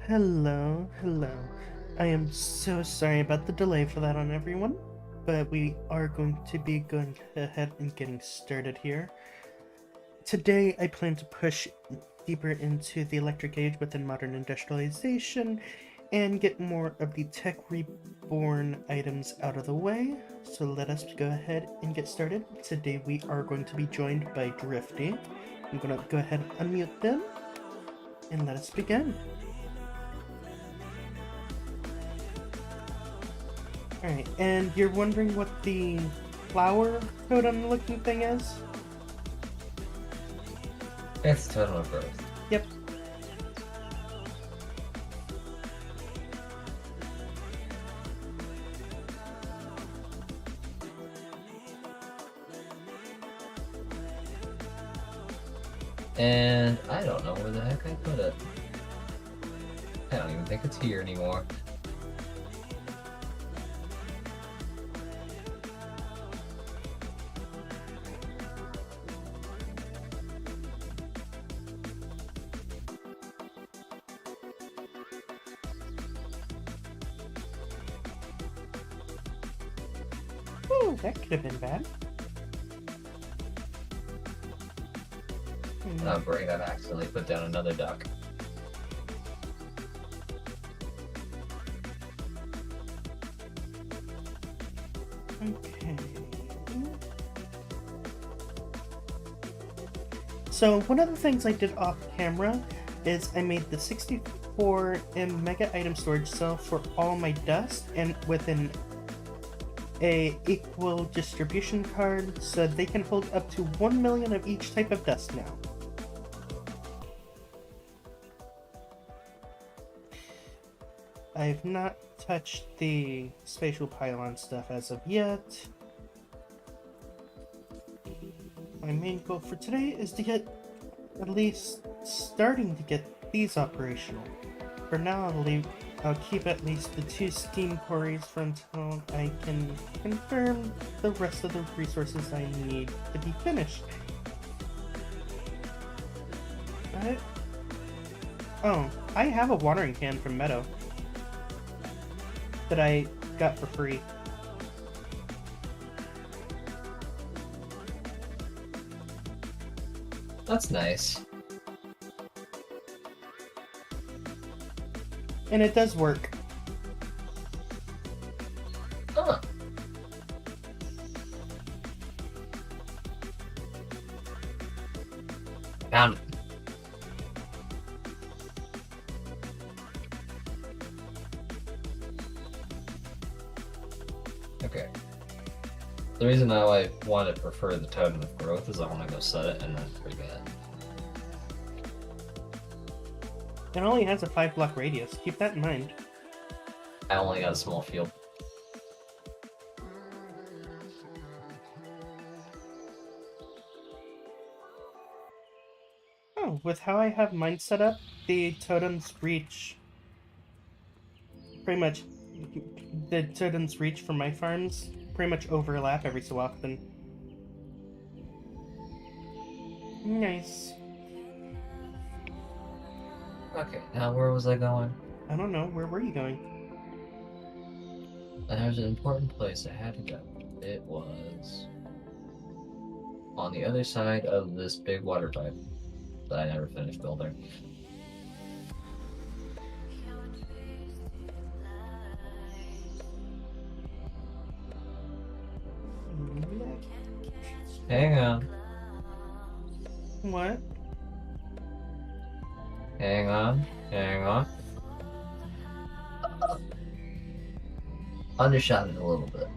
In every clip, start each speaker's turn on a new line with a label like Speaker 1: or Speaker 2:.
Speaker 1: Hello. I am so sorry about the delay for that on everyone, but we are going to be going ahead and getting started here. Today, I plan to push deeper into the electric age within modern industrialization and get more of the tech reborn items out of the way. So let us go ahead and get started. Today, we are going to be joined by Drifty. I'm going to go ahead and unmute them and let us begin. Alright, and you're wondering what the flower totem looking thing is?
Speaker 2: It's totem of growth.
Speaker 1: Yep.
Speaker 2: And I don't know where the heck I put it. I don't even think it's here anymore.
Speaker 1: Ooh, that could have been bad.
Speaker 2: Oh great, I've accidentally put down another duck.
Speaker 1: Okay. So one of the things I did off camera is I made the 64M mega item storage cell for all my dust and within a equal distribution card so they can hold up to 1 million of each type of dust now. I've not touched the spatial pylon stuff as of yet. My main goal for today is to get at least starting to get these operational. For now, I'll keep at least the 2 steam quarries for until I can confirm the rest of the resources I need to be finished. Oh, I have a watering can from Meadow that I got for free.
Speaker 2: That's nice.
Speaker 1: And it does work.
Speaker 2: Huh. Found it. Okay. The reason I want to prefer the totem of growth is I want to go set it and then forget.
Speaker 1: It only has a 5-block radius. Keep that in mind.
Speaker 2: I only got a small field.
Speaker 1: Oh, with how I have mine set up, the totems reach pretty much the totems reach for my farms pretty much overlap every so often. Nice.
Speaker 2: Okay, now where was I going?
Speaker 1: I don't know, where were you going?
Speaker 2: There's an important place I had to go. It was on the other side of this big water pipe that I never finished building. Hang on.
Speaker 1: What?
Speaker 2: Hang on. Undershot it a little bit.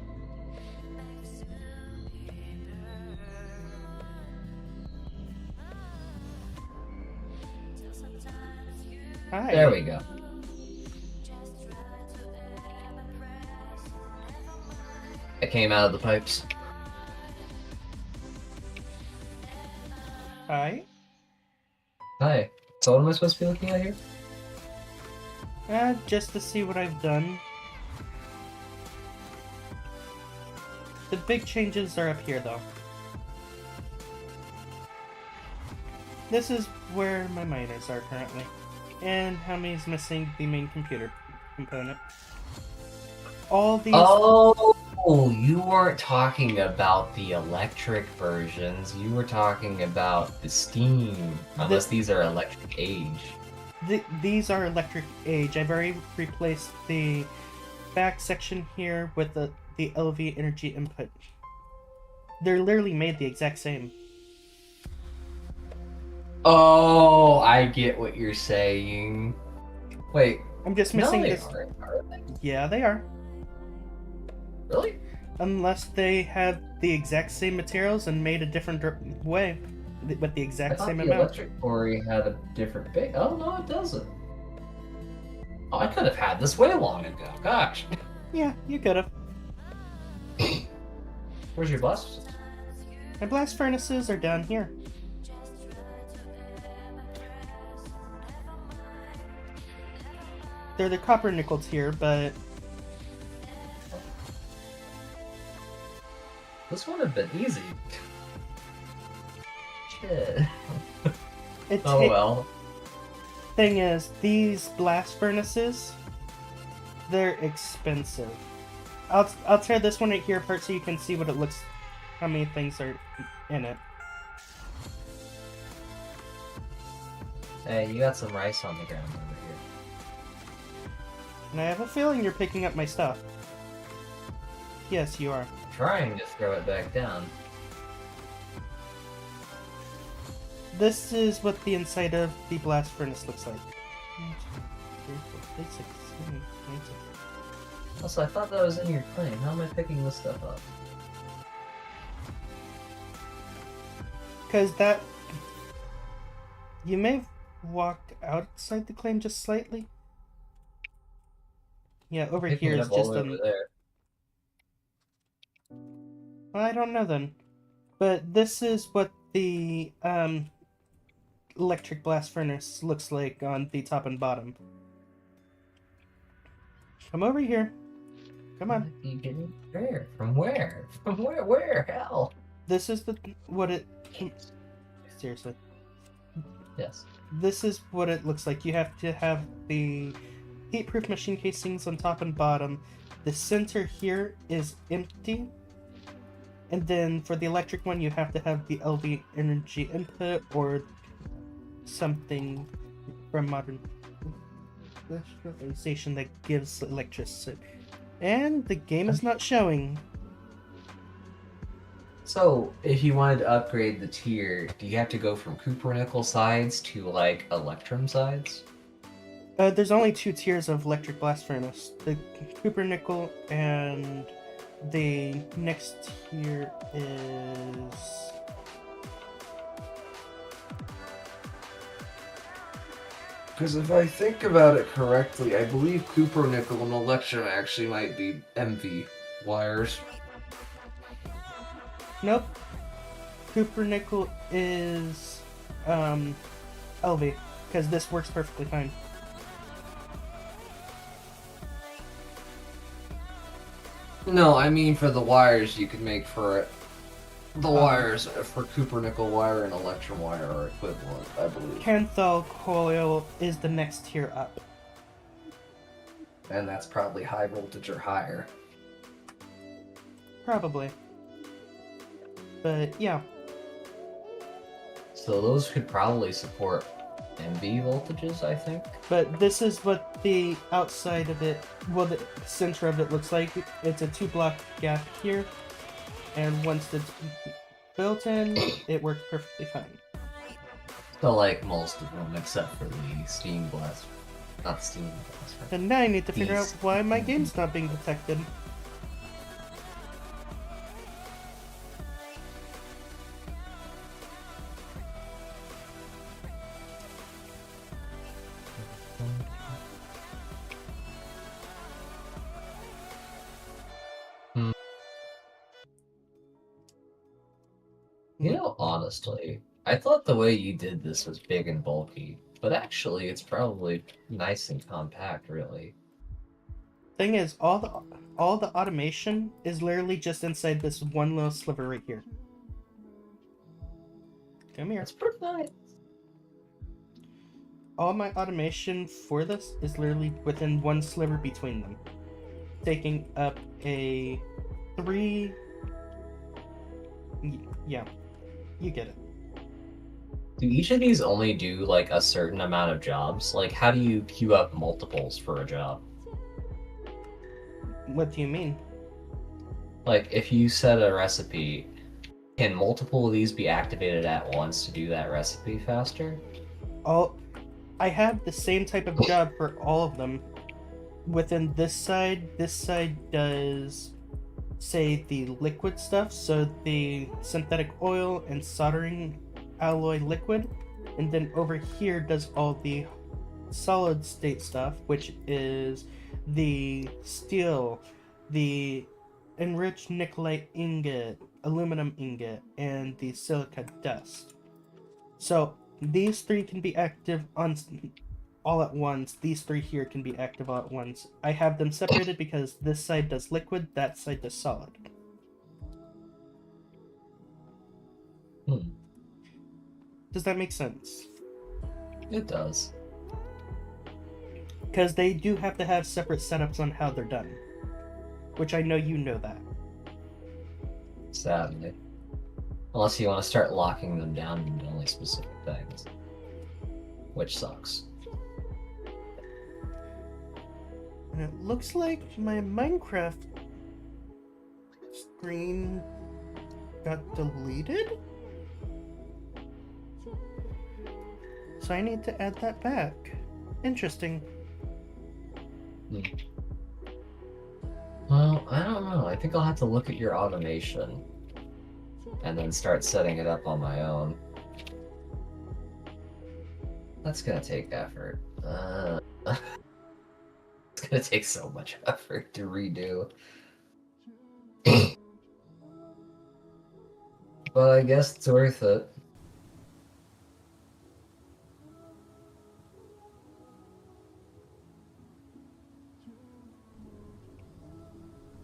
Speaker 1: Hi.
Speaker 2: There we go. It came out of the pipes.
Speaker 1: Hi.
Speaker 2: Hi. So what am I supposed to be looking at here?
Speaker 1: Just to see what I've done. The big changes are up here, though. This is where my miners are currently. And how many is missing the main computer component? All these.
Speaker 2: Oh, you weren't talking about the electric versions. You were talking about the Steam. Unless these are electric age.
Speaker 1: These are electric age. I've already replaced the back section here with the LV energy input. They're literally made the exact same.
Speaker 2: Oh, I get what you're saying. Wait.
Speaker 1: I'm just missing this.
Speaker 2: Are they?
Speaker 1: Yeah, they are.
Speaker 2: Really?
Speaker 1: Unless they have the exact same materials and made a different way with the exact same
Speaker 2: the
Speaker 1: amount.
Speaker 2: Electric Quarry had a different base. Oh no, it doesn't. Oh, I could have had this way long ago. Gosh.
Speaker 1: Yeah, you could have.
Speaker 2: Where's your blast?
Speaker 1: My blast furnaces are down here. They're the copper nickel tier, but
Speaker 2: this would have been easy. Shit. Oh well.
Speaker 1: Thing is, these blast furnaces, they're expensive. I'll tear this one right here apart so you can see what it looks, how many things are in it.
Speaker 2: Hey, you got some rice on the ground over here.
Speaker 1: And I have a feeling you're picking up my stuff. Yes, you are.
Speaker 2: Trying to throw it back down.
Speaker 1: This is what the inside of the blast furnace looks like.
Speaker 2: Also, I thought that was in your claim. How am I picking this stuff up?
Speaker 1: Because that... You may have walked outside the claim just slightly. Yeah, over here is just
Speaker 2: over there.
Speaker 1: I don't know then. But this is what the electric blast furnace looks like on the top and bottom. Come over here. Come on.
Speaker 2: You getting where? From where? From where? Where? Hell.
Speaker 1: This is what it... Seriously.
Speaker 2: Yes.
Speaker 1: This is what it looks like. You have to have the heat-proof machine casings on top and bottom. The center here is empty. And then for the electric one, you have to have the LV energy input or something from modern station that gives electricity. And the game is not showing.
Speaker 2: So, if you wanted to upgrade the tier, do you have to go from Cupronickel sides to, like, Electrum sides?
Speaker 1: There's only 2 tiers of electric blast furnace. The Cupronickel and the next tier is...
Speaker 3: Because if I think about it correctly, I believe Cupronickel and Electrum actually might be MV wires.
Speaker 1: Nope. Cupronickel is LV, because this works perfectly fine.
Speaker 3: No, I mean for the wires you could make for it. The wires for Cupronickel wire and Electrum wire are equivalent, I believe.
Speaker 1: Canthal coil is the next tier up.
Speaker 3: And that's probably high voltage or higher.
Speaker 1: Probably. But yeah.
Speaker 2: So those could probably support MV voltages, I think.
Speaker 1: But this is what the outside of it, well, the center of it looks like. It's a 2-block gap here. And once it's built in, it works perfectly fine.
Speaker 2: So like most of them, except for the Steam Blast. Not Steam Blast.
Speaker 1: And now I need to figure out why my game's not being detected.
Speaker 2: You know, honestly, I thought the way you did this was big and bulky, but actually it's probably nice and compact, really.
Speaker 1: Thing is, all the automation is literally just inside this one little sliver right here. Come here.
Speaker 2: That's pretty nice.
Speaker 1: all my automation for this is literally within one sliver between them, taking up a 3. Yeah, you get it.
Speaker 2: Do each of these only do like a certain amount of jobs? Like, how do you queue up multiples for a job?
Speaker 1: What do you mean?
Speaker 2: Like, if you set a recipe, can multiple of these be activated at once to do that recipe faster?
Speaker 1: I have the same type of job for all of them. Within this side does, say, the liquid stuff, so the synthetic oil and soldering alloy liquid, and then over here does all the solid state stuff, which is the steel, the enriched nickelite ingot, aluminum ingot, and the silica dust. So these 3 can be active on all at once. These 3 here can be active all at once. I have them separated because this side does liquid, that side does solid. Does that make sense?
Speaker 2: It does.
Speaker 1: Because they do have to have separate setups on how they're done. Which I know you know that.
Speaker 2: Sadly. Unless you want to start locking them down into only specific things. Which sucks.
Speaker 1: And it looks like my Minecraft screen got deleted? So I need to add that back. Interesting.
Speaker 2: Well, I don't know. I think I'll have to look at your automation and then start setting it up on my own. That's gonna take effort. It's gonna take so much effort to redo. But I guess it's worth it.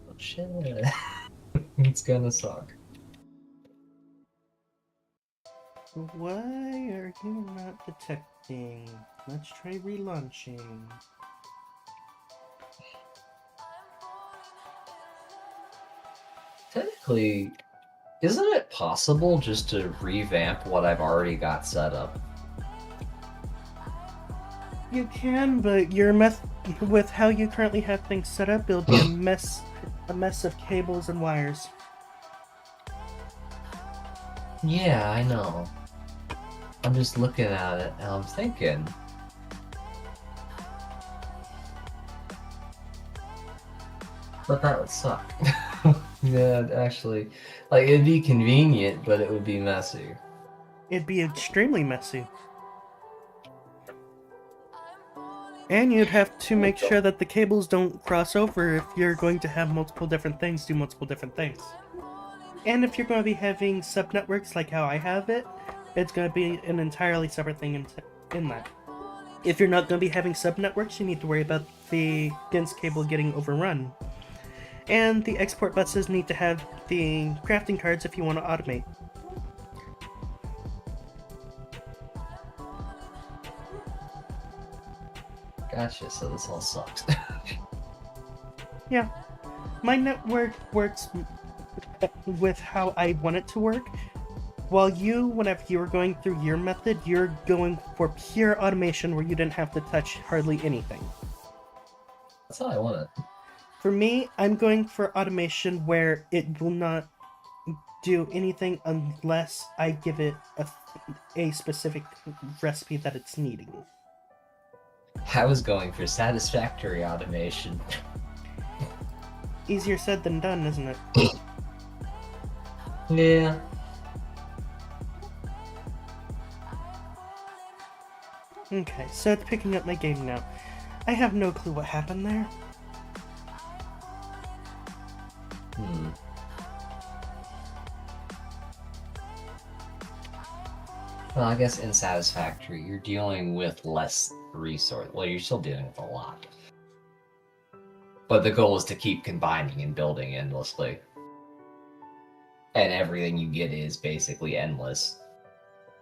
Speaker 2: Oh, shit. It's gonna suck.
Speaker 1: Why are you not detecting? Let's try relaunching.
Speaker 2: Technically, isn't it possible just to revamp what I've already got set up?
Speaker 1: You can, but with how you currently have things set up, it'll be a mess of cables and wires.
Speaker 2: Yeah, I know. I'm just looking at it and I'm thinking. But that would suck. Yeah, actually. Like, it'd be convenient, but it would be messy.
Speaker 1: It'd be extremely messy. And you'd have to make sure that the cables don't cross over if you're going to have multiple different things do multiple different things. And if you're going to be having sub-networks like how I have it, it's going to be an entirely separate thing in that. If you're not going to be having sub-networks, you need to worry about the dense cable getting overrun. And the export buses need to have the crafting cards if you want to automate.
Speaker 2: Gotcha, so this all sucks.
Speaker 1: Yeah. My network works with how I want it to work. While whenever you were going through your method, you're going for pure automation where you didn't have to touch hardly anything.
Speaker 2: That's how I want it.
Speaker 1: For me, I'm going for automation where it will not do anything unless I give it a specific recipe that it's needing.
Speaker 2: I was going for satisfactory automation.
Speaker 1: Easier said than done, isn't it?
Speaker 2: Yeah.
Speaker 1: Okay, so it's picking up my game now. I have no clue what happened there.
Speaker 2: Well, I guess in satisfactory, you're dealing with less resource. Well, you're still dealing with a lot. But the goal is to keep combining and building endlessly. And everything you get is basically endless.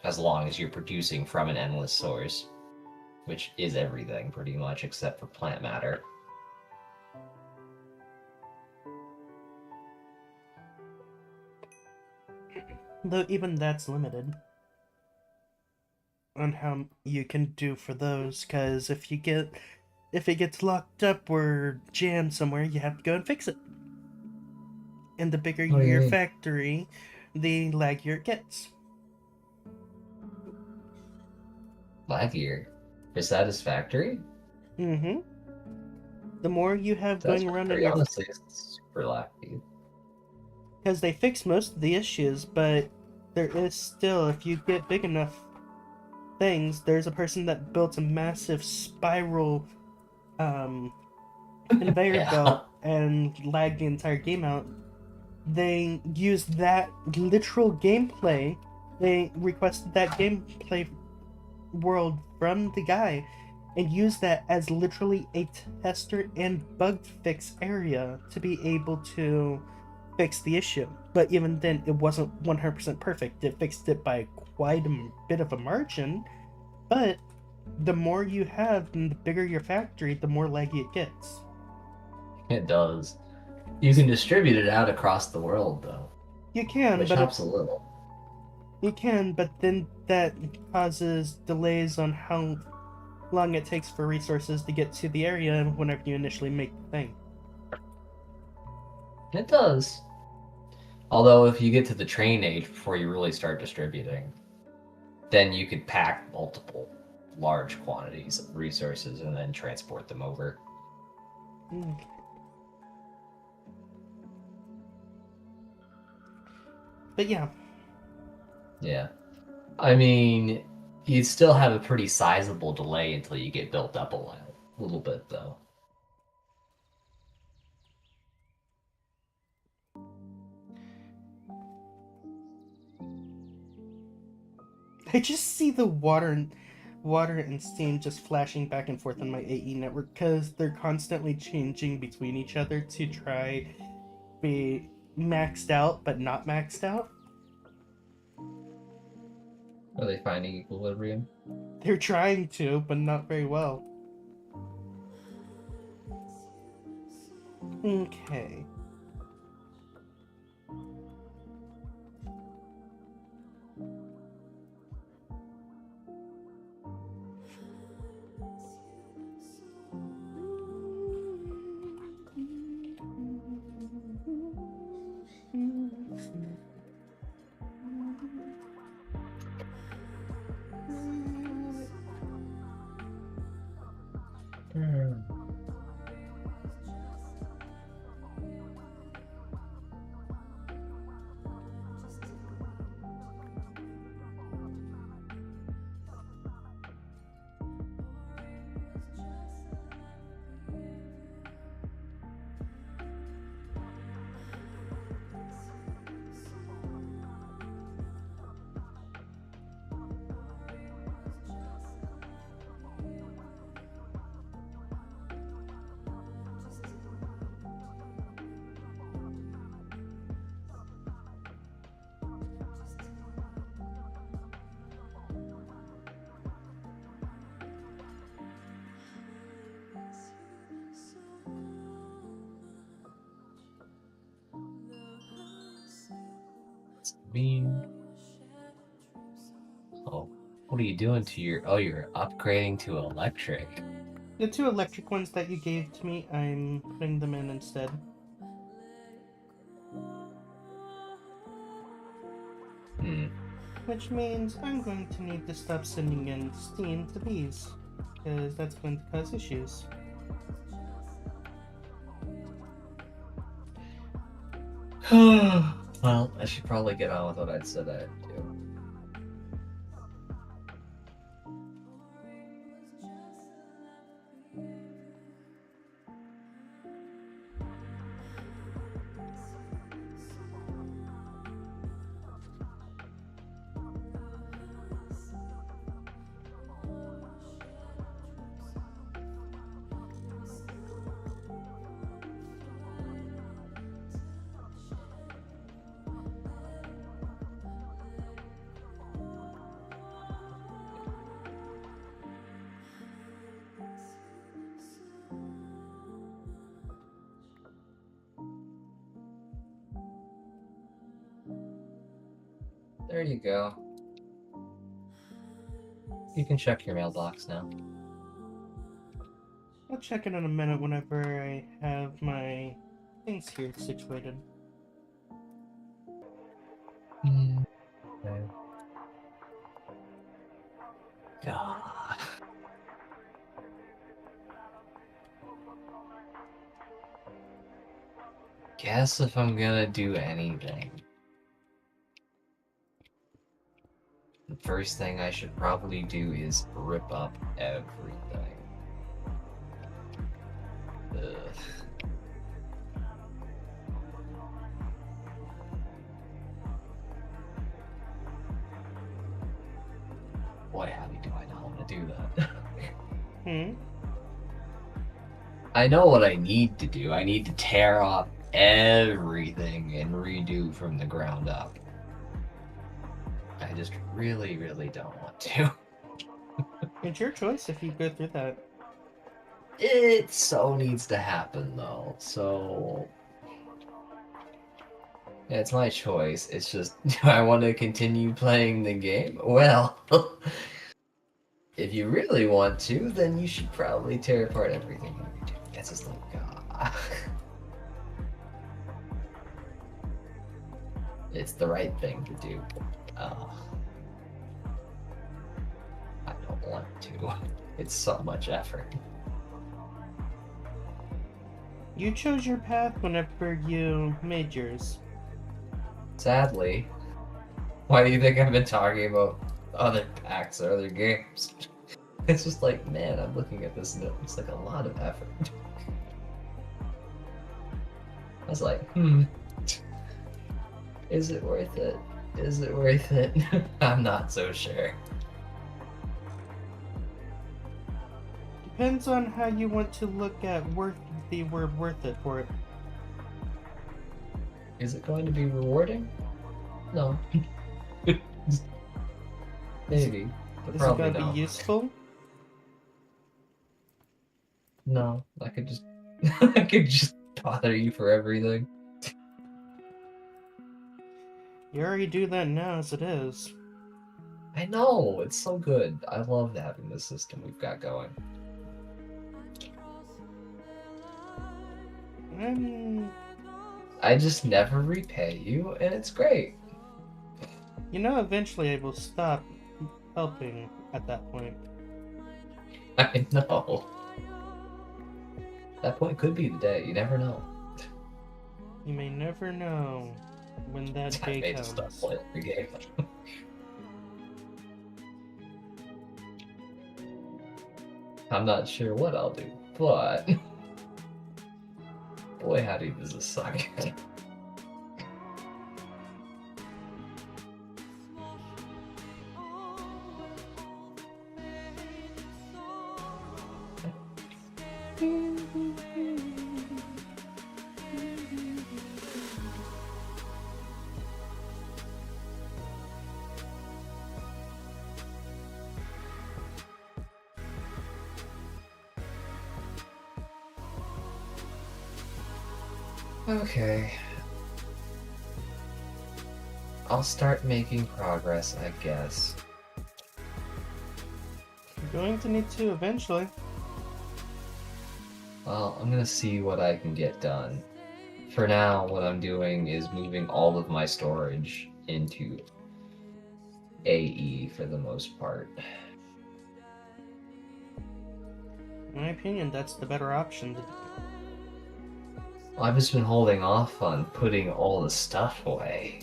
Speaker 2: As long as you're producing from an endless source. which is everything pretty much except for plant matter.
Speaker 1: Though even that's limited on how you can do for those, because if it gets locked up or jammed somewhere, you have to go and fix it. And the bigger
Speaker 2: What do you
Speaker 1: your
Speaker 2: mean?
Speaker 1: factory, the laggier it gets.
Speaker 2: Laggier. For Satisfactory?
Speaker 1: Mm-hmm. The more you have going around in
Speaker 2: Satisfactory,
Speaker 1: your...
Speaker 2: honestly, is super laggy.
Speaker 1: Because they fix most of the issues, but there is still, if you get big enough things, there's a person that built a massive spiral conveyor
Speaker 2: Yeah.
Speaker 1: belt and lagged the entire game out. They used that literal gameplay. They requested that gameplay world from the guy and used that as literally a tester and bug fix area to be able to fix the issue. But even then, it wasn't 100% perfect. It fixed it by quite a bit of a margin, but the more you have and the bigger your factory, the more laggy it gets.
Speaker 2: It does. You can distribute it out across the world, though,
Speaker 1: You can,
Speaker 2: which
Speaker 1: but
Speaker 2: helps a little.
Speaker 1: then that causes delays on how long it takes for resources to get to the area whenever you initially make the thing.
Speaker 2: It does. Although, if you get to the train age before you really start distributing, then you could pack multiple large quantities of resources and then transport them over.
Speaker 1: Okay. But yeah,
Speaker 2: Yeah. I mean, you'd still have a pretty sizable delay until you get built up a little bit, though.
Speaker 1: I just see the water and steam just flashing back and forth on my AE network because they're constantly changing between each other to try be maxed out but not maxed out.
Speaker 2: Are they finding equilibrium?
Speaker 1: They're trying to, but not very well. Okay.
Speaker 2: Mean. Oh, what are you doing to your... Oh, you're upgrading to electric.
Speaker 1: The two electric ones that you gave to me, I'm putting them in instead. Which means I'm going to need to stop sending in steam to these, because that's going to cause issues.
Speaker 2: Well, I should probably get on with what I'd said I'd do. There you go. You can check your mailbox now.
Speaker 1: I'll check it in a minute whenever I have my things here situated.
Speaker 2: Okay. God. Guess if I'm gonna do anything, the first thing I should probably do is rip up everything. Ugh. Boy, how do I not want to do that? I know what I need to do. I need to tear off everything and redo from the ground up. I just really, really don't want to.
Speaker 1: It's your choice if you go through that.
Speaker 2: It so needs to happen though, so yeah, it's my choice. It's just, do I want to continue playing the game? Well, if you really want to, then you should probably tear apart everything you do. That's just like, it's the right thing to do. I don't want to. It's so much effort.
Speaker 1: You chose your path whenever you made yours.
Speaker 2: Sadly. Why do you think I've been talking about other packs or other games? It's just like, man, I'm looking at this and it looks like a lot of effort. I was like, is it worth it? Is it worth it? I'm not so sure.
Speaker 1: Depends on how you want to look at the word worth it for it.
Speaker 2: Is it going to be rewarding? No. Maybe, but
Speaker 1: Is it
Speaker 2: probably
Speaker 1: gonna
Speaker 2: not.
Speaker 1: be useful?
Speaker 2: No, I could just I could just bother you for everything.
Speaker 1: You already do that now as it is.
Speaker 2: I know, it's so good. I love having this system we've got going. I just never repay you, and it's great.
Speaker 1: You know, eventually I will stop helping at that point.
Speaker 2: I know. That point could be the day. You never know.
Speaker 1: You may never know when that
Speaker 2: I
Speaker 1: day
Speaker 2: may just stop
Speaker 1: comes.
Speaker 2: playing the game. I'm not sure what I'll do, but boy, howdy, does this suck. Okay. I'll start making progress, I guess.
Speaker 1: You're going to need to eventually.
Speaker 2: Well, I'm gonna see what I can get done. For now, what I'm doing is moving all of my storage into AE for the most part.
Speaker 1: In my opinion, that's the better option.
Speaker 2: I've just been holding off on putting all the stuff away.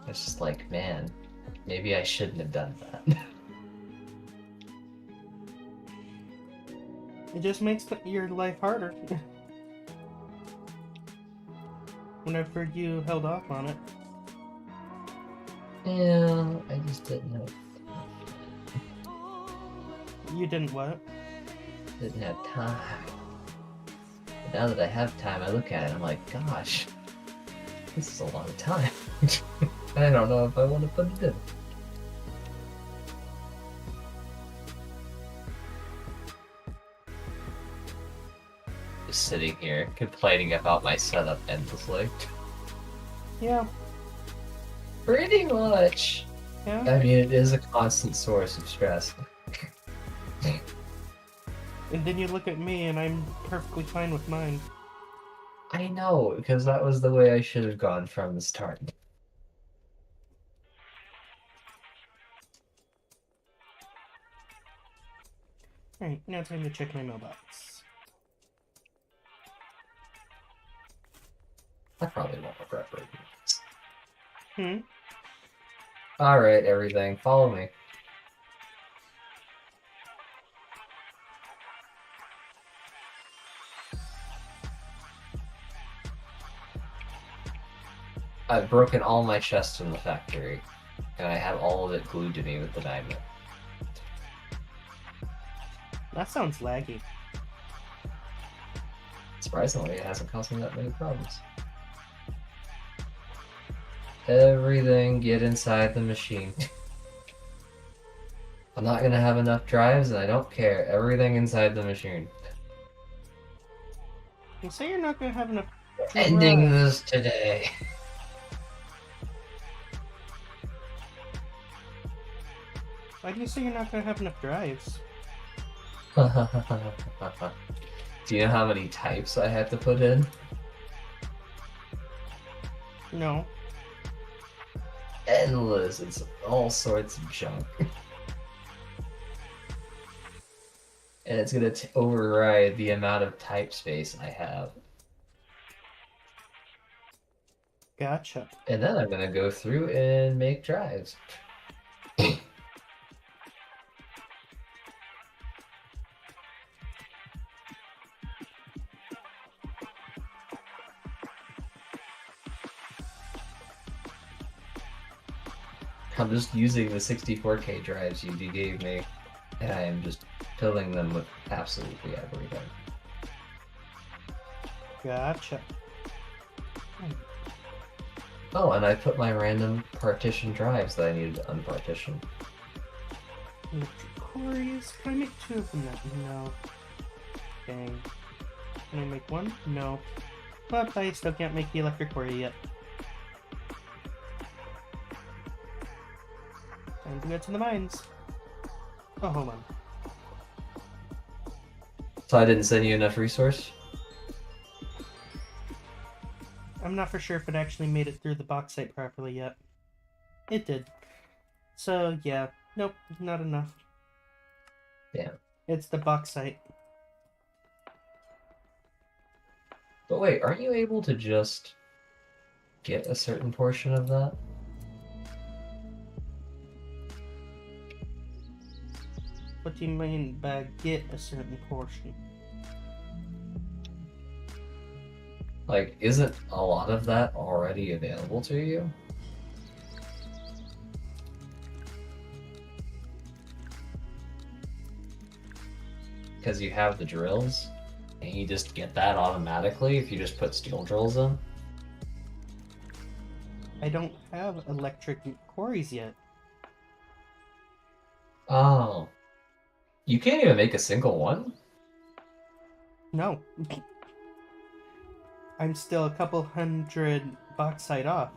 Speaker 2: It's just like, man, maybe I shouldn't have done that.
Speaker 1: It just makes your life harder. Whenever you held off on it.
Speaker 2: Yeah, I just didn't have
Speaker 1: You didn't what?
Speaker 2: time. But now that I have time, I look at it and I'm like, gosh, this is a lot of time. I don't know if I want to put it in. Just sitting here complaining about my setup endlessly.
Speaker 1: Yeah.
Speaker 2: Pretty much.
Speaker 1: Yeah?
Speaker 2: I mean, it is a constant source of stress.
Speaker 1: And then you look at me and I'm perfectly fine with mine.
Speaker 2: I know, because that was the way I should have gone from the start.
Speaker 1: Alright, now time to check my mailbox.
Speaker 2: I probably won't regret breaking this.
Speaker 1: Hmm?
Speaker 2: Alright, everything, follow me. I've broken all my chests in the factory, and I have all of it glued to me with the magnet.
Speaker 1: That sounds laggy.
Speaker 2: Surprisingly, it hasn't caused me that many problems. Everything get inside the machine. I'm not gonna have enough drives, and I don't care. Everything inside the machine.
Speaker 1: You say you're not gonna have enough
Speaker 2: Ending
Speaker 1: drive.
Speaker 2: this today.
Speaker 1: Why do you say you're not gonna have enough drives?
Speaker 2: Do you know how many types I had to put in?
Speaker 1: No.
Speaker 2: Endless. It's all sorts of junk. And it's gonna override the amount of type space I have.
Speaker 1: Gotcha.
Speaker 2: And then I'm gonna go through and make drives. I'm just using the 64K drives you gave me, and I am just filling them with absolutely everything.
Speaker 1: Gotcha.
Speaker 2: Oh, and I put my random partition drives that I needed to unpartition.
Speaker 1: Electric quarries. Can I make 2 of them? No. Dang. Can I make 1? No. But I still can't make the electric quarry yet. Time to go to the mines. Oh, hold on.
Speaker 2: So I didn't send you enough resource?
Speaker 1: I'm not for sure if it actually made it through the bauxite properly yet. It did. So, yeah. Nope, not enough.
Speaker 2: Yeah.
Speaker 1: It's the bauxite.
Speaker 2: But wait, aren't you able to just get a certain portion of that?
Speaker 1: What do you mean by get a certain portion?
Speaker 2: Like, isn't a lot of that already available to you? Because you have the drills, and you just get that automatically if you just put steel drills in?
Speaker 1: I don't have electric quarries yet.
Speaker 2: Oh. You can't even make a single one?
Speaker 1: No. I'm still a couple hundred bauxite off.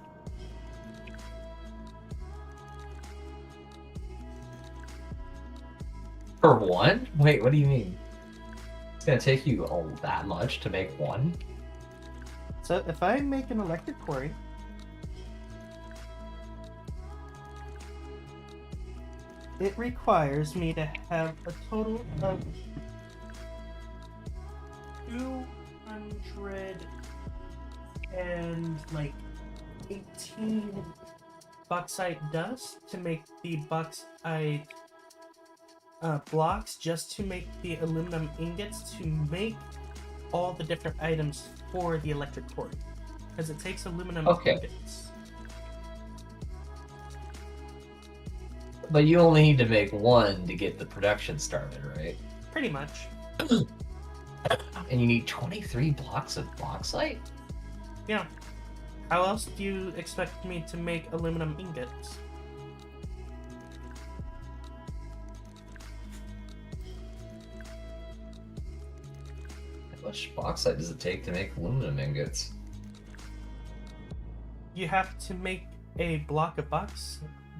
Speaker 2: For one? Wait, what do you mean? It's gonna take you all that much to make one?
Speaker 1: So if I make an electric quarry, it requires me to have a total of 200 and like 18 bauxite dust to make the bauxite blocks, just to make the aluminum ingots, to make all the different items for the electric quarry, because it takes aluminum ingots.
Speaker 2: But you only need to make one to get the production started, right?
Speaker 1: Pretty much.
Speaker 2: And you need 23 blocks of bauxite?
Speaker 1: Yeah. How else do you expect me to make aluminum ingots?
Speaker 2: How much bauxite does it take to make aluminum ingots?
Speaker 1: You have to make a block of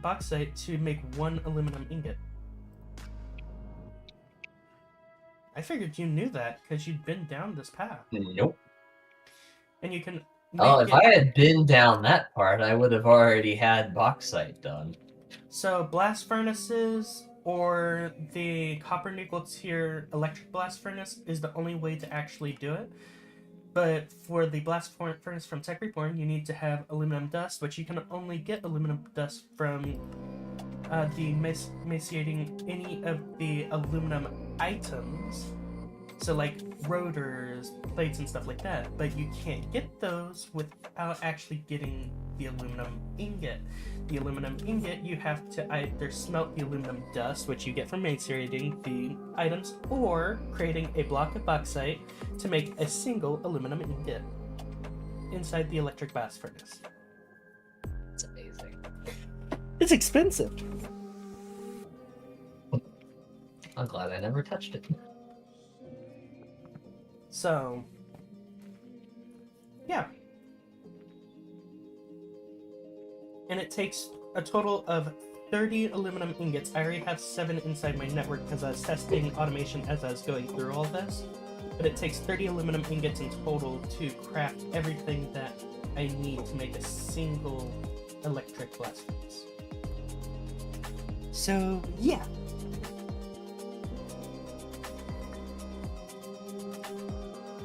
Speaker 1: bauxite to make 1 aluminum ingot. I figured you knew that because you'd been down this path.
Speaker 2: Nope.
Speaker 1: And you can
Speaker 2: Oh,
Speaker 1: make
Speaker 2: if I had been down that part, I would have already had bauxite done.
Speaker 1: So blast furnaces or the copper nickel tier electric blast furnace is the only way to actually do it. But for the blast furnace from Tech Reborn, you need to have aluminum dust, which you can only get aluminum dust from emaciating any of the aluminum items. So like rotors, plates, and stuff like that. But you can't get those without actually getting the aluminum ingot. The aluminum ingot, you have to either smelt the aluminum dust, which you get from emaciating the items, or creating a block of bauxite to make a single aluminum ingot inside the electric blast furnace.
Speaker 2: It's amazing.
Speaker 1: It's expensive.
Speaker 2: I'm glad I never touched it.
Speaker 1: So, yeah. And it takes a total of 30 aluminum ingots. I already have 7 inside my network because I was testing automation as I was going through all this. But it takes 30 aluminum ingots in total to craft everything that I need to make a single electric blast furnace. So, yeah.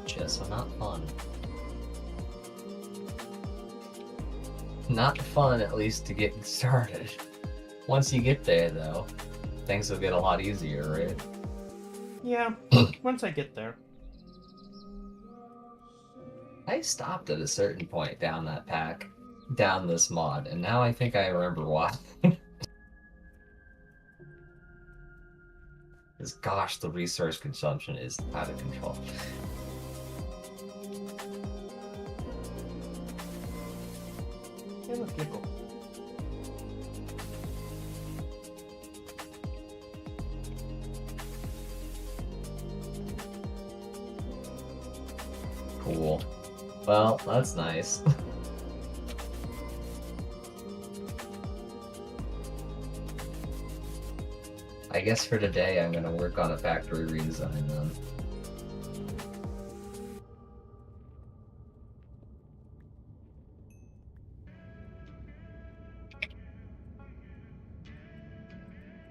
Speaker 2: Just not fun. Not fun, at least to get started. Once you get there, though, things will get a lot easier, right?
Speaker 1: Yeah, once I get there.
Speaker 2: I stopped at a certain point down that pack, down this mod, and now I think I remember why. Because gosh, the resource consumption is out of control.
Speaker 1: Hey, look, nickel.
Speaker 2: Cool. Well, that's nice. I guess for today I'm gonna work on a factory redesign then.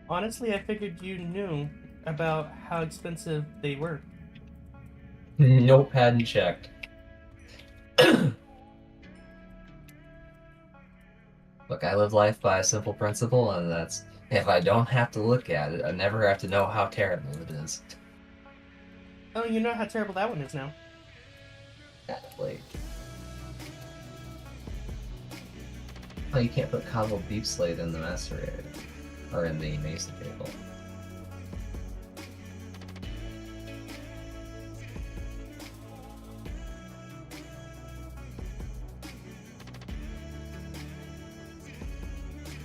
Speaker 1: Honestly, I figured you knew about how expensive they were.
Speaker 2: Nope, hadn't checked. Look, I live life by a simple principle, and that's if I don't have to look at it, I never have to know how terrible it is.
Speaker 1: Oh, you know how terrible that one is now.
Speaker 2: Like, oh, you can't put cobbled deep slate in the master area, or in the mason table.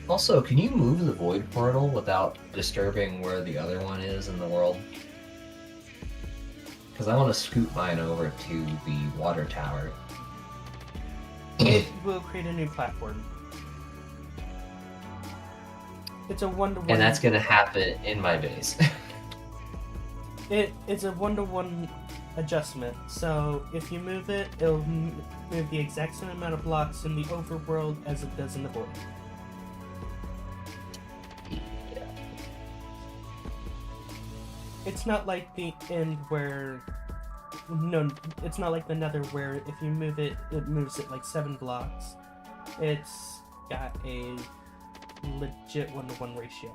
Speaker 2: Also, can you move the void portal without disturbing where the other one is in the world? Because I want to scoot mine over to the water tower.
Speaker 1: It will create a new platform. It's a one-to-one.
Speaker 2: And that's going to happen in my base.
Speaker 1: It's a one-to-one adjustment. So if you move it, it'll move the exact same amount of blocks in the overworld as it does in the void.
Speaker 2: Yeah.
Speaker 1: It's not like the end where... No, it's not like the Nether where if you move it, it moves it like 7 blocks. It's got a legit one-to-one ratio.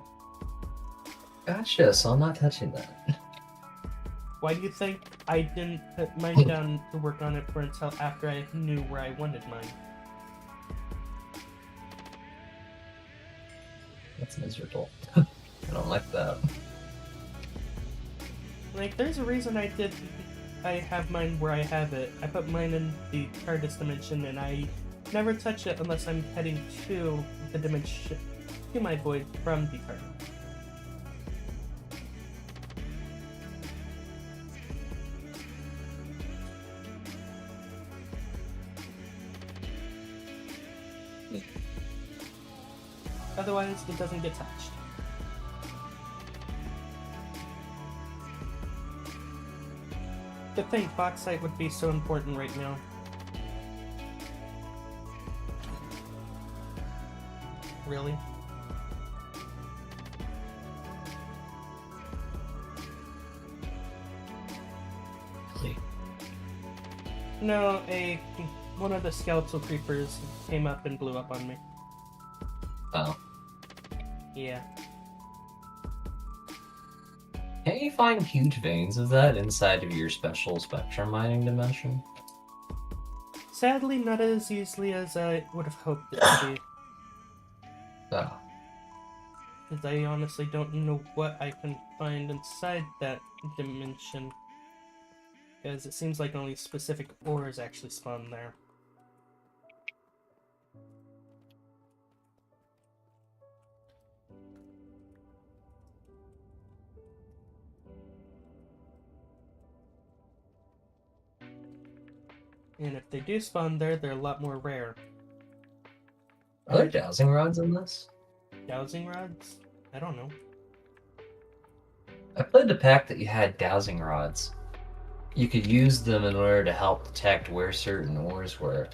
Speaker 2: Gotcha, so I'm not touching that.
Speaker 1: Why do you think I didn't put mine down to work on it for until after I knew where I wanted mine?
Speaker 2: That's miserable. I don't like that.
Speaker 1: Like, there's a reason I have mine where I have it. I put mine in the TARDIS dimension, and I never touch it unless I'm heading to the dimension, to my void from the TARDIS. Otherwise, it doesn't get touched. To think bauxite would be so important right now. Really?
Speaker 2: Really?
Speaker 1: No, one of the skeletal creepers came up and blew up on me.
Speaker 2: Oh.
Speaker 1: Yeah.
Speaker 2: Can't you find huge veins of that inside of your special spectrum mining dimension?
Speaker 1: Sadly, not as easily as I would have hoped it to be.
Speaker 2: Oh.
Speaker 1: Because I honestly don't know what I can find inside that dimension. Because it seems like only specific ores actually spawn there. And if they do spawn there, they're a lot more rare.
Speaker 2: Are there dowsing rods in this?
Speaker 1: Dowsing rods? I don't know.
Speaker 2: I played the pack that you had dowsing rods. You could use them in order to help detect where certain ores were.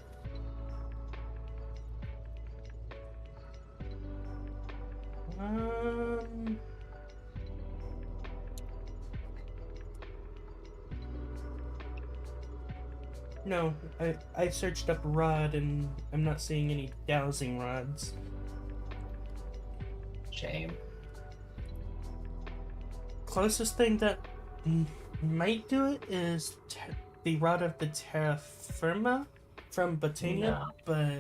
Speaker 1: No, I searched up rod and I'm not seeing any dowsing rods.
Speaker 2: Shame.
Speaker 1: Closest thing that might do it is the rod of the terra firma from Botania,
Speaker 2: No.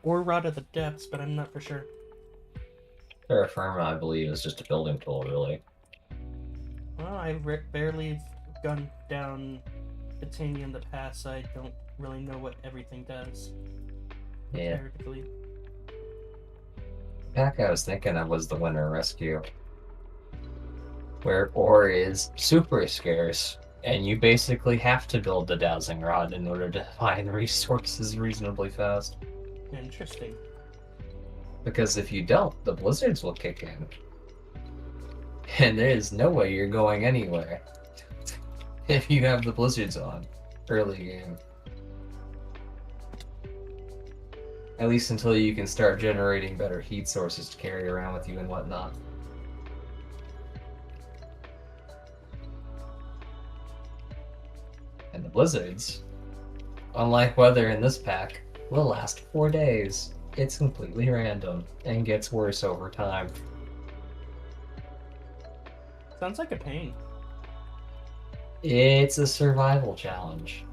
Speaker 1: or rod of the depths, but I'm not for sure.
Speaker 2: Terra firma, I believe, is just a building tool, really.
Speaker 1: Well, I've barely gone down Botania in the past, so I don't really know what everything does.
Speaker 2: Yeah.
Speaker 1: Comparatively.
Speaker 2: The pack I was thinking of was the Winter Rescue, where ore is super scarce, and you basically have to build the dowsing rod in order to find resources reasonably fast.
Speaker 1: Interesting.
Speaker 2: Because if you don't, the blizzards will kick in. And there is no way you're going anywhere if you have the blizzards on early game. At least until you can start generating better heat sources to carry around with you and whatnot. And the blizzards, unlike weather in this pack, will last 4 days. It's completely random and gets worse over time.
Speaker 1: Sounds like a pain.
Speaker 2: It's a survival challenge,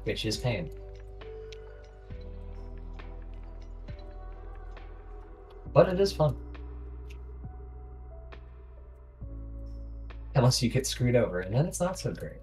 Speaker 2: which is pain. But it is fun. Unless you get screwed over, and then it's not so great.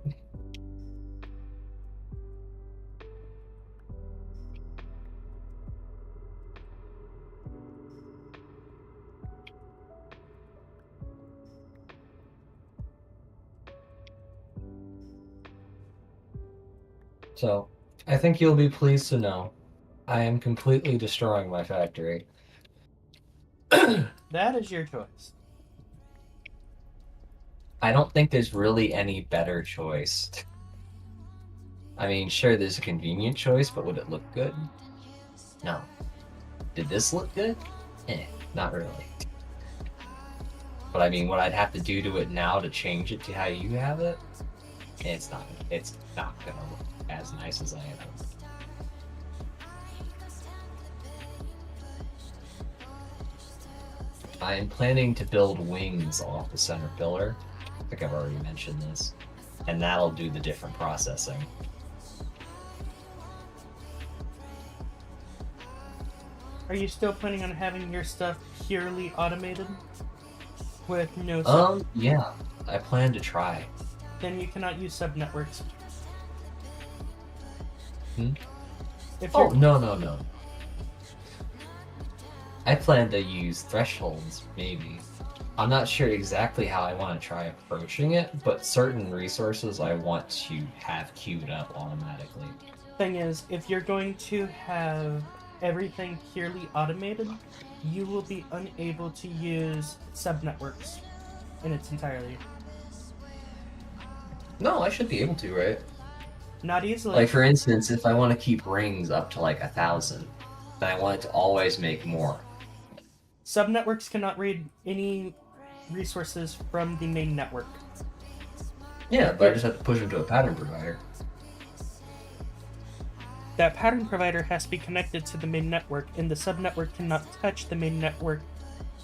Speaker 2: So, I think you'll be pleased to know I am completely destroying my factory.
Speaker 1: That is your choice.
Speaker 2: I don't think there's really any better choice. I mean, sure, there's a convenient choice, but would it look good? No. Did this look good? Not really. But I mean, what I'd have to do to it now to change it to how you have it, it's not gonna look as nice as I am. I am planning to build wings off the center pillar. I think I've already mentioned this. And that'll do the different processing.
Speaker 1: Are you still planning on having your stuff purely automated? With no
Speaker 2: yeah. I plan to try.
Speaker 1: Then you cannot use subnetworks. If
Speaker 2: Oh,
Speaker 1: you're...
Speaker 2: no. I plan to use thresholds, maybe. I'm not sure exactly how I want to try approaching it, but certain resources I want to have queued up automatically.
Speaker 1: Thing is, if you're going to have everything purely automated, you will be unable to use subnetworks in its entirety.
Speaker 2: No, I should be able to, right?
Speaker 1: Not easily.
Speaker 2: Like, for instance, if I want to keep rings up to like 1,000, then I want it to always make more.
Speaker 1: Subnetworks cannot read any resources from the main network.
Speaker 2: Yeah, but I just have to push them to a pattern provider.
Speaker 1: That pattern provider has to be connected to the main network, and the subnetwork cannot touch the main network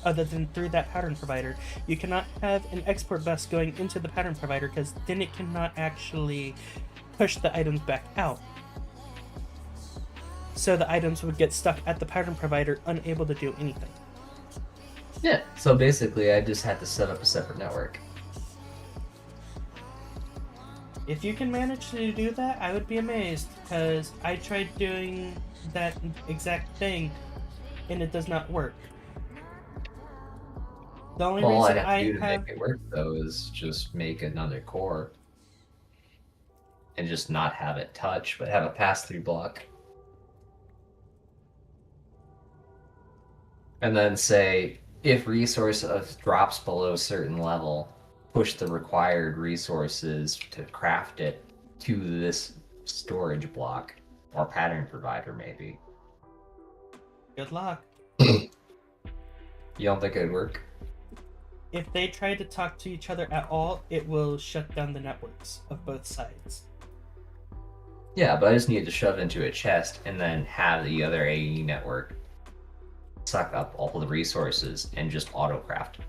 Speaker 1: other than through that pattern provider. You cannot have an export bus going into the pattern provider, because then it cannot actually push the items back out. So the items would get stuck at the pattern provider, unable to do anything.
Speaker 2: Yeah, so basically I just had to set up a separate network.
Speaker 1: If you can manage to do that, I would be amazed, because I tried doing that exact thing, and it does not work. The only
Speaker 2: All
Speaker 1: reason
Speaker 2: I'd have to do to
Speaker 1: have
Speaker 2: make it work, though, is just make another core. And just not have it touch, but have a pass-through block. And then say, if resource drops below a certain level, push the required resources to craft it to this storage block, or pattern provider, maybe.
Speaker 1: good luck.
Speaker 2: You don't think it'd work?
Speaker 1: If they try to talk to each other at all, it will shut down the networks of both sides.
Speaker 2: Yeah, but I just need to shove into a chest and then have the other AE network suck up all the resources and just auto-craft.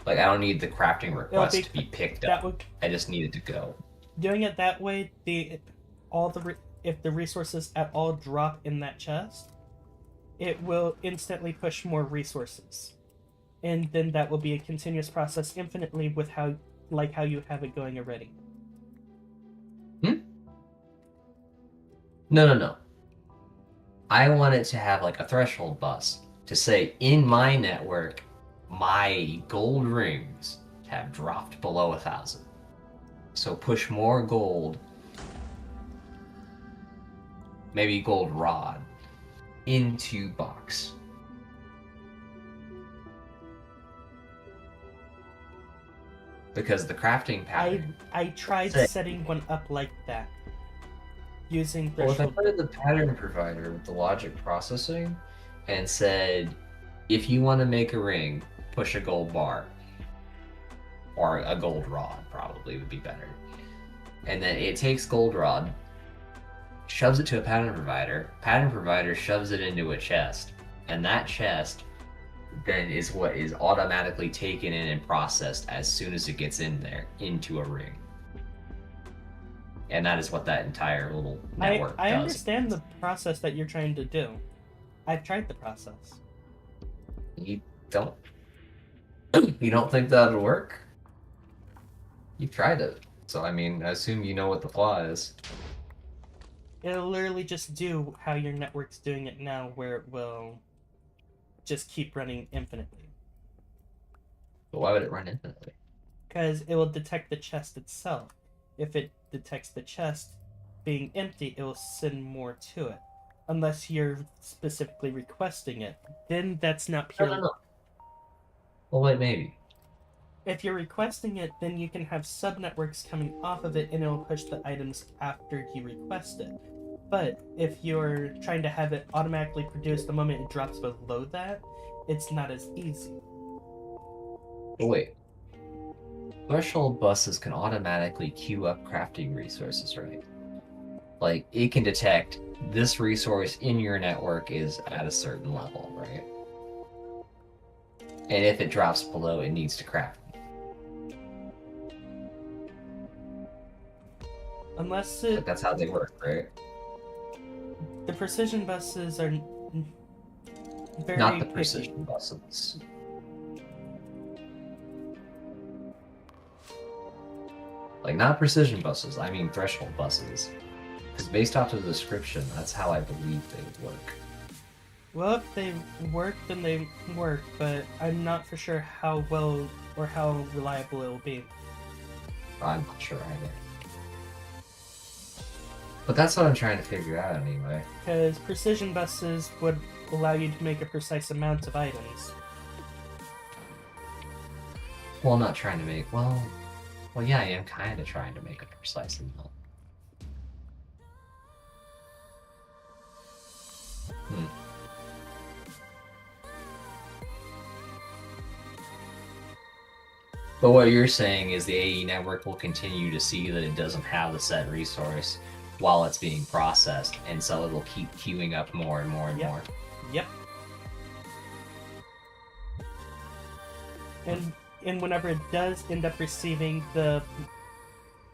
Speaker 2: Like, I don't need the crafting request to be picked up. I just need it to go.
Speaker 1: Doing it that way, if the resources at all drop in that chest, it will instantly push more resources. And then that will be a continuous process infinitely with how you have it going already.
Speaker 2: No. I want it to have like a threshold bus to say, in my network, my gold rings have dropped below 1,000. So push more gold, maybe gold rod, into box. Because the crafting pattern...
Speaker 1: I tried setting one up like that. Using
Speaker 2: Well, if I
Speaker 1: threshold.
Speaker 2: put in the pattern provider with the logic processing and said, if you want to make a ring, push a gold bar. Or a gold rod, probably would be better. And then it takes gold rod, shoves it to a pattern provider shoves it into a chest, and that chest then is what is automatically taken in and processed as soon as it gets in there, into a ring. And that is what that entire little network
Speaker 1: I
Speaker 2: does.
Speaker 1: understand the process that you're trying to do. I've tried the process.
Speaker 2: You don't think that'll work? You tried it. So, I mean, I assume you know what the flaw is.
Speaker 1: It'll literally just do how your network's doing it now, where it will just keep running infinitely.
Speaker 2: But why would it run infinitely?
Speaker 1: Because it will detect the chest itself. If it detects the chest being empty, it will send more to it. Unless you're specifically requesting it. Then that's not pure.
Speaker 2: No. Well, wait, maybe.
Speaker 1: If you're requesting it, then you can have subnetworks coming off of it and it will push the items after you request it. But if you're trying to have it automatically produced the moment it drops below that, it's not as easy.
Speaker 2: But wait. Threshold buses can automatically queue up crafting resources, right? Like, it can detect this resource in your network is at a certain level, right? And if it drops below, it needs to craft.
Speaker 1: Unless
Speaker 2: But that's how they work, right?
Speaker 1: the precision buses are very
Speaker 2: Not the
Speaker 1: picky.
Speaker 2: precision buses. Like, not precision buses, I mean threshold buses. Because based off of the description, that's how I believe they would work.
Speaker 1: Well, if they work, then they work, but I'm not for sure how well or how reliable it will be.
Speaker 2: I'm not sure either. But that's what I'm trying to figure out anyway.
Speaker 1: Because precision buses would allow you to make a precise amount of items.
Speaker 2: Well, I'm not trying to make... Well, yeah, I am kind of trying to make a precise amount. But what you're saying is the AE network will continue to see that it doesn't have the set resource while it's being processed, and so it will keep queuing up more and more and more.
Speaker 1: Yep. And whenever it does end up receiving the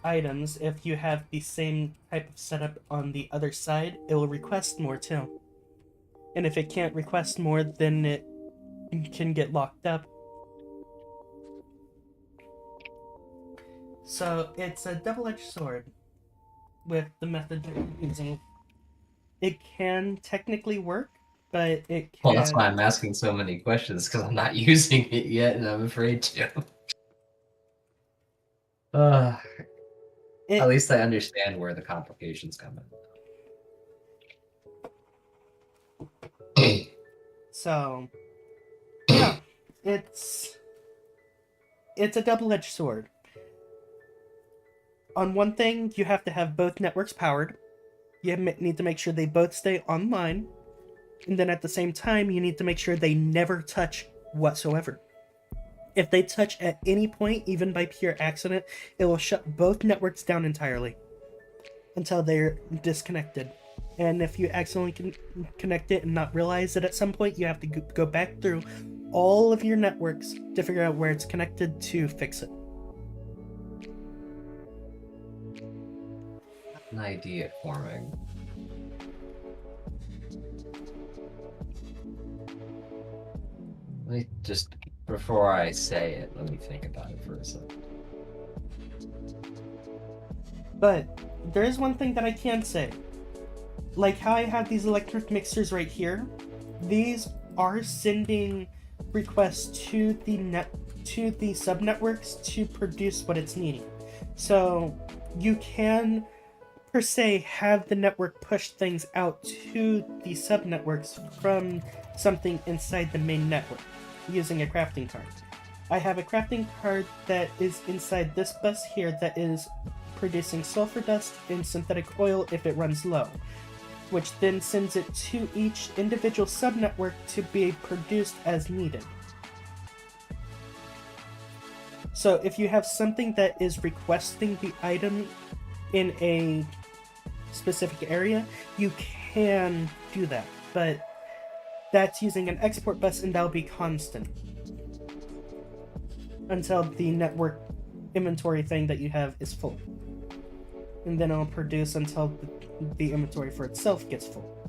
Speaker 1: items, if you have the same type of setup on the other side, it will request more too. And if it can't request more, then it can get locked up. So it's a double-edged sword with the method that you're using. It can technically work, but it can...
Speaker 2: Well, that's why I'm asking so many questions, because I'm not using it yet, and I'm afraid to. At least I understand where the complications come in.
Speaker 1: So, yeah, it's a double-edged sword. On one thing, you have to have both networks powered. You need to make sure they both stay online. And then at the same time, you need to make sure they never touch whatsoever. If they touch at any point, even by pure accident, it will shut both networks down entirely until they're disconnected. And if you accidentally can connect it and not realize it at some point, you have to go back through all of your networks to figure out where it's connected to fix it.
Speaker 2: An idea forming. Let me just, before I say it, let me think about it for a second.
Speaker 1: But there is one thing that I can say. Like how I have these electric mixers right here, these are sending requests to the subnetworks to produce what it's needing. So you can per se have the network push things out to the subnetworks from something inside the main network using a crafting card. I have a crafting card that is inside this bus here that is producing sulfur dust and synthetic oil if it runs low, which then sends it to each individual subnetwork to be produced as needed. So if you have something that is requesting the item in a specific area, you can do that, but that's using an export bus, and that'll be constant until the network inventory thing that you have is full, and then it'll produce until the inventory for itself gets full.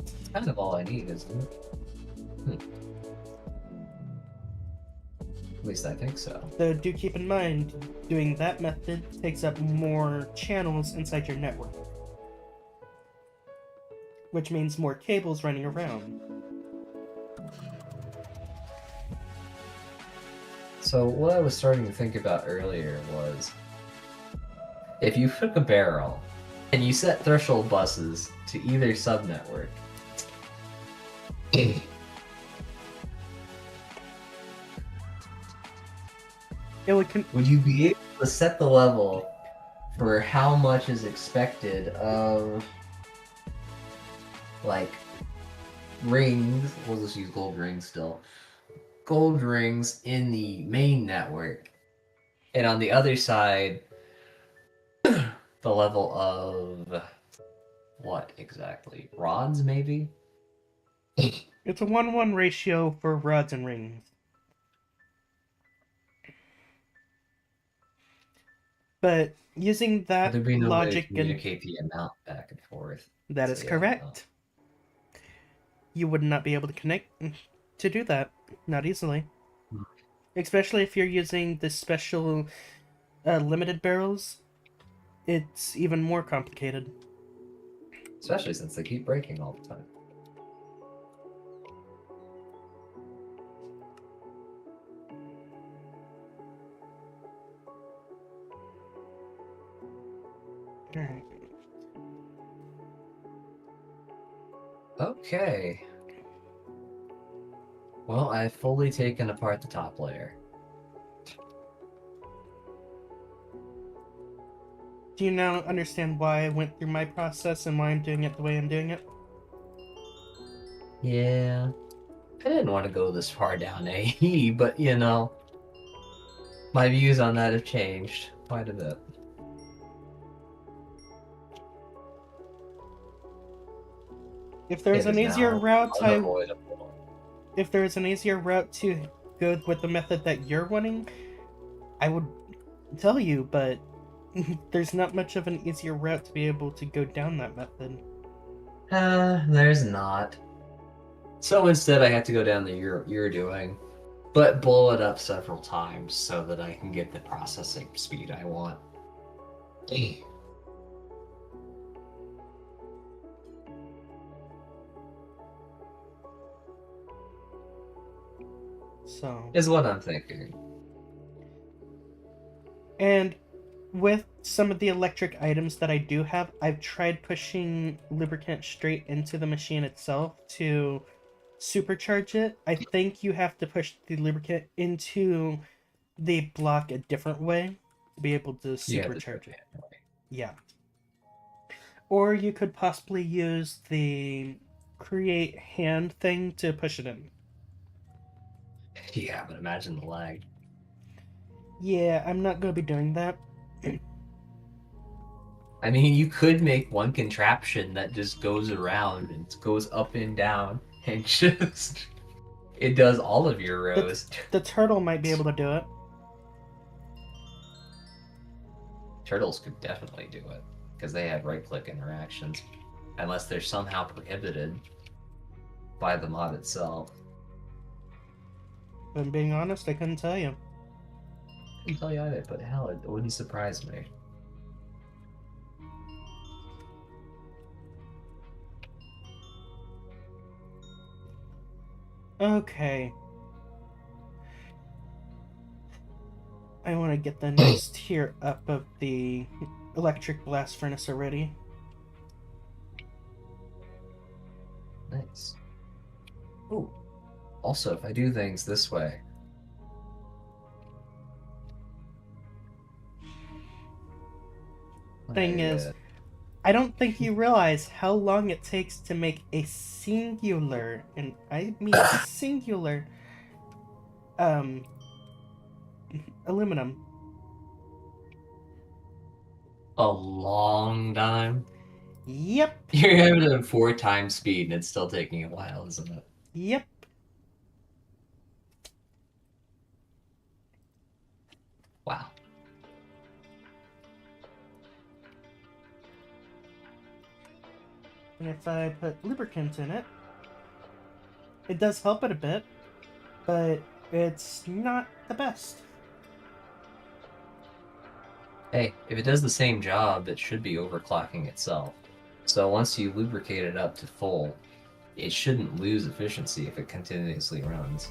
Speaker 2: It's kind of all I need, isn't it? At least I think so.
Speaker 1: Though do keep in mind, doing that method takes up more channels inside your network, which means more cables running around.
Speaker 2: So what I was starting to think about earlier was, if you took a barrel and you set threshold buses to either subnetwork, would you be able to set the level for how much is expected of, like, rings? We'll just use gold rings still. Gold rings in the main network, and on the other side, the level of what exactly? Rods, maybe?
Speaker 1: It's a 1-1 ratio for rods and rings. But using that
Speaker 2: There'd be no
Speaker 1: logic
Speaker 2: way to
Speaker 1: and
Speaker 2: communicate the amount back and forth.
Speaker 1: that
Speaker 2: So,
Speaker 1: is
Speaker 2: yeah,
Speaker 1: correct. You would not be able to connect to do that. Not easily. Especially if you're using the special limited barrels. It's even more complicated.
Speaker 2: especially since they keep breaking all the time.
Speaker 1: Alright.
Speaker 2: Okay. Well, I've fully taken apart the top layer.
Speaker 1: Do you now understand why I went through my process and why I'm doing it the way I'm doing it?
Speaker 2: Yeah. I didn't want to go this far down AE, but you know, my views on that have changed quite a bit.
Speaker 1: If there's
Speaker 2: It
Speaker 1: an
Speaker 2: is
Speaker 1: easier
Speaker 2: now
Speaker 1: route,
Speaker 2: unavoidable.
Speaker 1: if there's an easier route to go with the method that you're wanting, I would tell you, but there's not much of an easier route to be able to go down that method.
Speaker 2: There's not. So instead I have to go down the you're doing, but blow it up several times so that I can get the processing speed I want.
Speaker 1: So,
Speaker 2: Is what I'm thinking.
Speaker 1: and with some of the electric items that I do have, I've tried pushing lubricant straight into the machine itself to supercharge it. I think you have to push the lubricant into the block a different way to be able to
Speaker 2: Yeah,
Speaker 1: supercharge it. Yeah. Or you could possibly use the create hand thing to push it in.
Speaker 2: Yeah, but imagine the lag.
Speaker 1: Yeah, I'm not going to be doing that.
Speaker 2: I mean, you could make one contraption that just goes around and goes up and down and just it does all of your rows.
Speaker 1: The turtle might be able to do it.
Speaker 2: Turtles could definitely do it because they have right-click interactions, unless they're somehow prohibited by the mod itself.
Speaker 1: If I'm being honest, I couldn't tell you.
Speaker 2: I can tell you either, but hell, it wouldn't surprise me.
Speaker 1: Okay. I want to get the next tier up of the electric blast furnace already.
Speaker 2: Nice. Ooh. Also, if I do things this way,
Speaker 1: Thing is, I don't think you realize how long it takes to make a singular, and I mean singular, aluminum.
Speaker 2: a long time.
Speaker 1: Yep.
Speaker 2: You're having it at 4 times speed, and it's still taking a while, isn't it?
Speaker 1: Yep.
Speaker 2: Wow.
Speaker 1: And if I put lubricant in it, it does help it a bit, but it's not the best.
Speaker 2: Hey, if it does the same job, it should be overclocking itself. So once you lubricate it up to full, it shouldn't lose efficiency if it continuously runs.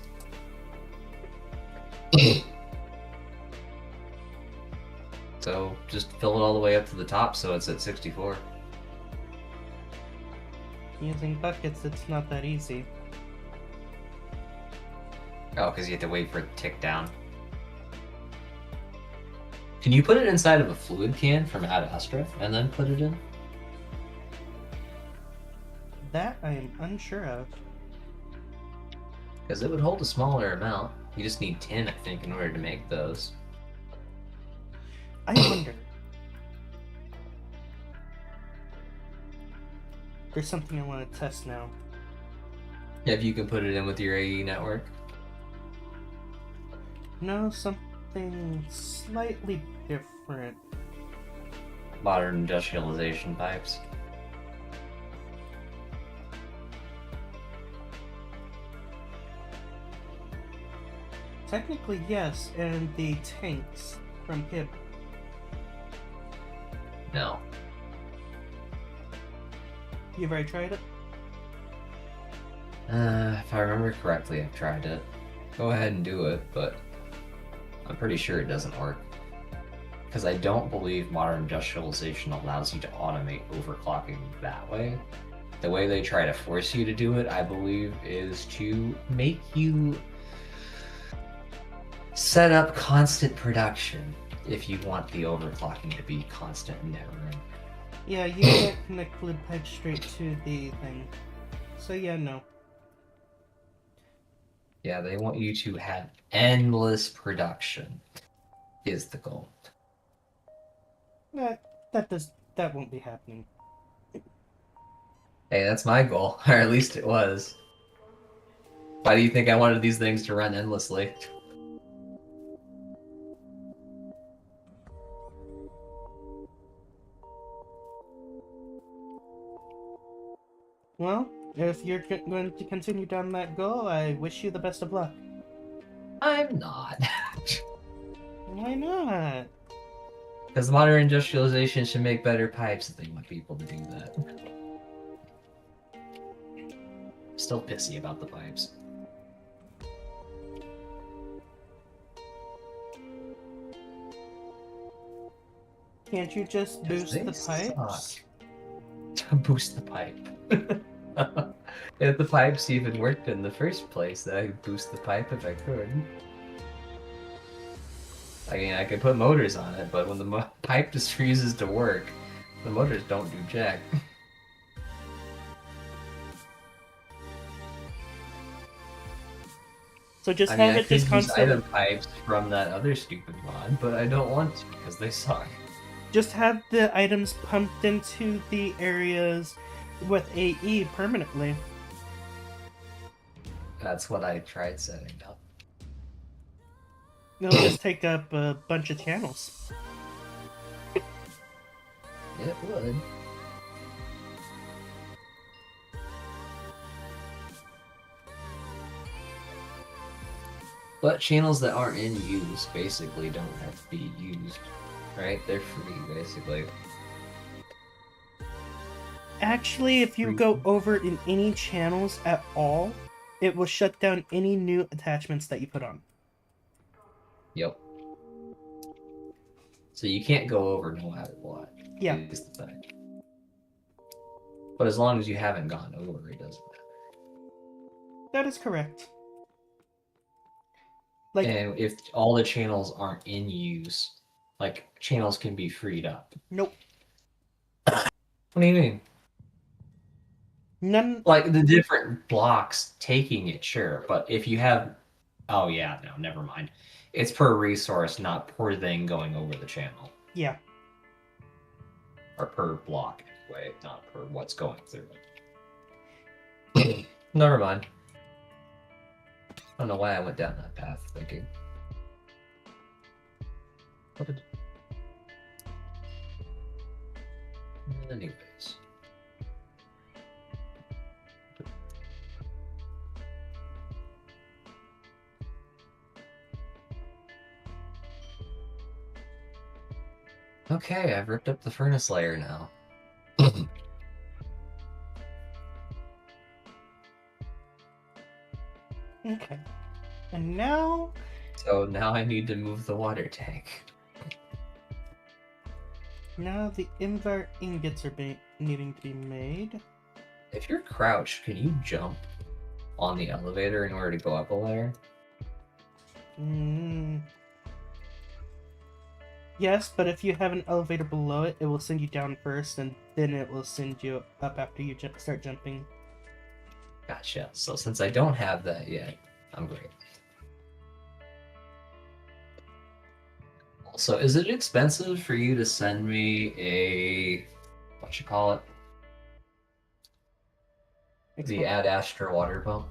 Speaker 2: So just fill it all the way up to the top so it's at 64.
Speaker 1: Using buckets, it's not that easy.
Speaker 2: Oh, because you have to wait for it to tick down. Can you put it inside of a fluid can from Ad Astra and then put it in?
Speaker 1: That I am unsure of.
Speaker 2: Because it would hold a smaller amount. You just need 10, I think, in order to make those.
Speaker 1: I wonder. There's something I want to test now.
Speaker 2: If you can put it in with your AE network.
Speaker 1: No, something slightly different.
Speaker 2: Modern industrialization pipes.
Speaker 1: Technically, yes, and the tanks from Hib.
Speaker 2: No.
Speaker 1: You've already tried it?
Speaker 2: If I remember correctly, I've tried it. Go ahead and do it, but I'm pretty sure it doesn't work. because I don't believe modern industrialization allows you to automate overclocking that way. The way they try to force you to do it, I believe, is to make you set up constant production if you want the overclocking to be constant and never ending.
Speaker 1: Yeah, you can't connect fluid pipe straight to the thing. So yeah, no.
Speaker 2: Yeah, they want you to have endless production is the goal.
Speaker 1: That won't be happening.
Speaker 2: Hey, that's my goal, or at least it was. Why do you think I wanted these things to run endlessly?
Speaker 1: Well, if you're going to continue down that goal, I wish you the best of luck.
Speaker 2: I'm not.
Speaker 1: Why not?
Speaker 2: Because modern industrialization should make better pipes if they want people to do that. Still pissy about the pipes.
Speaker 1: Can't you just boost the
Speaker 2: They
Speaker 1: pipes?
Speaker 2: To boost the pipe. If the pipes even worked in the first place, then I'd boost the pipe if I could. I mean, I could put motors on it, but when the pipe just refuses to work, the motors don't do jack.
Speaker 1: So just
Speaker 2: I mean,
Speaker 1: have
Speaker 2: I
Speaker 1: it
Speaker 2: could
Speaker 1: just
Speaker 2: use
Speaker 1: constantly.
Speaker 2: item pipes from that other stupid mod, but I don't want to because they suck.
Speaker 1: Just have the items pumped into the areas with AE permanently.
Speaker 2: That's what I tried setting up.
Speaker 1: It'll just take up a bunch of channels.
Speaker 2: It would. But channels that aren't in use basically don't have to be used, right? They're free, basically.
Speaker 1: Actually, if you go over in any channels at all, it will shut down any new attachments that you put on.
Speaker 2: Yep. So you can't go over no matter what.
Speaker 1: Yeah.
Speaker 2: Is the thing. But as long as you haven't gone over, it doesn't matter.
Speaker 1: That is correct. Like,
Speaker 2: And if all the channels aren't in use, like channels can be freed up.
Speaker 1: nope.
Speaker 2: What do you mean?
Speaker 1: None.
Speaker 2: Like the different blocks taking it, sure. But if you have, oh yeah, no, never mind. It's per resource, not per thing going over the channel.
Speaker 1: Yeah.
Speaker 2: Or per block, anyway, not per what's going through it. Never mind. I don't know why I went down that path thinking. What did... Anyways. Okay, I've ripped up the furnace layer now.
Speaker 1: Okay. And now...
Speaker 2: So now I need to move the water tank.
Speaker 1: Now the invert ingots are needing to be made.
Speaker 2: If you're crouched, can you jump on the elevator in order to go up a layer?
Speaker 1: Yes, but if you have an elevator below it, it will send you down first, and then it will send you up after you start jumping.
Speaker 2: Gotcha. So since I don't have that yet, I'm great. Also, is it expensive for you to send me a... what you call it? The Ad Astra water pump?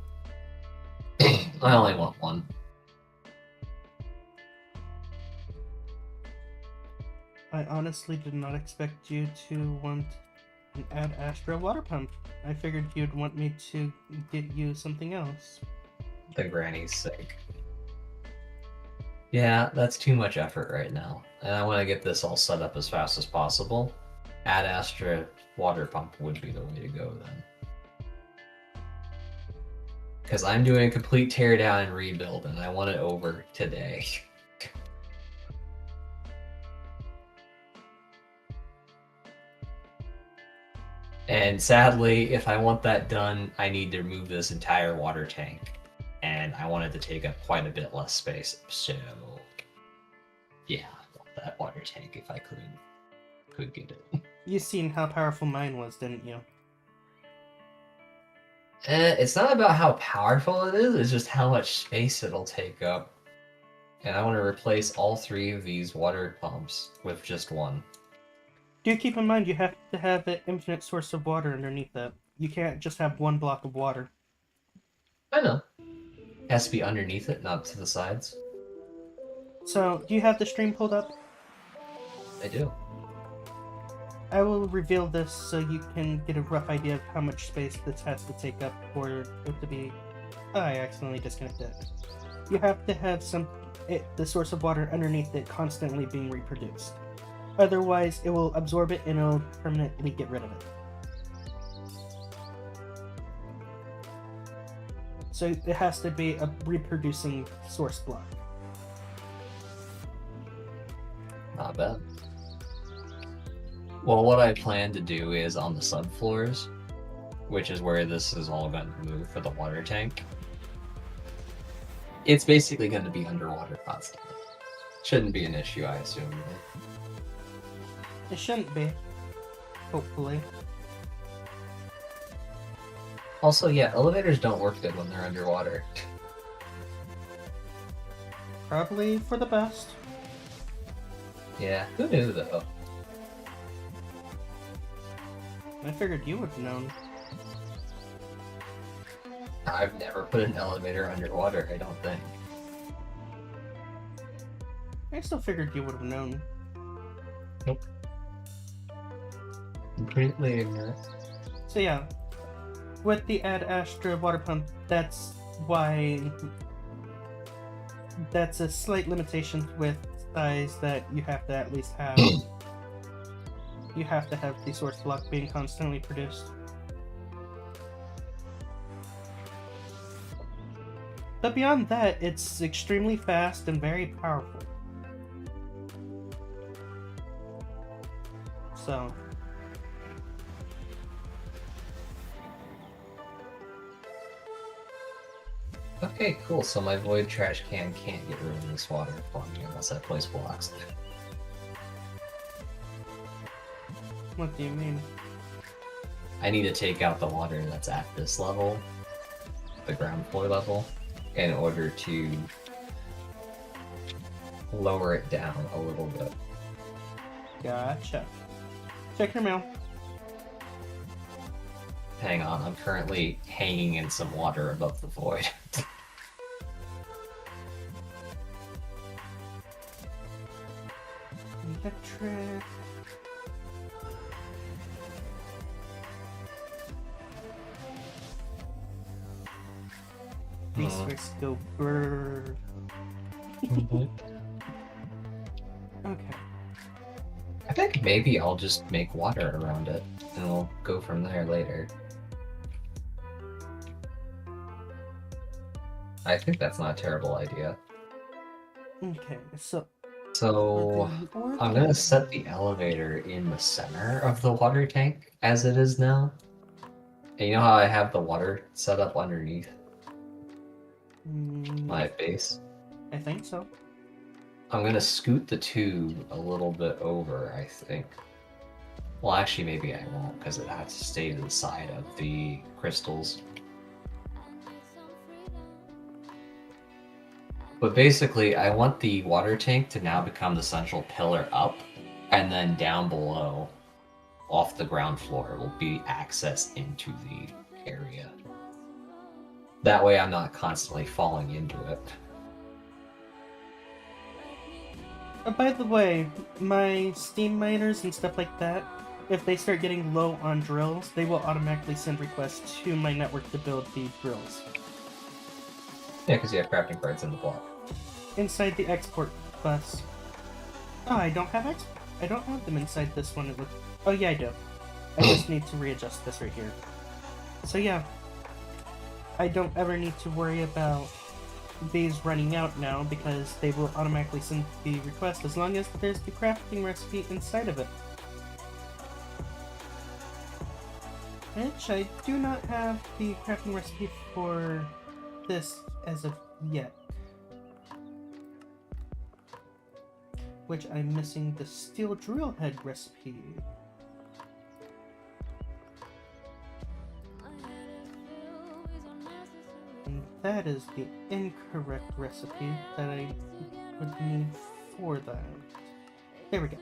Speaker 2: I only want one.
Speaker 1: I honestly did not expect you to want an Ad Astra water pump. I figured you'd want me to get you something else.
Speaker 2: The granny's sake. Yeah, that's too much effort right now. And I want to get this all set up as fast as possible. Ad Astra water pump would be the way to go then. Because I'm doing a complete teardown and rebuild, and I want it over today. And sadly, if I want that done, I need to remove this entire water tank. And I want it to take up quite a bit less space. So, yeah, I want that water tank if I could get it.
Speaker 1: You seen how powerful mine was, didn't you?
Speaker 2: It's not about how powerful it is, it's just how much space it'll take up. And I want to replace all 3 of these water pumps with just one.
Speaker 1: Do keep in mind you have to have an infinite source of water underneath that. You can't just have one block of water.
Speaker 2: I know. It has to be underneath it, not to the sides.
Speaker 1: So, do you have the stream pulled up?
Speaker 2: I do.
Speaker 1: I will reveal this so you can get a rough idea of how much space this has to take up for it to be... Oh, I accidentally disconnected it. You have to have the source of water underneath it constantly being reproduced. Otherwise, it will absorb it and it'll permanently get rid of it. So it has to be a reproducing source block.
Speaker 2: Not bad. Well, what I plan to do is on the subfloors, which is where this is all going to move for the water tank. It's basically going to be underwater constantly. Shouldn't be an issue, I assume.
Speaker 1: It shouldn't be. Hopefully.
Speaker 2: Also, yeah, elevators don't work good when they're underwater.
Speaker 1: Probably for the best.
Speaker 2: Yeah, who knew though?
Speaker 1: I figured you would have known.
Speaker 2: I've never put an elevator underwater, I don't think.
Speaker 1: I still figured you would have known.
Speaker 2: Nope. Completely ignorant.
Speaker 1: So yeah, with the Ad Astra water pump, that's why that's a slight limitation with size that you have to at least have. You have to have the source block being constantly produced. But beyond that, it's extremely fast and very powerful. So...
Speaker 2: Okay, cool. So my void trash can can't get rid of this water for me unless I place blocks.
Speaker 1: What do you mean?
Speaker 2: I need to take out the water that's at this level, the ground floor level, in order to lower it down a little bit.
Speaker 1: Gotcha. Check your mail.
Speaker 2: Hang on, I'm currently hanging in some water above the void.
Speaker 1: Electric. Resource go bird. Okay.
Speaker 2: I think maybe I'll just make water around it, and we'll go from there later. I think that's not a terrible idea.
Speaker 1: Okay, so...
Speaker 2: So, I'm gonna set the elevator in the center of the water tank, as it is now. And you know how I have the water set up underneath my base?
Speaker 1: I think so.
Speaker 2: I'm gonna scoot the tube a little bit over, I think. Well, actually, maybe I won't, because it has to stay to the side of the crystals. But basically, I want the water tank to now become the central pillar up, and then down below, off the ground floor, will be access into the area. That way I'm not constantly falling into it.
Speaker 1: By the way, my steam miners and stuff like that, if they start getting low on drills, they will automatically send requests to my network to build the drills.
Speaker 2: Yeah, because you have crafting cards in the block.
Speaker 1: Inside the export bus. Oh, I don't have I don't have them inside this one. Oh yeah, I do. I just need to readjust this right here. So yeah, I don't ever need to worry about these running out now because they will automatically send the request as long as there's the crafting recipe inside of it. Which I do not have the crafting recipe for this as of yet. Which I'm missing the steel drill head recipe. And that is the incorrect recipe that I would need for that. There we go.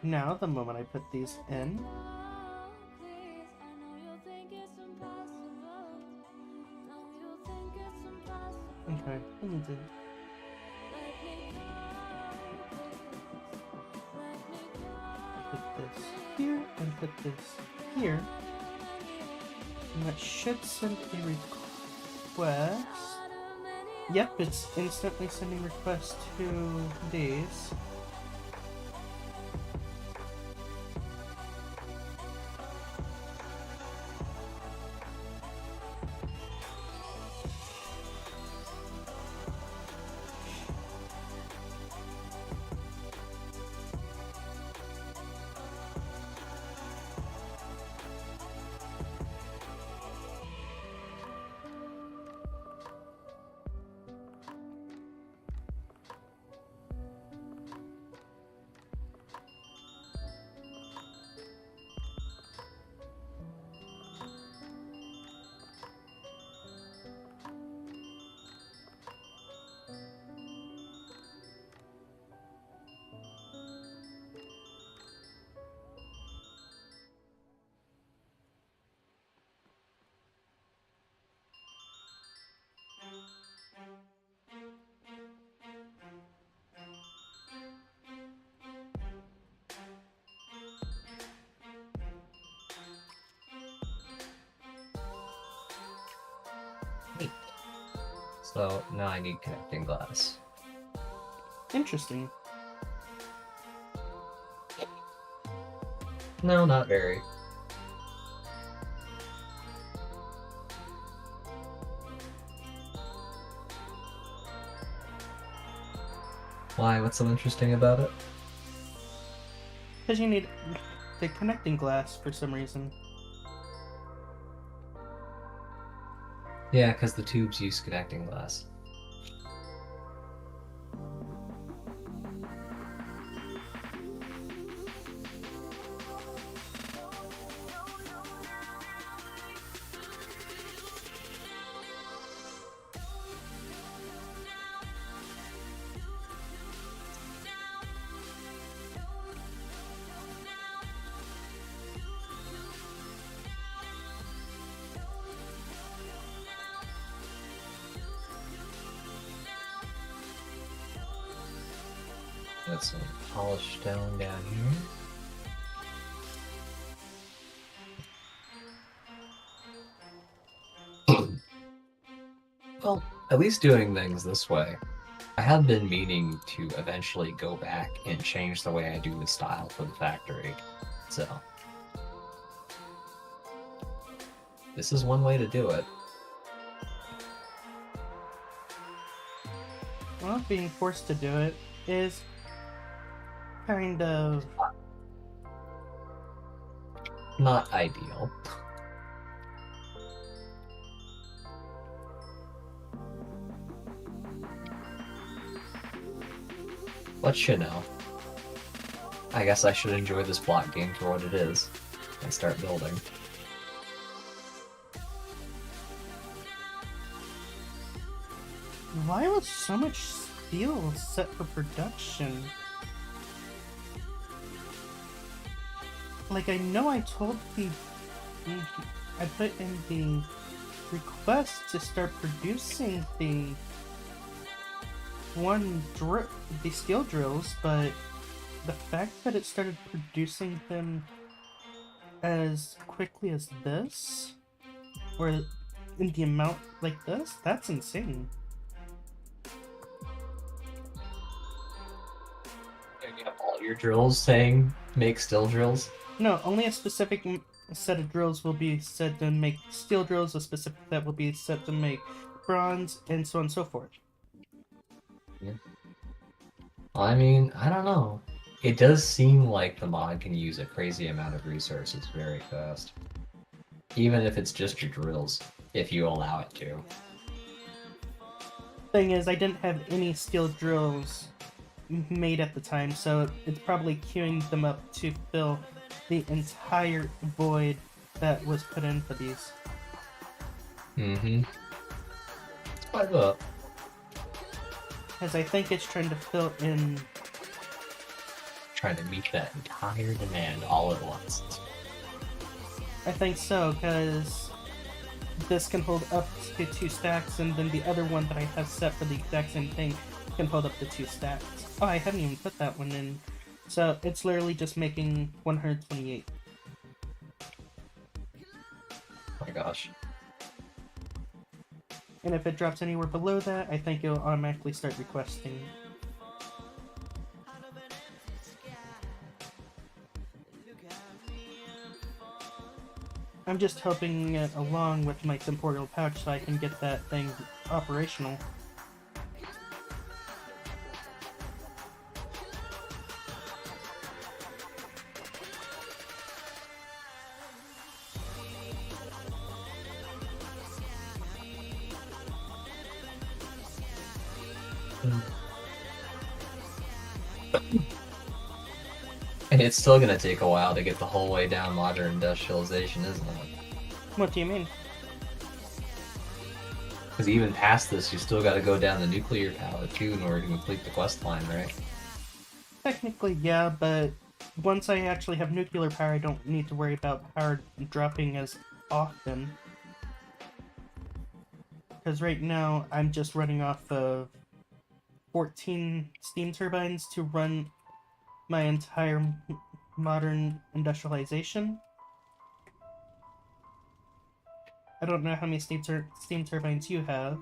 Speaker 1: Now, the moment I put these in, okay, I need to put this here and put this here, and that should send a request. Yep, it's instantly sending requests to these.
Speaker 2: So now I need connecting glass.
Speaker 1: Interesting.
Speaker 2: No, not very. Why? What's so interesting about it?
Speaker 1: Because you need the connecting glass for some reason.
Speaker 2: Yeah, because the tubes use connecting glass. Got some polished stone down here. Well, at least doing things this way. I have been meaning to eventually go back and change the way I do the style for the factory. So, this is one way to do it.
Speaker 1: Well, being forced to do it is kind of
Speaker 2: Not ideal. But you know, I guess I should enjoy this block game for what it is and start building.
Speaker 1: why was so much steel set for production? Like, I know I told I put in the request to start producing the the steel drills, but the fact that it started producing them as quickly as this, or in the amount like this, that's insane.
Speaker 2: You have all your drills saying make steel drills?
Speaker 1: No, only a specific set of drills will be set to make steel drills, a specific that will be set to make bronze, and so on and so forth.
Speaker 2: Yeah. I mean, I don't know. It does seem like the mod can use a crazy amount of resources very fast. Even if it's just your drills, if you allow it to.
Speaker 1: Thing is, I didn't have any steel drills made at the time, so it's probably queuing them up to fill the entire void that was put in for these.
Speaker 2: Mm-hmm. Quite up.
Speaker 1: Because I think it's trying to fill in...
Speaker 2: Trying to meet that entire demand all at once.
Speaker 1: I think so, because this can hold up to 2 stacks, and then the other one that I have set for the exact same thing can hold up to 2 stacks. Oh, I haven't even put that one in. So it's literally just making 128.
Speaker 2: Oh my gosh.
Speaker 1: And if it drops anywhere below that, I think it'll automatically start requesting. I'm just helping it along with my temporal pouch so I can get that thing operational.
Speaker 2: And it's still gonna take a while to get the whole way down modern industrialization, isn't it?
Speaker 1: What do you mean?
Speaker 2: Because even past this, you still gotta go down the nuclear power too in order to complete the quest line, right?
Speaker 1: Technically, yeah, but once I actually have nuclear power, I don't need to worry about power dropping as often. Because right now, I'm just running off of 14 steam turbines to run my entire modern industrialization. I don't know how many steam turbines you have.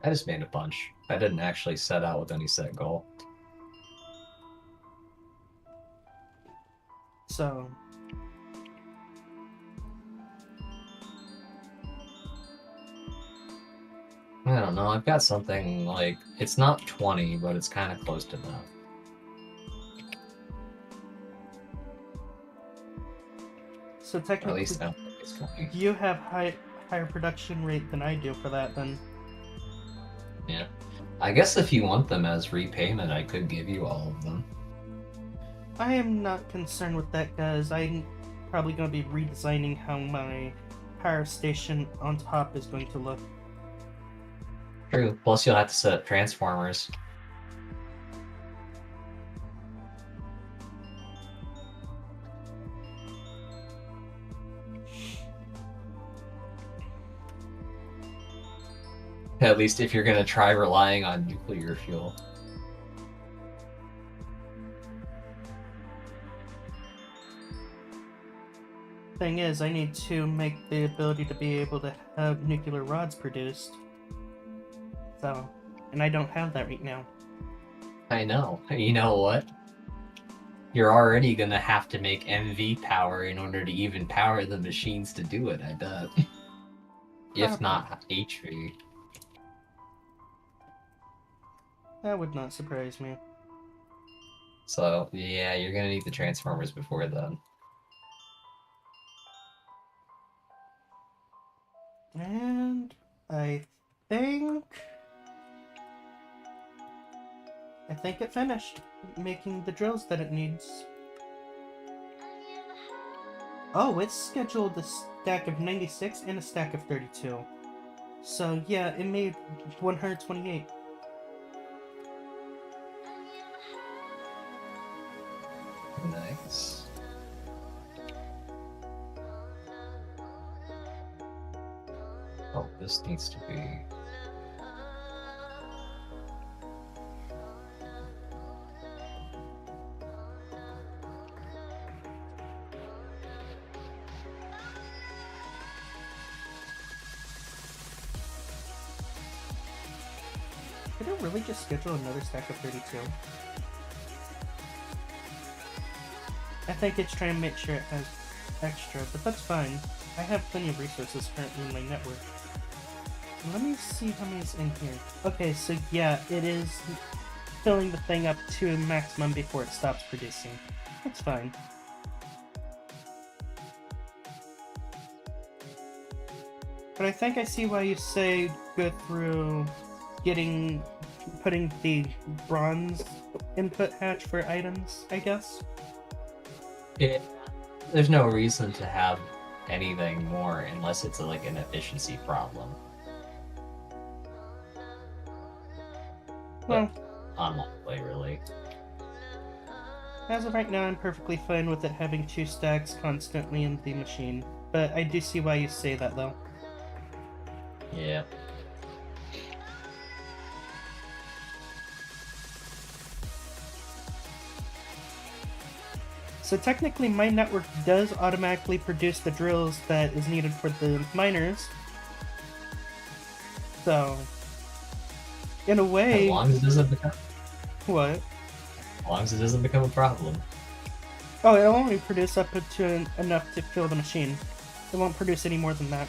Speaker 2: I just made a bunch. I didn't actually set out with any set goal.
Speaker 1: So...
Speaker 2: I don't know, I've got something like, it's not 20, but it's kind of close to that.
Speaker 1: So
Speaker 2: Or at
Speaker 1: technically,
Speaker 2: least I don't think it's 20.
Speaker 1: you have higher production rate than I do for that, then.
Speaker 2: Yeah. I guess if you want them as repayment, I could give you all of them.
Speaker 1: I am not concerned with that, because I'm probably going to be redesigning how my power station on top is going to look.
Speaker 2: True. Plus you'll have to set up transformers. At least if you're gonna try relying on nuclear fuel.
Speaker 1: Thing is, I need to make the ability to be able to have nuclear rods produced. So, and I don't have that right now.
Speaker 2: I know. You know what? You're already gonna have to make MV power in order to even power the machines to do it, I bet. If not HV.
Speaker 1: That would not surprise me.
Speaker 2: So, yeah, you're gonna need the transformers before then.
Speaker 1: And I think it finished making the drills that it needs. Oh, it's scheduled a stack of 96 and a stack of 32. So yeah, it made 128.
Speaker 2: Nice. Oh, this needs to be...
Speaker 1: Did it really just schedule another stack of 32? I think it's trying to make sure it has extra, but that's fine. I have plenty of resources currently in my network. Let me see how many is in here. Okay, so yeah, it is filling the thing up to maximum before it stops producing. That's fine. But I think I see why you say go through putting the bronze input hatch for items, I guess.
Speaker 2: Yeah. There's no reason to have anything more unless it's like an efficiency problem.
Speaker 1: Well,
Speaker 2: Unlikely, really.
Speaker 1: as of right now, I'm perfectly fine with it having 2 stacks constantly in the machine. But I do see why you say that, though.
Speaker 2: Yeah.
Speaker 1: So technically, my network does automatically produce the drills that is needed for the miners. So, in a way...
Speaker 2: As long as it doesn't become...
Speaker 1: What?
Speaker 2: As long as it doesn't become a problem.
Speaker 1: Oh, it'll only produce up to enough to fill the machine. It won't produce any more than that.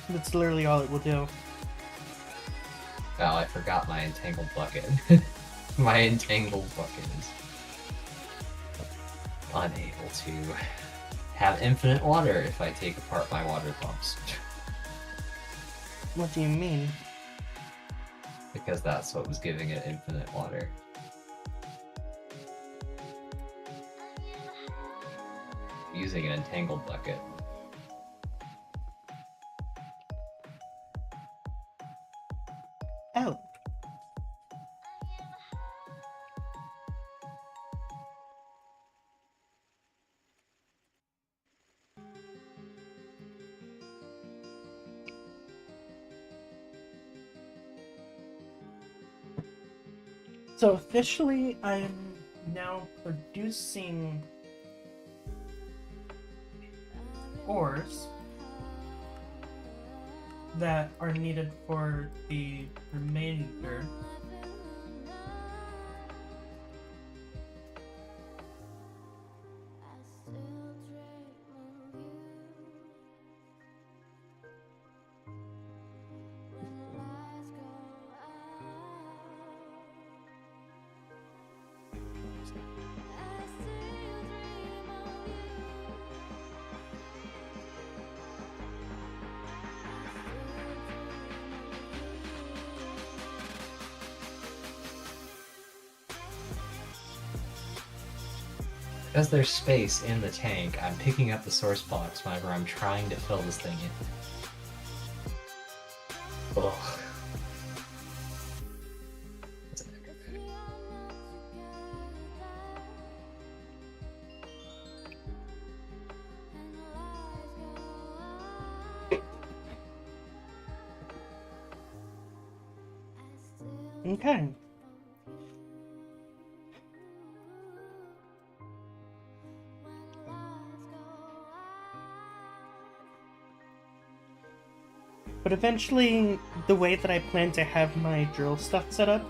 Speaker 1: That's literally all it will do.
Speaker 2: Oh, I forgot my entangled bucket. My entangled bucket is unable to have infinite water if I take apart my water pumps.
Speaker 1: What do you mean?
Speaker 2: Because that's what was giving it infinite water. Using an entangled bucket.
Speaker 1: Oh. So officially, I'm now producing ores that are needed for the remainder.
Speaker 2: Because there's space in the tank, I'm picking up the source box whenever I'm trying to fill this thing in. Ugh.
Speaker 1: Okay. But eventually, the way that I plan to have my drill stuff set up,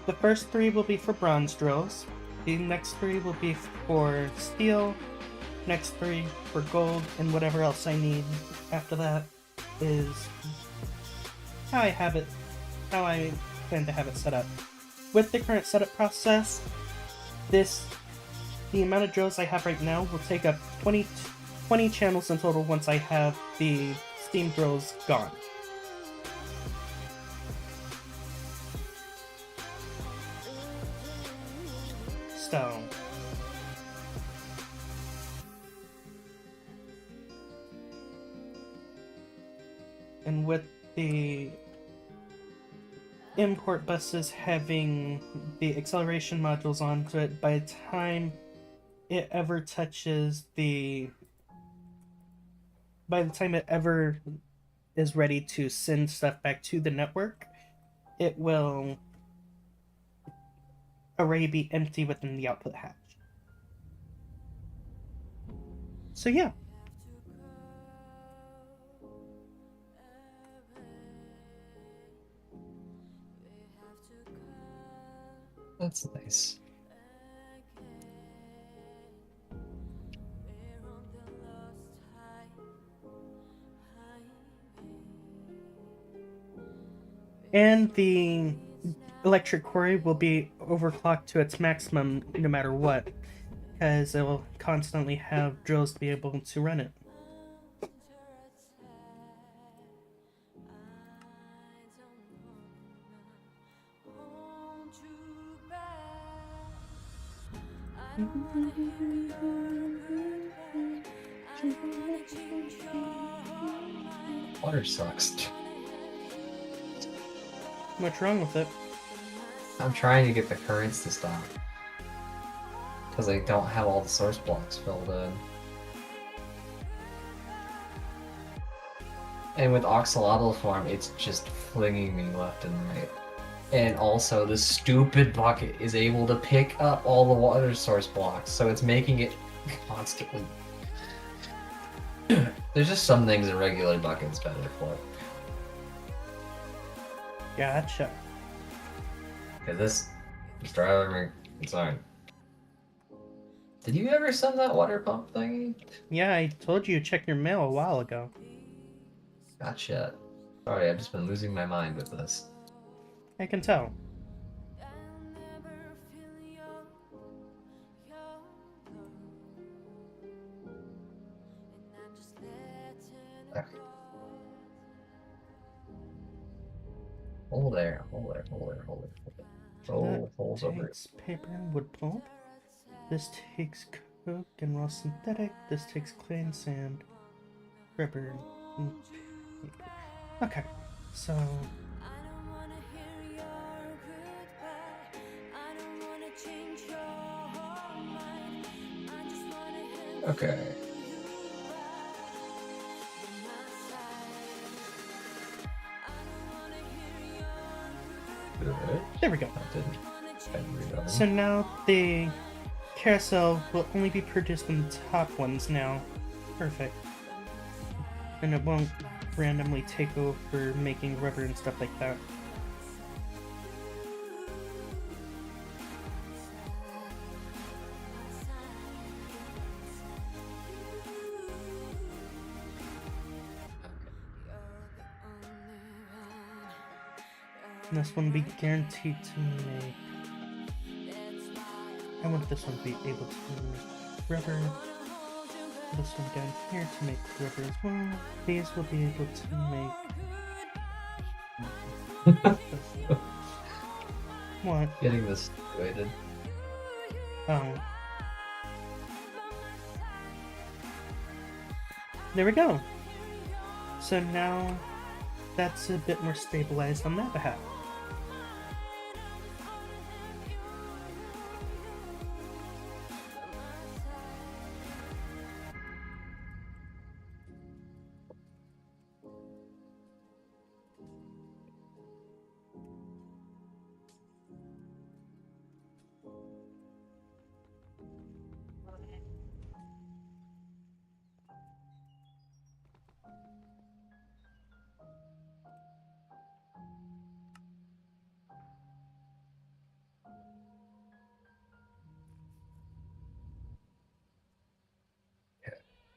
Speaker 1: the first 3 will be for bronze drills, the next 3 will be for steel, next 3 for gold, and whatever else I need after that is how I plan to have it set up. With the current setup process, the amount of drills I have right now will take up 20 channels in total once I have the steam drills gone. So, and with the import buses having the acceleration modules onto it, by the time it ever is ready to send stuff back to the network, it will already be empty within the output hatch. So yeah.
Speaker 2: That's nice.
Speaker 1: And the electric quarry will be overclocked to its maximum no matter what, because it will constantly have drills to be able to run it.
Speaker 2: Water sucks.
Speaker 1: What's wrong with it?
Speaker 2: I'm trying to get the currents to stop. Because I don't have all the source blocks filled in. And with Oxalotl form, it's just flinging me left and right. And also, the stupid bucket is able to pick up all the water source blocks, so it's making it constantly. There's just some things a regular bucket's better for.
Speaker 1: Gotcha.
Speaker 2: Okay, this is driving me insane. Did you ever send that water pump thingy?
Speaker 1: Yeah, I told you to check your mail a while ago.
Speaker 2: Gotcha. Sorry, I've just been losing my mind with this.
Speaker 1: I can tell.
Speaker 2: Okay. Hold there, hold there, hold there, hold there, hold there. Oh, holes over it.
Speaker 1: Takes paper and wood pulp. This takes coke and raw synthetic. This takes clay and sand. Rubber and paper. Okay, so
Speaker 2: Okay. Good.
Speaker 1: there we go.
Speaker 2: That didn't read on.
Speaker 1: So now the carousel will only be produced in the top ones now. Perfect. And it won't randomly take over making rubber and stuff like that. And this one will be guaranteed to make. I want this one to be able to make rubber. This one down here to make rubber as well. These will be able to make. What?
Speaker 2: Getting this situated.
Speaker 1: Oh. There we go. So now that's a bit more stabilized on that behalf.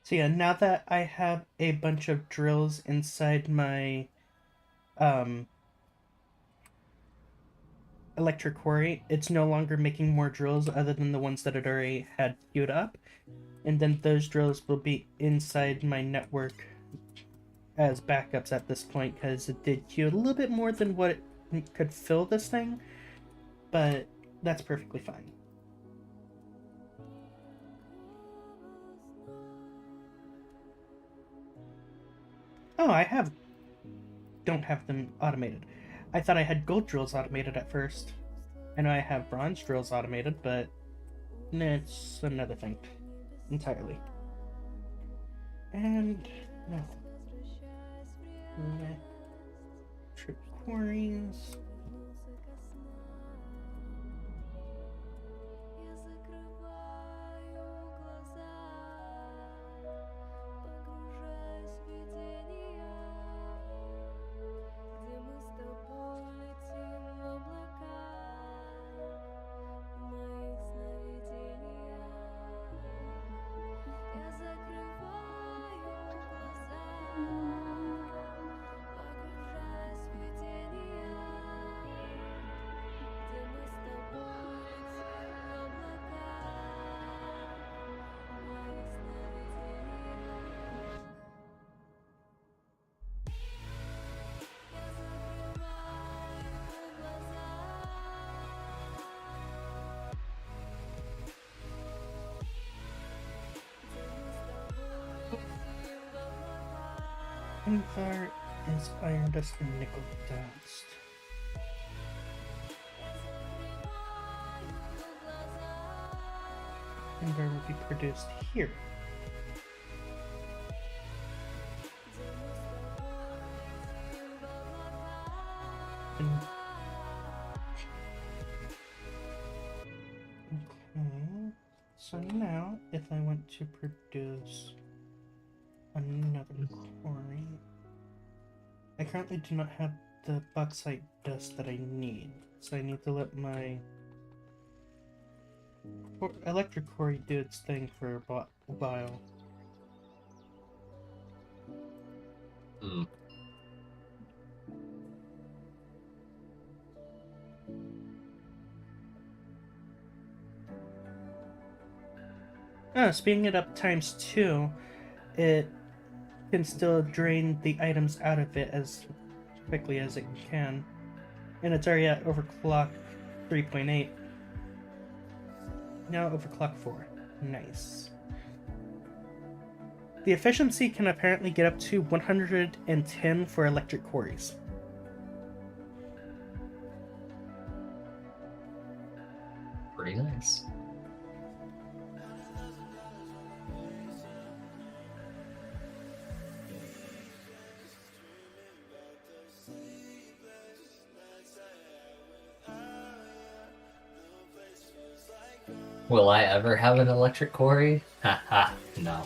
Speaker 1: So yeah, now that I have a bunch of drills inside my electric quarry, it's no longer making more drills other than the ones that it already had queued up. And then those drills will be inside my network as backups at this point, because it did queue a little bit more than what it could fill this thing, but that's perfectly fine. Oh, don't have them automated. I thought I had gold drills automated at first. I know I have bronze drills automated, but it's another thing entirely. And no. Trip quarries. And there is iron dust and nickel dust. And there will be produced here. And okay, so now if I want to produce another quarry, I currently do not have the bauxite dust that I need, so I need to let my electric quarry do its thing for a while.
Speaker 2: Hmm.
Speaker 1: Oh, speeding it up ×2, it can still drain the items out of it as quickly as it can. And it's already at overclock 3.8. Now overclock 4. Nice. The efficiency can apparently get up to 110 for electric quarries.
Speaker 2: Pretty nice. Will I ever have an electric quarry? Haha, no.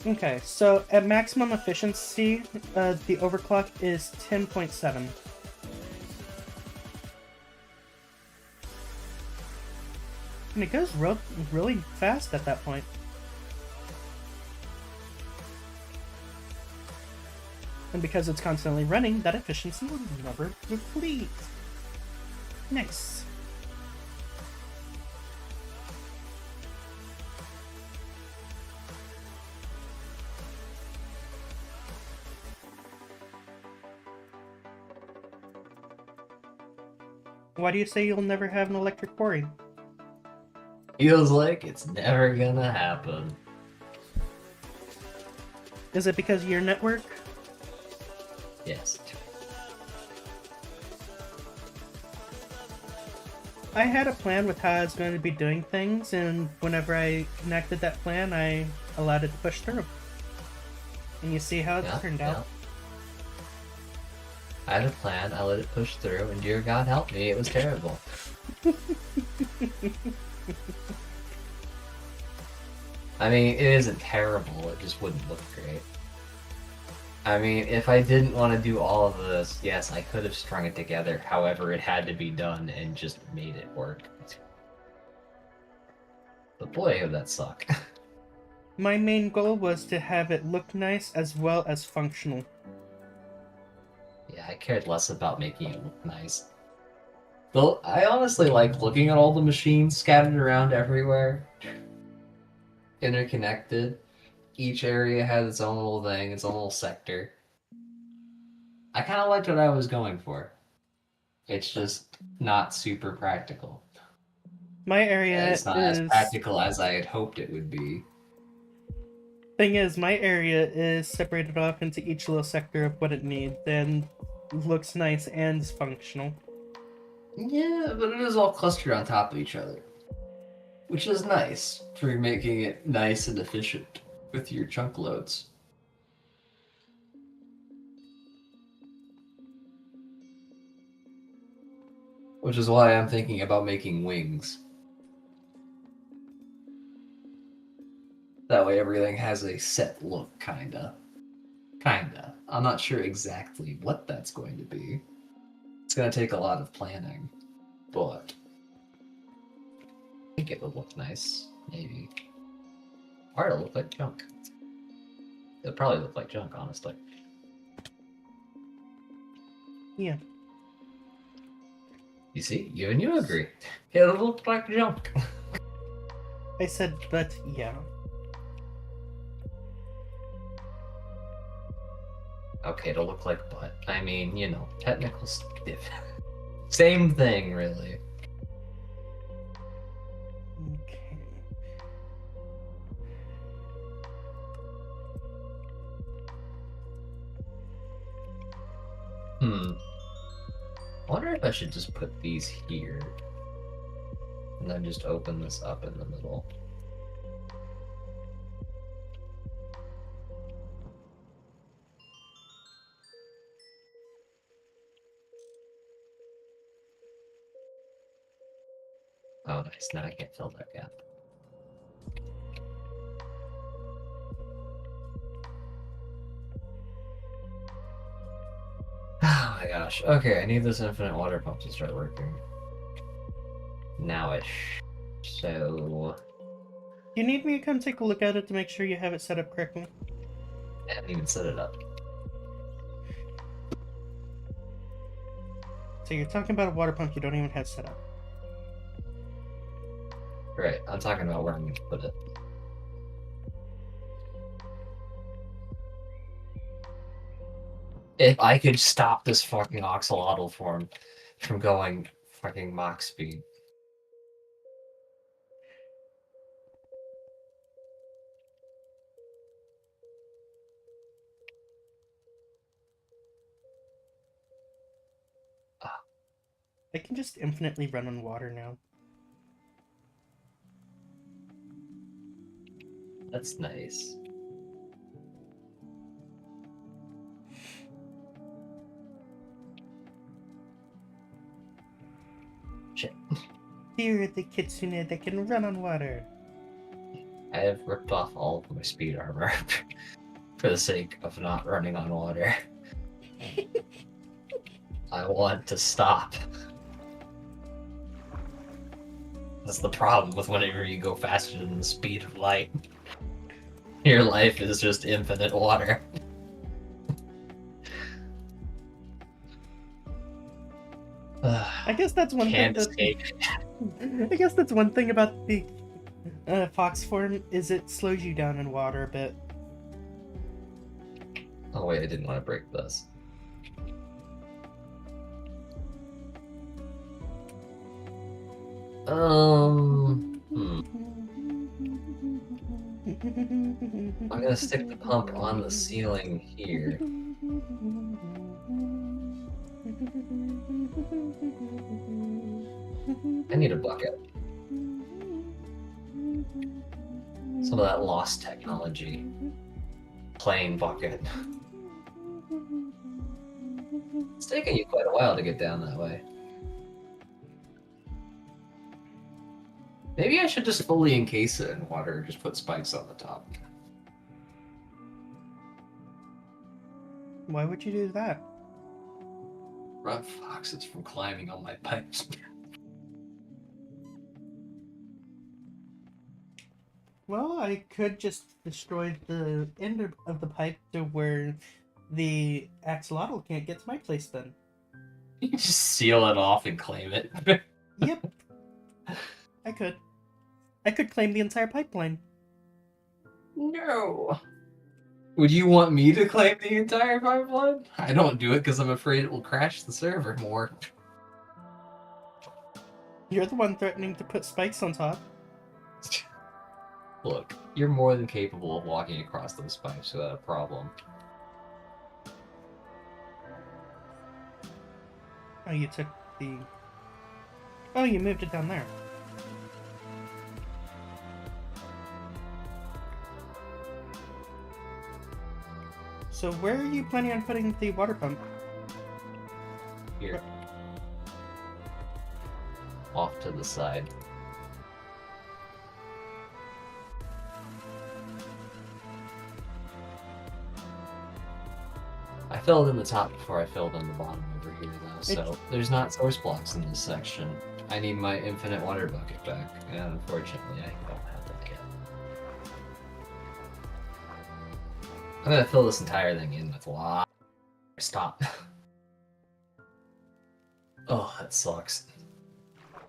Speaker 1: Okay, so at maximum efficiency, the overclock is 10.7. And it goes really fast at that point. And because it's constantly running, that efficiency will never deplete. Nice. Why do you say you'll never have an electric quarry?
Speaker 2: Feels like it's never gonna happen.
Speaker 1: Is it because of your network?
Speaker 2: Yes.
Speaker 1: I had a plan with how I was going to be doing things, and whenever I enacted that plan, I allowed it to push through. And you see how it turned out.
Speaker 2: I had a plan, I let it push through, and dear God help me, it was terrible. I mean, it isn't terrible, it just wouldn't look great. I mean, if I didn't want to do all of this, yes, I could have strung it together however it had to be done and just made it work. But boy, would that suck.
Speaker 1: My main goal was to have it look nice as well as functional.
Speaker 2: Yeah, I cared less about making it look nice. Though, I honestly like looking at all the machines scattered around everywhere. Interconnected. Each area has its own little thing, its own little sector. I kind of liked what I was going for. It's just not super practical.
Speaker 1: My area
Speaker 2: It's not as practical as I had hoped it would be.
Speaker 1: Thing is, my area is separated off into each little sector of what it needs, and looks nice and is functional.
Speaker 2: Yeah, but it is all clustered on top of each other. Which is nice for making it nice and efficient with your chunk loads. Which is why I'm thinking about making wings. That way everything has a set look, kinda. Kinda. I'm not sure exactly what that's going to be. It's gonna take a lot of planning. But I think it would look nice, maybe. Or it'll look like junk. It'll probably look like junk, honestly.
Speaker 1: Yeah.
Speaker 2: You see? Even you agree. It'll look like junk.
Speaker 1: I said, but yeah.
Speaker 2: Okay, it'll look like butt. I mean, you know, technical stiff. Same thing, really.
Speaker 1: Okay.
Speaker 2: I wonder if I should just put these here. And then just open this up in the middle. Oh, nice. Now I can't fill that gap. Oh my gosh. Okay, I need this infinite water pump to start working. Now-ish. So...
Speaker 1: Do you need me to come take a look at it to make sure you have it set up correctly?
Speaker 2: I haven't even set it up.
Speaker 1: So you're talking about a water pump you don't even have set up.
Speaker 2: Right, I'm talking about where I'm going to put it. If I could stop this fucking axolotl form from going fucking Mach speed.
Speaker 1: I can just infinitely run on water now.
Speaker 2: That's nice. Shit.
Speaker 1: Here, the kitsune that can run on water.
Speaker 2: I have ripped off all of my speed armor for the sake of not running on water. I want to stop. That's the problem with whenever you go faster than the speed of light. Your life is just infinite water.
Speaker 1: I guess that's one
Speaker 2: Can't
Speaker 1: thing
Speaker 2: escape.
Speaker 1: I guess that's one thing about the fox form is it slows you down in water a bit.
Speaker 2: Oh wait, I didn't want to break this. I'm gonna stick the pump on the ceiling here. I need a bucket. Some of that lost technology. Plain bucket. It's taking you quite a while to get down that way. Maybe I should just fully encase it in water and just put spikes on the top.
Speaker 1: Why would you do that?
Speaker 2: Run foxes from climbing on my pipes.
Speaker 1: Well, I could just destroy the end of the pipe to where the axolotl can't get to my place then.
Speaker 2: You just seal it off and claim it.
Speaker 1: Yep. I could. I could claim the entire pipeline.
Speaker 2: No. Would you want me to claim the entire pipeline? I don't do it because I'm afraid it will crash the server more.
Speaker 1: You're the one threatening to put spikes on top.
Speaker 2: Look, you're more than capable of walking across those spikes without a problem.
Speaker 1: Oh, you took the... Oh, you moved it down there. So where are you planning on putting the water pump?
Speaker 2: Here. Off to the side. I filled in the top before I filled in the bottom over here, though, so there's not source blocks in this section. I need my infinite water bucket back, and unfortunately I don't have that yet. I'm gonna fill this entire thing in with water. Stop. Oh, that sucks.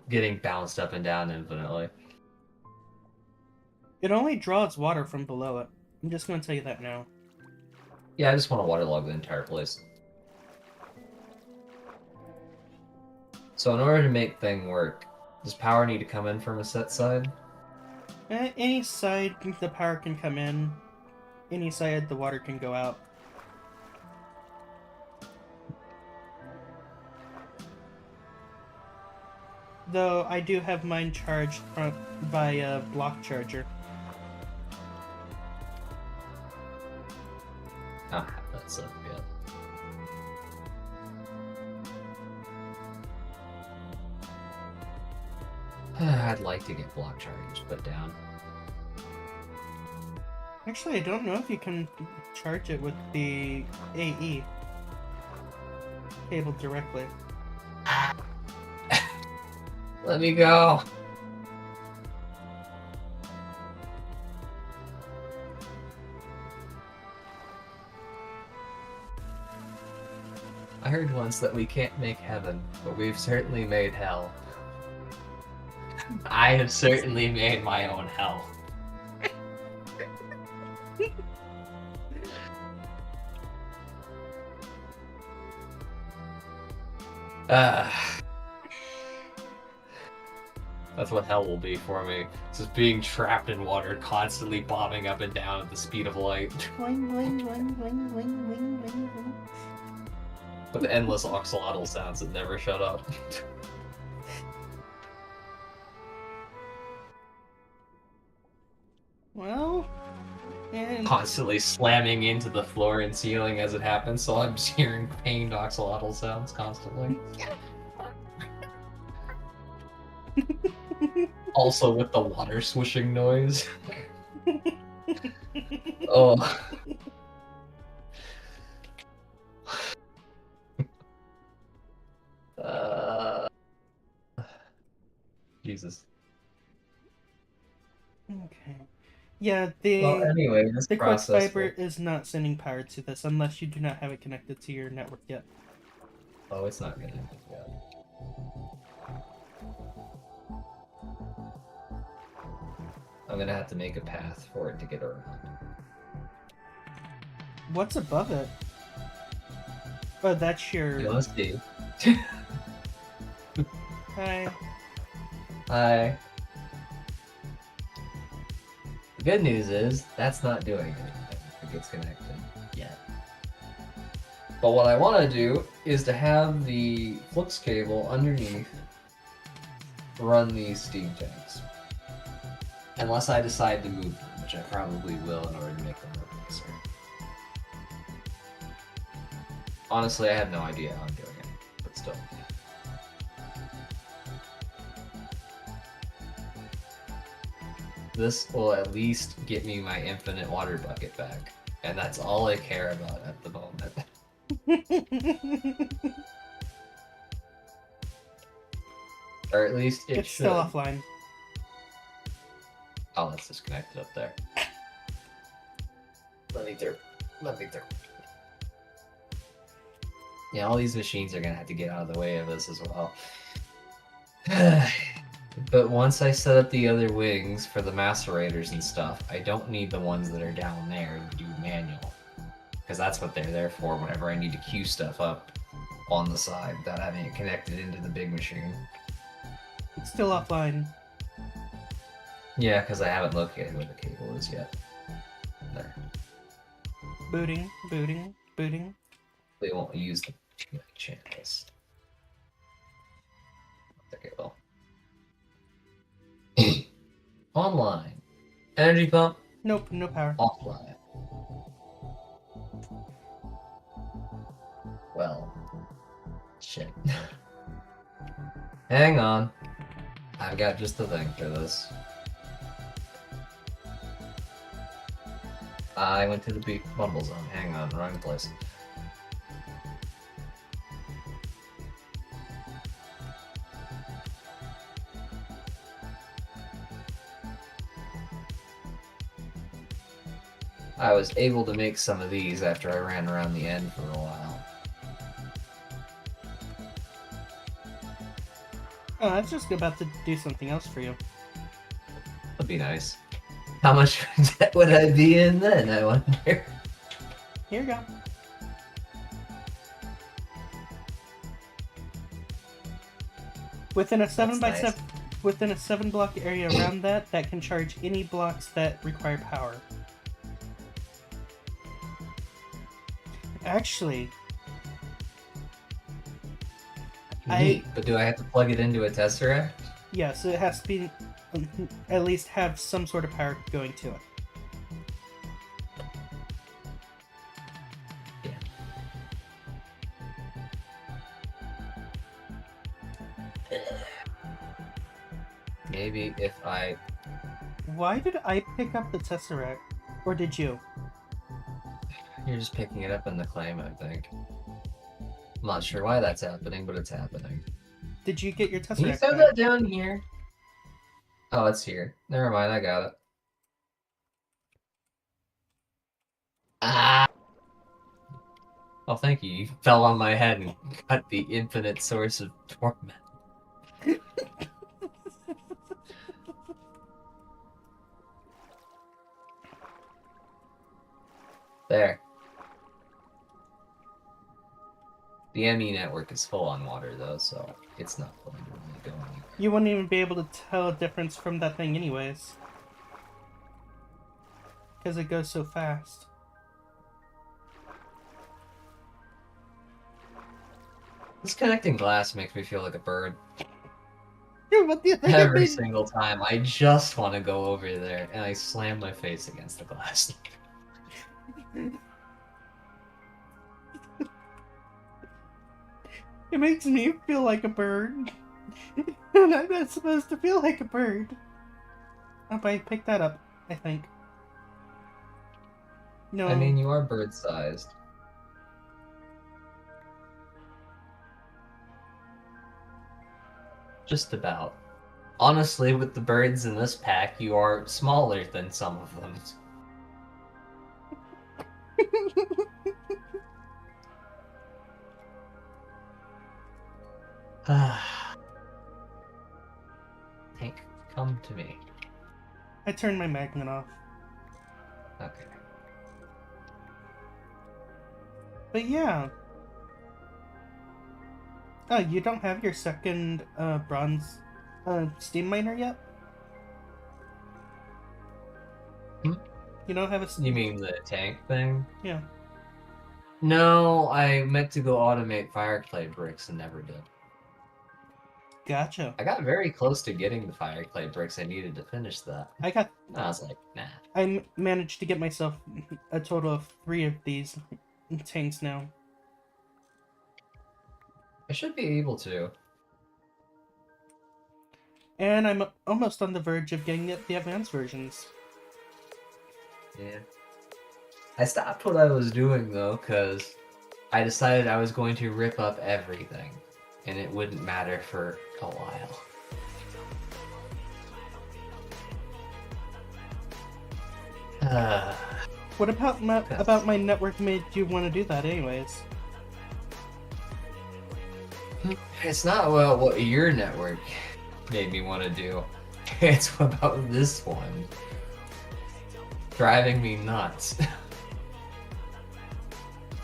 Speaker 2: Getting bounced up and down infinitely.
Speaker 1: It only draws water from below it. I'm just going to tell you that now.
Speaker 2: Yeah, I just want to waterlog the entire place. So in order to make thing work, does power need to come in from a set side?
Speaker 1: Any side the power can come in. Any side the water can go out. Though I do have mine charged by a block charger.
Speaker 2: Ah, that's so good. I'd like to get block chargers put down.
Speaker 1: Actually, I don't know if you can charge it with the AE cable directly.
Speaker 2: Let me go. I heard once that we can't make heaven, but we've certainly made hell. I have certainly made my own hell. That's what hell will be for me. Just being trapped in water, constantly bobbing up and down at the speed of light. With endless axolotl sounds that never shut up.
Speaker 1: Well, and
Speaker 2: Constantly slamming into the floor and ceiling as it happens, so I'm just hearing pained axolotl sounds constantly. Also with the water swishing noise. Oh. Jesus.
Speaker 1: okay. Yeah,
Speaker 2: Well, anyway, this
Speaker 1: the quartz
Speaker 2: process.
Speaker 1: fiber is not sending power to this unless you do not have it connected to your network yet.
Speaker 2: Oh, it's not gonna. Yeah. I'm gonna have to make a path for it to get around.
Speaker 1: What's above it? Oh, that's your.
Speaker 2: You wanna see?
Speaker 1: Hi.
Speaker 2: Hi. The good news is that's not doing anything if it gets connected yet. But what I want to do is to have the flux cable underneath run these steam tanks. Unless I decide to move them, which I probably will in order to make them work nicer. Honestly, I have no idea how I'm doing it, but still. This will at least get me my infinite water bucket back. And that's all I care about at the moment. Or at least it
Speaker 1: It's
Speaker 2: should.
Speaker 1: still offline.
Speaker 2: Oh, let's disconnect it up there. Let me through. Yeah, all these machines are gonna have to get out of the way of this as well. But once I set up the other wings for the macerators and stuff, I don't need the ones that are down there to do manual. Because that's what they're there for whenever I need to queue stuff up on the side without having it connected into the big machine.
Speaker 1: It's still offline.
Speaker 2: Yeah, because I haven't located where the cable is yet. There.
Speaker 1: Booting.
Speaker 2: They won't use the channels. Okay, well. Online. Energy pump.
Speaker 1: Nope, no power.
Speaker 2: Offline. Well. Shit. Hang on. I've got just the thing for this. I went to the big bumble zone. Hang on, wrong place. I was able to make some of these after I ran around the end for a while.
Speaker 1: Oh, I was just about to do something else for you.
Speaker 2: That'd be nice. How much debt would I be in then, I wonder?
Speaker 1: Here you go. Within a 7x7, within a 7-block area around that can charge any blocks that require power. Actually,
Speaker 2: Neat, but do I have to plug it into a tesseract?
Speaker 1: Yeah, so it has to be at least have some sort of power going to it.
Speaker 2: Yeah. Maybe if I...
Speaker 1: Why did I pick up the Tesseract? Or did you?
Speaker 2: You're just picking it up in the claim, I think. I'm not sure why that's happening, but it's happening.
Speaker 1: Did you get your
Speaker 2: Can you
Speaker 1: Tesseract
Speaker 2: throw
Speaker 1: back?
Speaker 2: that down here? Oh, it's here. Never mind, I got it. Ah! Oh, thank you. You fell on my head and cut the infinite source of torment. There. The ME network is full on water, though, so it's not going to really go anywhere.
Speaker 1: You wouldn't even be able to tell a difference from that thing anyways. Because it goes so fast.
Speaker 2: This connecting glass makes me feel like a bird.
Speaker 1: Yeah, what do you think
Speaker 2: Every single time. I just want to go over there, and I slam my face against the glass.
Speaker 1: It makes me feel like a bird. And I'm not supposed to feel like a bird. Oh, but I picked that up, I think. No.
Speaker 2: I mean, you are bird-sized. Just about. Honestly, with the birds in this pack, you are smaller than some of them. Tank, come to me.
Speaker 1: I turned my magnet off.
Speaker 2: Okay.
Speaker 1: But yeah. Oh, you don't have your second bronze steam miner yet?
Speaker 2: Hmm?
Speaker 1: You don't have a...
Speaker 2: You mean the tank thing?
Speaker 1: Yeah.
Speaker 2: No, I meant to go automate fireclay bricks and never did.
Speaker 1: Gotcha.
Speaker 2: I got very close to getting the fireclay bricks I needed to finish that.
Speaker 1: I
Speaker 2: was like, nah.
Speaker 1: I managed to get myself a total of 3 of these tanks now.
Speaker 2: I should be able to.
Speaker 1: And I'm almost on the verge of getting the advanced versions.
Speaker 2: Yeah. I stopped what I was doing, though, because I decided I was going to rip up everything, and it wouldn't matter for a while.
Speaker 1: What about my network made you want to do that anyways?
Speaker 2: It's not what your network made me want to do. It's about this one. Driving me nuts.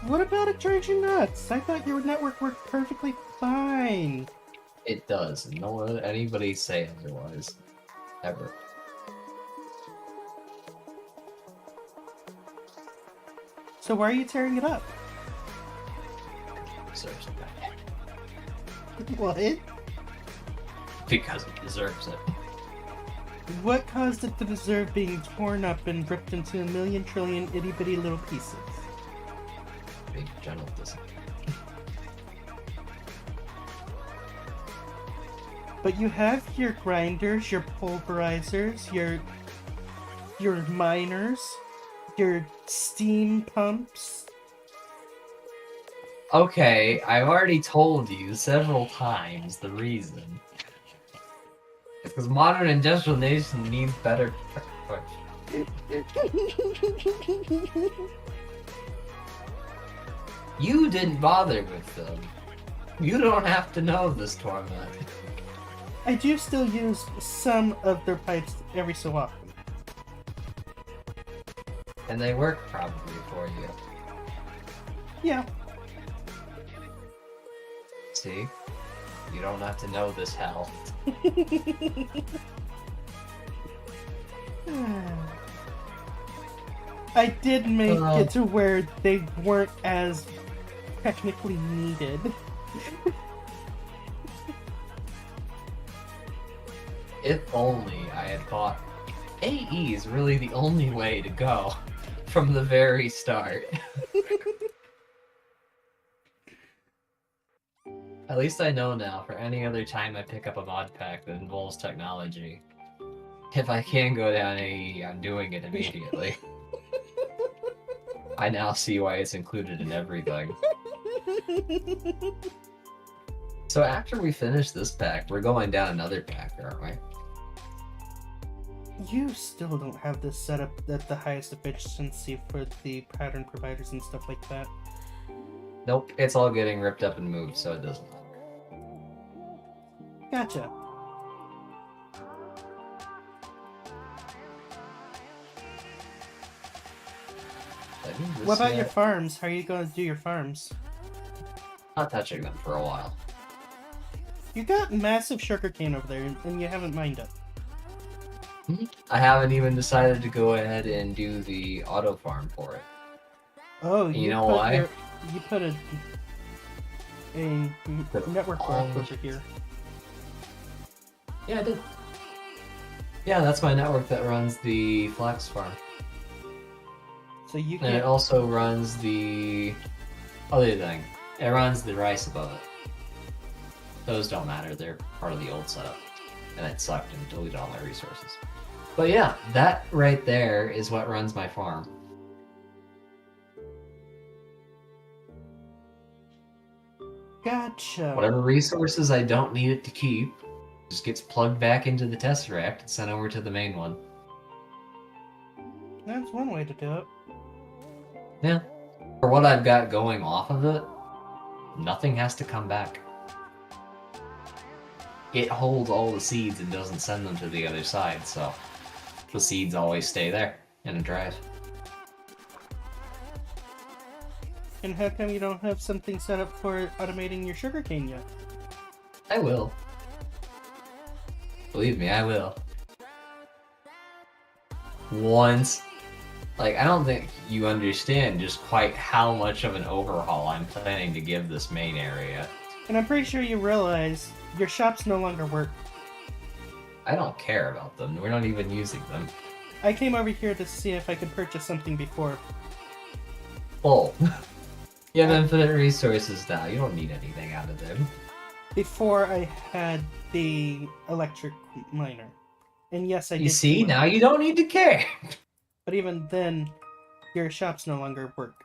Speaker 1: What about it drives you nuts? I thought your network worked perfectly fine.
Speaker 2: It does. And don't let anybody say otherwise. Ever.
Speaker 1: So why are you tearing it up?
Speaker 2: Deserves it.
Speaker 1: What?
Speaker 2: Because it deserves it.
Speaker 1: What caused it to deserve being torn up and ripped into a million trillion itty bitty little pieces?
Speaker 2: Big general discipline.
Speaker 1: But you have your grinders, your pulverizers, your miners, your steam pumps.
Speaker 2: Okay, I've already told you several times the reason. It's because modern industrial nation needs better. You didn't bother with them. You don't have to know this torment.
Speaker 1: I do still use some of their pipes every so often.
Speaker 2: And they work probably for you.
Speaker 1: Yeah.
Speaker 2: See? You don't have to know this hell.
Speaker 1: I did make it to where they weren't as technically needed.
Speaker 2: If only I had thought AE is really the only way to go from the very start. At least I know now, for any other time I pick up a mod pack that involves technology, if I can go down AE, I'm doing it immediately. I now see why it's included in everything. So after we finish this pack, we're going down another pack, aren't we?
Speaker 1: You still don't have this set up at the highest efficiency for the pattern providers and stuff like that.
Speaker 2: Nope, it's all getting ripped up and moved, so it doesn't matter.
Speaker 1: Gotcha. What about your farms? How are you going to do your farms?
Speaker 2: Not touching them for a while.
Speaker 1: You got massive sugarcane over there, and you haven't mined it.
Speaker 2: I haven't even decided to go ahead and do the auto farm for it.
Speaker 1: Oh,
Speaker 2: you know why?
Speaker 1: You put a network block over here.
Speaker 2: Yeah, I did. Yeah, that's my network that runs the flax farm.
Speaker 1: So you
Speaker 2: And it also runs the other thing. It runs the rice above it. Those don't matter, they're part of the old setup. And it sucked and deleted all my resources. But yeah, that right there is what runs my farm.
Speaker 1: Gotcha.
Speaker 2: Whatever resources I don't need it to keep, just gets plugged back into the Tesseract and sent over to the main one.
Speaker 1: That's one way to do it.
Speaker 2: Yeah. For what I've got going off of it, nothing has to come back. It holds all the seeds and doesn't send them to the other side, so the seeds always stay there in a drive.
Speaker 1: And how come you don't have something set up for automating your sugarcane yet?
Speaker 2: I will. Believe me, I will. Once. Like, I don't think you understand just quite how much of an overhaul I'm planning to give this main area.
Speaker 1: And I'm pretty sure you realize your shops no longer work.
Speaker 2: I don't care about them. We're not even using them.
Speaker 1: I came over here to see if I could purchase something before.
Speaker 2: Full. You have infinite resources now. You don't need anything out of them.
Speaker 1: Before I had the electric miner. And yes, I did.
Speaker 2: You see, now you don't need to care.
Speaker 1: But even then, your shops no longer work.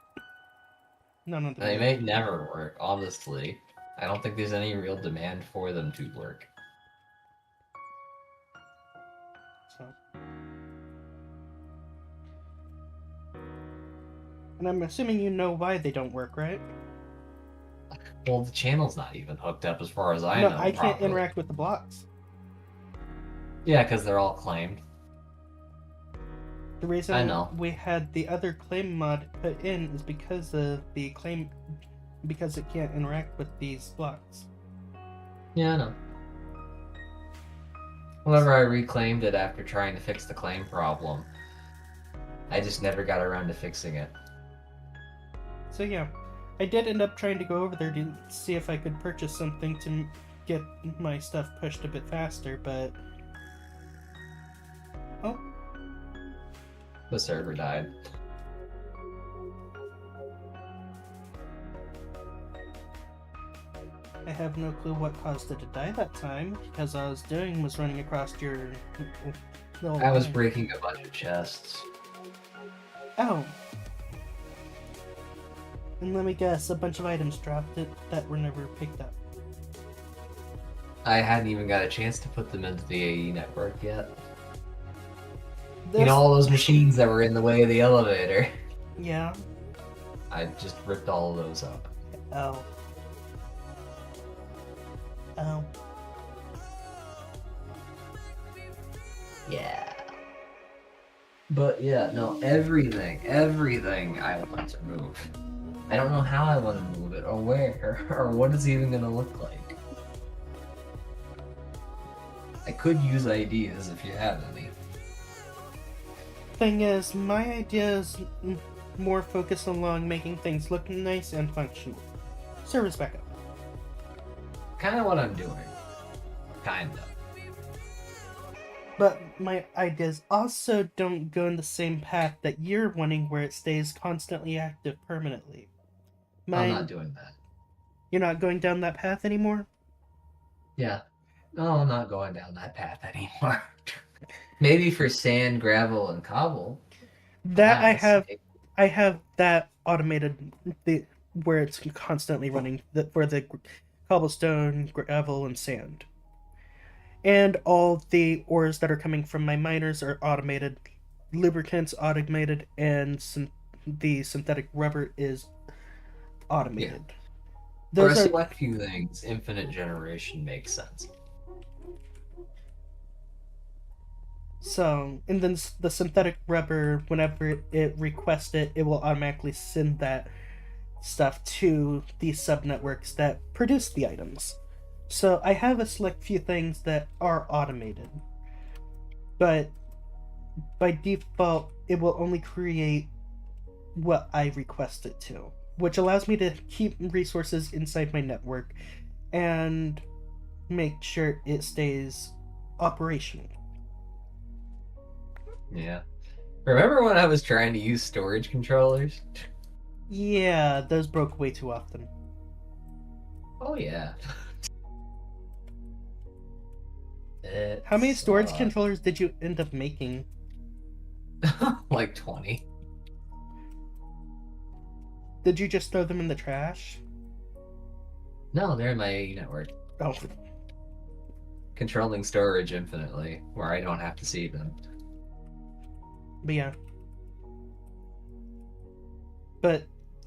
Speaker 1: None of them.
Speaker 2: They may never work, honestly. I don't think there's any real demand for them to work.
Speaker 1: So. And I'm assuming you know why they don't work, right?
Speaker 2: Well, the channel's not even hooked up as far as I
Speaker 1: No,
Speaker 2: know.
Speaker 1: I can't
Speaker 2: properly.
Speaker 1: interact with the blocks.
Speaker 2: Yeah, because they're all claimed.
Speaker 1: The reason
Speaker 2: I know.
Speaker 1: we had the other claim mod put in is because of the claim, because it can't interact with these blocks.
Speaker 2: Yeah, I know. Whenever I reclaimed it after trying to fix the claim problem, I just never got around to fixing it.
Speaker 1: So yeah, I did end up trying to go over there to see if I could purchase something to get my stuff pushed a bit faster, but... Oh.
Speaker 2: The server died.
Speaker 1: I have no clue what caused it to die that time, because all I was doing was running across your...
Speaker 2: I was breaking a bunch of chests.
Speaker 1: Oh. And let me guess, a bunch of items dropped it that were never picked up.
Speaker 2: I hadn't even got a chance to put them into the AE network yet.
Speaker 1: This...
Speaker 2: You know, all those machines that were in the way of the elevator.
Speaker 1: Yeah.
Speaker 2: I just ripped all of those up.
Speaker 1: Oh. Oh.
Speaker 2: Yeah. But yeah, no, everything I want to move. I don't know how I want to move it, or where, or what it's even going to look like. I could use ideas if you have any.
Speaker 1: Thing is, my idea is more focused along making things look nice and functional. Service backup.
Speaker 2: Kind of what I'm doing. Kind of.
Speaker 1: But my ideas also don't go in the same path that you're wanting, where it stays constantly active permanently.
Speaker 3: I'm not
Speaker 1: Mine,
Speaker 3: doing that.
Speaker 1: you're not going down that path anymore?
Speaker 3: Yeah. No, I'm not going down that path anymore. Maybe for sand, gravel, and cobble.
Speaker 1: That
Speaker 3: Glass.
Speaker 1: I have that automated, the where it's constantly running, for the cobblestone, gravel, and sand. And all the ores that are coming from my miners are automated. Lubricants automated, and the synthetic rubber is
Speaker 3: Yeah.
Speaker 1: automated.
Speaker 3: For a
Speaker 1: Those are
Speaker 3: select few things, infinite generation makes sense.
Speaker 1: so, and then the synthetic rubber, whenever it requests it, it will automatically send that stuff to the subnetworks that produce the items. So I have a select few things that are automated, but by default, it will only create what I request it to, which allows me to keep resources inside my network and make sure it stays operational.
Speaker 2: Yeah. Remember when I was trying to use storage controllers?
Speaker 1: Yeah, those broke way too often.
Speaker 2: Oh yeah.
Speaker 1: How many storage
Speaker 2: It's
Speaker 1: controllers did you end up making?
Speaker 2: like 20.
Speaker 1: Did you just throw them in the trash?
Speaker 2: No, they're in my AE network.
Speaker 1: Oh,
Speaker 2: Controlling storage infinitely, where I don't have to see them.
Speaker 1: but yeah. But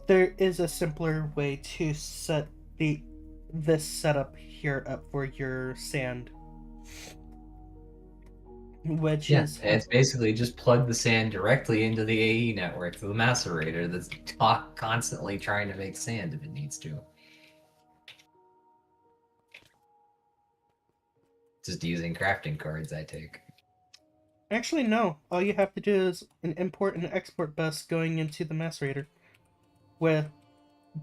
Speaker 1: there is a simpler way to set this setup here up for your sand, which
Speaker 2: Yeah,
Speaker 1: is
Speaker 2: and it's basically just plug the sand directly into the AE network to the macerator that's constantly trying to make sand if it needs to. Just using crafting cards, I take.
Speaker 1: actually no. All you have to do is an import and export bus going into the macerator, with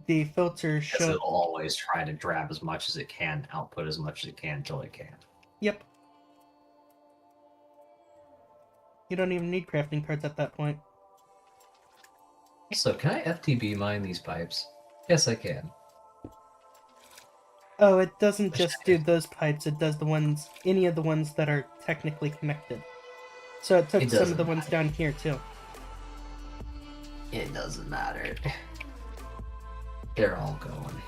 Speaker 1: the filter
Speaker 2: Because
Speaker 1: show.
Speaker 2: it'll always try to grab as much as it can, output as much as it can until it can.
Speaker 1: Yep. You don't even need crafting cards at that point.
Speaker 2: So, can I FTB mine these pipes? Yes, I can.
Speaker 1: Oh, it doesn't just do those pipes, it does any of the ones that are technically connected. So it took
Speaker 2: It
Speaker 1: some of the
Speaker 2: doesn't
Speaker 1: ones
Speaker 2: matter.
Speaker 1: down here too.
Speaker 2: It doesn't matter. They're all going.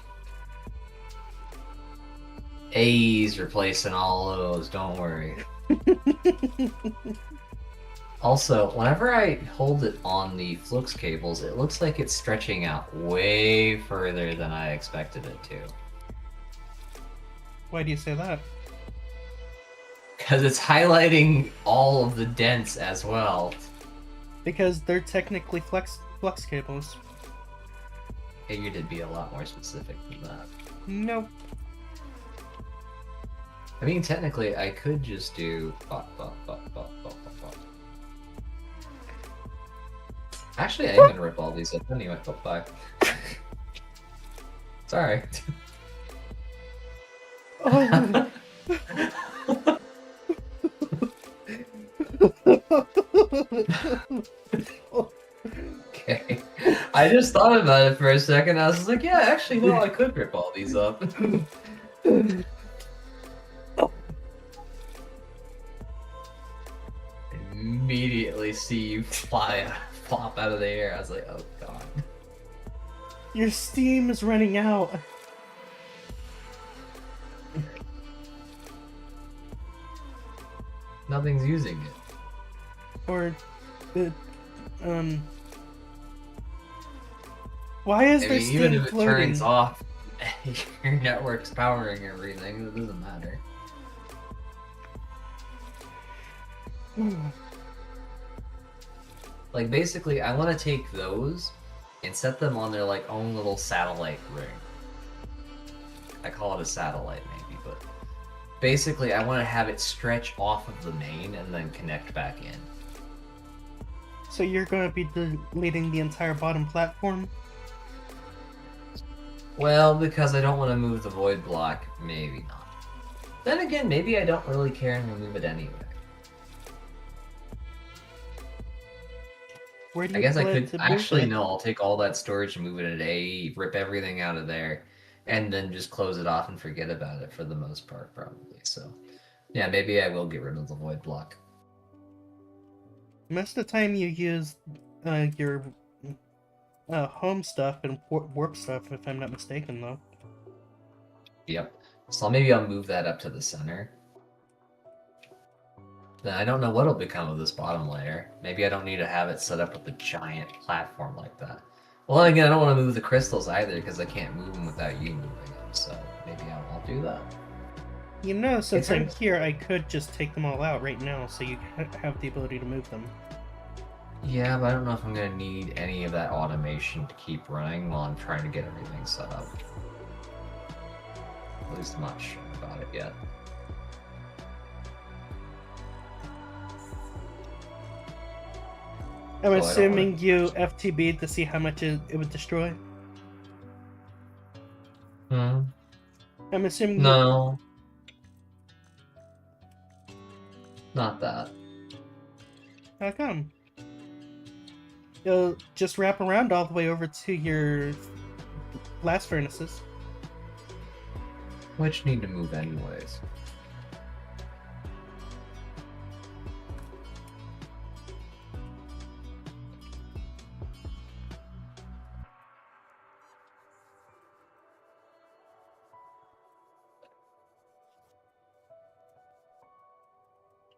Speaker 2: AE's replacing all those, don't worry. Also, whenever I hold it on the flux cables, it looks like it's stretching out way further than I expected it to.
Speaker 1: Why do you say that?
Speaker 2: Because it's highlighting all of the dents as well.
Speaker 1: Because they're technically flux cables.
Speaker 2: Figured it'd be a lot more specific than that.
Speaker 1: Nope.
Speaker 2: I mean, technically, I could just do... Actually, I am gonna rip all these up anyway. Oh, bye. Sorry.
Speaker 1: Oh.
Speaker 2: Okay. I just thought about it for a second. I was like, yeah, actually, no, I could rip all these up. Immediately see you flop out of the air. I was like, oh god.
Speaker 1: Your steam is running out.
Speaker 2: Nothing's using it.
Speaker 1: Or, why is
Speaker 2: I
Speaker 1: there
Speaker 2: mean,
Speaker 1: steam
Speaker 2: even if it
Speaker 1: floating?
Speaker 2: turns off, your network's powering everything. It doesn't matter. Like, basically, I want to take those and set them on their, like, own little satellite ring. I call it a satellite, maybe, but basically, I want to have it stretch off of the main and then connect back in.
Speaker 1: So you're going to be deleting the entire bottom platform?
Speaker 2: Well, because I don't want to move the void block, maybe not. Then again, maybe I don't really care and remove it anyway.
Speaker 1: Where do
Speaker 2: I
Speaker 1: you
Speaker 2: guess I
Speaker 1: plan
Speaker 2: could
Speaker 1: to move
Speaker 2: actually
Speaker 1: it?
Speaker 2: no. I'll take all that storage and move it at A, rip everything out of there, and then just close it off and forget about it for the most part, probably. So, yeah, maybe I will get rid of the void block.
Speaker 1: Most of the time you use your home stuff and warp stuff, if I'm not mistaken, though.
Speaker 2: Yep. So maybe I'll move that up to the center. Then I don't know what'll become of this bottom layer. Maybe I don't need to have it set up with a giant platform like that. Well, then again, I don't want to move the crystals either because I can't move them without you moving them. So maybe I won't do that.
Speaker 1: You know, since I'm
Speaker 2: hurts.
Speaker 1: here, I could just take them all out right now, so you have the ability to move them.
Speaker 2: Yeah, but I don't know if I'm gonna need any of that automation to keep running while I'm trying to get everything set up. At least I'm not sure about it yet.
Speaker 1: I'm
Speaker 2: So I don't
Speaker 1: assuming
Speaker 2: wanna-
Speaker 1: you FTB'd to see how much it would destroy.
Speaker 2: Hmm.
Speaker 1: I'm assuming you...
Speaker 2: No. Not that.
Speaker 1: How come? You'll just wrap around all the way over to your blast furnaces.
Speaker 2: Which need to move anyways.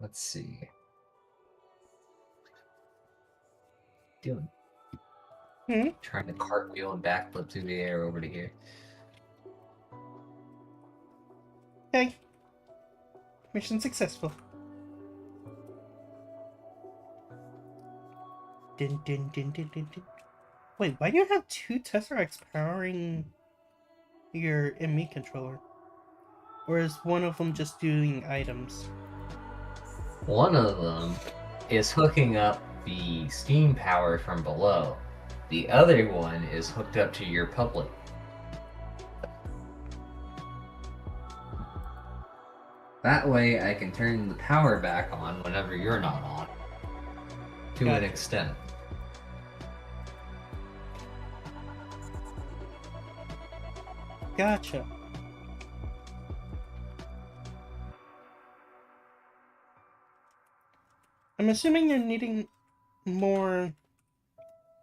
Speaker 2: Let's see. Doing. Trying to cartwheel and backflip through the air over to here.
Speaker 1: Okay. Mission successful. Din, din, din, din, din, din. Wait, why do you have two Tesseracts powering your ME controller? Or is one of them just doing items?
Speaker 2: One of them is hooking up the steam power from below. The other one is hooked up to your public. That way I can turn the power back on whenever you're not on. To an
Speaker 1: Gotcha.
Speaker 2: extent.
Speaker 1: Gotcha. I'm assuming you're needing more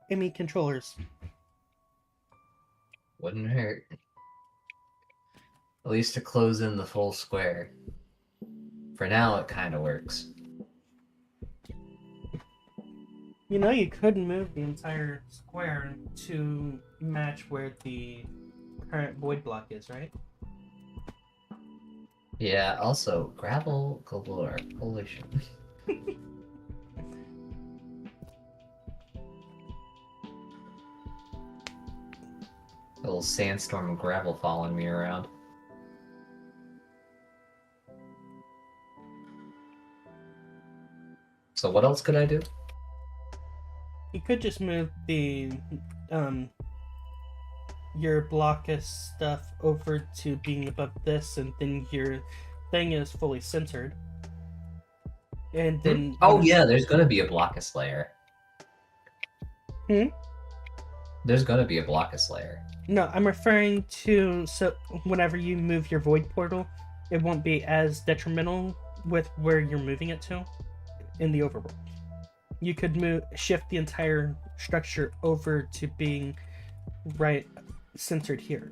Speaker 1: ME controllers.
Speaker 2: Wouldn't hurt. At least to close in the full square. For now, it kind of works.
Speaker 1: You know, you could move the entire square to match where the current void block is, right?
Speaker 2: Yeah, also, gravel galore. Holy shit. A little sandstorm of gravel following me around. So what else could I do?
Speaker 1: You could just move the your blockus stuff over to being above this, and then your thing is fully centered. And then
Speaker 2: Oh yeah, there's gonna be a blockus layer.
Speaker 1: Hmm?
Speaker 2: There's gonna be a blockus layer.
Speaker 1: No, I'm referring to, so whenever you move your void portal, it won't be as detrimental with where you're moving it to in the overworld. You could shift the entire structure over to being right centered here.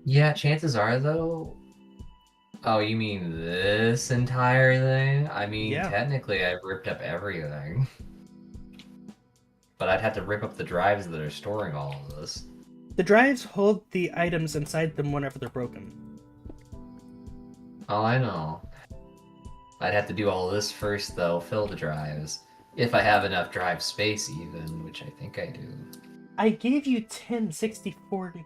Speaker 2: Yeah, chances are though. Oh, you mean this entire thing? I mean,
Speaker 1: Yeah.
Speaker 2: technically I've ripped up everything. But I'd have to rip up the drives that are storing all of this.
Speaker 1: The drives hold the items inside them whenever they're broken.
Speaker 2: Oh, I know. I'd have to do all this first, though, fill the drives. If I have enough drive space, even, which I think I do.
Speaker 1: I gave you 1064K.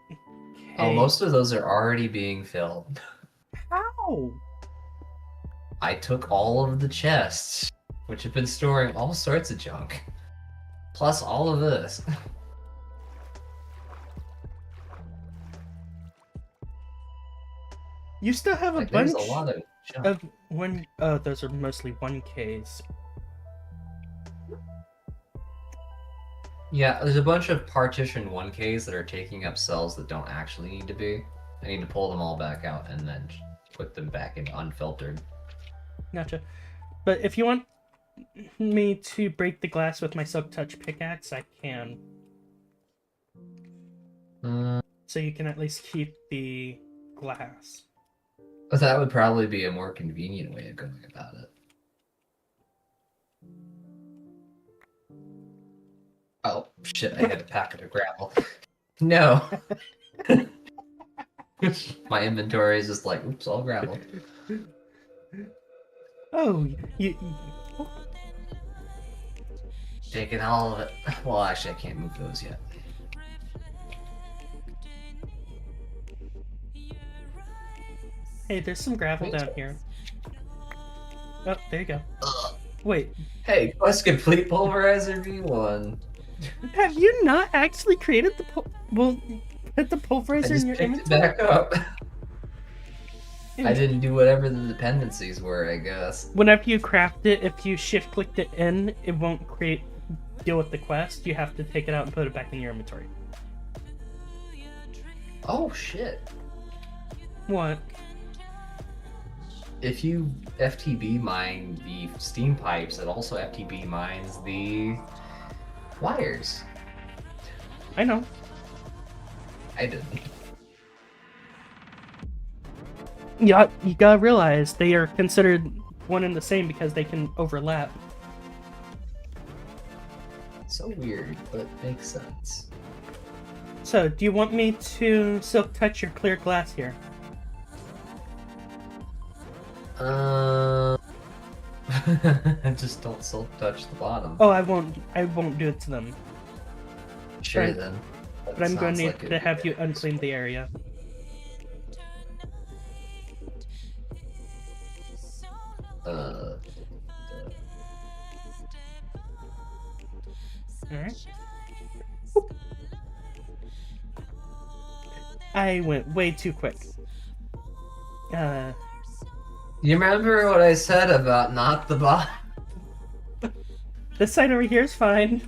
Speaker 2: Oh, most of those are already being filled.
Speaker 1: How?
Speaker 2: I took all of the chests, which have been storing all sorts of junk. Plus all of this.
Speaker 1: You still have a
Speaker 2: Like,
Speaker 1: bunch
Speaker 2: there's a lot of junk.
Speaker 1: of one. Oh, those are mostly 1Ks.
Speaker 2: Yeah, there's a bunch of partition 1Ks that are taking up cells that don't actually need to be. I need to pull them all back out and then put them back in unfiltered.
Speaker 1: Gotcha. But if you want me to break the glass with my Silk Touch pickaxe, I can. So you can at least keep the glass.
Speaker 2: But that would probably be a more convenient way of going about it. Oh, shit, I had a packet of gravel. No! My inventory is just like, oops, all gravel.
Speaker 1: Oh, you
Speaker 2: Taking all of it. Well, actually, I can't move those yet.
Speaker 1: Hey, there's some gravel down here. Oh, there you go.
Speaker 2: Ugh.
Speaker 1: Wait,
Speaker 2: Hey, quest complete pulverizer V1.
Speaker 1: have you not actually created the put the
Speaker 2: I
Speaker 1: pulverizer
Speaker 2: just
Speaker 1: in your
Speaker 2: picked it
Speaker 1: inventory?
Speaker 2: back up. I didn't do whatever the dependencies were, I guess.
Speaker 1: Whenever you craft it, if you shift clicked it in, it won't deal with the quest. You have to take it out and put it back in your inventory.
Speaker 2: Oh, shit.
Speaker 1: What?
Speaker 2: If you FTB mine the steam pipes, it also FTB mines the wires.
Speaker 1: I know.
Speaker 2: I didn't.
Speaker 1: Yeah, you gotta realize they are considered one and the same because they can overlap.
Speaker 2: So weird, but makes sense.
Speaker 1: So, do you want me to Silk Touch your clear glass here?
Speaker 2: Just don't silk touch the bottom.
Speaker 1: Oh, I won't do it to them.
Speaker 2: Sure
Speaker 1: right.
Speaker 2: then. That
Speaker 1: But I'm going
Speaker 2: sounds
Speaker 1: to
Speaker 2: like
Speaker 1: need to have you unclean the area. Alright. I went way too quick.
Speaker 2: You remember what I said about not the bot?
Speaker 1: This side over here is fine.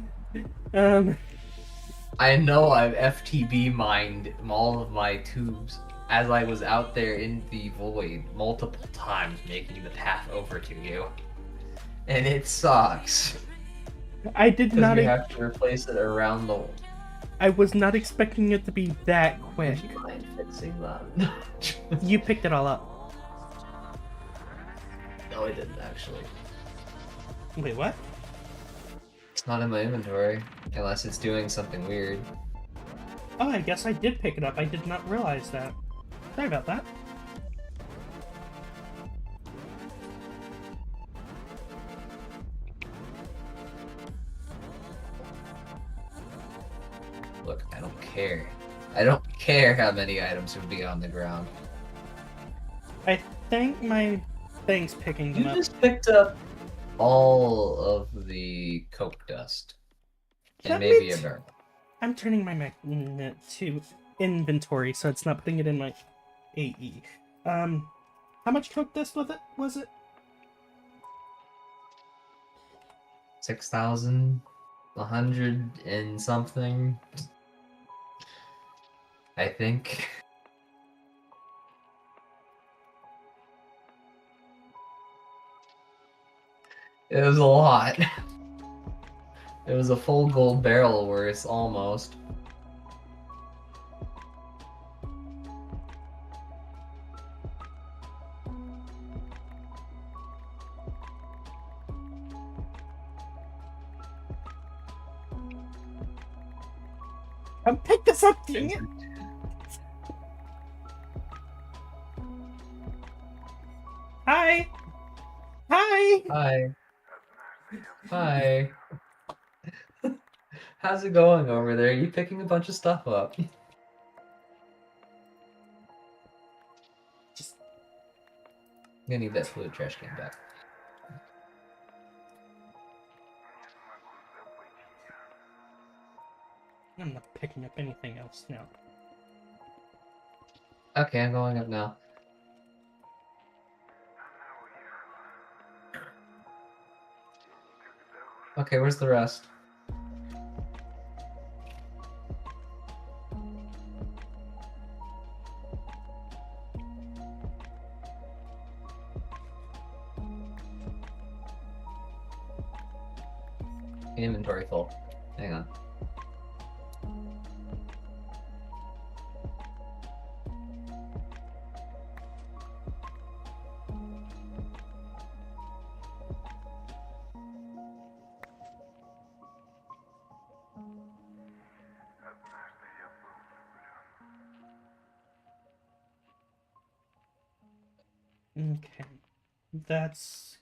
Speaker 2: I know I've FTB mined all of my tubes as I was out there in the void multiple times making the path over to you. And it sucks.
Speaker 1: I did
Speaker 2: Because
Speaker 1: not.
Speaker 2: you have to replace it around the...
Speaker 1: I was not expecting it to be that quick.
Speaker 2: Would you mind fixing that?
Speaker 1: You picked it all up.
Speaker 2: No, I didn't actually.
Speaker 1: Wait, what?
Speaker 2: It's not in my inventory, unless it's doing something weird.
Speaker 1: Oh, I guess I did pick it up. I did not realize that. Sorry about that.
Speaker 2: Look, I don't care. I don't care how many items would be on the ground.
Speaker 1: I think my thing's picking them
Speaker 2: You
Speaker 1: up.
Speaker 2: just picked up all of the coke dust. And
Speaker 1: That
Speaker 2: maybe
Speaker 1: means-
Speaker 2: a barrel.
Speaker 1: I'm turning my magnet to inventory, so it's not putting it in my AE. How much coke dust was it?
Speaker 2: 6,100 and something. I think. It was a lot. It was a full gold barrel worth, almost.
Speaker 1: Pick this up, dang it! Hi! Hi!
Speaker 2: Hi. Hi. How's it going over there? Are you picking a bunch of stuff up?
Speaker 1: Just
Speaker 2: I'm gonna need that fluid trash can back.
Speaker 1: I'm not picking up anything else now.
Speaker 2: Okay, I'm going up now. Okay, where's the rest? Inventory full. Hang on.
Speaker 1: Okay. That's...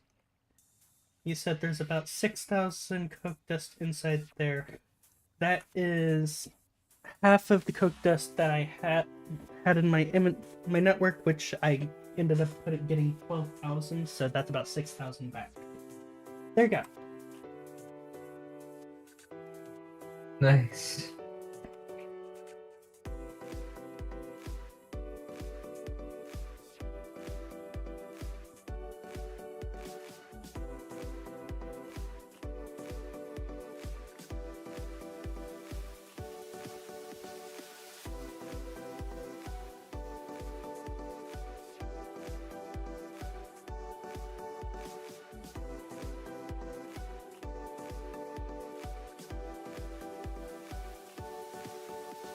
Speaker 1: You said there's about 6,000 coke dust inside there. That is half of the coke dust that I had in my network, which I ended up getting 12,000, so that's about 6,000 back. There you go.
Speaker 2: Nice.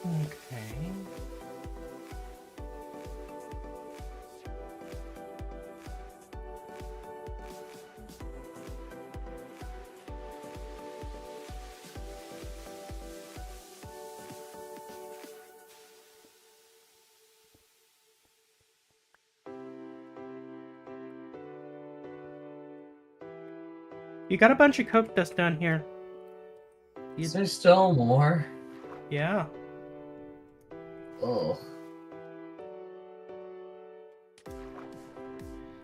Speaker 1: Okay. You got a bunch of coke dust down here.
Speaker 2: Is there still more?
Speaker 1: Yeah.
Speaker 2: Oh.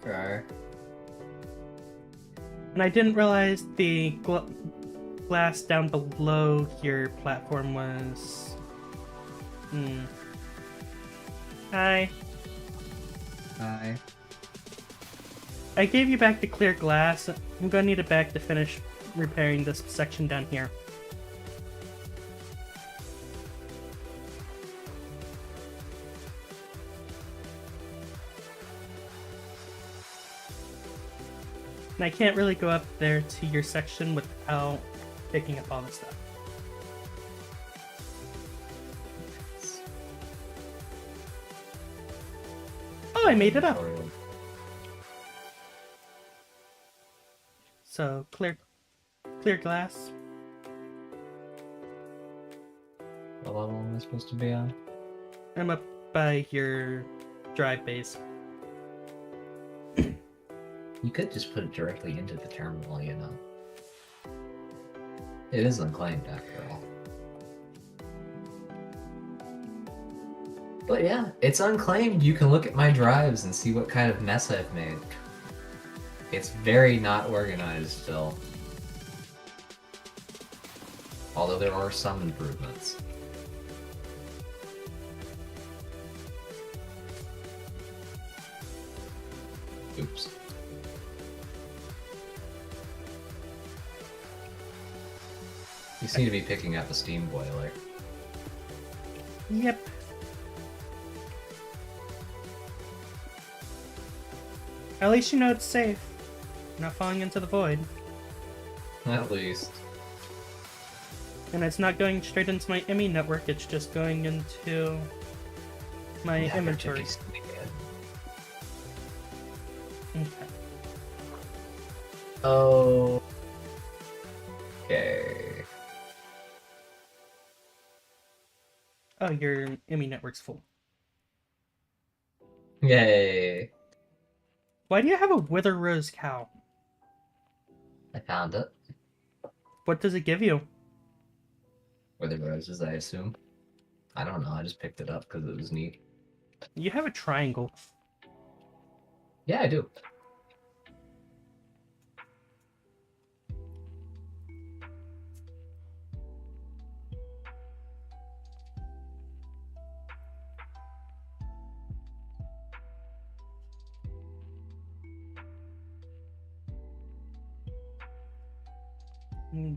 Speaker 2: Okay.
Speaker 1: And I didn't realize the glass down below your platform was... Hi.
Speaker 2: Hi.
Speaker 1: I gave you back the clear glass. I'm gonna need it back to finish repairing this section down here. And I can't really go up there to your section without picking up all this stuff. Oh, I made it up! So, clear glass.
Speaker 2: What level am I supposed to be on?
Speaker 1: I'm up by your drive base.
Speaker 2: You could just put it directly into the terminal, you know. It is unclaimed after all. But yeah, it's unclaimed. You can look at my drives and see what kind of mess I've made. It's very not organized still. Although there are some improvements. Oops. You seem to be picking up a steam boiler.
Speaker 1: Yep. At least you know it's safe. You're not falling into the void.
Speaker 2: At least.
Speaker 1: And it's not going straight into my ME network, it's just going into my inventory. Okay.
Speaker 2: Oh. Okay.
Speaker 1: Oh, your ME network's full.
Speaker 2: Yay.
Speaker 1: Why do you have a Wither Rose cow?
Speaker 2: I found it.
Speaker 1: What does it give you?
Speaker 2: Were the roses, I assume. I don't know, I just picked it up because it was neat.
Speaker 1: You have a triangle.
Speaker 2: Yeah, I do.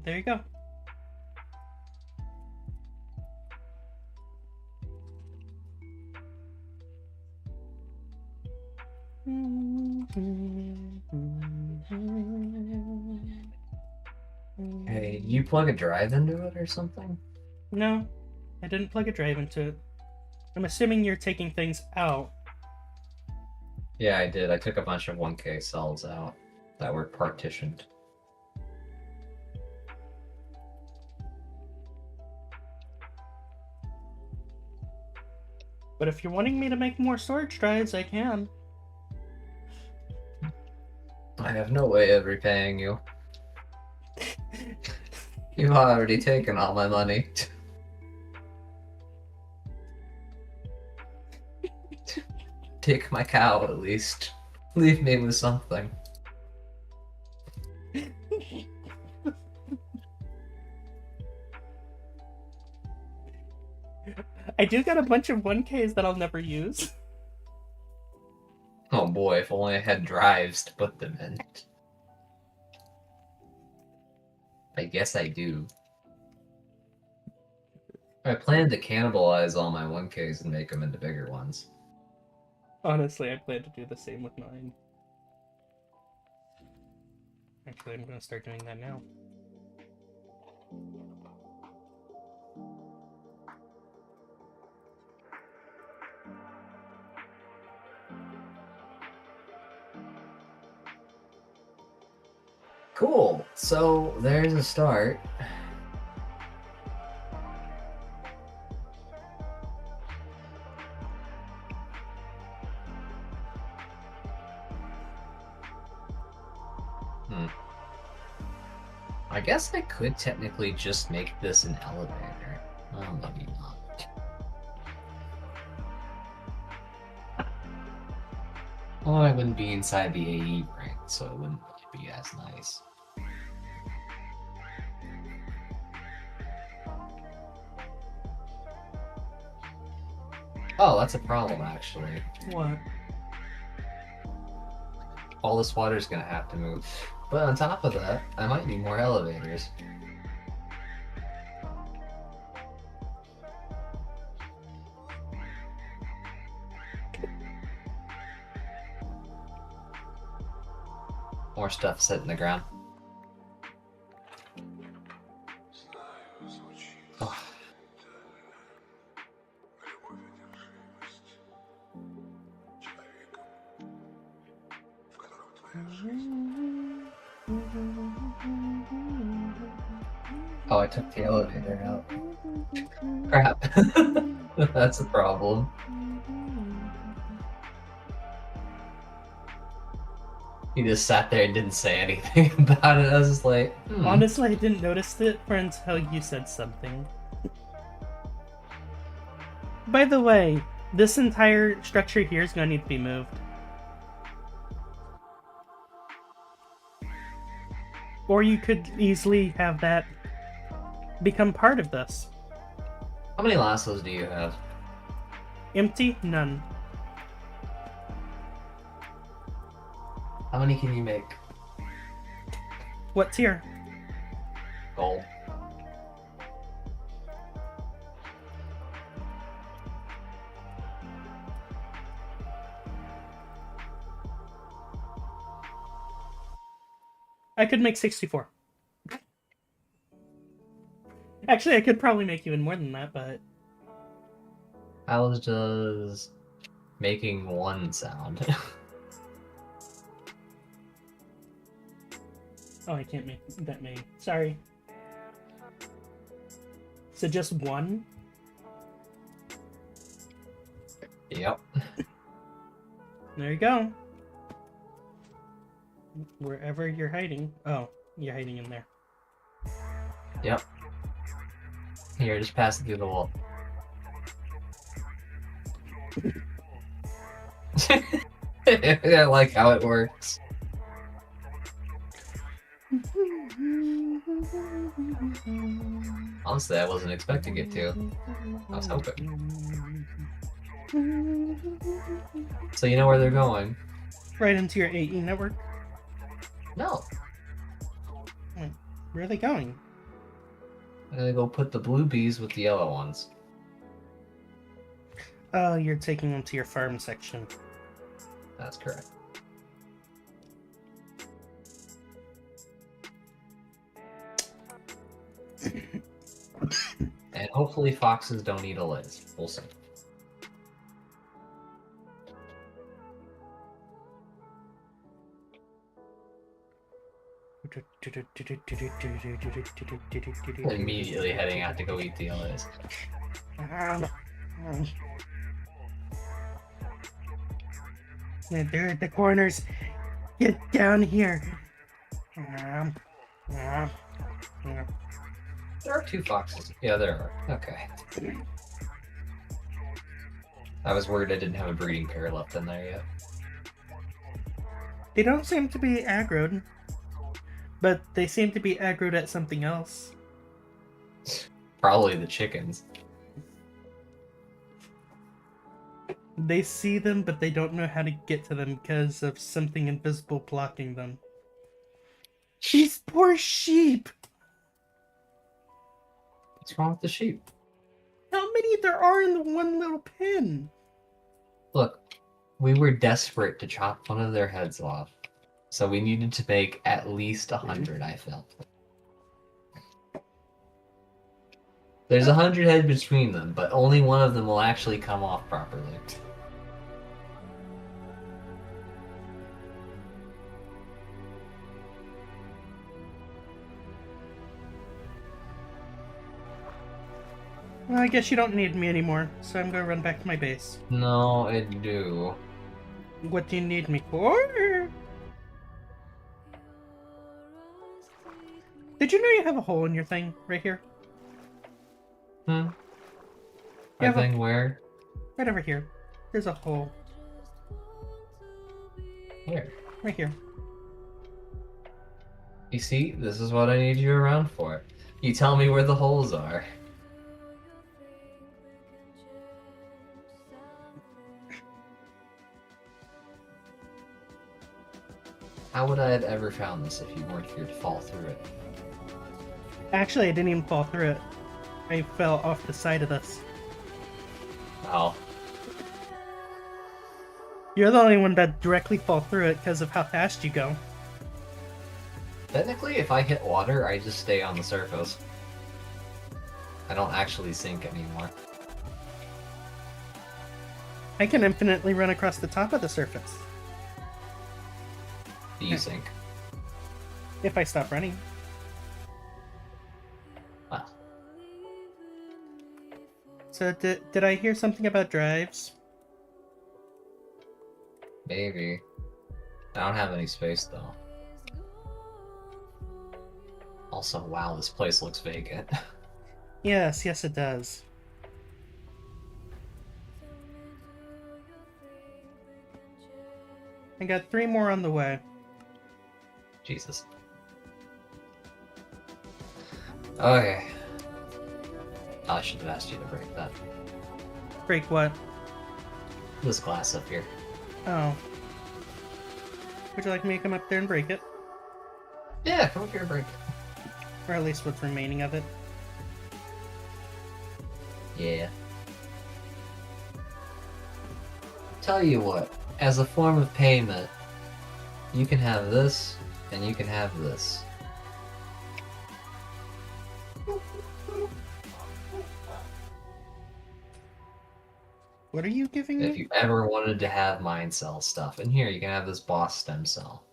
Speaker 1: There you go.
Speaker 2: Hey, you plug a drive into it or something?
Speaker 1: No, I didn't plug a drive into it. I'm assuming you're taking things out.
Speaker 2: Yeah, I did. I took a bunch of 1K cells out that were partitioned.
Speaker 1: But if you're wanting me to make more storage drives, I can.
Speaker 2: I have no way of repaying you. You've already taken all my money. Take my cow, at least. Leave me with something.
Speaker 1: I do got a bunch of 1Ks that I'll never use.
Speaker 2: Oh boy, if only I had drives to put them in. I guess I do. I plan to cannibalize all my 1Ks and make them into bigger ones.
Speaker 1: Honestly, I plan to do the same with mine. Actually, I'm going to start doing that now.
Speaker 2: Cool. So there's a start. I guess I could technically just make this an elevator. Oh, maybe not. Well, I wouldn't be inside the AE ring, so it wouldn't be as nice. Oh, that's a problem, actually.
Speaker 1: What?
Speaker 2: All this water's gonna have to move. But on top of that, I might need more elevators. More stuff set in the ground. Oh. Oh, I took the elevator out. Crap. That's a problem. He just sat there and didn't say anything about it. I was just like,
Speaker 1: Honestly, I didn't notice it until you said something. By the way, this entire structure here is going to need to be moved. Or you could easily have that become part of this.
Speaker 2: How many lassos do you have?
Speaker 1: Empty? None.
Speaker 2: How many can you make?
Speaker 1: What's here?
Speaker 2: Gold.
Speaker 1: I could make 64. Actually, I could probably make even more than that, but...
Speaker 2: How does making one sound?
Speaker 1: Oh, I can't make that many. Sorry. So just one?
Speaker 2: Yep.
Speaker 1: There you go. Wherever you're hiding. Oh, you're hiding in there.
Speaker 2: Yep. Here, just pass it through the wall. I like how it works. Honestly, I wasn't expecting it to. I was hoping. So you know where they're going?
Speaker 1: Right into your AE network?
Speaker 2: No.
Speaker 1: Where are they going?
Speaker 2: I'm gonna go put the blue bees with the yellow ones.
Speaker 1: Oh, you're taking them to your farm section.
Speaker 2: That's correct. And hopefully foxes don't eat a Liz. We'll see. Immediately heading out to go eat the Liz.
Speaker 1: They're at the corners. Get down here.
Speaker 2: There are 2 foxes. Yeah, there are. Okay. I was worried I didn't have a breeding pair left in there yet.
Speaker 1: They don't seem to be aggroed, but they seem to be aggroed at something else.
Speaker 2: Probably the chickens.
Speaker 1: They see them, but they don't know how to get to them because of something invisible blocking them. These poor sheep!
Speaker 2: What's wrong with the sheep?
Speaker 1: How many there are in the one little pen?
Speaker 2: Look, we were desperate to chop one of their heads off. So we needed to make at least 100, I felt. There's 100 heads between them, but only one of them will actually come off properly.
Speaker 1: Well, I guess you don't need me anymore, so I'm gonna run back to my base.
Speaker 2: No, I do.
Speaker 1: What do you need me for? Did you know you have a hole in your thing right here?
Speaker 2: Hmm?
Speaker 1: You
Speaker 2: I
Speaker 1: have a-
Speaker 2: think where?
Speaker 1: Right over here. There's a hole.
Speaker 2: Where?
Speaker 1: Right here.
Speaker 2: You see, this is what I need you around for. You tell me where the holes are. How would I have ever found this if you weren't here to fall through it?
Speaker 1: Actually, I didn't even fall through it. I fell off the side of this.
Speaker 2: Oh.
Speaker 1: You're the only one that directly fall through it because of how fast you go.
Speaker 2: Technically, if I hit water, I just stay on the surface. I don't actually sink anymore.
Speaker 1: I can infinitely run across the top of the surface.
Speaker 2: Do you sink?
Speaker 1: If I stop running.
Speaker 2: Well,
Speaker 1: So did I hear something about drives?
Speaker 2: maybe. I don't have any space, though. Also, wow, this place looks vacant.
Speaker 1: Yes, yes it does. I got 3 more on the way.
Speaker 2: Jesus. Okay. I should have asked you to break that.
Speaker 1: Break what?
Speaker 2: This glass up here.
Speaker 1: Oh. Would you like me to come up there and break it?
Speaker 2: Yeah, come up here and break it.
Speaker 1: Or at least what's remaining of it?
Speaker 2: Yeah. Tell you what, as a form of payment, you can have this, and you can have this.
Speaker 1: What are you giving
Speaker 2: If
Speaker 1: me?
Speaker 2: you ever wanted to have mind cell stuff. And here, you can have this boss stem cell.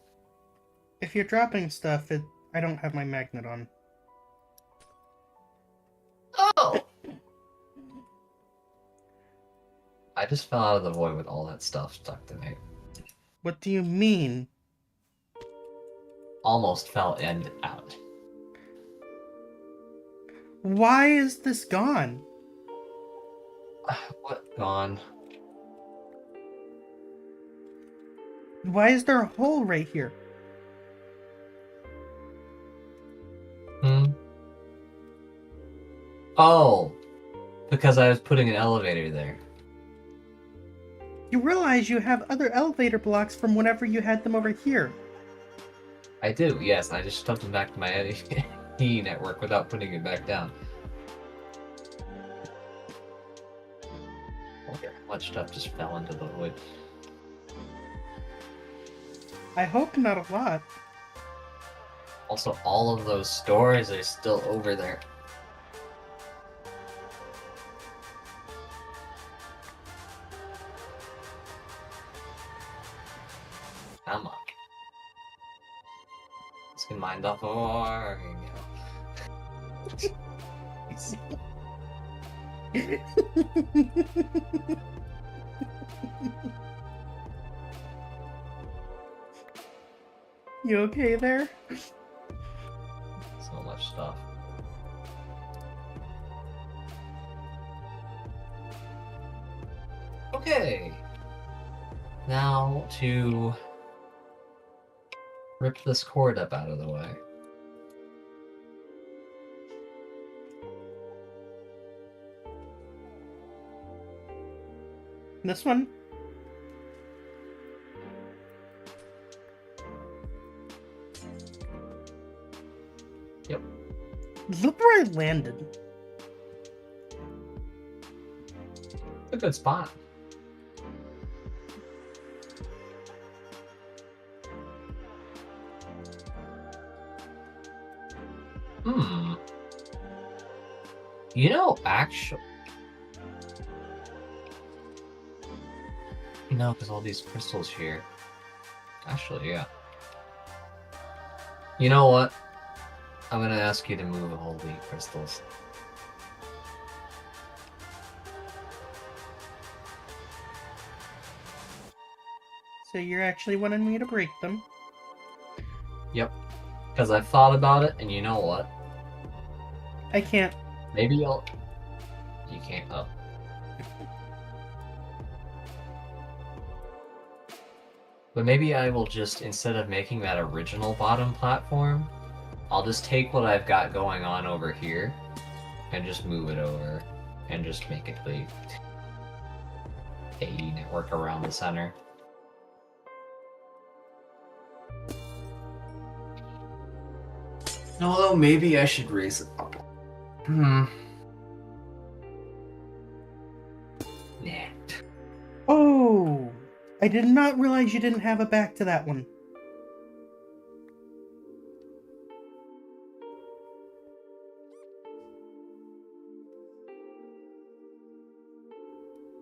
Speaker 1: If you're dropping stuff, I don't have my magnet on.
Speaker 2: Oh! I just fell out of the void with all that stuff stuck to me.
Speaker 1: What do you mean?
Speaker 2: Almost fell end out.
Speaker 1: Why is this gone?
Speaker 2: What? Gone.
Speaker 1: Why is there a hole right here?
Speaker 2: Hmm? Oh! Because I was putting an elevator there.
Speaker 1: You realize you have other elevator blocks from whenever you had them over here.
Speaker 2: I do, yes, and I just stuffed them back to my AE network without putting it back down. I wonder how much stuff just fell into the void.
Speaker 1: I hope not a lot.
Speaker 2: Also, all of those stores are still over there. Come on. Let's get mind off ore.
Speaker 1: You okay there?
Speaker 2: So much stuff. Okay. Now to rip this cord up out of the way.
Speaker 1: This one?
Speaker 2: Yep.
Speaker 1: Look where I landed.
Speaker 2: A good spot. Hmm. You know, actually... No, because all these crystals here. Actually, yeah. You know what? I'm gonna ask you to move all the crystals.
Speaker 1: So you're actually wanting me to break them?
Speaker 2: Yep. Because I've thought about it, and you know what?
Speaker 1: I can't.
Speaker 2: Maybe you'll... You can't... Oh. But maybe I will just, instead of making that original bottom platform, I'll just take what I've got going on over here and just move it over and just make it the AE network around the center. Although maybe I should raise it up. Nah.
Speaker 1: Oh! I did not realize you didn't have a back to that one.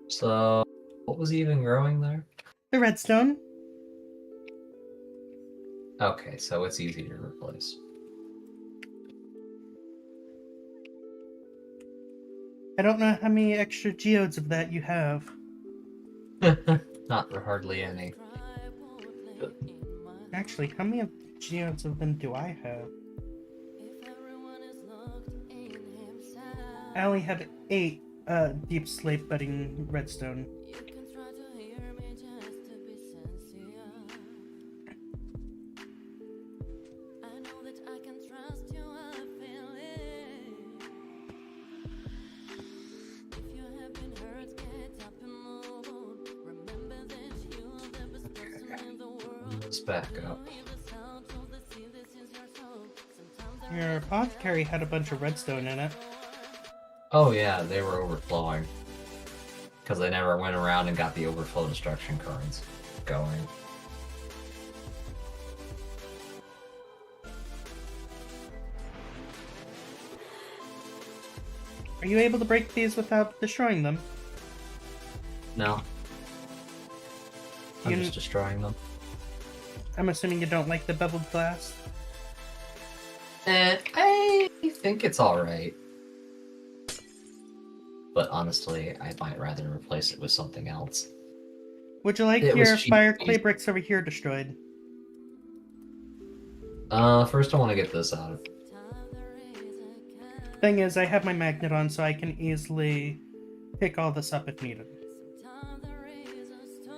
Speaker 2: So, what was even growing there?
Speaker 1: The redstone.
Speaker 2: Okay, so it's easy to replace.
Speaker 1: I don't know how many extra geodes of that you have.
Speaker 2: Not hardly any.
Speaker 1: Actually, how many geodes of them do I have? I only have 8 deep slate budding redstone.
Speaker 2: Let's back up.
Speaker 1: Your apothecary had a bunch of redstone in it.
Speaker 2: Oh yeah, they were overflowing. Because I never went around and got the overflow destruction cards going.
Speaker 1: Are you able to break these without destroying them?
Speaker 2: No. I'm
Speaker 1: You-
Speaker 2: just destroying them.
Speaker 1: I'm assuming you don't like the beveled glass?
Speaker 2: I think it's alright. But honestly, I might rather replace it with something else.
Speaker 1: Would you like
Speaker 2: It was
Speaker 1: your
Speaker 2: cheap.
Speaker 1: fire clay bricks over here destroyed?
Speaker 2: First I want to get this out.
Speaker 1: Thing is, I have my magnet on, so I can easily pick all this up if needed.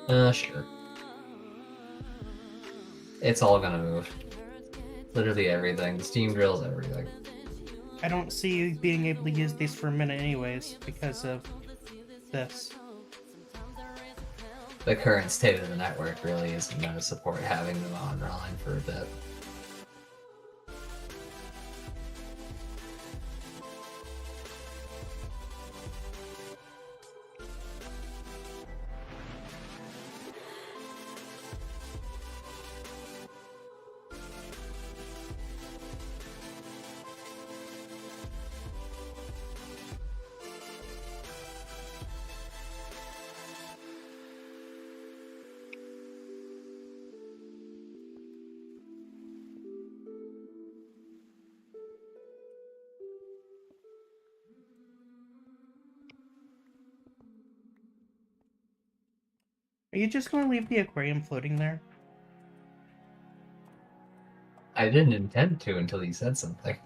Speaker 2: Sure. It's all gonna move. Literally everything. The steam drills, everything.
Speaker 1: I don't see you being able to use these for a minute anyways, because of this.
Speaker 2: The current state of the network really isn't going to support having them online for a bit.
Speaker 1: Are you just going to leave the aquarium floating there?
Speaker 2: I didn't intend to until you said something.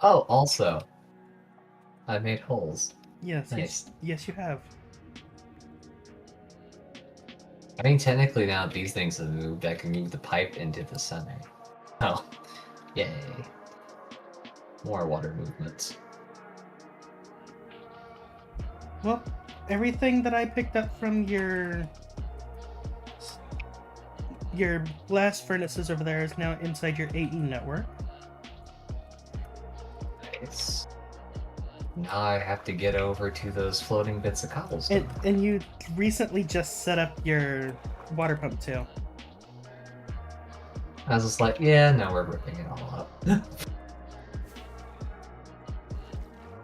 Speaker 2: Oh, also, I made holes.
Speaker 1: Yes,
Speaker 2: Nice.
Speaker 1: yes, you have.
Speaker 2: I mean, technically now that these things have moved, I can move the pipe into the center. Oh, yay. More water movements.
Speaker 1: Well, everything that I picked up from your blast furnaces over there is now inside your AE network.
Speaker 2: Nice. Now I have to get over to those floating bits of cobblestone.
Speaker 1: And you recently just set up your water pump too.
Speaker 2: I was just like, yeah, no, we're ripping it all up.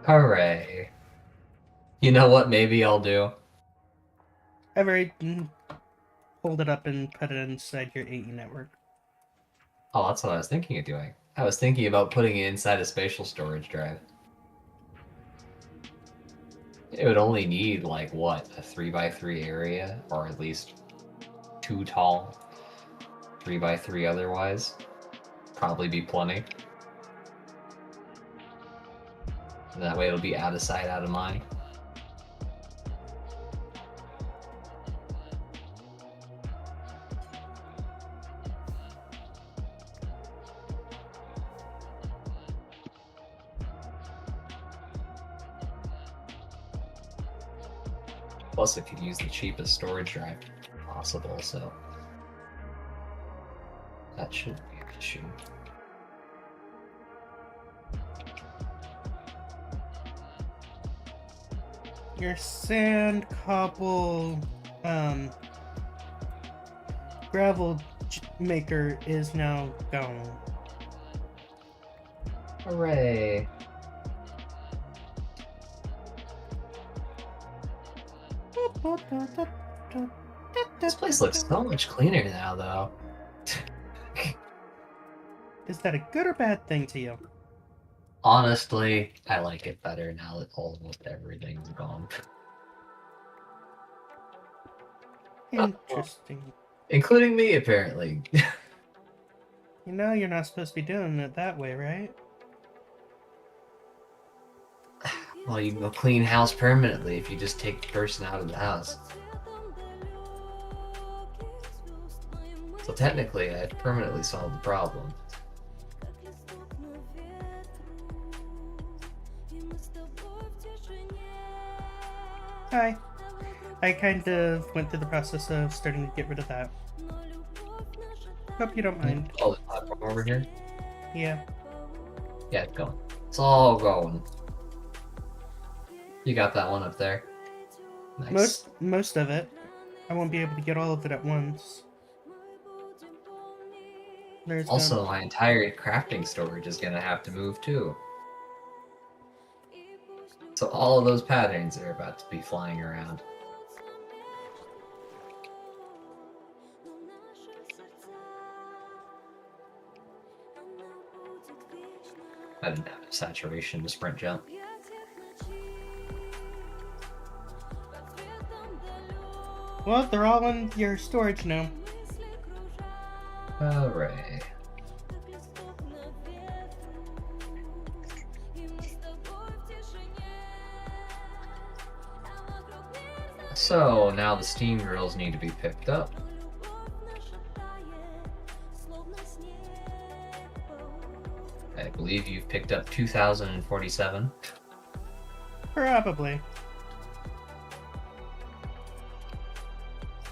Speaker 2: Hooray. You know what maybe I'll do?
Speaker 1: I've already pulled it up and put it inside your AE network.
Speaker 2: Oh, that's what I was thinking of doing. I was thinking about putting it inside a spatial storage drive. It would only need, like, what, a 3x3 area? Or at least 2 tall. 3x3 otherwise. Probably be plenty. And that way it'll be out of sight, out of mind. Plus, it could use the cheapest storage drive possible, so that shouldn't be an issue.
Speaker 1: Your sand, cobble, gravel maker is now gone.
Speaker 2: Hooray! This place looks so much cleaner now, though.
Speaker 1: Is that a good or bad thing to you?
Speaker 2: Honestly, I like it better now that almost everything's gone.
Speaker 1: Interesting.
Speaker 2: Including me, apparently.
Speaker 1: You know you're not supposed to be doing it that way, right?
Speaker 2: Well, you can go clean house permanently if you just take the person out of the house. So technically, I permanently solved the problem.
Speaker 1: Hi. I kind of went through the process of starting to get rid of that. Hope you don't mind.
Speaker 2: Oh, the platform over here?
Speaker 1: Yeah.
Speaker 2: Yeah, it's going. It's all going. You got that one up there. Nice.
Speaker 1: Most of it. I won't be able to get all of it at once. There's
Speaker 2: Also, my entire crafting storage is gonna have to move too. So all of those patterns are about to be flying around. I didn't have a saturation to sprint jump.
Speaker 1: Well, they're all in your storage now.
Speaker 2: Hooray. So now the steam drills need to be picked up. I believe you've picked up 2,047.
Speaker 1: Probably.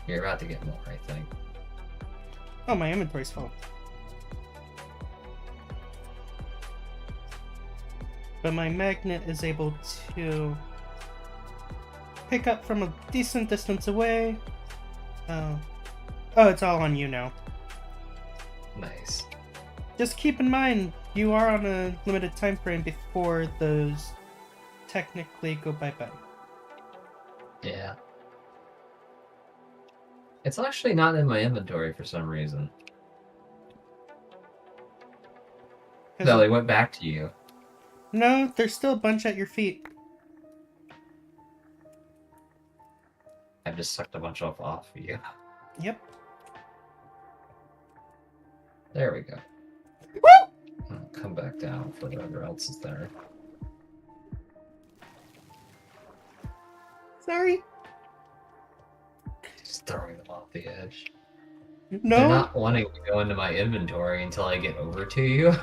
Speaker 2: You're about to get more, I think.
Speaker 1: Oh, my inventory's full. But my magnet is able to pick up from a decent distance away. Oh, it's all on you now.
Speaker 2: Nice.
Speaker 1: Just keep in mind, you are on a limited time frame before those technically go bye-bye.
Speaker 2: Yeah. It's actually not in my inventory for some reason. No, they went back to you.
Speaker 1: No, there's still a bunch at your feet.
Speaker 2: I just sucked a bunch off of you.
Speaker 1: Yep.
Speaker 2: There we go. I'll come back down for whatever else is there.
Speaker 1: Sorry.
Speaker 2: Just throwing them off the edge.
Speaker 1: No.
Speaker 2: They're not wanting to go into my inventory until I get over to you.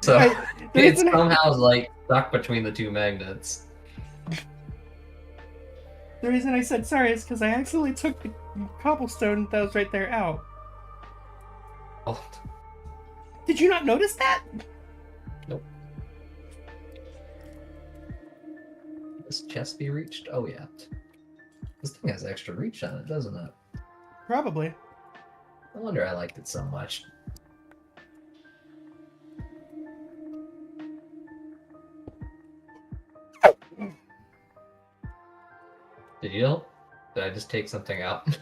Speaker 2: So
Speaker 1: The
Speaker 2: it's
Speaker 1: reason
Speaker 2: somehow like stuck between the two magnets.
Speaker 1: The reason I said sorry is because I accidentally took the cobblestone that was right there out.
Speaker 2: Oh,
Speaker 1: Did you not notice that?
Speaker 2: nope. This chest be reached? Oh yeah. This thing has extra reach on it, doesn't it?
Speaker 1: Probably.
Speaker 2: No wonder I liked it so much. Did I just take something out?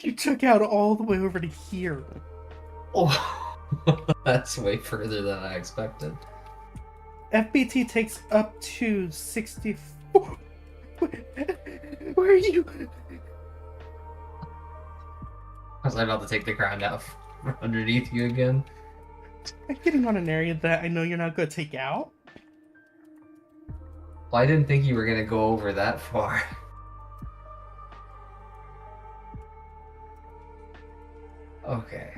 Speaker 1: You took out all the way over to here.
Speaker 2: Oh, that's way further than I expected.
Speaker 1: FBT takes up to 64. Where are you?
Speaker 2: Was I about to take the ground out from underneath you again?
Speaker 1: I'm getting on an area that I know you're not going to take out.
Speaker 2: Well, I didn't think you were gonna go over that far. Okay.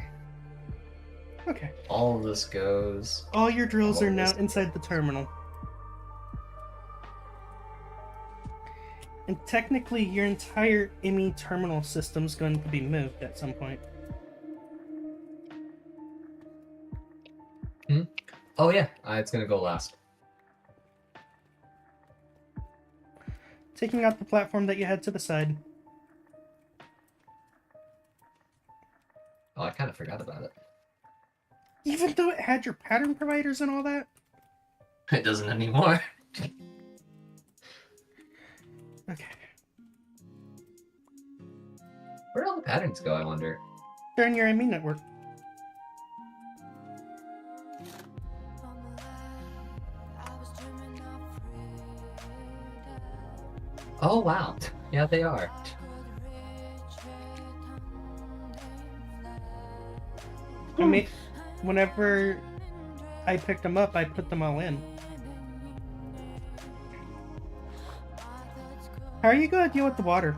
Speaker 1: Okay.
Speaker 2: All of this goes.
Speaker 1: All your drills
Speaker 2: All
Speaker 1: are
Speaker 2: of
Speaker 1: now
Speaker 2: this-
Speaker 1: inside the terminal. And technically, your entire IMI terminal system's going to be moved at some point.
Speaker 2: Oh yeah, it's gonna go last.
Speaker 1: Taking out the platform that you had to the side.
Speaker 2: Oh, I kind of forgot about it.
Speaker 1: Even though it had your pattern providers and all that?
Speaker 2: It doesn't anymore.
Speaker 1: Okay.
Speaker 2: Where'd all the patterns go, I wonder?
Speaker 1: They're in your IMI network.
Speaker 2: Oh wow. Yeah, they are.
Speaker 1: I mean, whenever I picked them up, I put them all in. How are you going to deal with the water?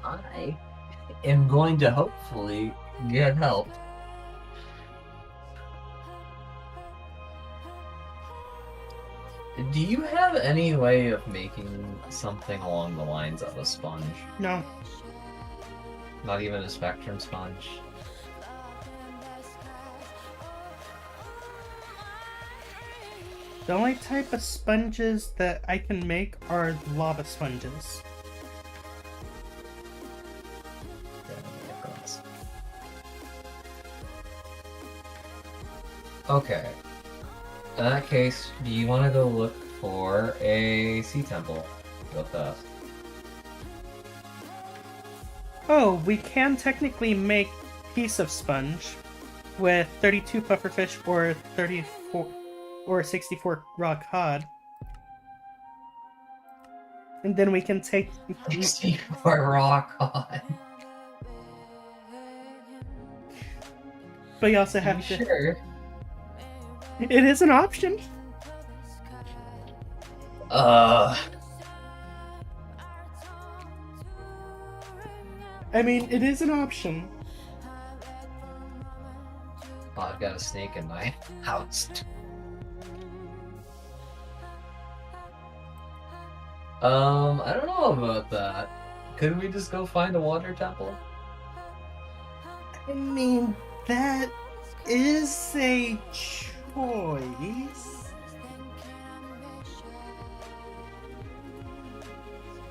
Speaker 2: I am going to hopefully get help. Do you have any way of making something along the lines of a sponge?
Speaker 1: No.
Speaker 2: Not even a spectrum sponge?
Speaker 1: The only type of sponges that I can make are lava sponges.
Speaker 2: Okay. In that case, do you want to go look for a sea temple with us?
Speaker 1: Oh, we can technically make piece of sponge with 32 pufferfish or 34 or 64 raw cod. And then we can take
Speaker 2: 64 raw cod.
Speaker 1: but you also have to
Speaker 2: Sure.
Speaker 1: It is an option.
Speaker 2: Uh,
Speaker 1: I mean, it is an option.
Speaker 2: oh, I've got a snake in my house. I don't know about that. Could we just go find a water temple?
Speaker 1: I mean, that is a choice.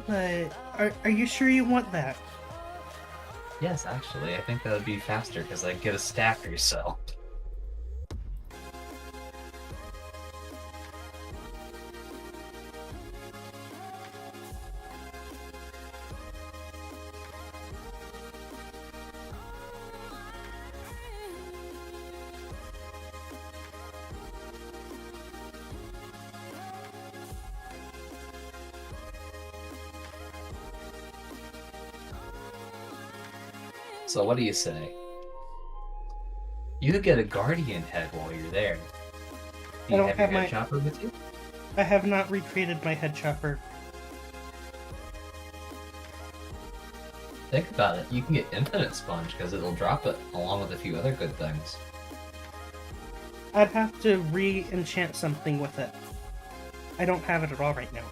Speaker 1: But are you sure you want that?
Speaker 2: Yes, actually, I think that would be faster because I'd get a stack or so. So what do you say? You could get a guardian head while you're there. Do
Speaker 1: I
Speaker 2: you
Speaker 1: don't
Speaker 2: have your
Speaker 1: have
Speaker 2: head
Speaker 1: my-
Speaker 2: chopper with you?
Speaker 1: I have not recreated my head chopper.
Speaker 2: Think about it. You can get infinite sponge because it'll drop it along with a few other good things.
Speaker 1: I'd have to re-enchant something with it. I don't have it at all right now.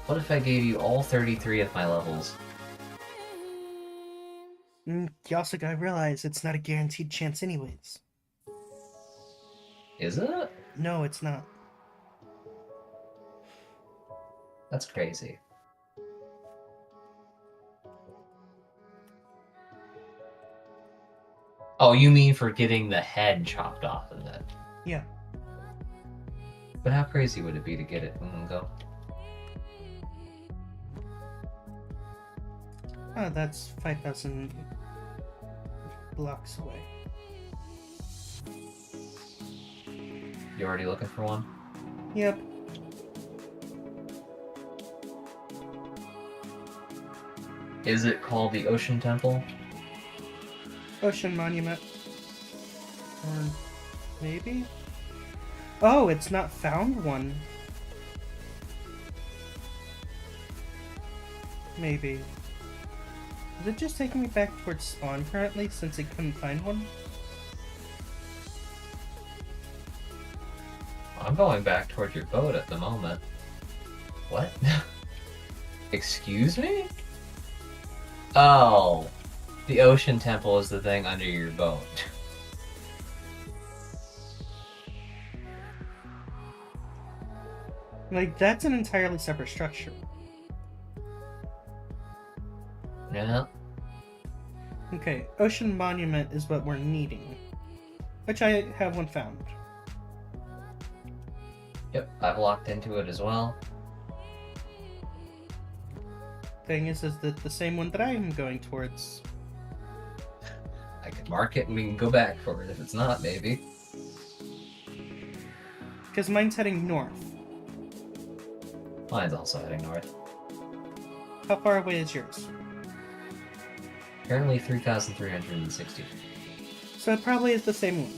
Speaker 2: What if I gave you all 33 of my levels?
Speaker 1: You also gotta realize it's not a guaranteed chance anyways.
Speaker 2: Is it?
Speaker 1: No, it's not.
Speaker 2: That's crazy. Oh, you mean for getting the head chopped off of it?
Speaker 1: Yeah.
Speaker 2: But how crazy would it be to get it and go?
Speaker 1: Oh, that's 5,000 blocks away.
Speaker 2: You already looking for one?
Speaker 1: Yep.
Speaker 2: Is it called the Ocean Temple?
Speaker 1: Ocean Monument. Or maybe? Oh, it's not found one. Maybe. Is it just taking me back towards spawn currently since it couldn't find one?
Speaker 2: I'm going back towards your boat at the moment. What? Excuse me? Oh, the Ocean Temple is the thing under your boat.
Speaker 1: Like, that's an entirely separate structure.
Speaker 2: Yeah.
Speaker 1: Okay, Ocean Monument is what we're needing. Which I have one found.
Speaker 2: Yep, I've locked into it as well.
Speaker 1: Thing is that the same one that I am going towards.
Speaker 2: I can mark it and we can go back for it if it's not, maybe.
Speaker 1: Because mine's heading north.
Speaker 2: Mine's also heading north.
Speaker 1: How far away is yours?
Speaker 2: Apparently 3,360.
Speaker 1: So it probably is the same one.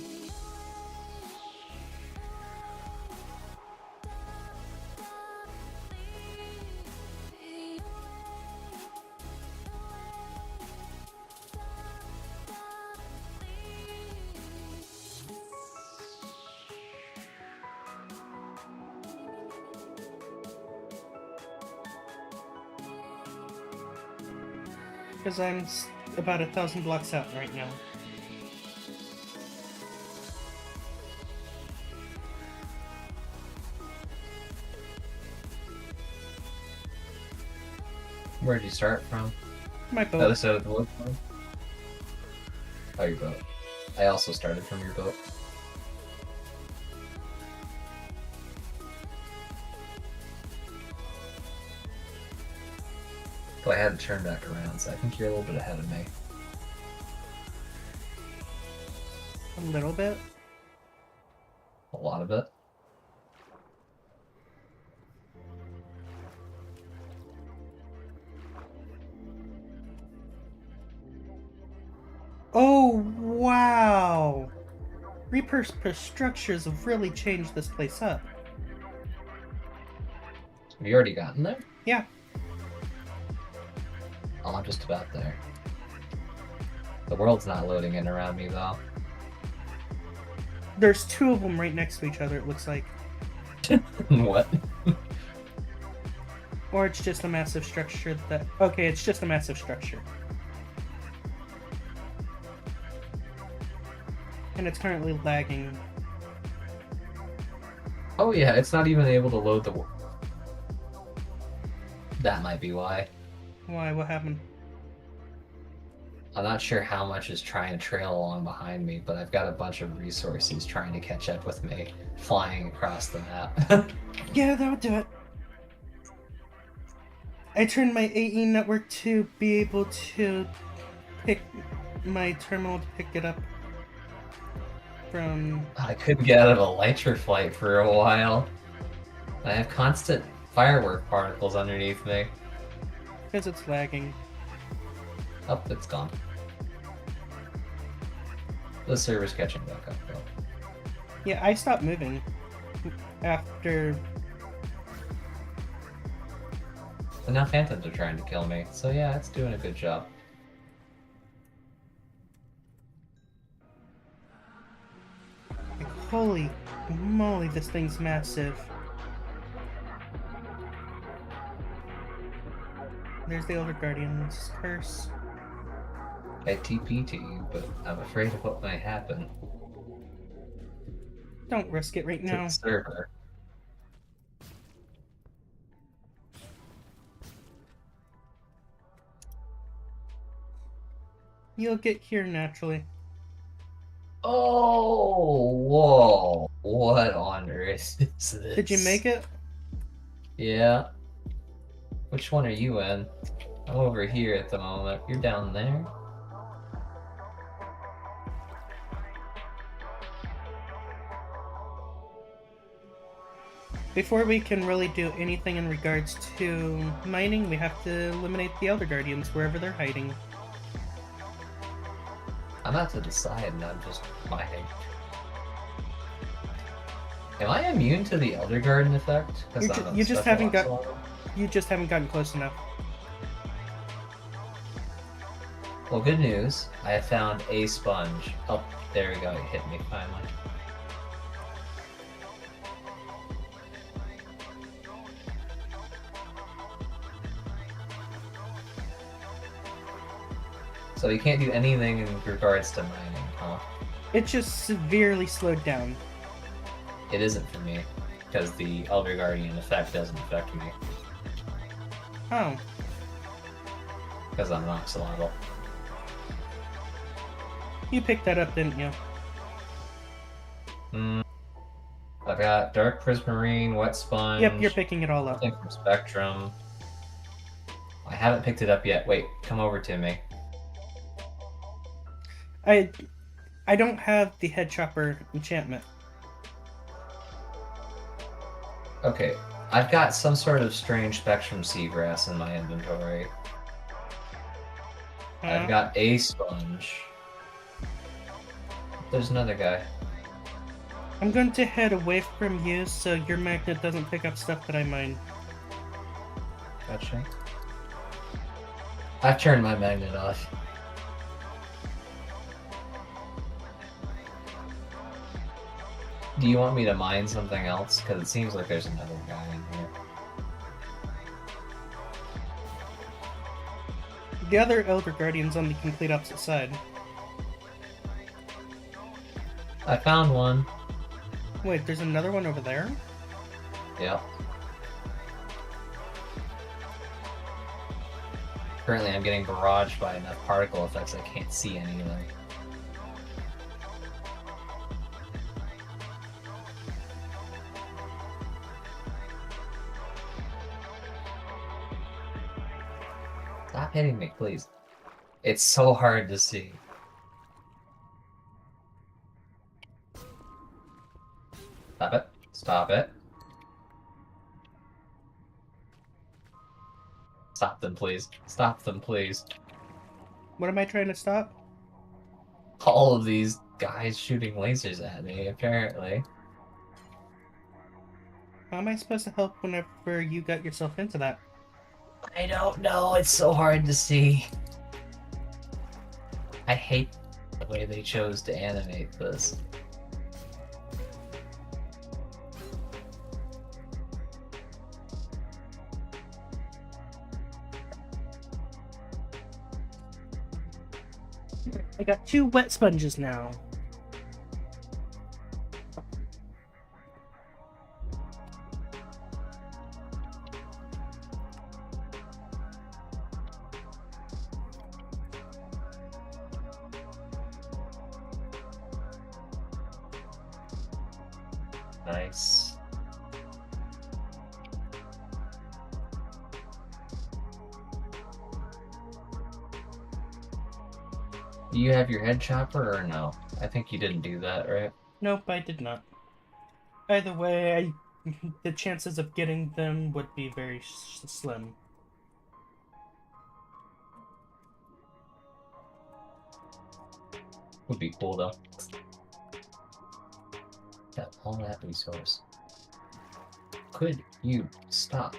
Speaker 1: Because I'm about 1,000 blocks out right now.
Speaker 2: Where'd you start from?
Speaker 1: My
Speaker 2: The other
Speaker 1: boat.
Speaker 2: side of the wood farm? Oh, your boat. I also started from your boat. But I had to turn back around, so I think you're a little bit ahead of me.
Speaker 1: A little bit.
Speaker 2: A lot of it.
Speaker 1: Oh, wow! Reaper's structures have really changed this place up.
Speaker 2: Have you already gotten there?
Speaker 1: Yeah.
Speaker 2: Oh, I'm just about there. The world's not loading in around me, though.
Speaker 1: There's two of them right next to each other, it looks like.
Speaker 2: What?
Speaker 1: Or it's just a massive structure that... Okay, it's just a massive structure. And it's currently lagging.
Speaker 2: Oh yeah, it's not even able to load the... That might be why.
Speaker 1: Why? What happened?
Speaker 2: I'm not sure how much is trying to trail along behind me, but I've got a bunch of resources trying to catch up with me, flying across the map.
Speaker 1: Yeah, that would do it. I turned my AE network to be able to pick my terminal to pick it up from...
Speaker 2: I couldn't get out of a Lytra flight for a while. I have constant firework particles underneath me.
Speaker 1: because it's lagging.
Speaker 2: Oh, it's gone. The server's catching back up, though.
Speaker 1: Yeah, I stopped moving after.
Speaker 2: And now phantoms are trying to kill me, so yeah, it's doing a good job.
Speaker 1: Like, holy moly, this thing's massive. There's the Elder Guardian's curse.
Speaker 2: I TP to you, but I'm afraid of what might happen
Speaker 1: Don't risk it right
Speaker 2: to
Speaker 1: now.
Speaker 2: the server.
Speaker 1: You'll get here naturally.
Speaker 2: Oh, whoa. What on earth is this?
Speaker 1: Did you make it?
Speaker 2: Yeah. Which one are you in? I'm over here at the moment. You're down there?
Speaker 1: Before we can really do anything in regards to mining, we have to eliminate the Elder Guardians wherever they're hiding.
Speaker 2: I'm about to decide and I'm just mining. Am I immune to the Elder Garden effect?
Speaker 1: You just haven't gotten close enough.
Speaker 2: Well, good news. I have found a sponge. Oh, there we go. It hit me finally. So you can't do anything in regards to mining, huh?
Speaker 1: It's just severely slowed down.
Speaker 2: It isn't for me, because the Elder Guardian effect doesn't affect me,
Speaker 1: Oh.
Speaker 2: because I'm not axolotl.
Speaker 1: You picked that up, didn't you?
Speaker 2: I've got Dark Prismarine, Wet Sponge.
Speaker 1: Yep, you're picking it all up.
Speaker 2: Something from Spectrum. I haven't picked it up yet. Wait, come over to me.
Speaker 1: I don't have the head chopper enchantment.
Speaker 2: Okay, I've got some sort of strange Spectrum Seagrass in my inventory. I've got a sponge. There's another guy.
Speaker 1: I'm going to head away from you so your magnet doesn't pick up stuff that I mine.
Speaker 2: Gotcha. I've turned my magnet off. Do you want me to mine something else? Because it seems like there's another guy in here.
Speaker 1: The other Elder Guardian's on the complete opposite side.
Speaker 2: I found one.
Speaker 1: Wait, there's another one over there?
Speaker 2: Yep. Currently I'm getting barraged by enough particle effects I can't see any of them. Stop hitting me, please. It's so hard to see. Stop it. Stop it. Stop them, please. Stop them, please.
Speaker 1: What am I trying to stop?
Speaker 2: All of these guys shooting lasers at me, apparently.
Speaker 1: How am I supposed to help whenever you got yourself into that?
Speaker 2: I don't know. It's so hard to see. I hate the way they chose to animate this.
Speaker 1: I got 2 wet sponges now.
Speaker 2: Nice. Do you have your head chopper or no? I think you didn't do that, right?
Speaker 1: Nope, I did not. Either way, the chances of getting them would be very slim.
Speaker 2: Would be cool though. Got all that resource. Could you stop?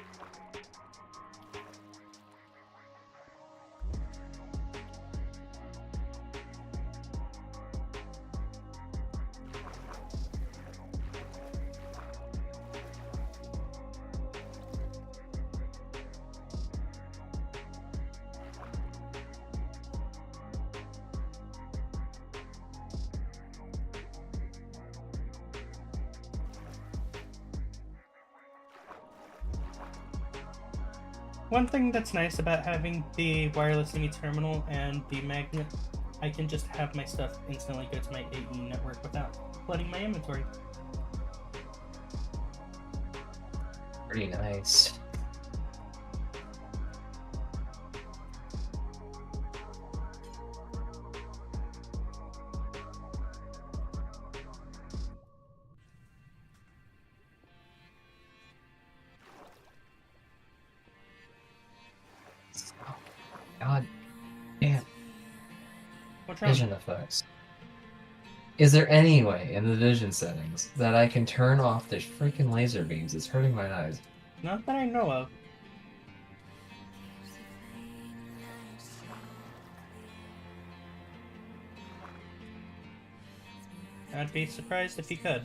Speaker 1: One thing that's nice about having the wireless thingy terminal and the magnet, I can just have my stuff instantly go to my AE network without flooding my inventory.
Speaker 2: Pretty nice. God damn.
Speaker 1: What's wrong?
Speaker 2: Vision effects. Is there any way in the vision settings that I can turn off the freaking laser beams? It's hurting my eyes.
Speaker 1: Not that I know of. I'd be surprised if you could.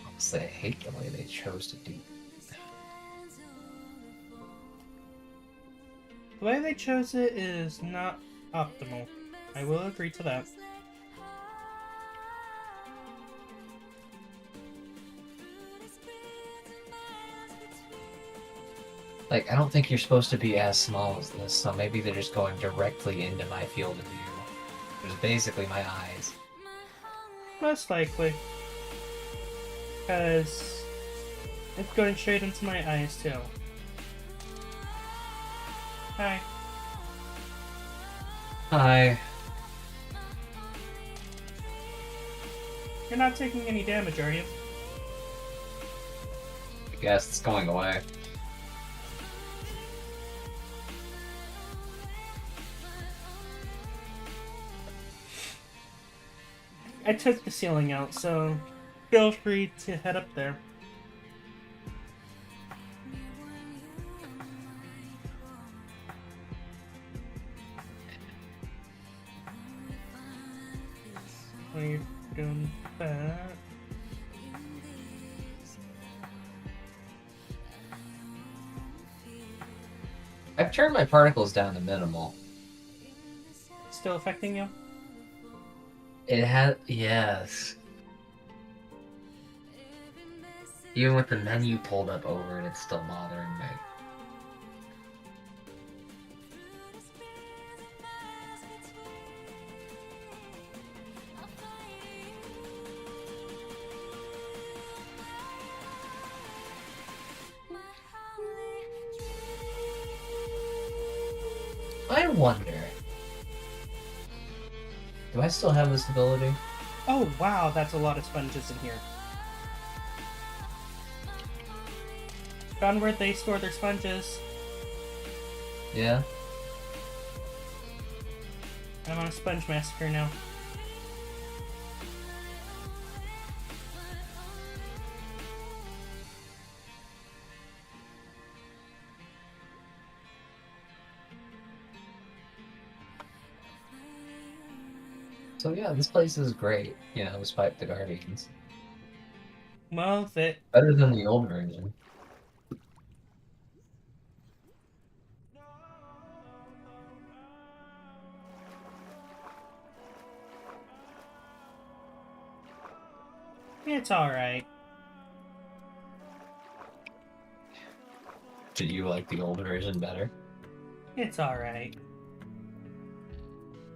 Speaker 2: Honestly, I hate the way they chose to do.
Speaker 1: The way they chose it is not optimal. I will agree to that.
Speaker 2: Like, I don't think you're supposed to be as small as this, so maybe they're just going directly into my field of view. Which is basically my eyes.
Speaker 1: Most likely. Because it's going straight into my eyes too. Hi.
Speaker 2: Hi.
Speaker 1: You're not taking any damage, are you?
Speaker 2: I guess it's going away.
Speaker 1: I took the ceiling out, so feel free to head up there. While you're doing that...
Speaker 2: I've turned my particles down to minimal.
Speaker 1: Still affecting you?
Speaker 2: It has... yes. Even with the menu pulled up over it, it's still bothering me. I wonder... do I still have this ability?
Speaker 1: Oh wow, that's a lot of sponges in here. Found where they store their sponges.
Speaker 2: Yeah?
Speaker 1: I'm on a sponge massacre now.
Speaker 2: So yeah, this place is great, you know, despite the Guardians.
Speaker 1: Well, that...
Speaker 2: Better than the old version.
Speaker 1: it's alright.
Speaker 2: Did you like the old version better?
Speaker 1: It's alright.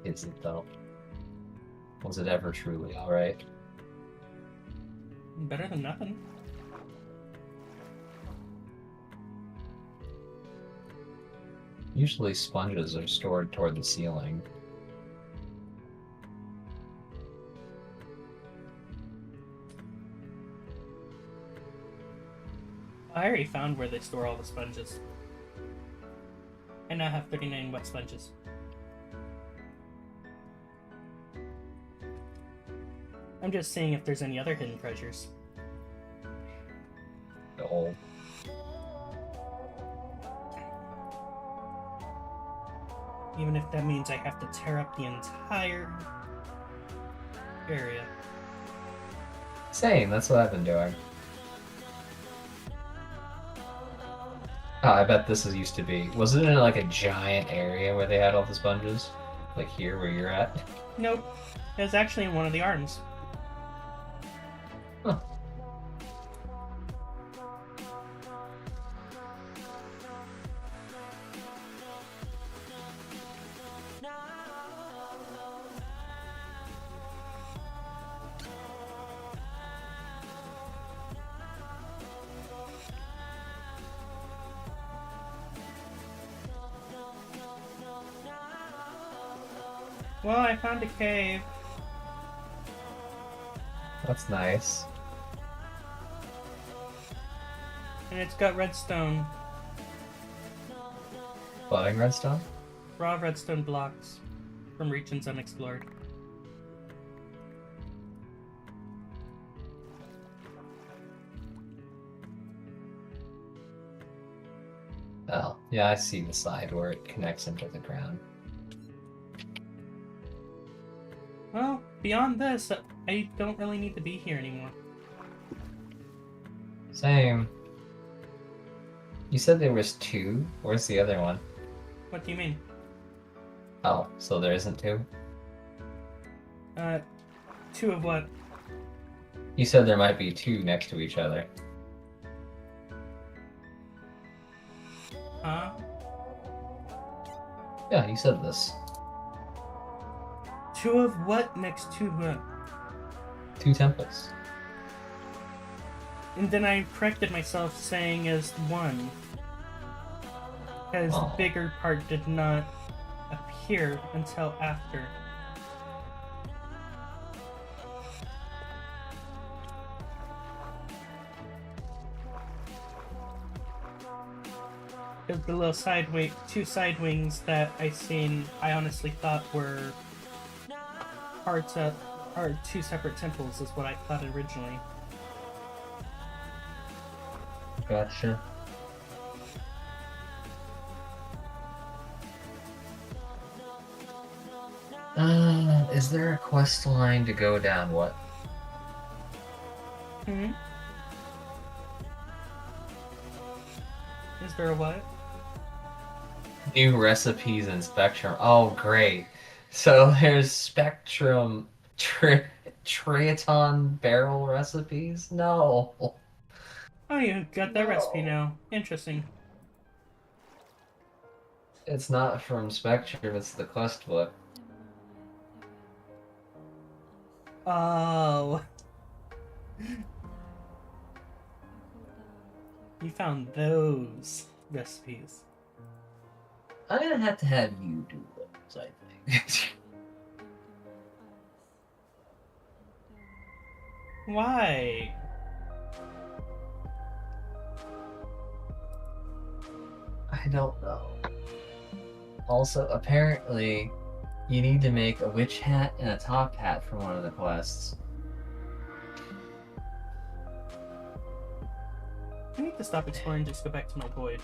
Speaker 2: Is it though? Was it ever truly alright?
Speaker 1: Better than nothing.
Speaker 2: Usually sponges are stored toward the ceiling.
Speaker 1: I already found where they store all the sponges. I now have 39 wet sponges. I'm just seeing if there's any other hidden treasures.
Speaker 2: No.
Speaker 1: Even if that means I have to tear up the entire area.
Speaker 2: Same, that's what I've been doing. Oh, I bet this is used to be. Wasn't it in like a giant area where they had all the sponges? Like here where you're at?
Speaker 1: Nope. It was actually in one of the arms.
Speaker 2: Huh.
Speaker 1: Well, I found a cave.
Speaker 2: That's nice.
Speaker 1: And it's got redstone.
Speaker 2: Floating redstone?
Speaker 1: Raw redstone blocks from regions unexplored.
Speaker 2: Oh, yeah, I see the side where it connects into the ground.
Speaker 1: Well, beyond this, I don't really need to be here anymore.
Speaker 2: Same. You said there was 2? Where's the other one?
Speaker 1: What do you mean?
Speaker 2: Oh, so there isn't 2?
Speaker 1: 2 of what?
Speaker 2: You said there might be 2 next to each other.
Speaker 1: Huh?
Speaker 2: Yeah, you said this.
Speaker 1: 2 of what next to what?
Speaker 2: 2 temples.
Speaker 1: And then I corrected myself saying as 1. Because the bigger part did not appear until after. Because the little two side wings that I seen, I honestly thought were parts of, or 2 separate temples is what I thought originally.
Speaker 2: Gotcha. Is there a quest line to go down what?
Speaker 1: Hmm? Is there a what?
Speaker 2: New recipes in Spectrum. Oh, great. So there's Spectrum Triaton barrel recipes? No.
Speaker 1: Oh, you got that recipe now. Interesting.
Speaker 2: It's not from Spectrum, it's the quest book.
Speaker 1: Oh. You found those recipes.
Speaker 2: I'm gonna have to have you do those, I think.
Speaker 1: Why?
Speaker 2: I don't know. Also, apparently, you need to make a witch hat and a top hat for one of the quests.
Speaker 1: I need to stop exploring and just go back to my void.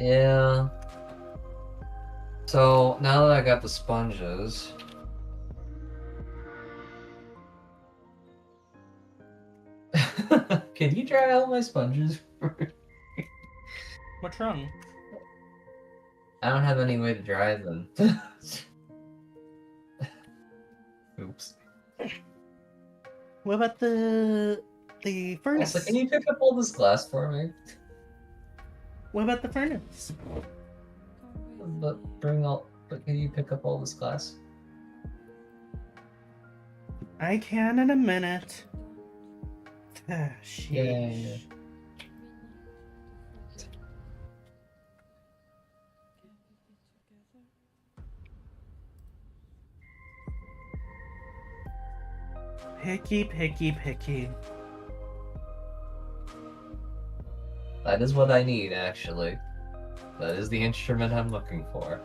Speaker 2: Yeah. So, now that I got the sponges... Can you dry out my sponges?
Speaker 1: What's wrong?
Speaker 2: I don't have any way to dry them. Oops.
Speaker 1: What about the furnace?
Speaker 2: Also, can you pick up all this glass for me?
Speaker 1: What about the furnace?
Speaker 2: But can you pick up all this glass?
Speaker 1: I can in a minute. Ah, sheesh.
Speaker 2: Yeah.
Speaker 1: Picky, picky, picky.
Speaker 2: That is what I need, actually. That is the instrument I'm looking for.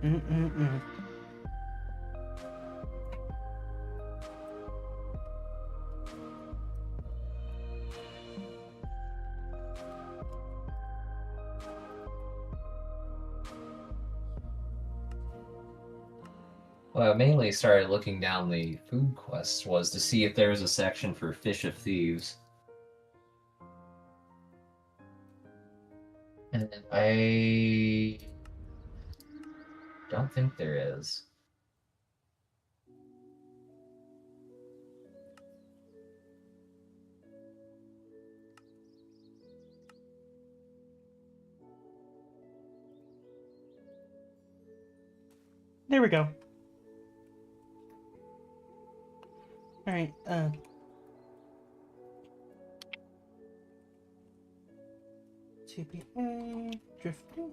Speaker 1: Mm-mm-mm.
Speaker 2: Well, I mainly started looking down the food quests was to see if there was a section for Fish of Thieves. And I don't think there is.
Speaker 1: There we go. Alright, TPA, drifting.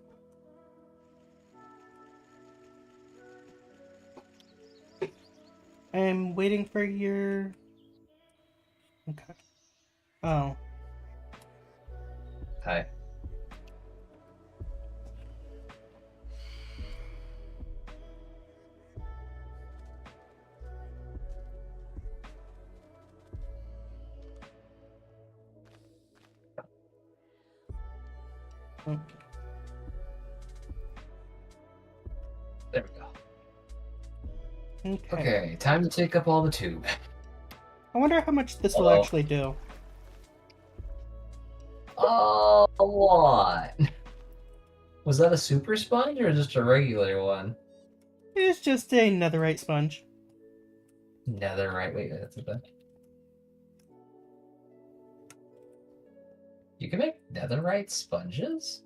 Speaker 1: I'm waiting for your... Okay. Oh.
Speaker 2: Hi.
Speaker 1: Okay.
Speaker 2: There we go.
Speaker 1: Okay.
Speaker 2: Okay, time to take up all the tube.
Speaker 1: I wonder how much this will
Speaker 2: Hello.
Speaker 1: actually do.
Speaker 2: A lot. Was that a super sponge or just a regular one?
Speaker 1: It's just a netherite sponge.
Speaker 2: Netherite. Wait, that's a bit. You can make netherite sponges?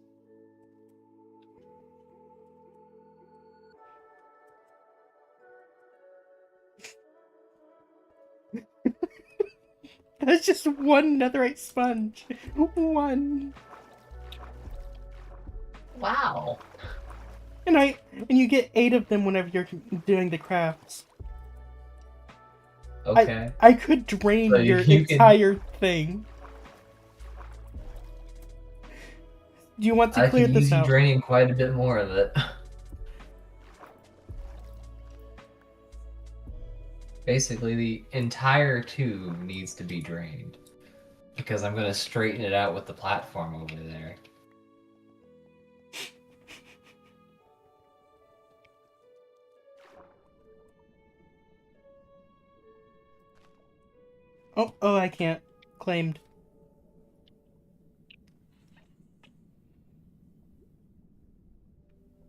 Speaker 1: That's just one netherite sponge. One.
Speaker 2: Wow.
Speaker 1: And you get 8 of them whenever you're doing the crafts.
Speaker 2: Okay.
Speaker 1: I could drain
Speaker 2: So
Speaker 1: your
Speaker 2: you can-
Speaker 1: entire thing. Do you want to
Speaker 2: I
Speaker 1: clear
Speaker 2: could
Speaker 1: this
Speaker 2: use you
Speaker 1: out?
Speaker 2: draining quite a bit more of it. Basically, the entire tube needs to be drained. Because I'm going to straighten it out with the platform over there.
Speaker 1: Oh, I can't. Claimed.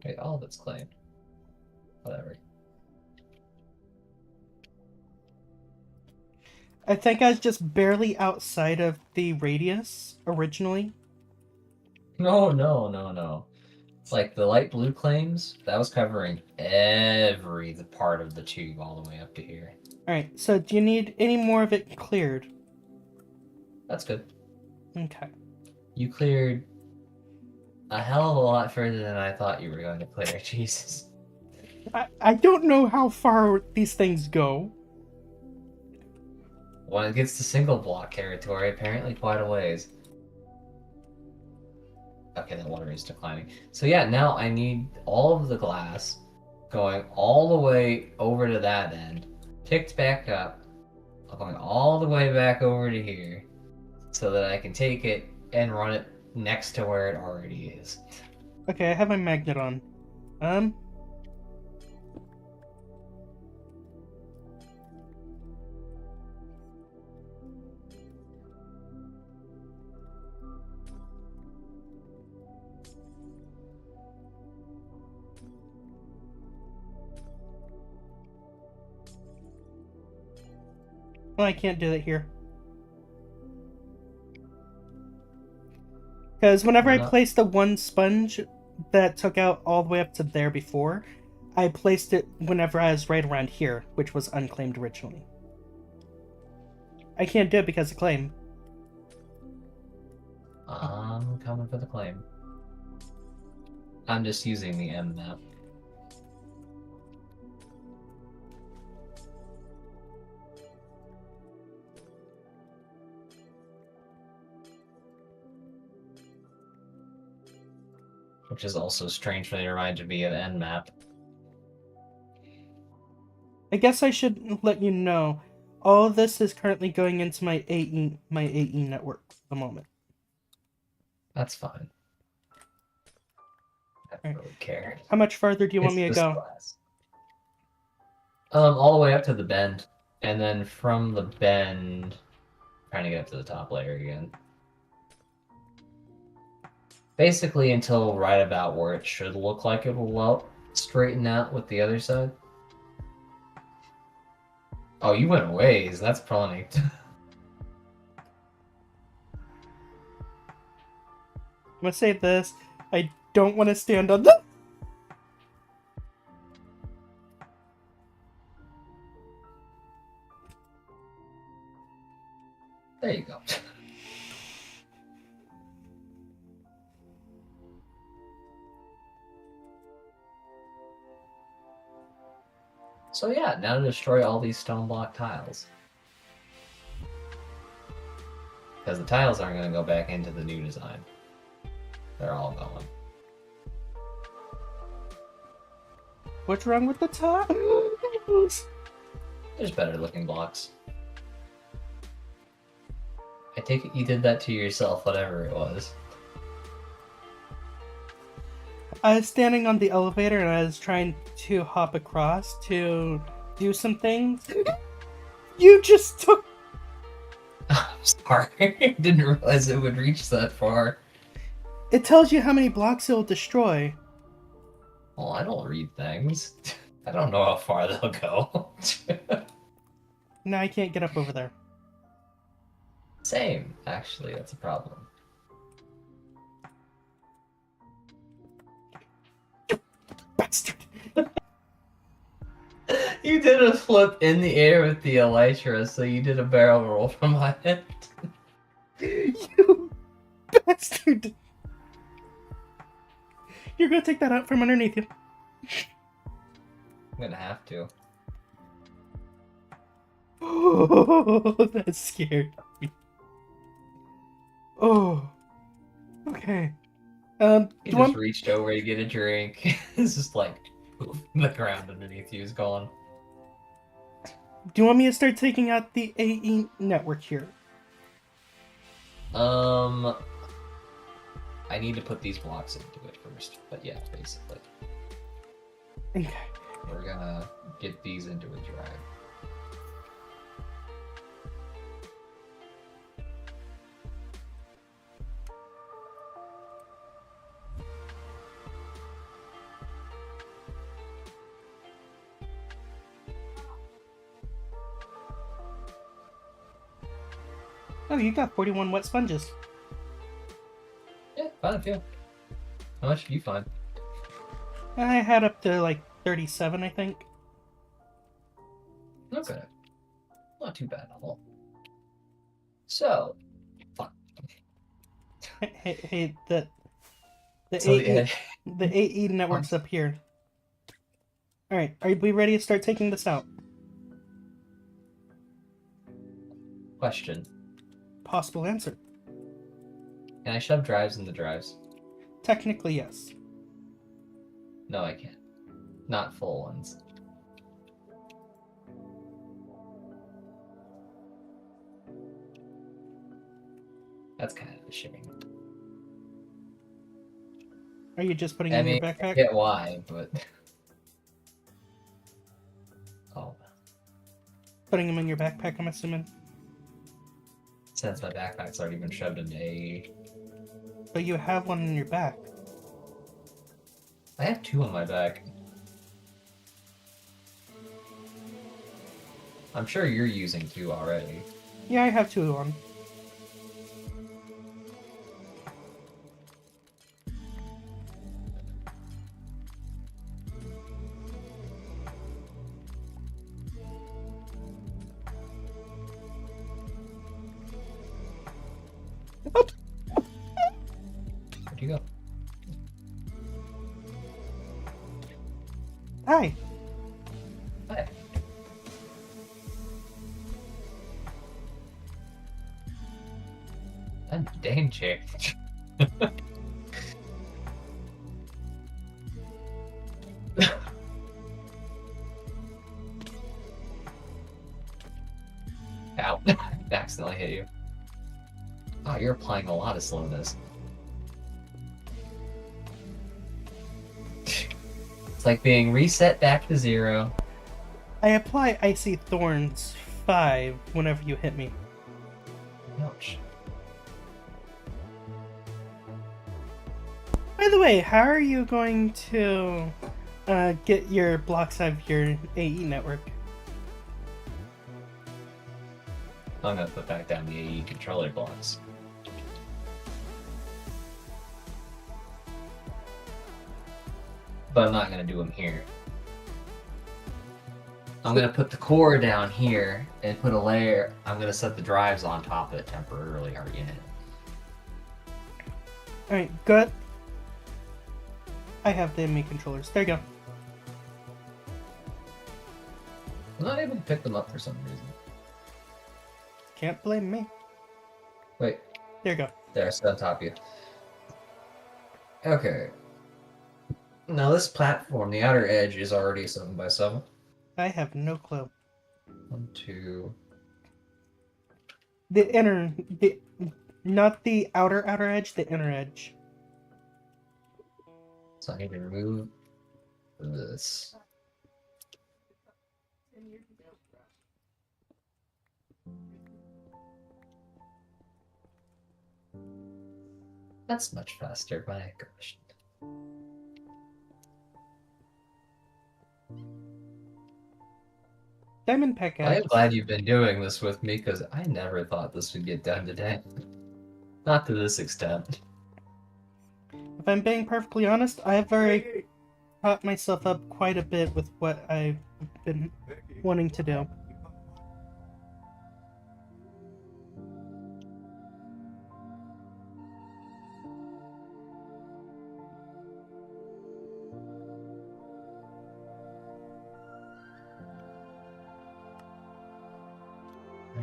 Speaker 2: Wait, all of it's claimed. Whatever.
Speaker 1: I think I was just barely outside of the radius originally.
Speaker 2: No. Like the light blue claims, that was covering every part of the tube all the way up to here.
Speaker 1: Alright, so do you need any more of it cleared?
Speaker 2: That's good.
Speaker 1: Okay.
Speaker 2: You cleared a hell of a lot further than I thought you were going to clear. Jesus.
Speaker 1: I don't know how far these things go.
Speaker 2: When it gets to single block territory, apparently quite a ways. Okay, that water is declining. So yeah, now I need all of the glass going all the way over to that end, picked back up, going all the way back over to here, so that I can take it and run it next to where it already is.
Speaker 1: Okay, I have my magnet on. Well, I can't do that here. Because whenever
Speaker 2: Why
Speaker 1: I
Speaker 2: not?
Speaker 1: placed the one sponge that took out all the way up to there before, I placed it whenever I was right around here, which was unclaimed originally. I can't do it because of claim.
Speaker 2: I'm coming for the claim. I'm just using the M map. Which is also strangely reminded me of Nmap.
Speaker 1: I guess I should let you know, all of this is currently going into my AE network at the moment.
Speaker 2: That's fine. I don't
Speaker 1: Alright.
Speaker 2: really care.
Speaker 1: How much farther do you want me to
Speaker 2: It's just
Speaker 1: go?
Speaker 2: glass. All the way up to the bend, and then from the bend, trying to get up to the top layer again. Basically until right about where it should look like it will straighten out with the other side. Oh, you went ways. That's plenty.
Speaker 1: I'm gonna say this. I don't want to stand on the.
Speaker 2: There you go. So yeah, now to destroy all these stone block tiles. Because the tiles aren't going to go back into the new design. They're all going.
Speaker 1: What's wrong with the tiles?
Speaker 2: There's better looking blocks. I take it you did that to yourself, whatever it was.
Speaker 1: I was standing on the elevator and I was trying to hop across to do some things. You just took.
Speaker 2: I'm sorry. Didn't realize it would reach that far.
Speaker 1: It tells you how many blocks it'll destroy.
Speaker 2: Well, I don't read things. I don't know how far they'll go.
Speaker 1: Now I can't get up over there.
Speaker 2: Same, actually, that's a problem.
Speaker 1: Bastard!
Speaker 2: You did a flip in the air with the elytra, so you did a barrel roll from my head.
Speaker 1: You bastard! You're gonna take that out from underneath you.
Speaker 2: I'm gonna have to.
Speaker 1: Oh, that scared me. Oh. Okay.
Speaker 2: You
Speaker 1: do
Speaker 2: just
Speaker 1: want...
Speaker 2: reached over to get a drink. It's just like, poof, the ground underneath you is gone.
Speaker 1: Do you want me to start taking out the AE network here?
Speaker 2: I need to put these blocks into it first, but yeah, basically.
Speaker 1: Okay.
Speaker 2: We're gonna get these into a drive.
Speaker 1: Oh, you got 41 wet sponges.
Speaker 2: Yeah, fine, yeah. How much did you find?
Speaker 1: I had up to like 37, I think.
Speaker 2: Okay. Not too bad at all. So, fuck.
Speaker 1: Hey, the
Speaker 2: So,
Speaker 1: AE the AE network's up here. All right, are we ready to start taking this out?
Speaker 2: Question.
Speaker 1: Possible answer.
Speaker 2: Can I shove drives in the drives?
Speaker 1: Technically, yes.
Speaker 2: No, I can't. Not full ones. That's kind of a shame.
Speaker 1: Are you just putting
Speaker 2: I
Speaker 1: in
Speaker 2: mean,
Speaker 1: your
Speaker 2: I
Speaker 1: backpack?
Speaker 2: get why, but... Oh.
Speaker 1: Putting them in your backpack, I'm assuming.
Speaker 2: Since my backpack's already been shoved into AE.
Speaker 1: But you have one in your back.
Speaker 2: I have two on my back. I'm sure you're using two already.
Speaker 1: Yeah, I have two on.
Speaker 2: Where'd you go?
Speaker 1: Hi.
Speaker 2: Hi. That dang chick. Ow. Accidentally hit you. Oh, you're applying a lot of slowness. It's like being reset back to 0.
Speaker 1: I apply Icy Thorns 5 whenever you hit me.
Speaker 2: Ouch.
Speaker 1: By the way, how are you going to get your blocks out of your AE network?
Speaker 2: I'm gonna put back down the AE controller blocks. But I'm not gonna do them here. I'm gonna put the core down here and put a layer. I'm gonna set the drives on top of it temporarily already in it.
Speaker 1: Alright, good. I have the enemy controllers. There you go.
Speaker 2: I'm not able to pick them up for some reason.
Speaker 1: Can't blame me.
Speaker 2: Wait,
Speaker 1: There you go.
Speaker 2: there, I sit on top of you. Okay. Now this platform, the outer edge is already 7x7.
Speaker 1: I have no clue.
Speaker 2: 1, 2.
Speaker 1: Not the outer edge, the inner edge.
Speaker 2: So I need to remove this. That's much faster, my gosh.
Speaker 1: Diamond
Speaker 2: I am
Speaker 1: pickaxe.
Speaker 2: glad you've been doing this with me, because I never thought this would get done today. Not to this extent.
Speaker 1: If I'm being perfectly honest, I've already caught myself up quite a bit with what I've been wanting to do.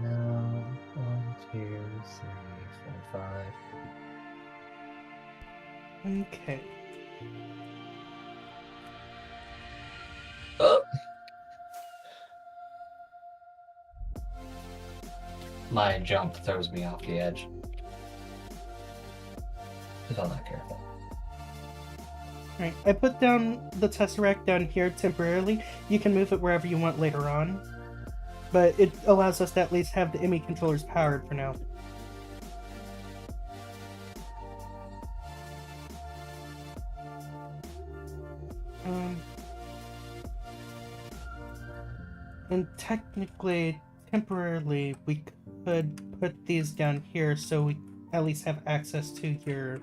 Speaker 2: Now, 1, 2, 3, 4, 5.
Speaker 1: Okay.
Speaker 2: Oh! My jump throws me off the edge. If I'm not careful.
Speaker 1: Alright, I put down the Tesseract down here temporarily. You can move it wherever you want later on. But it allows us to at least have the enemy controllers powered for now. And technically, temporarily, we could put these down here so we at least have access to your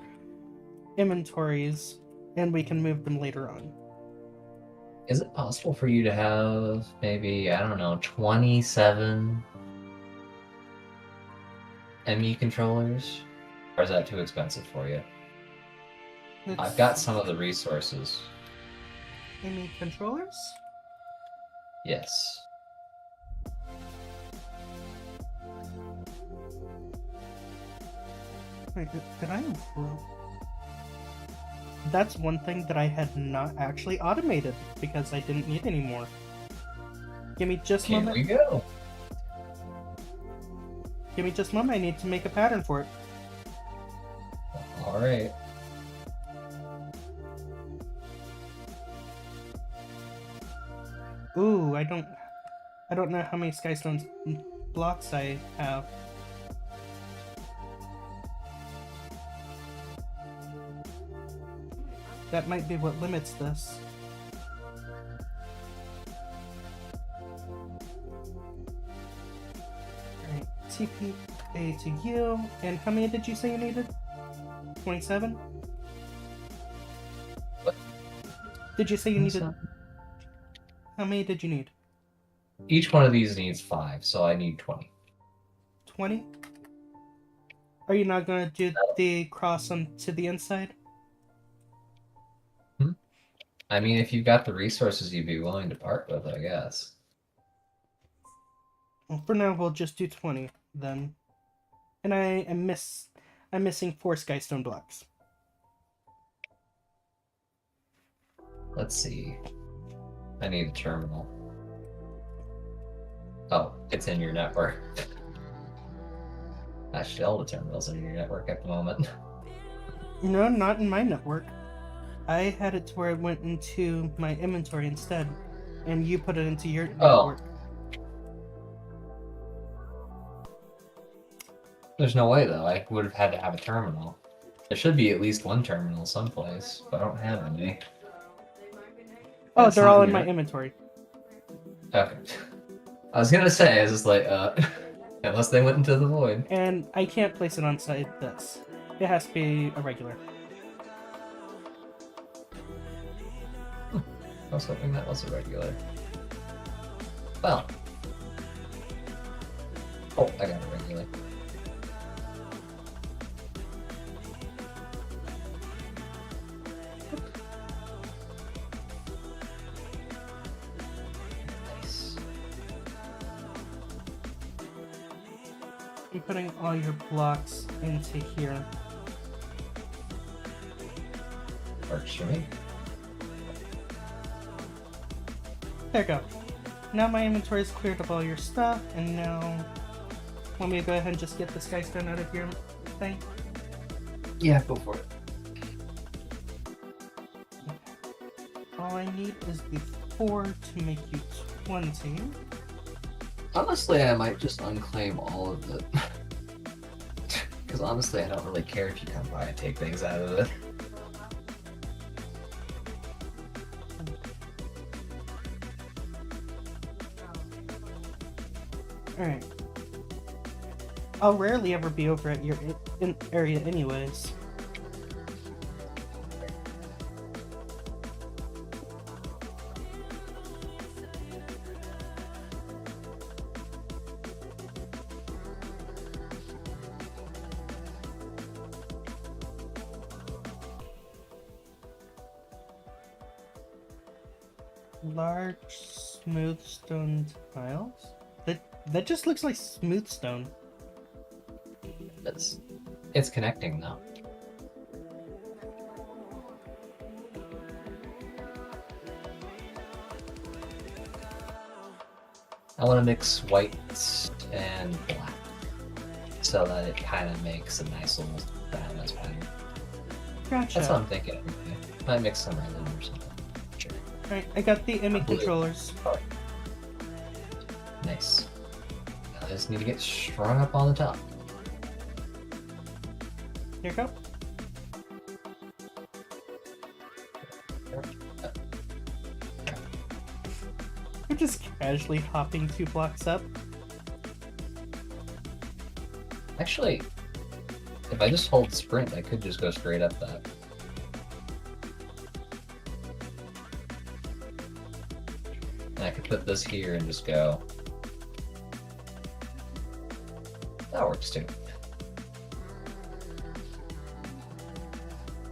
Speaker 1: inventories, and we can move them later on.
Speaker 2: Is it possible for you to have maybe, I don't know, 27 ME controllers? Or is that too expensive for you? I've got some of the resources.
Speaker 1: Enemy controllers?
Speaker 2: Yes.
Speaker 1: Wait, did I? That's one thing that I had not actually automated because I didn't need any more. Give me just a
Speaker 2: Here
Speaker 1: moment.
Speaker 2: we go.
Speaker 1: Give me just a moment. I need to make a pattern for it.
Speaker 2: All right.
Speaker 1: Ooh, I don't know how many Skystones blocks I have. That might be what limits this. Alright, TPA to you. And how many did you say you needed? 27?
Speaker 2: What?
Speaker 1: Did you say you needed...
Speaker 2: 27?
Speaker 1: How many did you need?
Speaker 2: Each one of these needs 5, so I need 20.
Speaker 1: 20? Are you not going to do the cross on to the inside?
Speaker 2: I mean, if you've got the resources you'd be willing to part with, I guess.
Speaker 1: Well, for now, we'll just do 20, then. And I'm missing 4 Skystone blocks.
Speaker 2: Let's see. I need a terminal. Oh, it's in your network. Actually, all the terminals are in your network at the moment.
Speaker 1: No, not in my network. I had it to where it went into my inventory instead. and you put it into your
Speaker 2: Oh.
Speaker 1: network.
Speaker 2: There's no way though. I would have had to have a terminal. There should be at least one terminal someplace, but I don't have any.
Speaker 1: Oh,
Speaker 2: That's
Speaker 1: they're
Speaker 2: not
Speaker 1: all in my
Speaker 2: weird.
Speaker 1: inventory.
Speaker 2: Okay. I was gonna say, I was just like, unless they went into the void.
Speaker 1: And I can't place it on site this. It has to be a regular.
Speaker 2: I was hoping that was a regular. Well. Oh, I got a regular. Nice.
Speaker 1: I'm putting all your blocks into here.
Speaker 2: Works for me.
Speaker 1: There you go. Now my inventory is cleared of all your stuff, and now... Want me to go ahead and just get this guy's gun out of your thing?
Speaker 3: Yeah, go for it.
Speaker 1: All I need is the 4 to make you 20.
Speaker 3: Honestly, I might just unclaim all of it.
Speaker 2: Because honestly, I don't really care if you come by and take things out of it.
Speaker 1: Alright. I'll rarely ever be over at your area anyways. Large, smooth stone tiles? That just looks like smooth stone.
Speaker 2: It's connecting though. I want to mix white and black so that it kind of makes a nice little balance pattern.
Speaker 1: Gotcha.
Speaker 2: That's what I'm thinking. Might mix some random or something. Sure.
Speaker 1: Alright, I got the ME controllers.
Speaker 2: Nice. I just need to get strung up on the top.
Speaker 1: Here you go. You're just casually hopping 2 blocks up.
Speaker 2: Actually, if I just hold sprint, I could just go straight up that. And I could put this here and just go. That works too.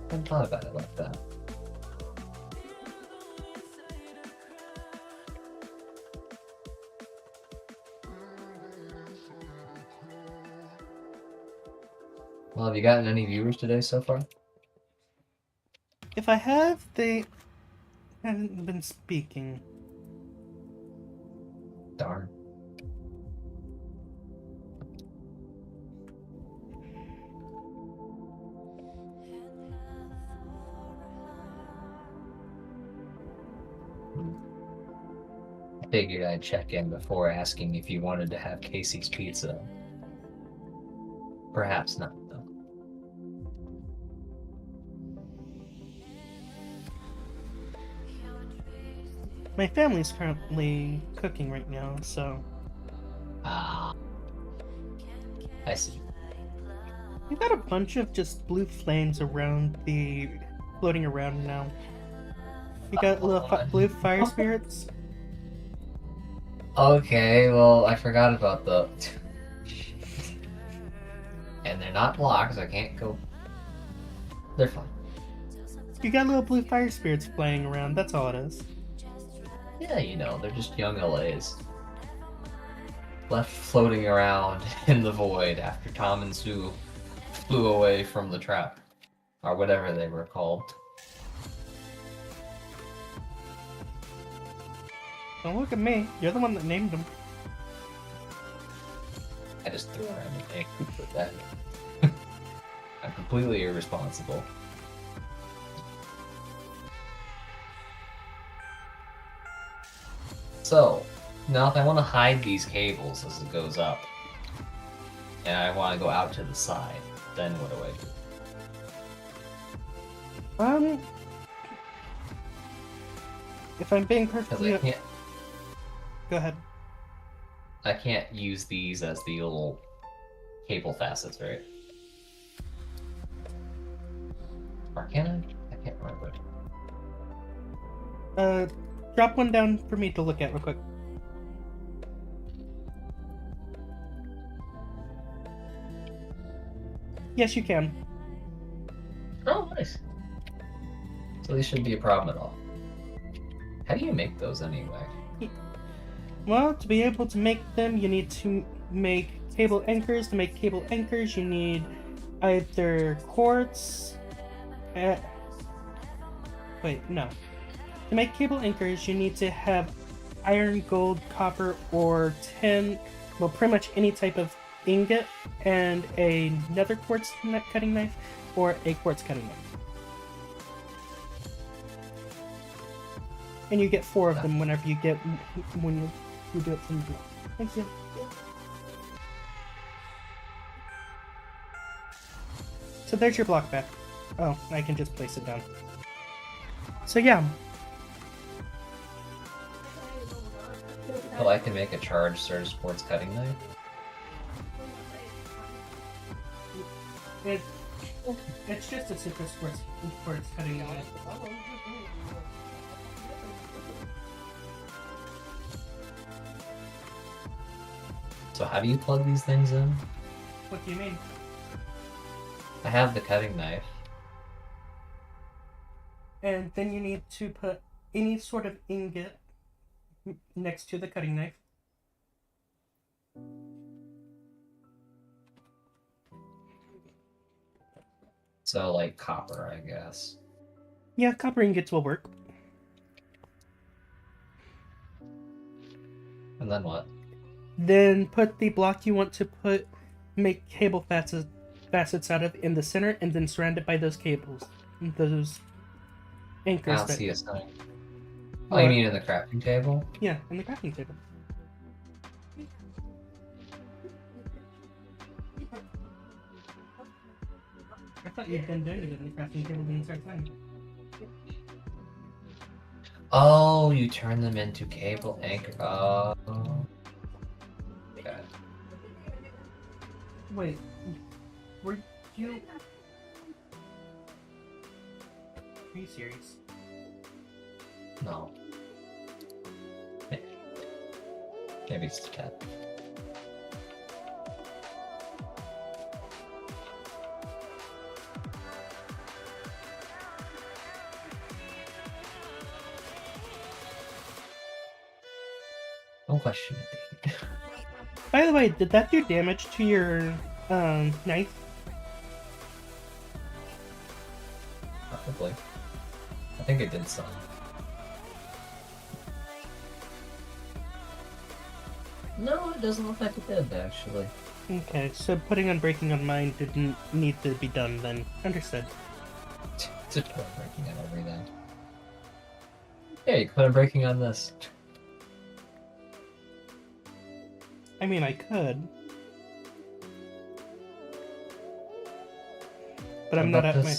Speaker 2: I hadn't thought about it like that. Well, have you gotten any viewers today so far?
Speaker 1: If I have, they haven't been speaking.
Speaker 2: Darn. I figured I'd check in before asking if you wanted to have Casey's Pizza. Perhaps not, though.
Speaker 1: My family's currently cooking right now, so...
Speaker 2: Ah. I see.
Speaker 1: We got a bunch of just blue flames around the... floating around now. You got little blue fire spirits?
Speaker 2: Okay, well, I forgot about the... And they're not blocked, so I can't go... They're fine.
Speaker 1: You got little blue fire spirits flying around, that's all it is.
Speaker 2: Yeah, you know, they're just young LAs. Left floating around in the void after Tom and Sue flew away from the trap. Or whatever they were called.
Speaker 1: Don't look at me, you're the one that named them.
Speaker 2: I just threw around the name with that. I'm completely irresponsible. So, now if I want to hide these cables as it goes up, and I want to go out to the side, then what do I do?
Speaker 1: If I'm being
Speaker 2: Because
Speaker 1: perfectly... Go ahead.
Speaker 2: I can't use these as the little cable facets, right? Or can I? I can't remember.
Speaker 1: Drop one down for me to look at real quick. Yes, you can.
Speaker 2: Oh, nice. So these shouldn't be a problem at all. How do you make those anyway?
Speaker 1: Well, to be able to make them, you need to make cable anchors. To make cable anchors, you need either quartz... Wait, no. To make cable anchors, you need to have iron, gold, copper, or tin. Well, pretty much any type of ingot, and another quartz cutting knife, or a quartz cutting knife. And you get 4 of them whenever you get when you do it from the block. Thank you. So there's your block back. Oh, I can just place it down. So yeah.
Speaker 2: Oh, I can make a charged Certus quartz cutting knife?
Speaker 1: It's just a citrus quartz cutting knife.
Speaker 2: So how do you plug these things in?
Speaker 1: What do you mean?
Speaker 2: I have the cutting knife.
Speaker 1: And then you need to put any sort of ingot next to the cutting knife.
Speaker 2: So, like copper, I guess.
Speaker 1: Yeah, copper ingots will work.
Speaker 2: And then what?
Speaker 1: Then put the block you want to make cable facets out of in the center, and then surround it by those cables. Those
Speaker 2: I
Speaker 1: anchors.
Speaker 2: don't see a sign. Oh, you mean in the crafting table?
Speaker 1: Yeah, in the crafting table. I thought you'd been doing it in the crafting table the entire time.
Speaker 2: Oh, you turn them into cable anchor. Oh. Okay.
Speaker 1: Wait, were you... Are you serious?
Speaker 2: No. Maybe it's the cat. Don't question it, David.
Speaker 1: By the way, did that do damage to your knife?
Speaker 2: Probably. I think it did some. No, it doesn't look like it did, actually.
Speaker 1: Okay, so putting Unbreaking on mine didn't need to be done then. Understood.
Speaker 2: Just put Unbreaking on everything. Yeah, you can put Unbreaking on this.
Speaker 1: I mean, I could. But I'm not at my...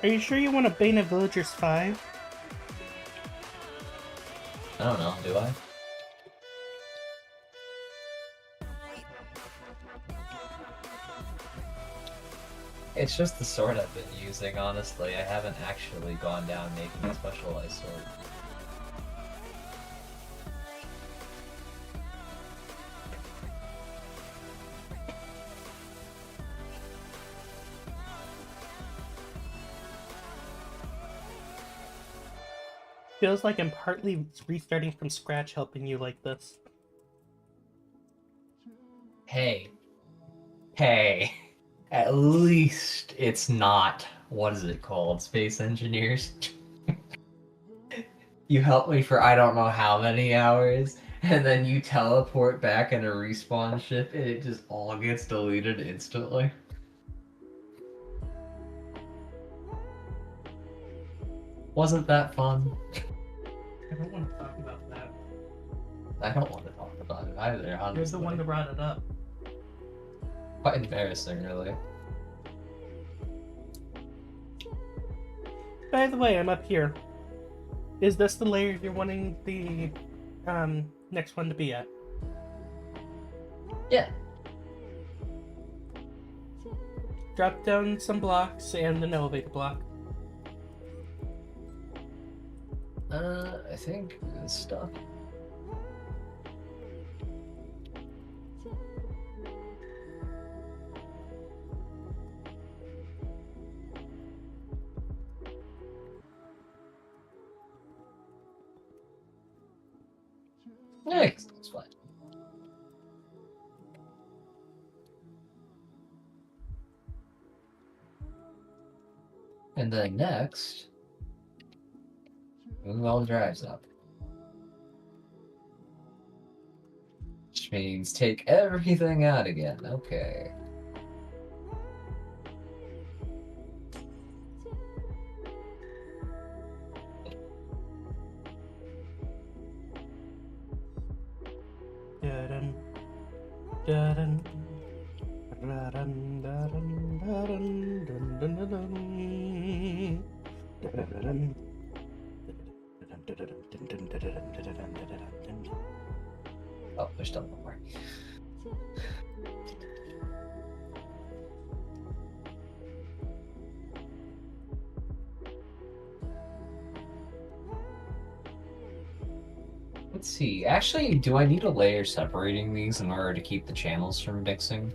Speaker 1: Are you sure you want a Bane of Villagers 5?
Speaker 2: I don't know, do I? It's just the sword I've been using, honestly. I haven't actually gone down making a specialized sword.
Speaker 1: Feels like I'm partly restarting from scratch helping you like this.
Speaker 2: Hey. Hey. At least it's not, what is it called, Space Engineers? You help me for I don't know how many hours, and then you teleport back in a respawn ship and it just all gets deleted instantly. Wasn't that fun?
Speaker 1: I don't want to talk about that.
Speaker 2: I don't want to talk about it either, honestly.
Speaker 1: You're the one that brought it up.
Speaker 2: Quite embarrassing, really.
Speaker 1: By the way, I'm up here. Is this the layer you're wanting the next one to be at?
Speaker 2: Yeah.
Speaker 1: Drop down some blocks and an elevator block.
Speaker 2: I think this stuff. Yeah, it's fine. And then next, move all the drives up. Which means take everything out again. Okay.
Speaker 1: Dun, dun, dun, dun, dun, dun, dun, dun, dun.
Speaker 2: Oh, there's still one more. Let's see. Actually, do I need a layer separating these in order to keep the channels from mixing?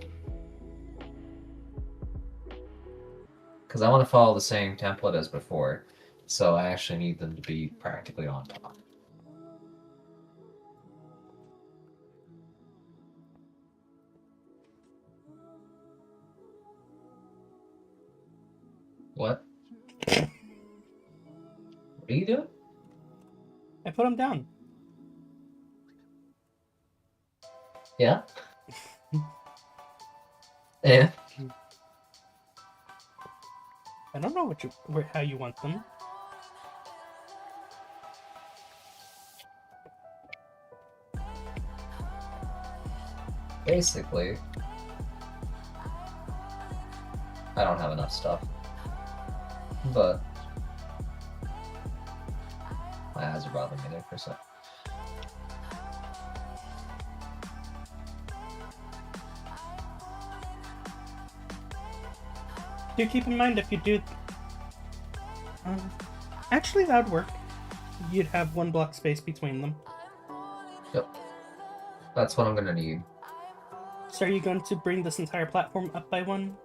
Speaker 2: Because I want to follow the same template as before, so I actually need them to be practically on top. What? What are you doing?
Speaker 1: I put them down.
Speaker 2: Yeah? Yeah?
Speaker 1: I don't know how you want them.
Speaker 2: Basically, I don't have enough stuff. But my eyes are bothering me there for a sec.
Speaker 1: Do keep in mind if you do... actually, that would work. You'd have one block space between them.
Speaker 2: Yep. That's what I'm gonna need.
Speaker 1: So are you going to bring this entire platform up by one?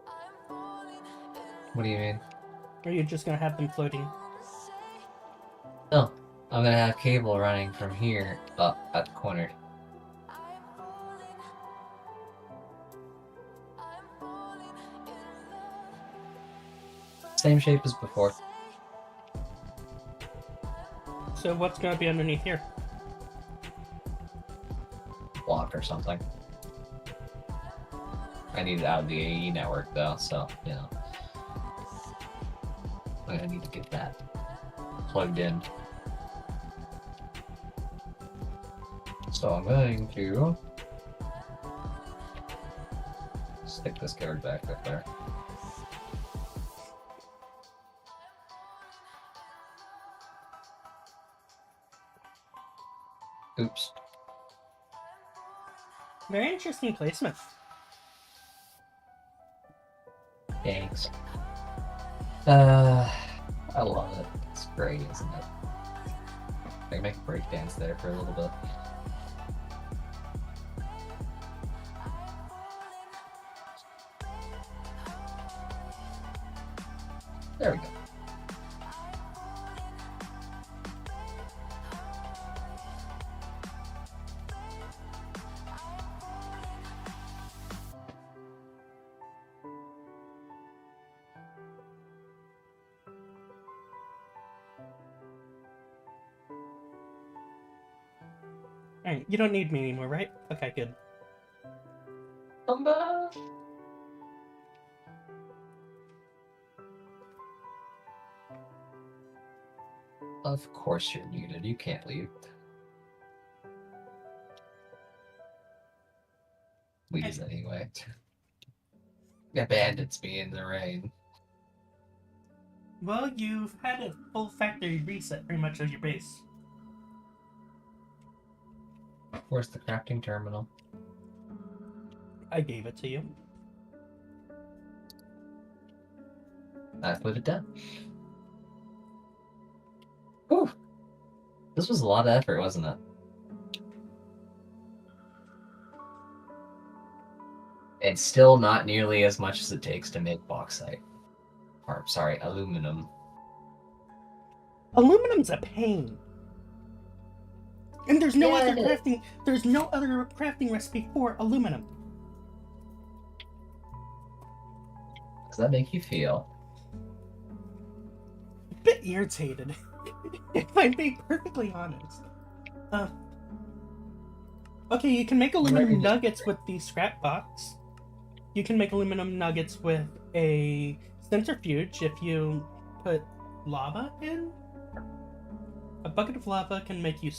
Speaker 2: What do you mean?
Speaker 1: Or are you just going to have them floating?
Speaker 2: No. I'm gonna have cable running from here up at the corner. Same shape as before.
Speaker 1: So what's going to be underneath here?
Speaker 2: Block or something. I need it out of the AE network though, so, you know. I'm gonna need to get that plugged in. So I'm going to stick this card back up there. Oops.
Speaker 1: Very interesting placement.
Speaker 2: Thanks. I love it. It's great, isn't it? I can make a break dance there for a little bit. There we go.
Speaker 1: Alright, you don't need me anymore, right? Okay, good.
Speaker 2: Of course you're muted. You can't leave. Please, anyway. Abandons me in the rain.
Speaker 1: Well, you've had a full factory reset pretty much of your base.
Speaker 2: Where's the crafting terminal?
Speaker 1: I gave it to you.
Speaker 2: I put it down. Whew. This was a lot of effort, wasn't it? And still not nearly as much as it takes to make bauxite. Or, sorry, aluminum.
Speaker 1: Aluminum's a pain. And there's no
Speaker 2: Yeah,
Speaker 1: other
Speaker 2: it is.
Speaker 1: crafting. There's no other crafting recipe for aluminum.
Speaker 2: Does that make you feel?
Speaker 1: A bit irritated, if I'm being perfectly honest. Okay, you can make aluminum nuggets with the scrap box. You can make aluminum nuggets with a centrifuge if you put lava in. A bucket of lava can make you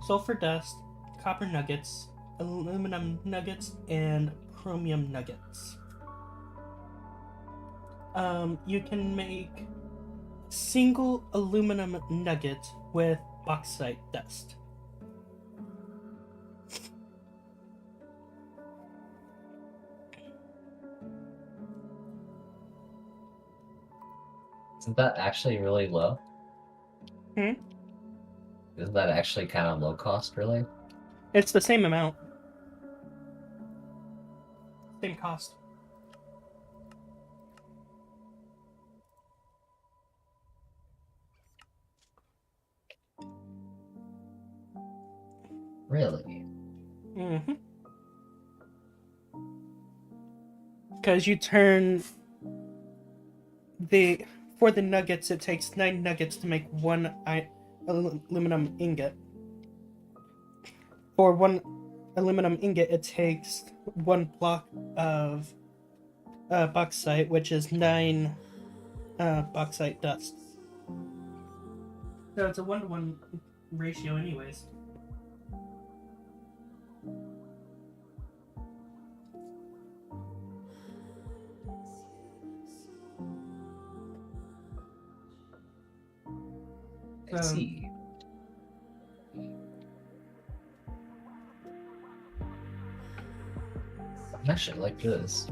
Speaker 1: sulfur dust, copper nuggets, aluminum nuggets, and chromium nuggets. You can make single aluminum nugget with bauxite dust.
Speaker 2: Isn't that actually really low?
Speaker 1: Hmm?
Speaker 2: Isn't that actually kind of low cost, really?
Speaker 1: It's the same amount. Same cost.
Speaker 2: Really?
Speaker 1: Mm-hmm. Because you turn for the nuggets, it takes 9 nuggets to make one aluminum ingot. For one aluminum ingot, it takes 1 block of bauxite, which is 9 bauxite dust. So it's a 1-to-1 ratio anyways.
Speaker 2: I see. I actually like this.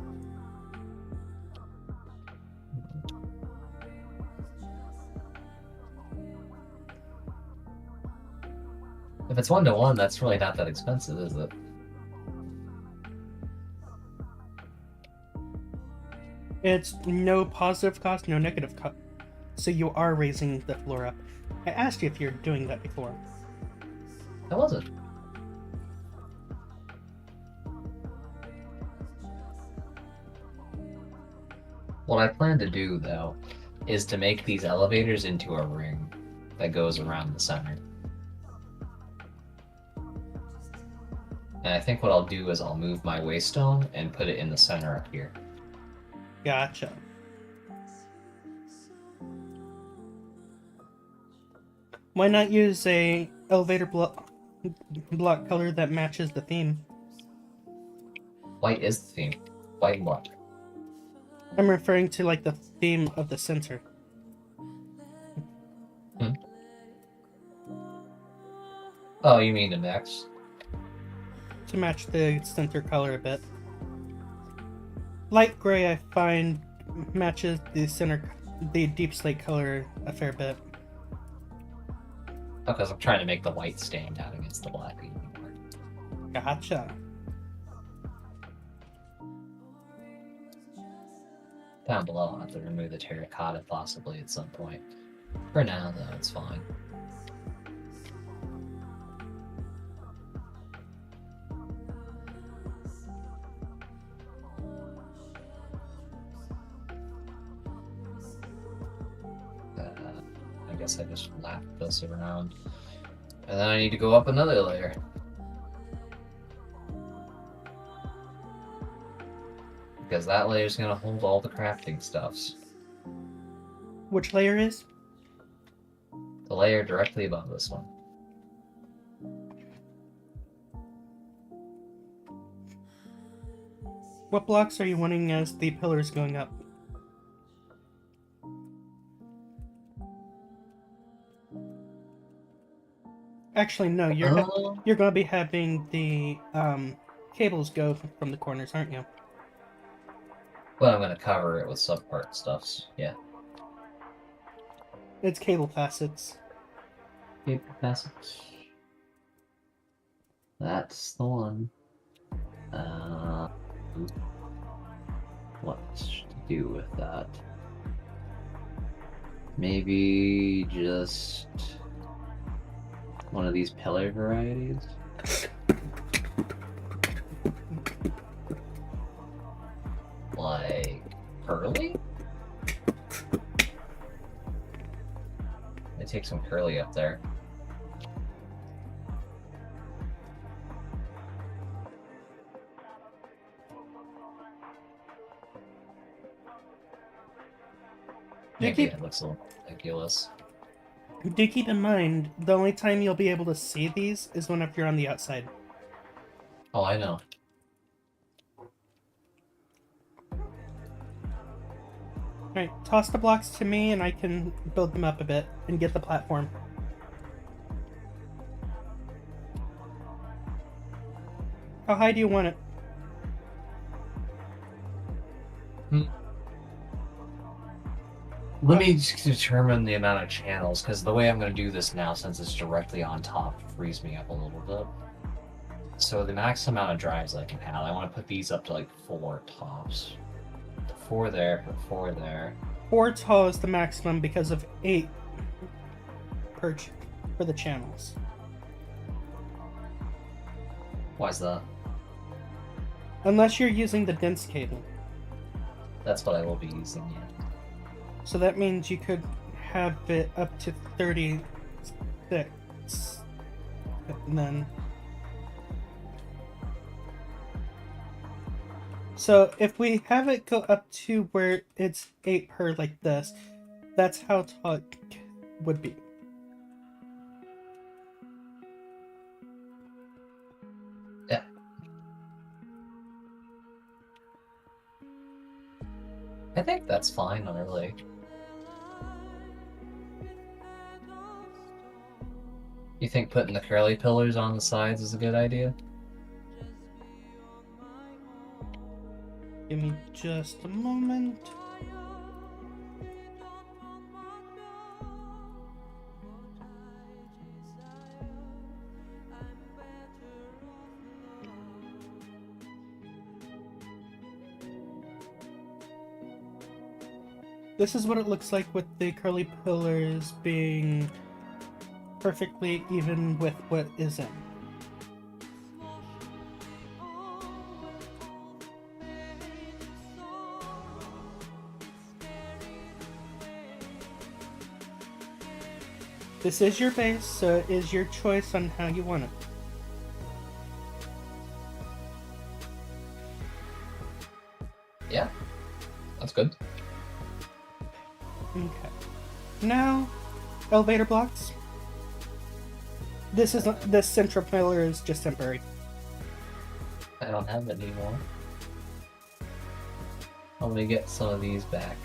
Speaker 2: If it's 1-to-1, that's really not that expensive, is it?
Speaker 1: It's no positive cost, no negative cost. So you are raising the floor up. I asked you if you're doing that before.
Speaker 2: I wasn't. What I plan to do, though, is to make these elevators into a ring that goes around the center. And I think what I'll do is I'll move my waystone and put it in the center up here.
Speaker 1: Gotcha. Why not use a elevator block color that matches the theme?
Speaker 2: White is the theme. White and black.
Speaker 1: I'm referring to like the theme of the center.
Speaker 2: Oh, you mean the mix?
Speaker 1: To match the center color a bit. Light gray I find matches the deep slate color a fair bit.
Speaker 2: Because I'm trying to make the white stand out against the black even more.
Speaker 1: Gotcha.
Speaker 2: Down below, I'll have to remove the terracotta possibly at some point. For now, though, it's fine. I guess I just lap this around. And then I need to go up another layer. Because that layer is going to hold all the crafting stuffs.
Speaker 1: Which layer is?
Speaker 2: The layer directly above this one.
Speaker 1: What blocks are you wanting as the pillars going up? Actually, no. You're gonna be having the cables go from the corners, aren't you?
Speaker 2: But I'm gonna cover it with subpart stuffs. Yeah.
Speaker 1: It's cable facets.
Speaker 2: Cable facets. That's the one. What to do with that? Maybe just one of these pillar varieties. Like curly? I take some curly up there. Maybe it looks a little ridiculous.
Speaker 1: Do keep in mind, the only time you'll be able to see these is whenever you're on the outside.
Speaker 2: Oh, I know.
Speaker 1: Alright, toss the blocks to me and I can build them up a bit and get the platform. How high do you want it?
Speaker 2: Let me just determine the amount of channels, because the way I'm going to do this now, since it's directly on top, frees me up a little bit. So the max amount of drives I can have, I want to put these up to like 4 tops. 4 there, 4 there.
Speaker 1: 4 tall is the maximum because of 8 for the channels.
Speaker 2: Why's that?
Speaker 1: Unless you're using the dense cable.
Speaker 2: That's what I will be using, yeah.
Speaker 1: So that means you could have it up to 36. And then... So if we have it go up to where it's 8 per like this, that's how tall it would be.
Speaker 2: Yeah. I think that's fine, really. You think putting the curly pillars on the sides is a good idea?
Speaker 1: Give me just a moment. This is what it looks like with the curly pillars being perfectly even with what is in. This is your base, so it is your choice on how you want it.
Speaker 2: Yeah, that's good.
Speaker 1: Okay. Now, elevator blocks. This central pillar is just temporary.
Speaker 2: I don't have it anymore. Let me get some of these back.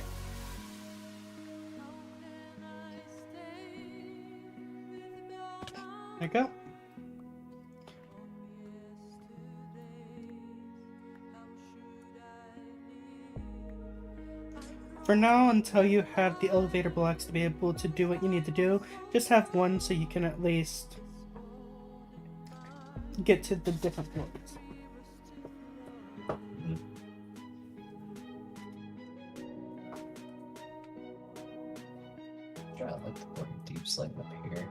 Speaker 1: There you go. For now, until you have the elevator blocks to be able to do what you need to do, just have one so you can at least get to the different floors.
Speaker 2: I like to put a deep slate up here.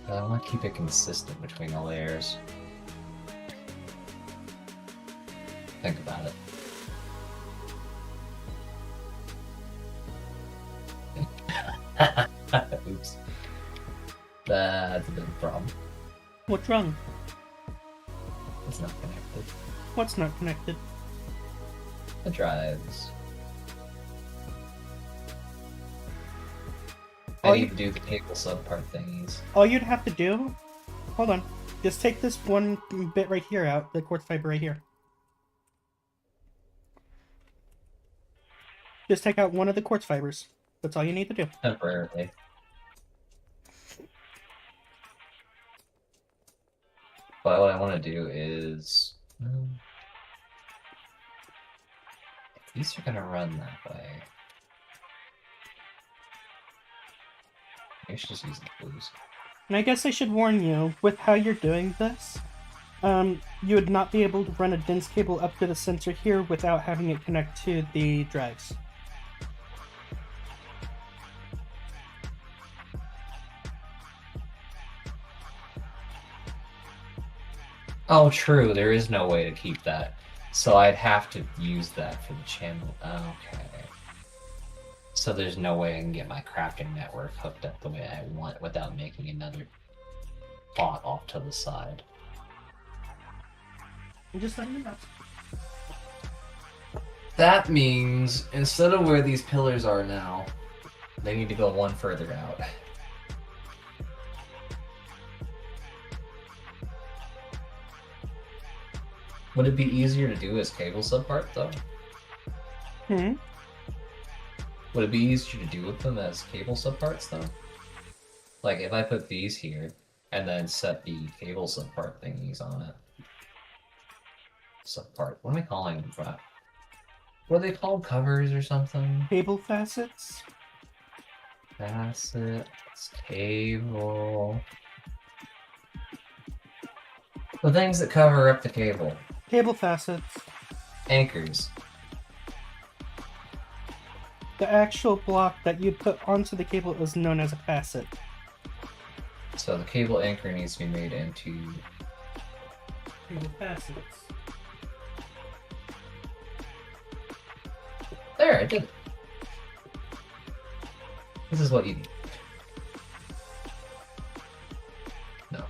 Speaker 2: I want to keep it consistent between the layers. Think about it. Oops. That's a bit of a problem.
Speaker 1: What's wrong?
Speaker 2: it's not connected.
Speaker 1: What's not connected?
Speaker 2: The drives. I
Speaker 1: Oh,
Speaker 2: need to do the cable subpart thingies.
Speaker 1: All you'd have to do... Hold on. Just take this one bit right here out, the quartz fiber right here. Just take out one of the quartz fibers. That's all you need to do.
Speaker 2: Temporarily. But what I want to do is... if these are going to run that way... I should just use the blues.
Speaker 1: And I guess I should warn you, with how you're doing this, you would not be able to run a dense cable up to the sensor here without having it connect to the drives.
Speaker 2: Oh, true. There is no way to keep that. So I'd have to use that for the channel. Okay. So there's no way I can get my crafting network hooked up the way I want without making another plot off to the side.
Speaker 1: I'm just letting you know.
Speaker 3: That means instead of where these pillars are now,
Speaker 2: They need to go one further out. Would it be easier to do as cable subpart though?
Speaker 1: Hmm?
Speaker 2: Would it be easier to do with them as cable subparts though? Like if I put these here and then set the cable subpart thingies on it. Subpart. What am I calling them? What are they called? Covers or something?
Speaker 1: Cable facets?
Speaker 2: Facets, cable. The things that cover up the cable.
Speaker 1: Cable facets.
Speaker 2: Anchors.
Speaker 1: The actual block that you put onto the cable is known as a facet.
Speaker 2: So the cable anchor needs to be made into...
Speaker 1: Cable facets.
Speaker 2: There, I did it. This is what you need. No.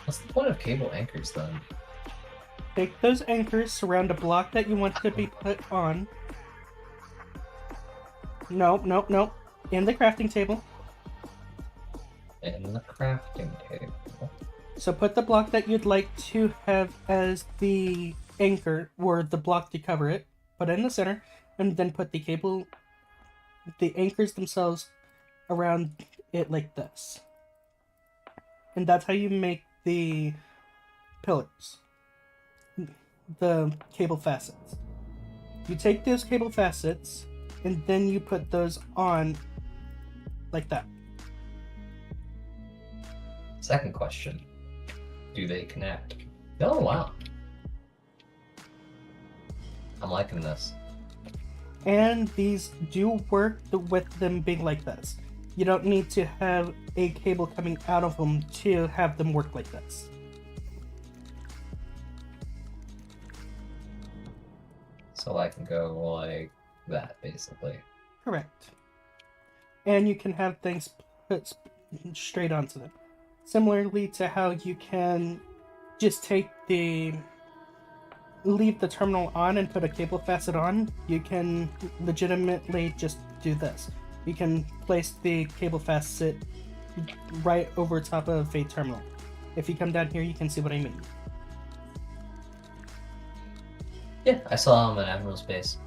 Speaker 2: What's the point of cable anchors then?
Speaker 1: Take those anchors, surround a block that you want to be put on. No. In the crafting table.
Speaker 2: In the crafting table.
Speaker 1: So put the block that you'd like to have as the anchor, or the block to cover it. Put it in the center, and then put the cable, the anchors themselves around it like this. And that's how you make the pillars. The cable facets. You take those cable facets, and then you put those on like that.
Speaker 2: Second question. Do they connect? Oh, wow. I'm liking this.
Speaker 1: And these do work with them being like this. You don't need to have a cable coming out of them to have them work like this.
Speaker 2: So I can go like that, basically.
Speaker 1: Correct. And you can have things put straight onto them. Similarly to how you can just leave the terminal on and put a cable facet on, you can legitimately just do this. You can place the cable facet right over top of a terminal. If you come down here, you can see what I mean.
Speaker 2: Yeah, I saw them in Admiral's base.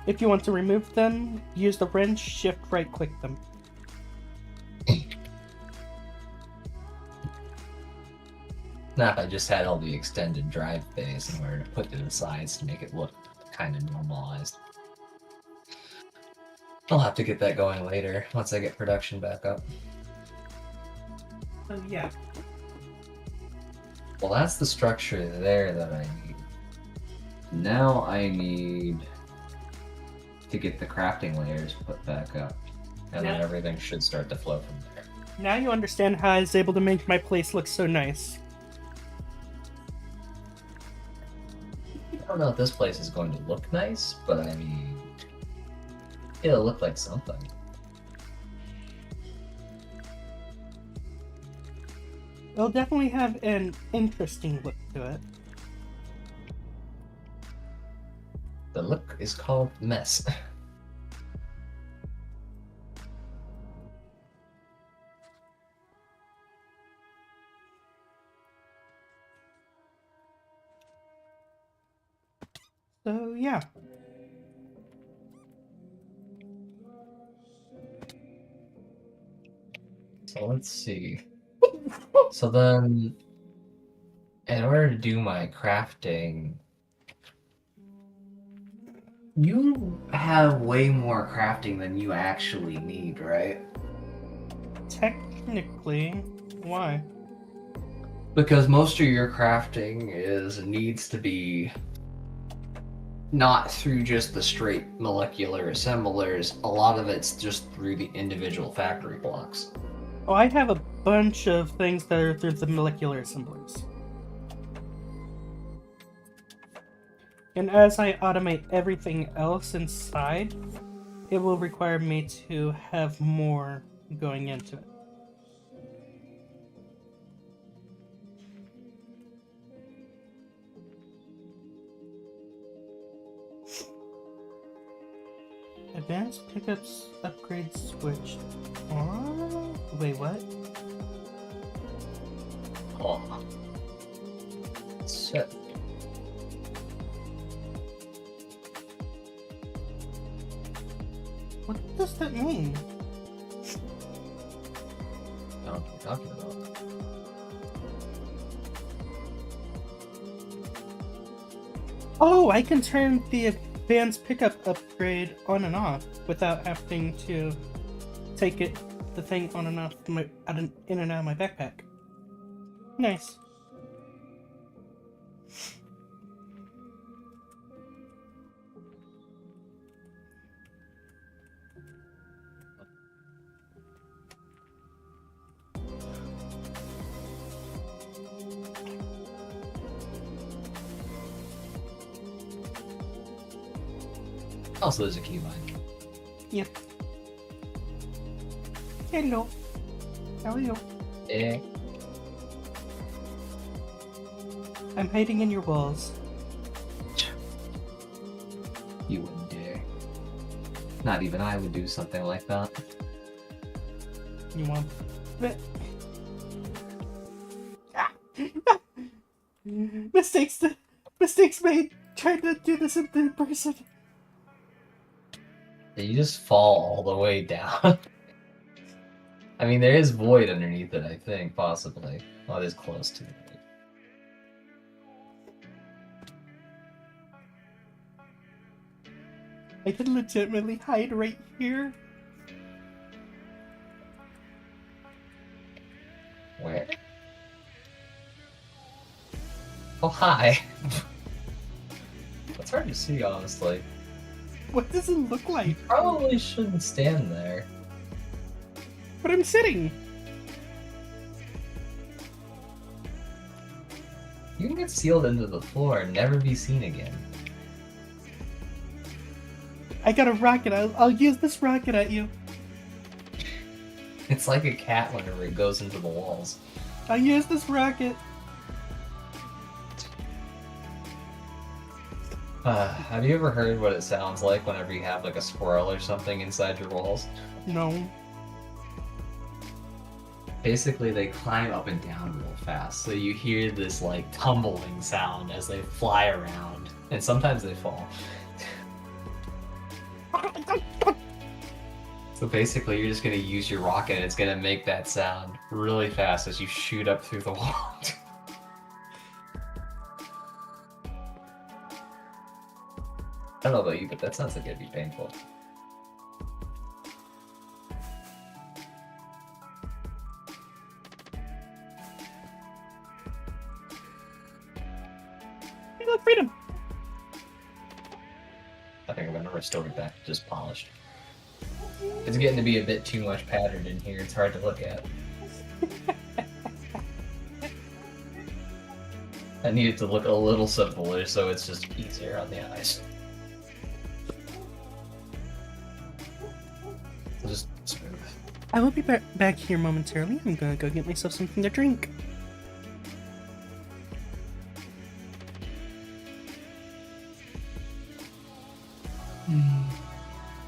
Speaker 1: If you want to remove them, use the wrench, shift right click them.
Speaker 2: Now if I just had all the extended drive bays and were to put to the sides to make it look kind of normalized. I'll have to get that going later, once I get production back up.
Speaker 1: Oh yeah.
Speaker 2: Well, that's the structure there that I need. Now I need to get the crafting layers put back up. And then
Speaker 1: Yeah.
Speaker 2: everything should start to flow from there.
Speaker 1: Now you understand how I was able to make my place look so nice.
Speaker 2: I don't know if this place is going to look nice, but I mean, it'll look like something.
Speaker 1: It'll definitely have an interesting look to it.
Speaker 2: The look is called mess.
Speaker 1: So yeah.
Speaker 2: So let's see. So then, in order to do my crafting, you have way more crafting than you actually need, right?
Speaker 1: Technically, why?
Speaker 3: Because most of your crafting needs to be not through just the straight molecular assemblers. A lot of it's just through the individual factory blocks.
Speaker 1: Oh, I have a bunch of things that are through the molecular assemblers. And as I automate everything else inside, it will require me to have more going into it. Advanced pickups upgrade switched. Oh, wait, what?
Speaker 2: Oh. Shit.
Speaker 1: What does that mean?
Speaker 2: I don't know what you're talking about.
Speaker 1: Oh, I can turn the advanced pickup upgrade on and off without having to take the thing on and off in and out of my backpack. Nice.
Speaker 2: Also, there's a keybind.
Speaker 1: Yep. Hello. How are you?
Speaker 2: Eh.
Speaker 1: I'm hiding in your walls.
Speaker 2: You wouldn't dare. Not even I would do something like that.
Speaker 1: You want? Mistakes made. Trying to do this in third person.
Speaker 2: You just fall all the way down. I mean, there is void underneath it, I think, possibly. Well, it is close to it.
Speaker 1: I could legitimately hide right here.
Speaker 2: Where? Oh, hi. It's hard to see, honestly.
Speaker 1: What does it look like?
Speaker 2: You probably shouldn't stand there.
Speaker 1: But I'm sitting.
Speaker 2: You can get sealed into the floor and never be seen again.
Speaker 1: I got a rocket. I'll use this rocket at you.
Speaker 2: It's like a cat whenever it goes into the walls.
Speaker 1: I'll use this rocket.
Speaker 2: Have you ever heard what it sounds like whenever you have like a squirrel or something inside your walls?
Speaker 1: No.
Speaker 2: Basically, they climb up and down real fast, so you hear this like tumbling sound as they fly around, and sometimes they fall. So basically, you're just gonna use your rocket, and it's gonna make that sound really fast as you shoot up through the wall. I don't know about you, but that sounds like it'd be painful.
Speaker 1: Freedom.
Speaker 2: I think I'm gonna restore it back to just polished. It's getting to be a bit too much patterned in here, it's hard to look at. I need it to look a little simpler so it's just easier on the eyes. So just smooth.
Speaker 1: I will be back here momentarily. I'm gonna go get myself something to drink.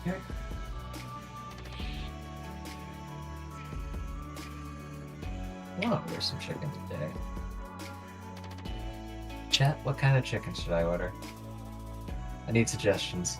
Speaker 2: Okay. I want to order some chicken today. Chat, what kind of chicken should I order? I need suggestions.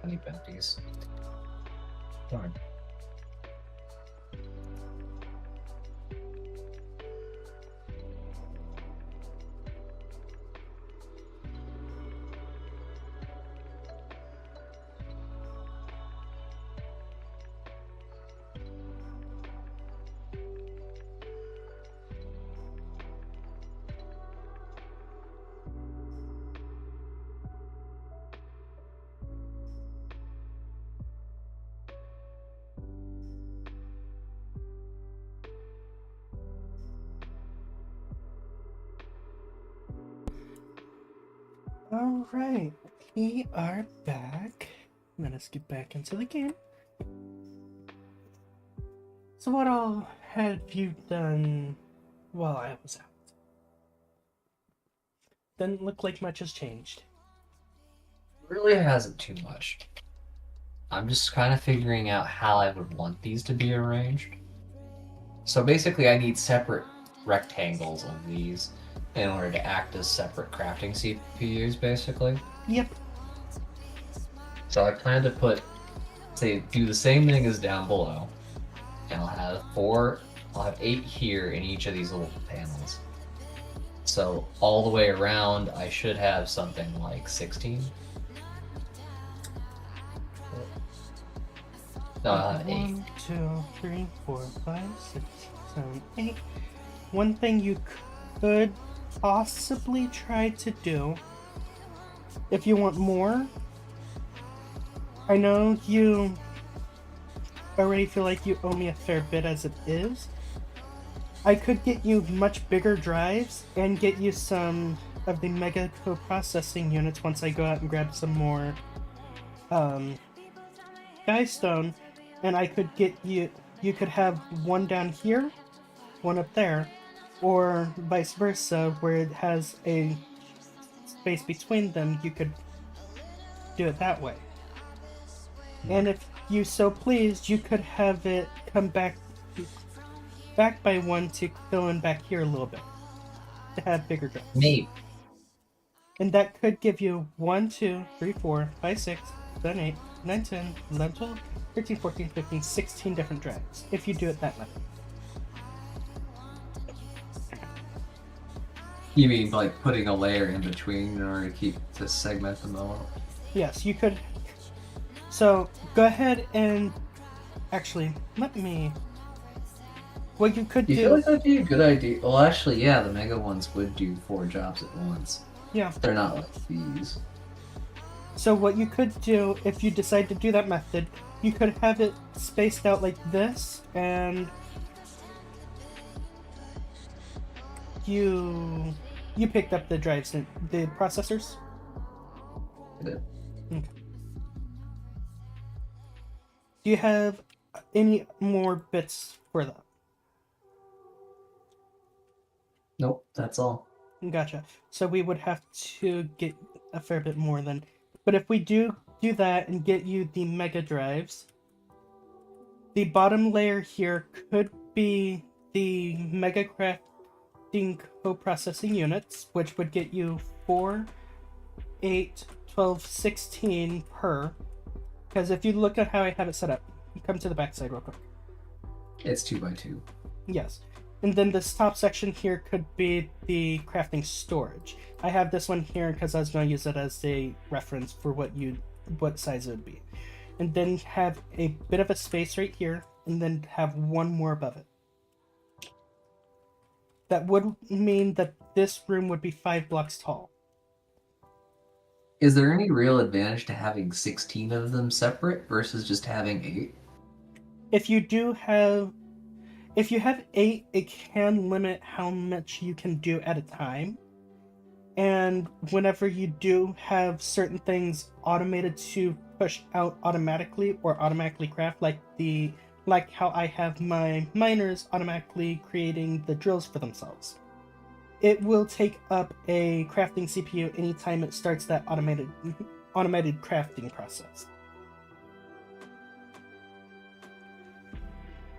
Speaker 2: I need benties. Darn.
Speaker 1: Alright, we are back. Let us get back into the game. So what all have you done while I was out? Doesn't look like much has changed.
Speaker 2: Really hasn't too much. I'm just kind of figuring out how I would want these to be arranged. So basically I need separate rectangles of these in order to act as separate crafting CPUs, basically.
Speaker 1: Yep.
Speaker 2: So I plan to do the same thing as down below. And I'll have 8 here in each of these little panels. So all the way around, I should have something like 16. No, I'll have 8.
Speaker 1: 1, 2, 3, 4, 5, 6, 7, 8. One thing you could possibly try to do, if you want more, I know you already feel like you owe me a fair bit as it is. I could get you much bigger drives and get you some of the mega co-processing units once I go out and grab some more Sky Stone, and I could get you could have one down here, one up there, or vice versa, where it has a space between them, you could do it that way. And if you so pleased, you could have it come back by one to fill in back here a little bit to have bigger drives.
Speaker 2: Maybe.
Speaker 1: And that could give you 1, 2, 3, 4, 5, 6, 7, 8, 9, 10, 11, 12, 13, 14, 15, 16 different drives if you do it that method.
Speaker 3: You mean like putting a layer in between in order to segment them all?
Speaker 1: Yes, you could. So go ahead and actually let me. What you could
Speaker 3: You
Speaker 1: do.
Speaker 3: feel like that'd be a good idea? Well, actually, yeah, the mega ones would do 4 jobs at once.
Speaker 1: Yeah.
Speaker 3: They're not like these.
Speaker 1: So what you could do, if you decide to do that method, you could have it spaced out like this, and you picked up the drives, the processors.
Speaker 3: I did.
Speaker 1: Okay. Do you have any more bits for that?
Speaker 3: Nope, that's all.
Speaker 1: Gotcha. So we would have to get a fair bit more then. But if we do that and get you the mega drives, the bottom layer here could be the mega crafting co-processing units, which would get you 4, 8, 12, 16 per. Because if you look at how I have it set up, you come to the back side real quick.
Speaker 3: It's 2x2.
Speaker 1: Yes. And then this top section here could be the crafting storage. I have this one here because I was going to use it as a reference for what size it would be. And then have a bit of a space right here, and then have one more above it. That would mean that this room would be 5 blocks tall.
Speaker 3: Is there any real advantage to having 16 of them separate versus just having 8?
Speaker 1: If you have 8, it can limit how much you can do at a time. And whenever you do have certain things automated to push out automatically or automatically craft, like how I have my miners automatically creating the drills for themselves, it will take up a crafting CPU anytime it starts that automated crafting process.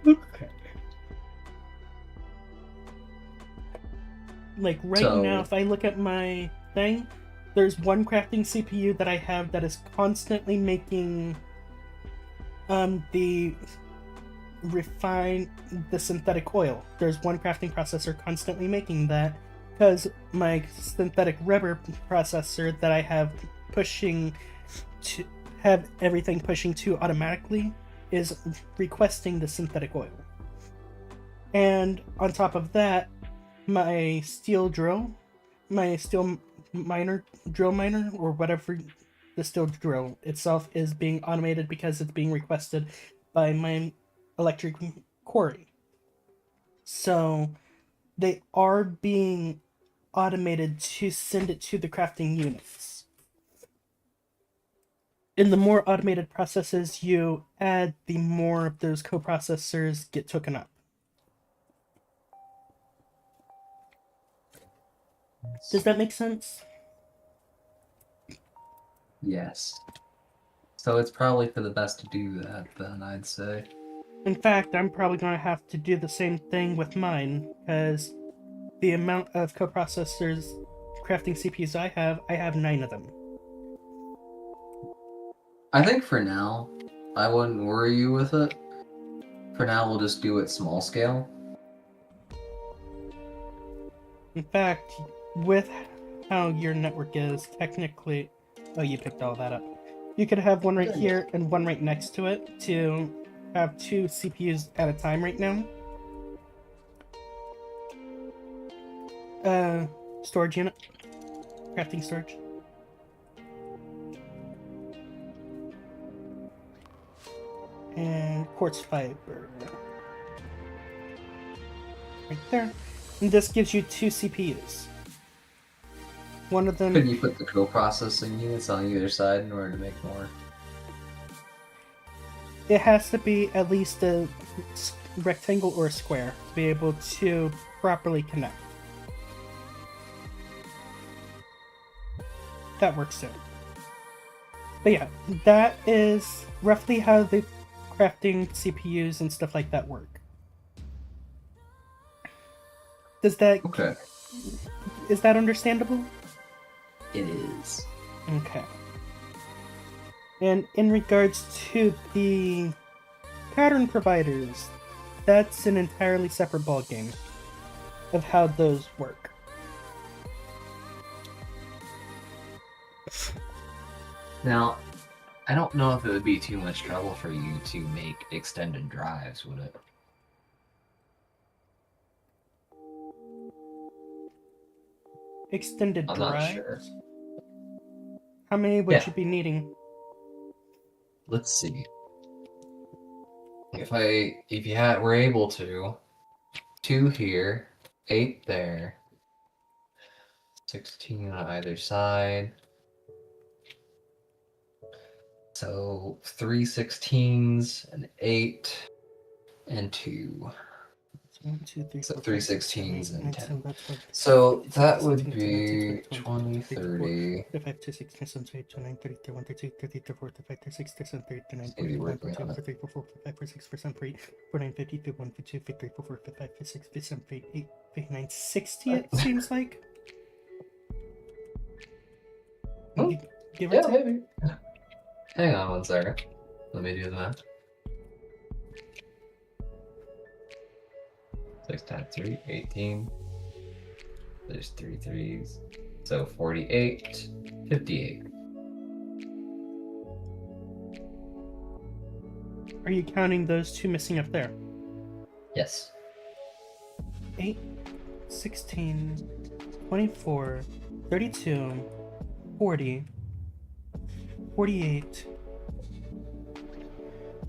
Speaker 3: Okay.
Speaker 1: Like right now, if I look at my thing, there's one crafting CPU that I have that is constantly making the synthetic oil. There's one crafting processor constantly making that, because my synthetic rubber processor that I have pushing to have everything pushing to automatically is requesting the synthetic oil. And on top of that, my steel miner, or whatever, the steel drill itself is being automated because it's being requested by my electric quarry. So they are being automated to send it to the crafting units. In the more automated processes you add, the more of those coprocessors get taken up. Does that make sense?
Speaker 3: Yes. So it's probably for the best to do that, then, I'd say.
Speaker 1: In fact, I'm probably going to have to do the same thing with mine, because the amount of coprocessors, crafting CPUs I have 9 of them.
Speaker 3: I think for now, I wouldn't worry you with it. For now, we'll just do it small scale.
Speaker 1: In fact, with how your network is, technically... Oh, you picked all that up. You could have one right here and one right next to it to have 2 CPUs at a time right now. Storage unit. Crafting storage. And quartz fiber. Right there. And this gives you 2 CPUs. One of them...
Speaker 3: Could you put the co-processing units on either side in order to make more?
Speaker 1: It has to be at least a rectangle or a square to be able to properly connect. That works too. But yeah, that is roughly how the crafting CPUs and stuff like that work. Does that...
Speaker 2: Okay.
Speaker 1: Is that understandable?
Speaker 2: It is.
Speaker 1: Okay. And in regards to the pattern providers, that's an entirely separate ballgame of how those work.
Speaker 3: Now, I don't know if it would be too much trouble for you to make extended drives, would it?
Speaker 1: Extended
Speaker 2: I'm
Speaker 1: drive?
Speaker 2: not sure.
Speaker 1: How many would
Speaker 2: Yeah.
Speaker 1: you be needing?
Speaker 2: Let's see.
Speaker 3: If you were able to, 2 here, 8 there, 16 on either side. So 3 16s, an 8, and 2.
Speaker 1: 1, 2, 3,
Speaker 3: So
Speaker 1: 4,
Speaker 3: 3
Speaker 1: 5, 6, 7,
Speaker 3: 16s
Speaker 1: 8,
Speaker 3: and
Speaker 1: 9,
Speaker 3: 10.
Speaker 1: 10, that's what.
Speaker 3: So that would
Speaker 1: 16, 19,
Speaker 3: be 20, 30.
Speaker 1: 5, 2, 6, 7, 8, 9, 30, 31, 32, 33, 34, 35, 36, 37, 39,
Speaker 3: Maybe
Speaker 1: 41,
Speaker 3: working
Speaker 1: 42,
Speaker 3: on it.
Speaker 1: 43, 44, 45, 46, 47, 48, 49, 50, 51, 52, 53, 54, 55, 56, 57, 58, 59, 60, it seems like.
Speaker 3: Oh,
Speaker 1: Give or
Speaker 3: yeah,
Speaker 1: take.
Speaker 3: maybe. Hang on 1 second. Let me do the math. 6 times 3, 18. There's 3 3s. So 48, 58.
Speaker 1: Are you counting those two missing up there?
Speaker 2: Yes.
Speaker 1: 8, 16, 24, 32, 40, 48,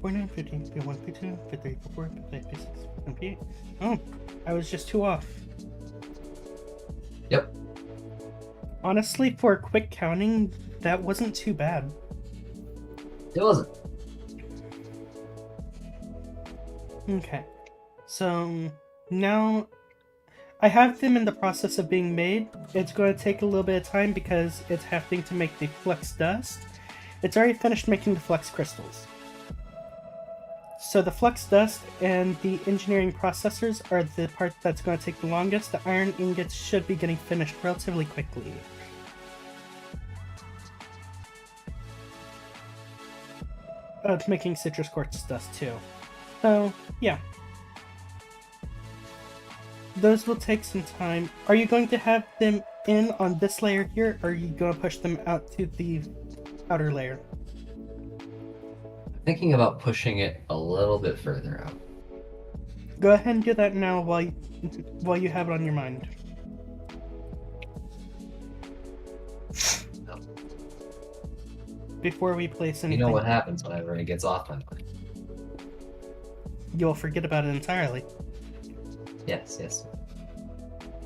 Speaker 1: 49, 50, 51, 52, 53, 54, 55, 56, 58. Oh, I was just 2 off.
Speaker 2: Yep.
Speaker 1: Honestly, for quick counting, that wasn't too bad.
Speaker 2: It wasn't.
Speaker 1: Okay, so now I have them in the process of being made. It's going to take a little bit of time because it's having to make the flux dust. It's already finished making the flux crystals. So the flux dust and the engineering processors are the part that's going to take the longest. The iron ingots should be getting finished relatively quickly. It's making citrus quartz dust too. So, yeah. Those will take some time. Are you going to have them in on this layer here, or are you going to push them out to the outer layer?
Speaker 3: Thinking about pushing it a little bit further out.
Speaker 1: Go ahead and do that now while you have it on your mind. Before we place anything,
Speaker 2: You know what happens whenever it gets off my mind.
Speaker 1: you'll forget about it entirely.
Speaker 2: Yes, yes.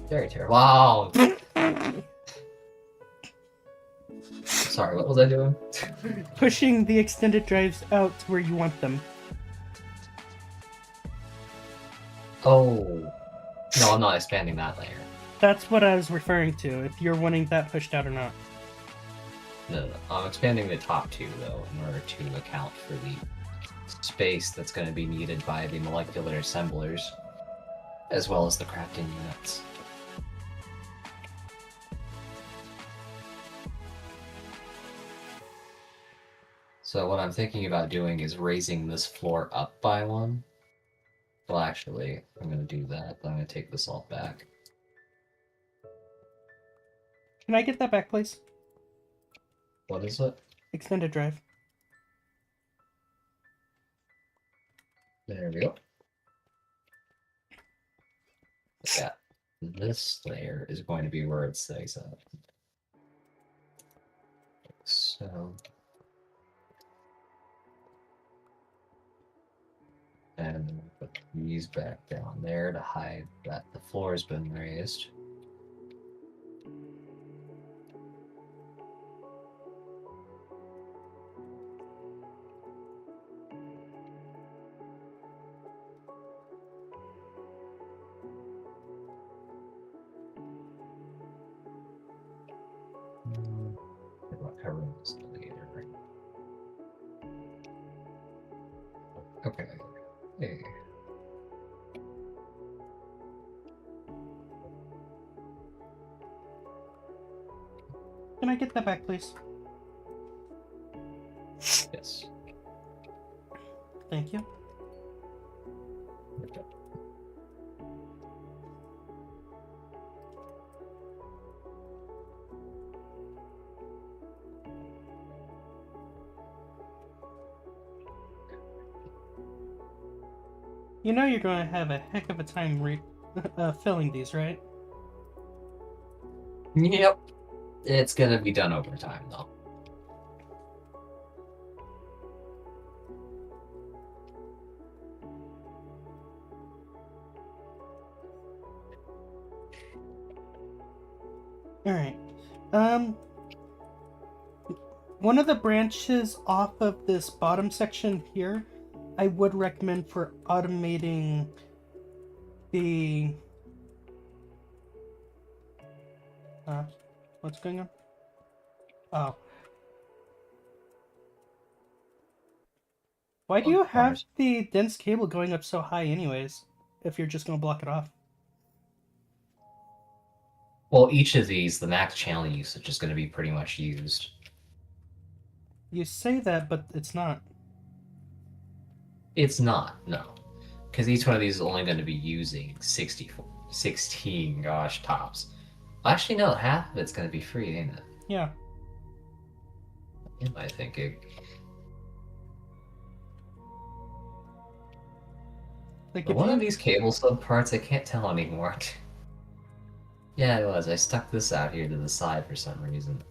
Speaker 2: Very terrible. Wow! Sorry, what was I doing?
Speaker 1: Pushing the extended drives out to where you want them.
Speaker 2: Oh. No, I'm not expanding that layer.
Speaker 1: That's what I was referring to, if you're wanting that pushed out or not.
Speaker 2: No. I'm expanding the top 2, though, in order to account for the space that's going to be needed by the molecular assemblers, as well as the crafting units. So what I'm thinking about doing is raising this floor up by 1. Well, actually, I'm going to do that, but I'm going to take this all back.
Speaker 1: Can I get that back, please?
Speaker 2: What is it?
Speaker 1: Extended drive.
Speaker 2: There we go. Yeah. This layer is going to be where it stays at. So... And then we'll put these back down there to hide that the floor's been raised. covering this later. Okay. Hey.
Speaker 1: Can I get that back, please?
Speaker 2: Yes.
Speaker 1: Thank you.
Speaker 2: Okay.
Speaker 1: You know you're going to have a heck of a time filling these, right?
Speaker 2: Yep. It's gonna be done over time, though.
Speaker 1: Alright. One of the branches off of this bottom section here, I would recommend for automating the... what's going on? Oh. Why do you have the dense cable going up so high anyways, if you're just going to block it off?
Speaker 2: Well, each of these, the max channel usage is going to be pretty much used.
Speaker 1: You say that, but it's not.
Speaker 2: It's not, no. Because each one of these is only going to be using 16, gosh, tops. Actually, no, half of it's going to be free, ain't it?
Speaker 1: Yeah.
Speaker 2: Am I thinking?
Speaker 1: Like
Speaker 2: One of these cable subparts, I can't tell anymore. Yeah, it was. I stuck this out here to the side for some reason.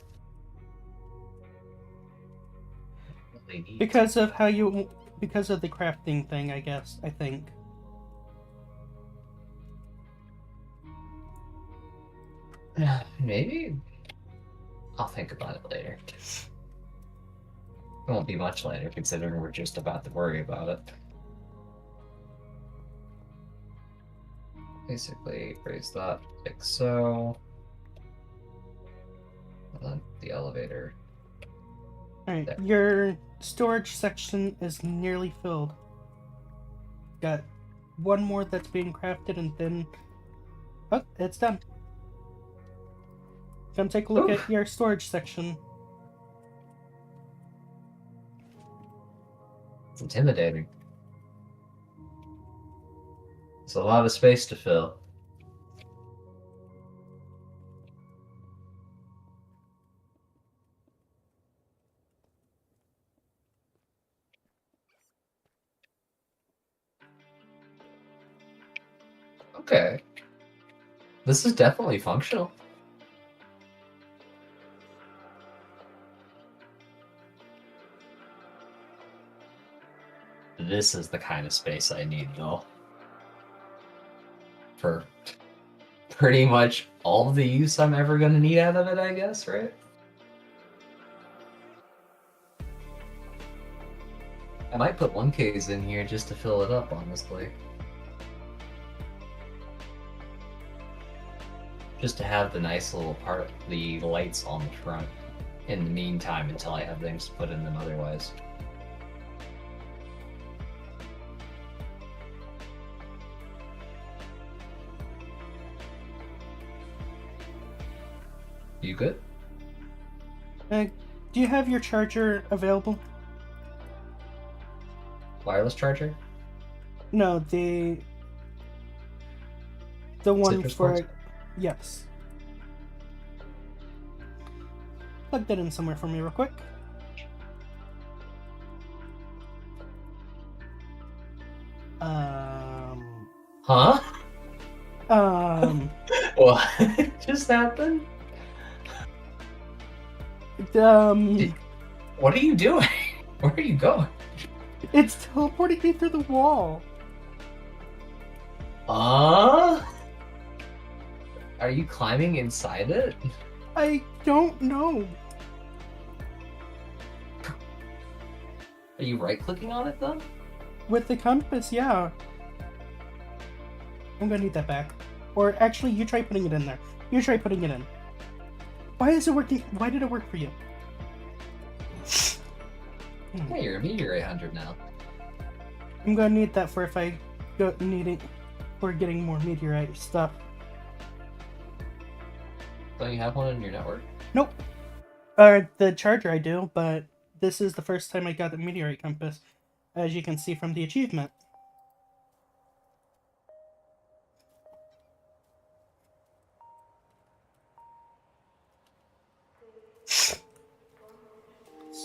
Speaker 2: Really neat.
Speaker 1: Because of the crafting thing, I guess, I think.
Speaker 2: Maybe. I'll think about it later. It won't be much later, considering we're just about to worry about it. Basically, raise that like so. And then the elevator.
Speaker 1: Alright,
Speaker 2: There.
Speaker 1: your storage section is nearly filled. Got one more that's being crafted and then... Oh, it's done. Come take a look at your storage section.
Speaker 2: It's intimidating. It's a lot of space to fill. Okay. This is definitely functional. This is the kind of space I need, though. For pretty much all the use I'm ever going to need out of it, I guess, right? I might put 1Ks in here just to fill it up, honestly. Just to have the nice little part, the lights on the front in the meantime until I have things to put in them otherwise. You good?
Speaker 1: Do you have your charger available?
Speaker 2: Wireless charger?
Speaker 1: No, the one
Speaker 2: Citrus
Speaker 1: for...
Speaker 2: Quartz?
Speaker 1: Yes. Plug that in somewhere for me real quick.
Speaker 2: Huh? What just happened? What are you doing? Where are you going?
Speaker 1: It's teleporting me through the wall.
Speaker 2: Are you climbing inside it?
Speaker 1: I don't know.
Speaker 2: Are you right-clicking on it, though?
Speaker 1: With the compass, yeah. I'm gonna need that back. Or actually, you try putting it in there. You try putting it in. Why is it working? Why did it work for you?
Speaker 2: Hey, you're a meteorite hunter now.
Speaker 1: I'm gonna need that for if I go needing or getting more meteorite stuff.
Speaker 2: Don't you have one in your network?
Speaker 1: Nope. The charger I do, but this is the first time I got the meteorite compass, as you can see from the achievement.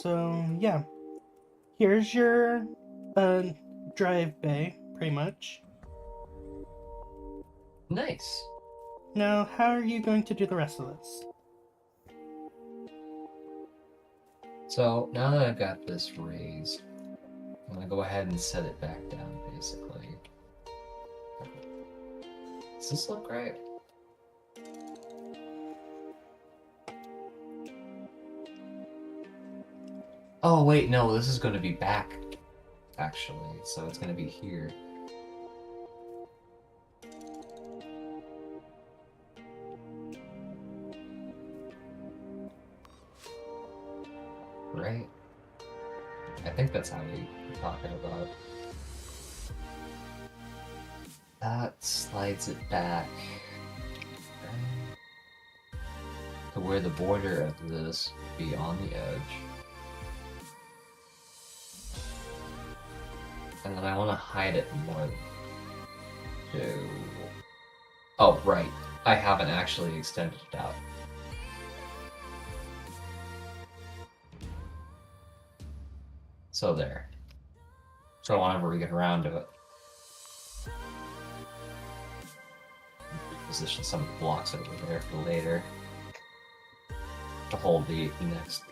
Speaker 1: So yeah, here's your drive bay, pretty much.
Speaker 2: Nice.
Speaker 1: Now, how are you going to do the rest of this?
Speaker 2: So now that I've got this raised, I'm gonna go ahead and set it back down, basically. Does this look right? Oh wait, no, this is gonna be back, actually. So it's gonna be here. Right? I think that's how we're talking about. That slides it back to where the border of this would be on the edge. And then I want to hide it more to... Oh, right. I haven't actually extended it out. So there. So whenever we get around to it, position some of the blocks over there for later to hold the next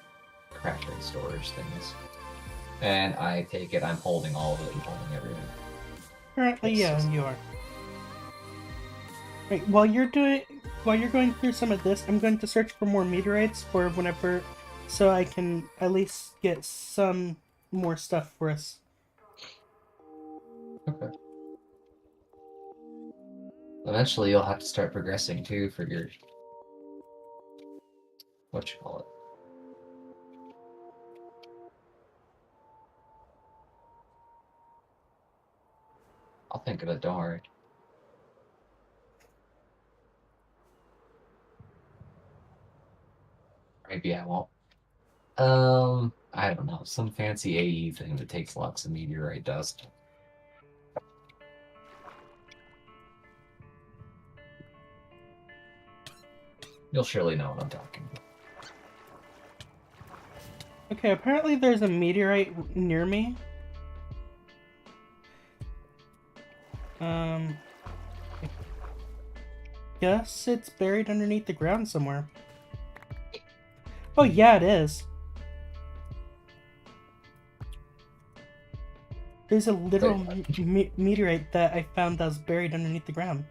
Speaker 2: crafting storage things. And I take it I'm holding all of it and holding everything.
Speaker 1: Currently,
Speaker 2: It's
Speaker 1: yeah,
Speaker 2: just-
Speaker 1: you are. Right, while you're going through some of this, I'm going to search for more meteorites for whenever, so I can at least get some more stuff for us.
Speaker 2: Okay. Eventually you'll have to start progressing too for your... what you call it? I'll think of it, don't worry. Maybe I won't. I don't know. Some fancy AE thing that takes lots of meteorite dust. You'll surely know what I'm talking about.
Speaker 1: Okay, apparently there's a meteorite near me. Guess it's buried underneath the ground somewhere. Oh yeah, it is. There's a literal meteorite that I found that was buried underneath the ground.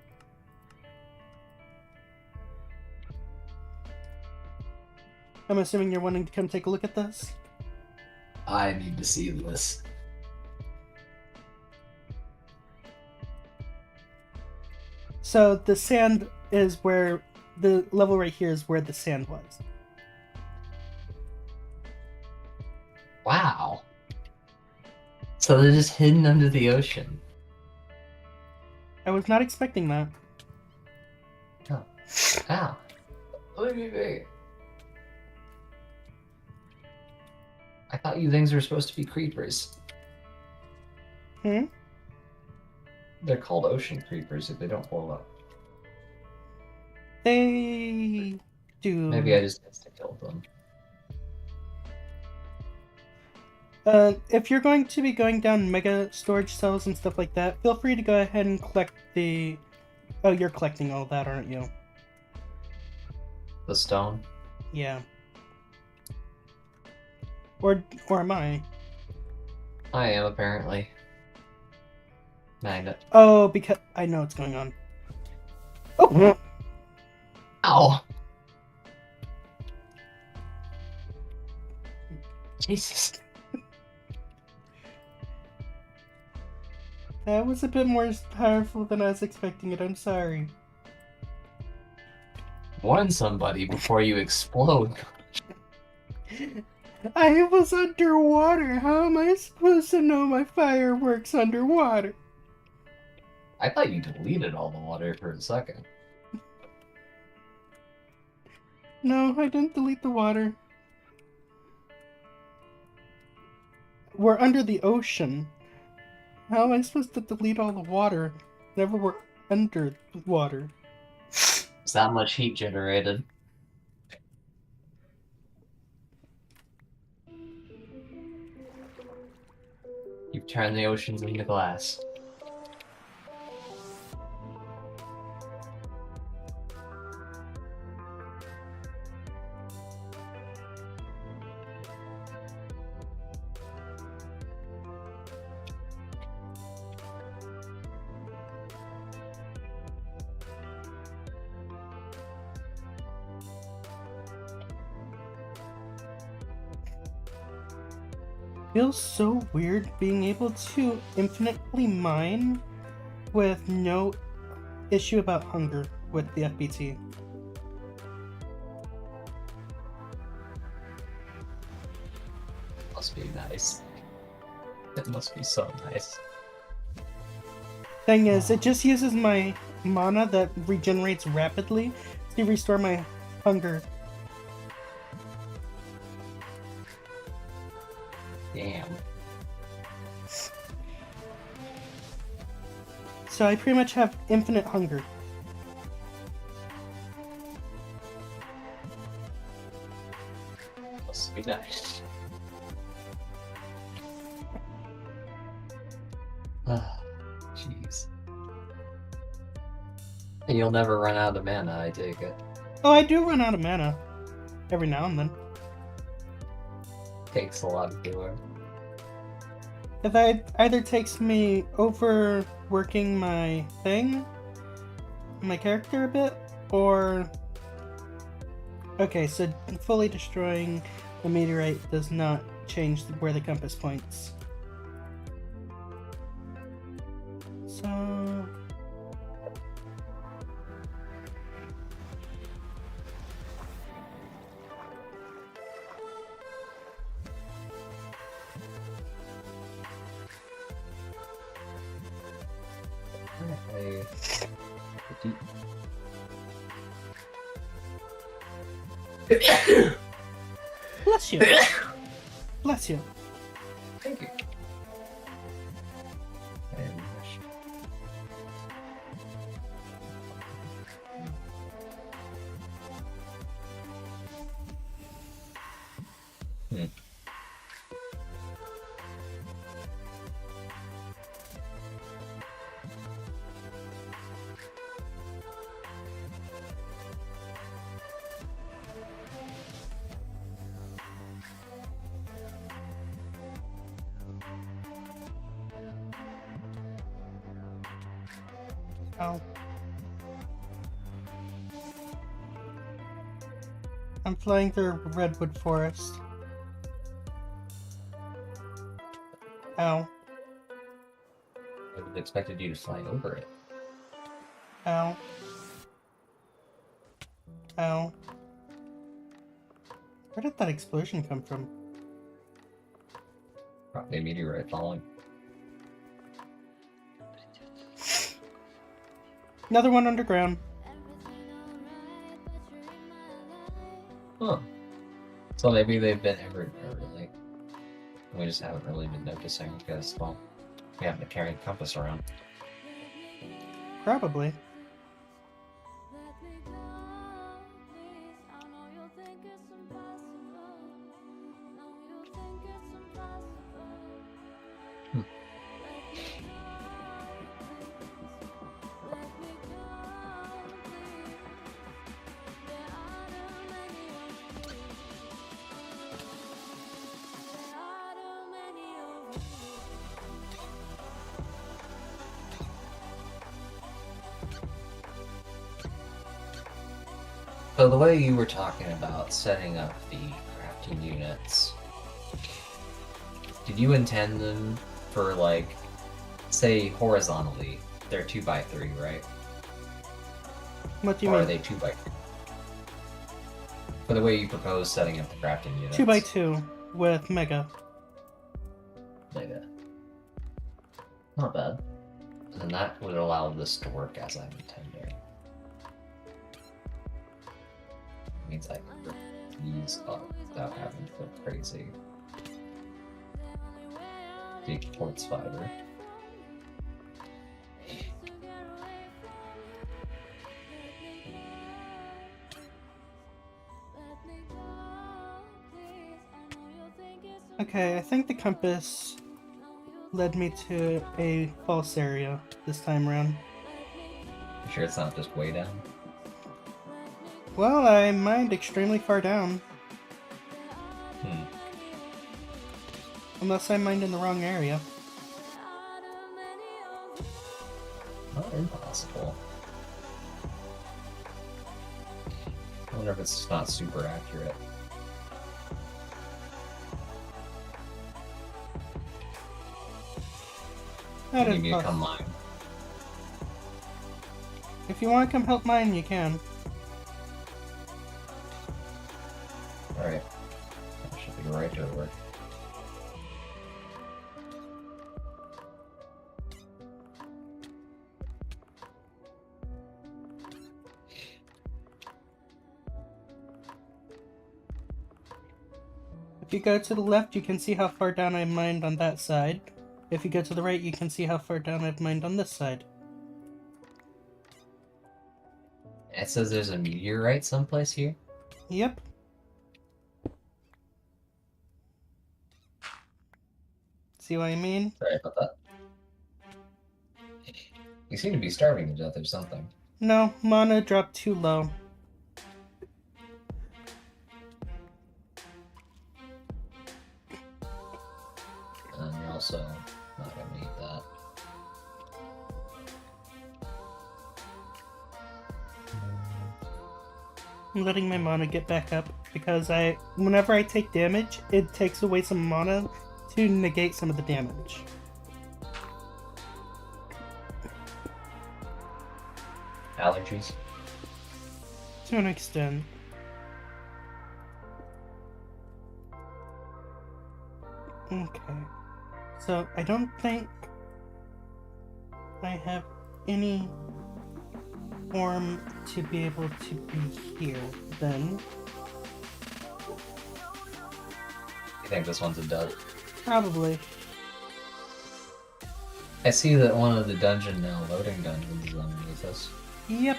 Speaker 1: I'm assuming you're wanting to come take a look at this?
Speaker 2: I need to see this.
Speaker 1: So the sand is where the level right here is where the sand was.
Speaker 2: Wow. So they're just hidden under the ocean.
Speaker 1: I was not expecting that.
Speaker 2: Oh. Ow. Look at me. I thought you things were supposed to be creepers.
Speaker 1: Hmm?
Speaker 2: They're called ocean creepers if they don't blow up.
Speaker 1: They do.
Speaker 2: Maybe I just insta-killed them.
Speaker 1: If you're going to be going down mega storage cells and stuff like that, feel free to go ahead and collect the... Oh, you're collecting all that, aren't you?
Speaker 2: The stone?
Speaker 1: Yeah. Or am I?
Speaker 2: I am, apparently. Magnet.
Speaker 1: Oh, because I know what's going on. Oh!
Speaker 2: Ow! Jesus.
Speaker 1: That was a bit more powerful than I was expecting it, I'm sorry.
Speaker 2: Warn somebody before you explode.
Speaker 1: I was underwater. How am I supposed to know my fire works underwater?
Speaker 2: I thought you deleted all the water for a second.
Speaker 1: No, I didn't delete the water. We're under the ocean. How am I supposed to delete all the water? Never were under the water.
Speaker 2: Is that much heat generated? You've turned the oceans into glass.
Speaker 1: Feels so weird being able to infinitely mine with no issue about hunger with the FBT.
Speaker 2: Must be nice. It must be so nice.
Speaker 1: Thing is, it just uses my mana that regenerates rapidly to restore my hunger.
Speaker 2: Damn.
Speaker 1: So I pretty much have infinite hunger.
Speaker 2: Must be nice. Jeez. And you'll never run out of mana, I take it.
Speaker 1: Oh, I do run out of mana. Every now and then.
Speaker 2: Takes a lot of doing.
Speaker 1: If I either takes me overworking my thing, my character a bit, or... Okay, so fully destroying the meteorite does not change where the compass points. So... Bless you. Bless you.
Speaker 2: Thank you.
Speaker 1: Oh. I'm flying through a redwood forest. Ow.
Speaker 2: I would have expected you to fly over it.
Speaker 1: Ow. Ow. Where did that explosion come from?
Speaker 2: Probably a meteorite falling.
Speaker 1: Another one underground.
Speaker 2: Huh. So maybe they've been everywhere, really. We just haven't really been noticing because, well, we haven't been carrying a compass around.
Speaker 1: Probably.
Speaker 2: So the way you were talking about setting up the crafting units, did you intend them for, like, say horizontally, they're 2x3, right?
Speaker 1: What do you
Speaker 2: Or
Speaker 1: mean?
Speaker 2: are they 2x3? For the way you propose setting up the crafting units.
Speaker 1: 2x2. with Mega.
Speaker 2: Mega. Not bad. And that would allow this to work as I'm intending. Means I can rip these up without having to go crazy. Big port spider.
Speaker 1: Okay, I think the compass led me to a false area this time around.
Speaker 2: You sure it's not just way down?
Speaker 1: Well, I mined extremely far down. Unless I mined in the wrong area.
Speaker 2: Not impossible. I wonder if it's not super accurate.
Speaker 1: That
Speaker 2: You
Speaker 1: is
Speaker 2: need me to come
Speaker 1: possible.
Speaker 2: mine.
Speaker 1: If you want to come help mine, you can.
Speaker 2: Alright. That should be right to work.
Speaker 1: If you go to the left, you can see how far down I mined on that side. If you go to the right, you can see how far down I've mined on this side.
Speaker 2: It says there's a meteorite someplace here.
Speaker 1: Yep. See what I mean?
Speaker 2: Sorry about that. You seem to be starving to death or something.
Speaker 1: No, mana dropped too low.
Speaker 2: And you're also not gonna need that.
Speaker 1: I'm letting my mana get back up because whenever I take damage, it takes away some mana to negate some of the damage.
Speaker 2: Allergies?
Speaker 1: To an extent. Okay. So, I don't think I have any form to be able to be here, then.
Speaker 2: You think this one's a dud?
Speaker 1: Probably.
Speaker 2: I see that one of the dungeon now loading dungeons is underneath us.
Speaker 1: Yep.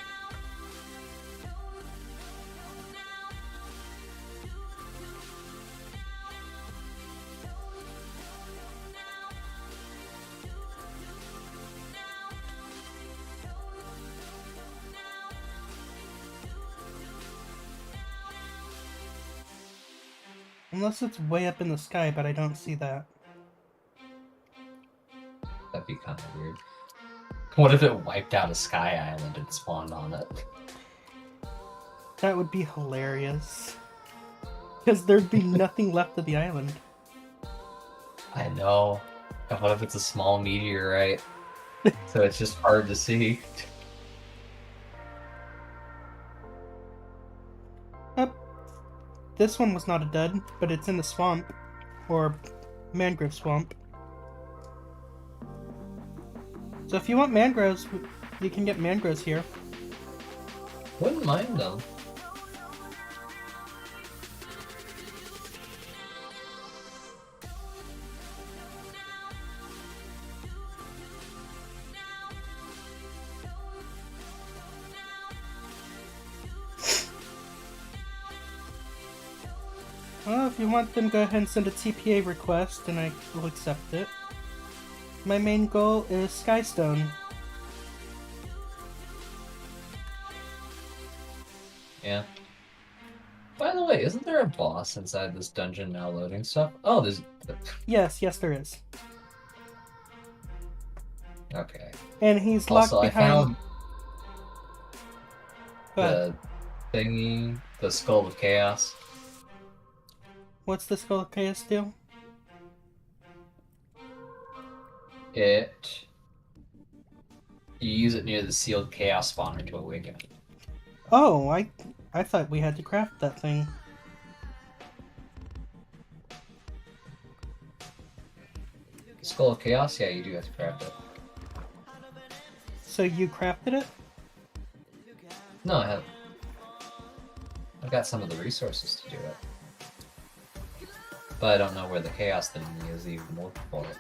Speaker 1: Unless it's way up in the sky, but I don't see that.
Speaker 2: That'd be kind of weird. What if it wiped out a sky island and spawned on it?
Speaker 1: That would be hilarious. Because there'd be nothing left of the island.
Speaker 2: I know. And what if it's a small meteorite? So it's just hard to see.
Speaker 1: Up. This one was not a dud, but it's in the swamp. Or mangrove swamp. So if you want mangroves, you can get mangroves here.
Speaker 2: Wouldn't mind them.
Speaker 1: Well, if you want them, go ahead and send a TPA request, and I will accept it. My main goal is Skystone.
Speaker 2: Yeah. By the way, isn't there a boss inside this dungeon now loading stuff? Oh, there's...
Speaker 1: Yes, there is.
Speaker 2: Okay.
Speaker 1: And he's locked
Speaker 2: Also, I
Speaker 1: behind...
Speaker 2: found
Speaker 1: Go ahead.
Speaker 2: the thingy, the Skull of Chaos.
Speaker 1: What's the Skull of Chaos do?
Speaker 2: You use it near the sealed chaos spawner to awaken it.
Speaker 1: Oh, I thought we had to craft that thing.
Speaker 2: Skull of Chaos? Yeah, you do have to craft it.
Speaker 1: So you crafted it?
Speaker 2: No, I haven't. I've got some of the resources to do it. But I don't know where the Chaos thing is even look for it.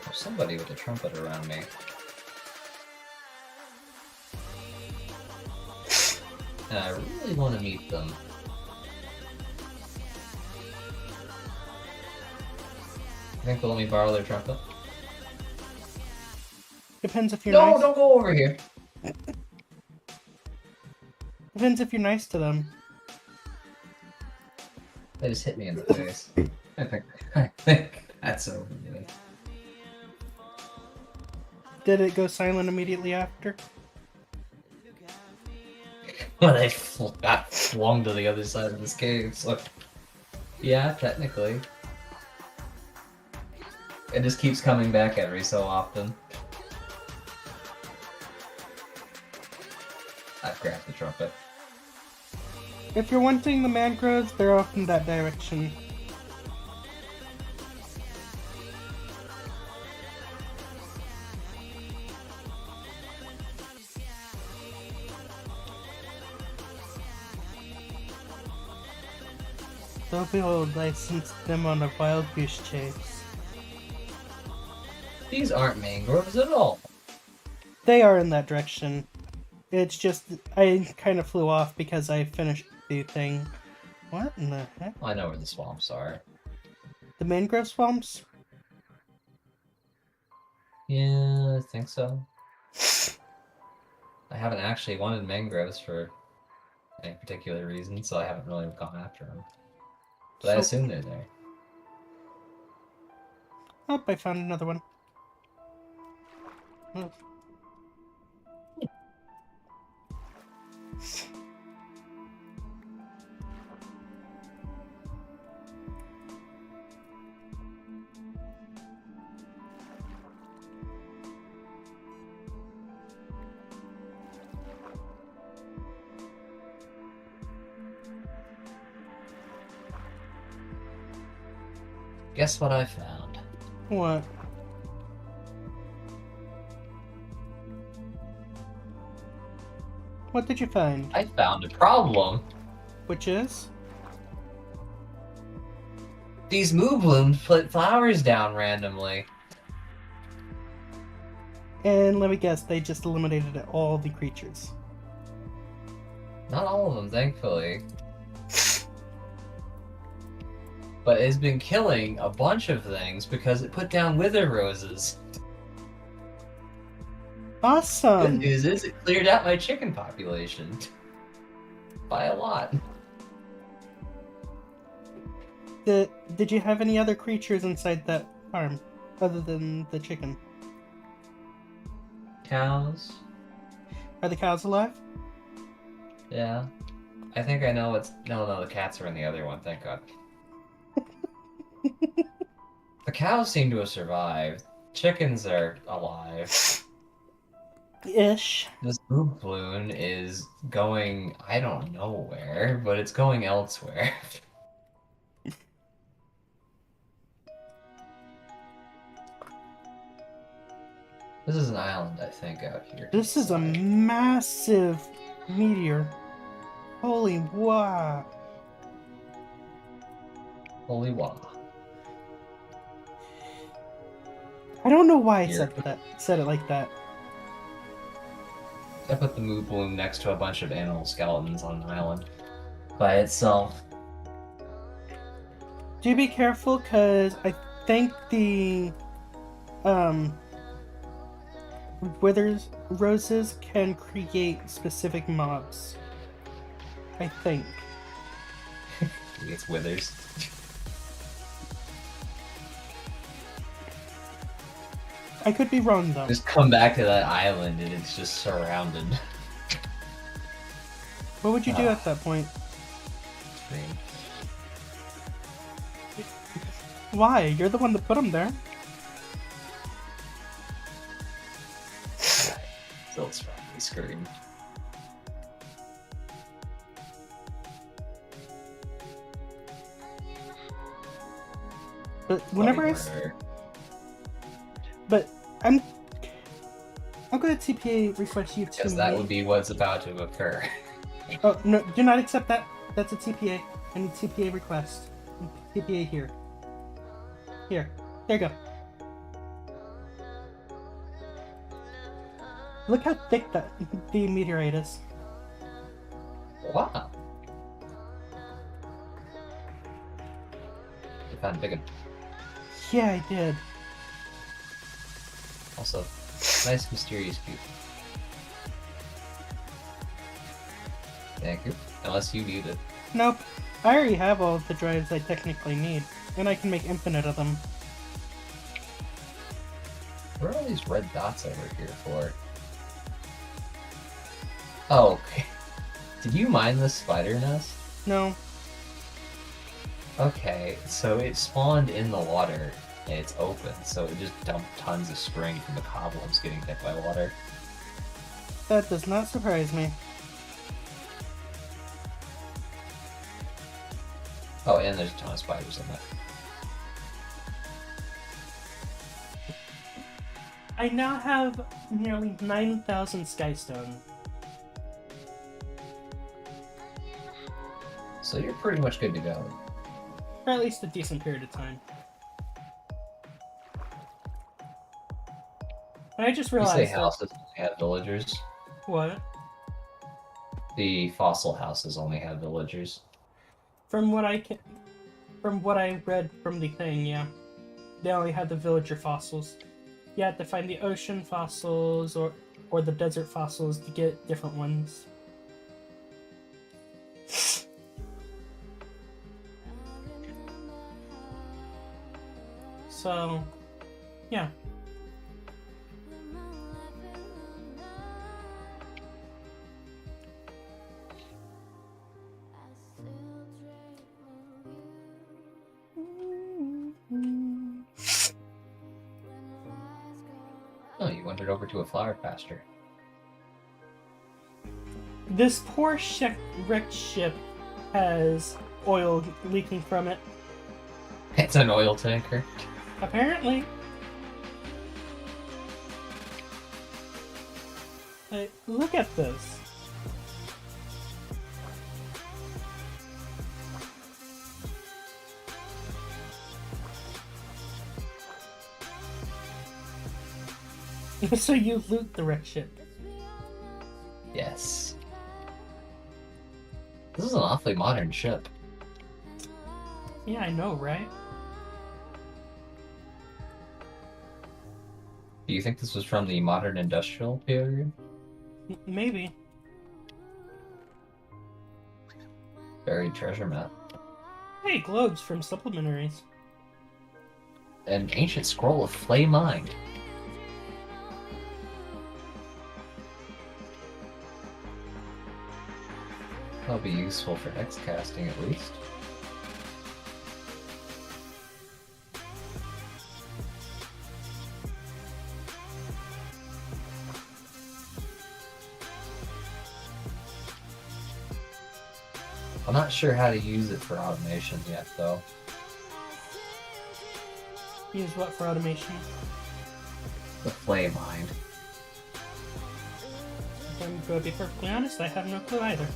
Speaker 2: There's somebody with a trumpet around me. And I really want to meet them. You think they'll let me borrow their trumpet?
Speaker 1: Depends if you're
Speaker 2: No,
Speaker 1: nice.
Speaker 2: don't go over here!
Speaker 1: Depends if you're nice to them.
Speaker 2: They just hit me in the face. I think that's over me.
Speaker 1: Did it go silent immediately after?
Speaker 2: When I got flung to the other side of this cave, so... Yeah, technically. It just keeps coming back every so often. I've grabbed the trumpet.
Speaker 1: If you're wanting the mangroves, they're off in that direction. So behold, I sent them on a wild goose chase.
Speaker 2: These aren't mangroves at all.
Speaker 1: They are in that direction. It's just, I kind of flew off because I finished the thing. What in the heck?
Speaker 2: I know where the swamps are.
Speaker 1: The mangrove swamps?
Speaker 2: Yeah, I think so. I haven't actually wanted mangroves for any particular reason, so I haven't really gone after them. But I assume they're there.
Speaker 1: Oh, I found another one. Oh.
Speaker 2: Guess what I found?
Speaker 1: What? What did you find?
Speaker 2: I found a problem.
Speaker 1: Which is?
Speaker 2: These moo blooms put flowers down randomly.
Speaker 1: And let me guess, they just eliminated all the creatures.
Speaker 2: Not all of them, thankfully. But it's been killing a bunch of things because it put down wither roses.
Speaker 1: Awesome!
Speaker 2: Good news is it cleared out my chicken population. By a lot.
Speaker 1: Did you have any other creatures inside that farm, other than the chicken?
Speaker 2: Cows?
Speaker 1: Are the cows alive?
Speaker 2: Yeah. I think I know what's... No, the cats are in the other one, thank God. The cows seem to have survived. Chickens are alive.
Speaker 1: Ish.
Speaker 2: This boob balloon is going... I don't know where, but it's going elsewhere. This is an island, I think, out here.
Speaker 1: This is a massive meteor. Holy wow.
Speaker 2: Holy wow.
Speaker 1: I don't know why I
Speaker 2: Here.
Speaker 1: said it like that.
Speaker 2: I put the mood balloon next to a bunch of animal skeletons on an island by itself.
Speaker 1: Do be careful, cause I think the withers roses can create specific mobs. I think.
Speaker 2: It's withers.
Speaker 1: I could be wrong though.
Speaker 2: Just come back to that island and it's just surrounded.
Speaker 1: What would you do at that point? Why? You're the one that put them there.
Speaker 2: Still strongly scream.
Speaker 1: But whenever but I'm going to TPA request you to
Speaker 2: Because that would be what's about to occur.
Speaker 1: Oh, no, do not accept that. That's a TPA. I need TPA request. TPA here. Here. There you go. Look how thick the meteorite is.
Speaker 2: Wow. You found a big one.
Speaker 1: Yeah, I did.
Speaker 2: Also, nice mysterious cube. Thank you. Unless you need it.
Speaker 1: Nope. I already have all of the drives I technically need, and I can make infinite of them.
Speaker 2: What are all these red dots over here for? Oh, okay. Did you mine the spider nest?
Speaker 1: No.
Speaker 2: Okay, so it spawned in the water, and it's open, so it just dumped tons of spring from the cobwebs getting hit by water.
Speaker 1: That does not surprise me.
Speaker 2: Oh, and there's a ton of spiders in there.
Speaker 1: I now have nearly 9,000 skystone.
Speaker 2: So you're pretty much good to go.
Speaker 1: For at least a decent period of time. And I just
Speaker 2: You
Speaker 1: realized
Speaker 2: say
Speaker 1: that...
Speaker 2: houses only have villagers?
Speaker 1: What?
Speaker 2: The fossil houses only have villagers.
Speaker 1: From what I read from the thing, yeah. They only had the villager fossils. You had to find the ocean fossils or the desert fossils to get different ones. So, yeah.
Speaker 2: Oh, you wandered over to a flower pasture.
Speaker 1: This poor wrecked ship has oil leaking from it.
Speaker 2: It's an oil tanker.
Speaker 1: Apparently. Look at this. So you loot the wrecked ship.
Speaker 2: Yes. This is an awfully modern ship.
Speaker 1: Yeah, I know, right?
Speaker 2: Do you think this was from the modern industrial period?
Speaker 1: Maybe.
Speaker 2: Buried treasure map.
Speaker 1: Hey, globes from supplementaries.
Speaker 2: An ancient scroll of Flay Mind. That'll be useful for X casting at least. I'm not sure how to use it for automation yet, though.
Speaker 1: Use what for automation?
Speaker 2: The Flay Mind.
Speaker 1: I'm going to be perfectly honest, I have no clue either.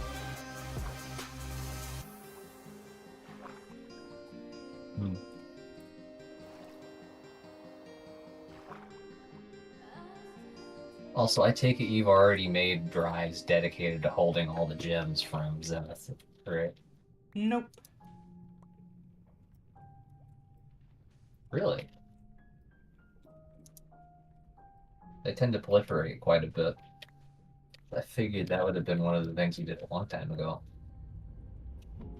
Speaker 2: Also, I take it you've already made drives dedicated to holding all the gems from Zenith, right?
Speaker 1: Nope.
Speaker 2: Really? They tend to proliferate quite a bit. I figured that would have been one of the things you did a long time ago.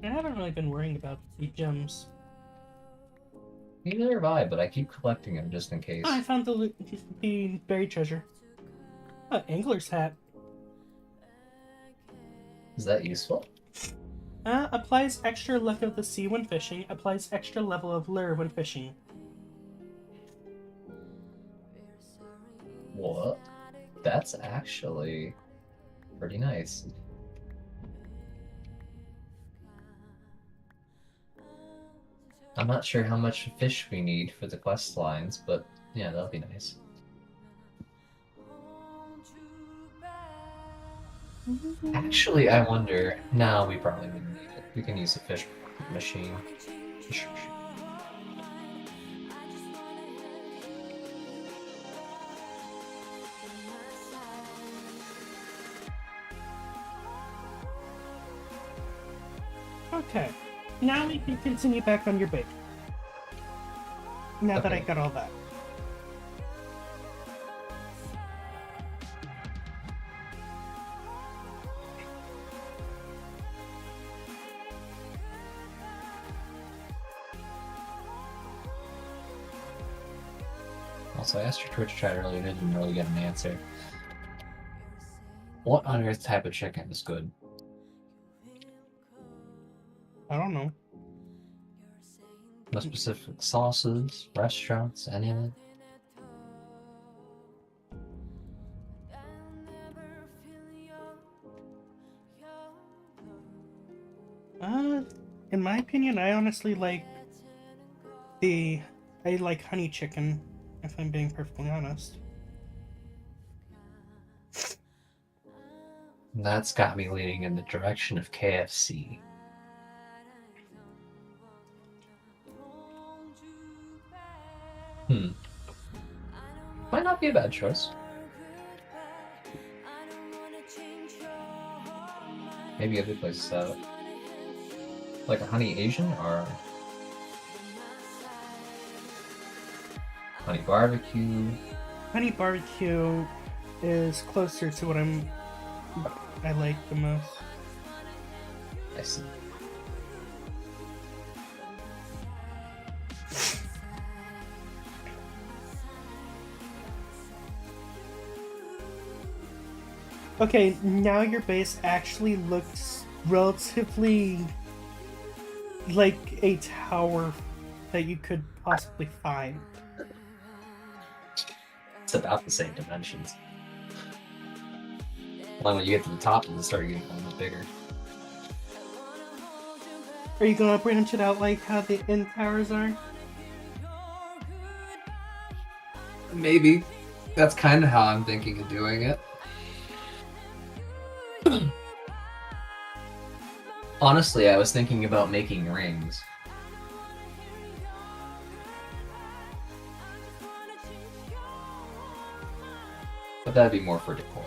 Speaker 1: I haven't really been worrying about the gems.
Speaker 2: Neither have I, but I keep collecting them just in case.
Speaker 1: Oh, I found the buried treasure. Angler's hat.
Speaker 2: Is that useful?
Speaker 1: Applies extra luck of the sea when fishing. Applies extra level of lure when fishing.
Speaker 2: What? That's actually pretty nice. I'm not sure how much fish we need for the quest lines, but yeah, that'll be nice. Actually, I wonder. No, we probably wouldn't need it. We can use the fish machine. Fish machine.
Speaker 1: Okay, now we can continue back on your bait. Now that I
Speaker 2: Okay.
Speaker 1: got all that.
Speaker 2: Also, I asked your Twitch chat earlier, didn't really get an answer. What on earth type of chicken is good?
Speaker 1: I don't know.
Speaker 2: No specific sauces, restaurants, any of it?
Speaker 1: In my opinion, I honestly like I like honey chicken, if I'm being perfectly honest.
Speaker 2: That's got me leaning in the direction of KFC. Might not be a bad choice. Maybe other places have it. Like a honey Asian or honey barbecue.
Speaker 1: Honey barbecue is closer to what I like the most.
Speaker 2: I see.
Speaker 1: Okay, now your base actually looks relatively like a tower that you could possibly find.
Speaker 2: It's about the same dimensions. Well, when you get to the top, it'll start getting a little bigger.
Speaker 1: Are you gonna branch it out like how the end towers are?
Speaker 3: Maybe. That's kind of how I'm thinking of doing it.
Speaker 2: Honestly, I was thinking about making rings. But that'd be more for decor.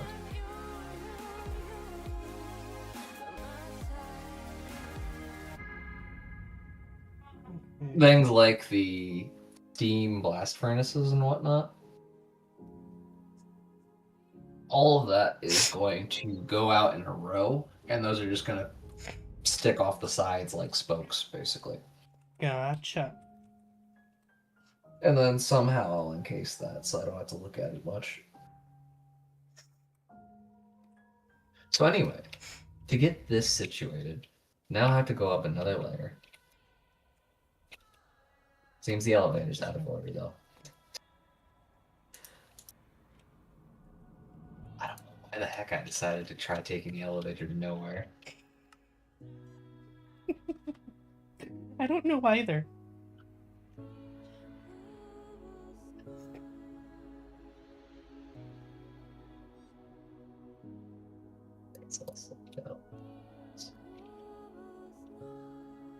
Speaker 2: Things like the steam blast furnaces and whatnot. All of that is going to go out in a row, and those are just going to stick off the sides like spokes, basically.
Speaker 1: Gotcha.
Speaker 2: And then somehow I'll encase that so I don't have to look at it much. So anyway, to get this situated, now I have to go up another layer. Seems the elevator's out of order though. I don't know why the heck I decided to try taking the elevator to nowhere.
Speaker 1: I don't know either.
Speaker 2: It's all slipped out.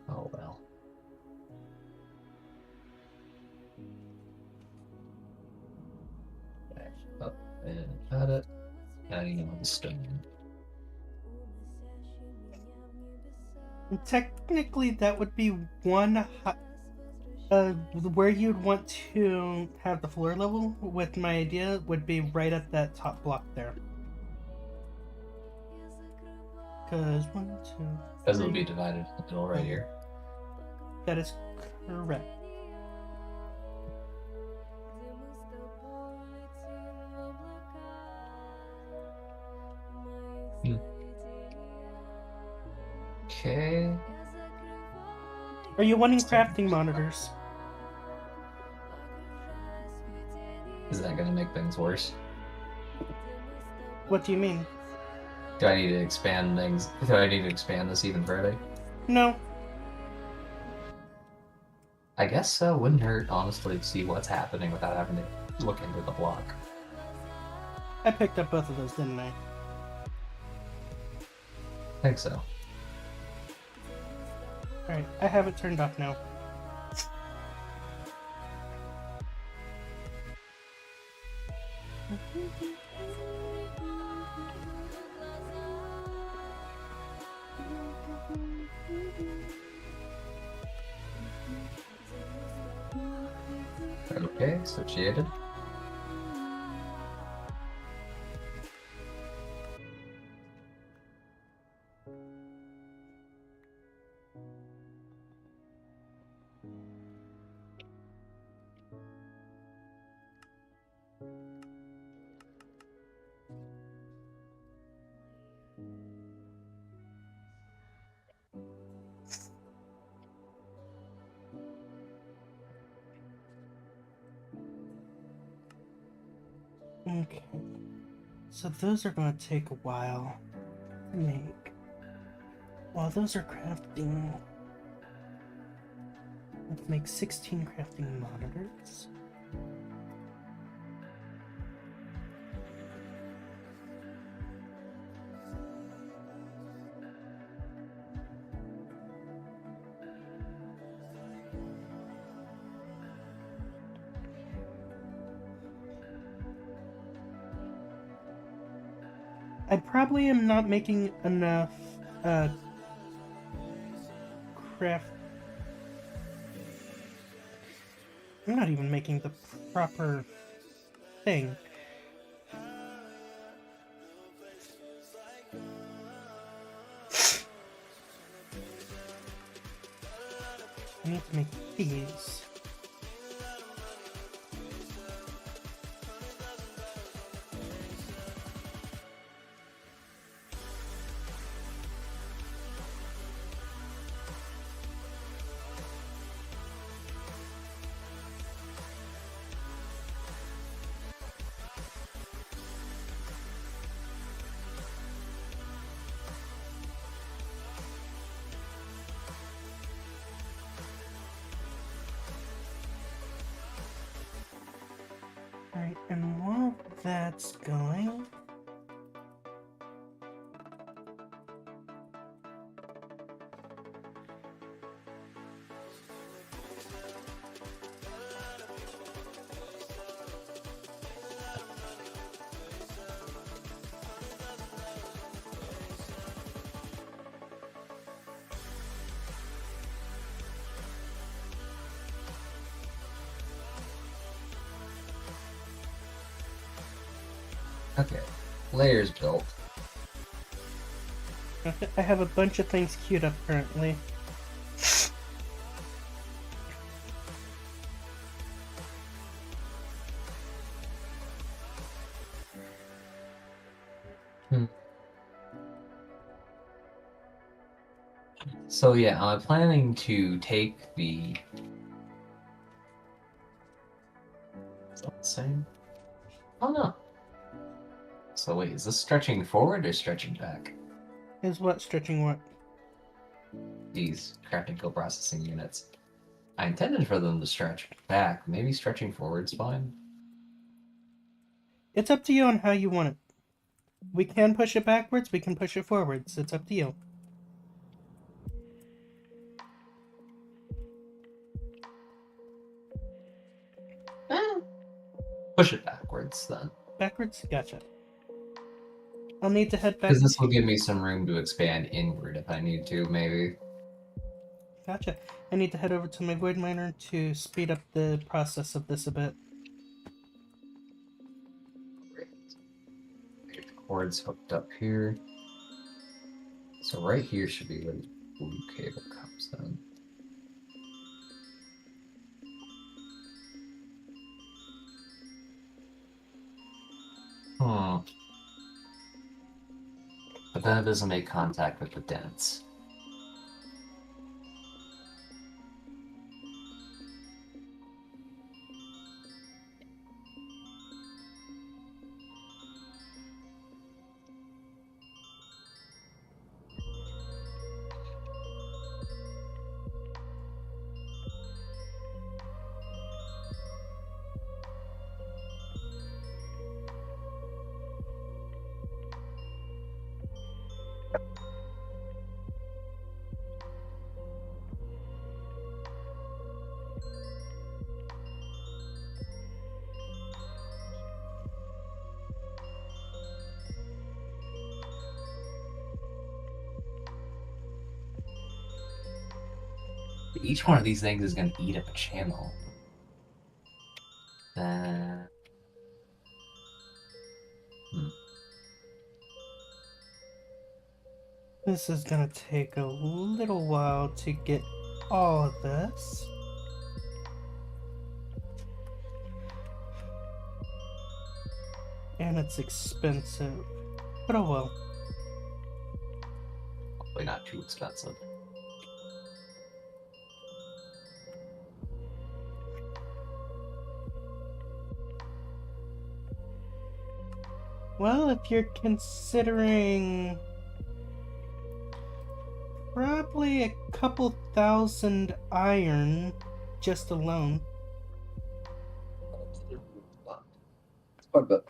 Speaker 2: Oh well. Back up and cut it. Adding on the stone.
Speaker 1: Technically, that would be one where you'd want to have the floor level. With my idea, would be right at that top block there. Because 1, 2,
Speaker 2: Because it'll be divided in the middle right here.
Speaker 1: that is correct.
Speaker 2: Okay.
Speaker 1: Are you wanting crafting monitors?
Speaker 2: Is that gonna make things worse?
Speaker 1: What do you mean?
Speaker 2: Do I need to expand things? Do I need to expand this even further?
Speaker 1: No.
Speaker 2: I guess so. Wouldn't hurt, honestly, to see what's happening without having to look into the block.
Speaker 1: I picked up both of those, didn't I?
Speaker 2: I think so.
Speaker 1: Alright, I have it turned off now.
Speaker 2: Okay, associated.
Speaker 1: Okay. So those are going to take a while to make. While those are crafting, let's make 16 crafting monitors. I probably am not making enough craft. I'm not even making the proper thing. I need to make these. Alright, and while that's going,
Speaker 2: Okay, layers built.
Speaker 1: I have a bunch of things queued up currently.
Speaker 2: So yeah, I'm planning to take the... Is that the same? Oh no. So wait, is this stretching forward or stretching back?
Speaker 1: Is what stretching what?
Speaker 2: These crafting co-processing units. I intended for them to stretch back. Maybe stretching forward's fine.
Speaker 1: It's up to you on how you want it. We can push it backwards, we can push it forwards. It's up to you.
Speaker 2: Push it backwards then.
Speaker 1: Backwards? Gotcha. I'll need to head back
Speaker 2: Because this will
Speaker 1: to...
Speaker 2: give me some room to expand inward if I need to, maybe.
Speaker 1: Gotcha. I need to head over to my void miner to speed up the process of this a bit.
Speaker 2: Get the cords hooked up here. So right here should be where the blue cable comes then. But then it doesn't make contact with the dents. Each one of these things is going to eat up a channel.
Speaker 1: This is gonna take a little while to get all of this. And it's expensive. But oh well.
Speaker 2: Hopefully not too expensive.
Speaker 1: Well, if you're considering probably a couple thousand iron just alone.
Speaker 2: It's quite a bit.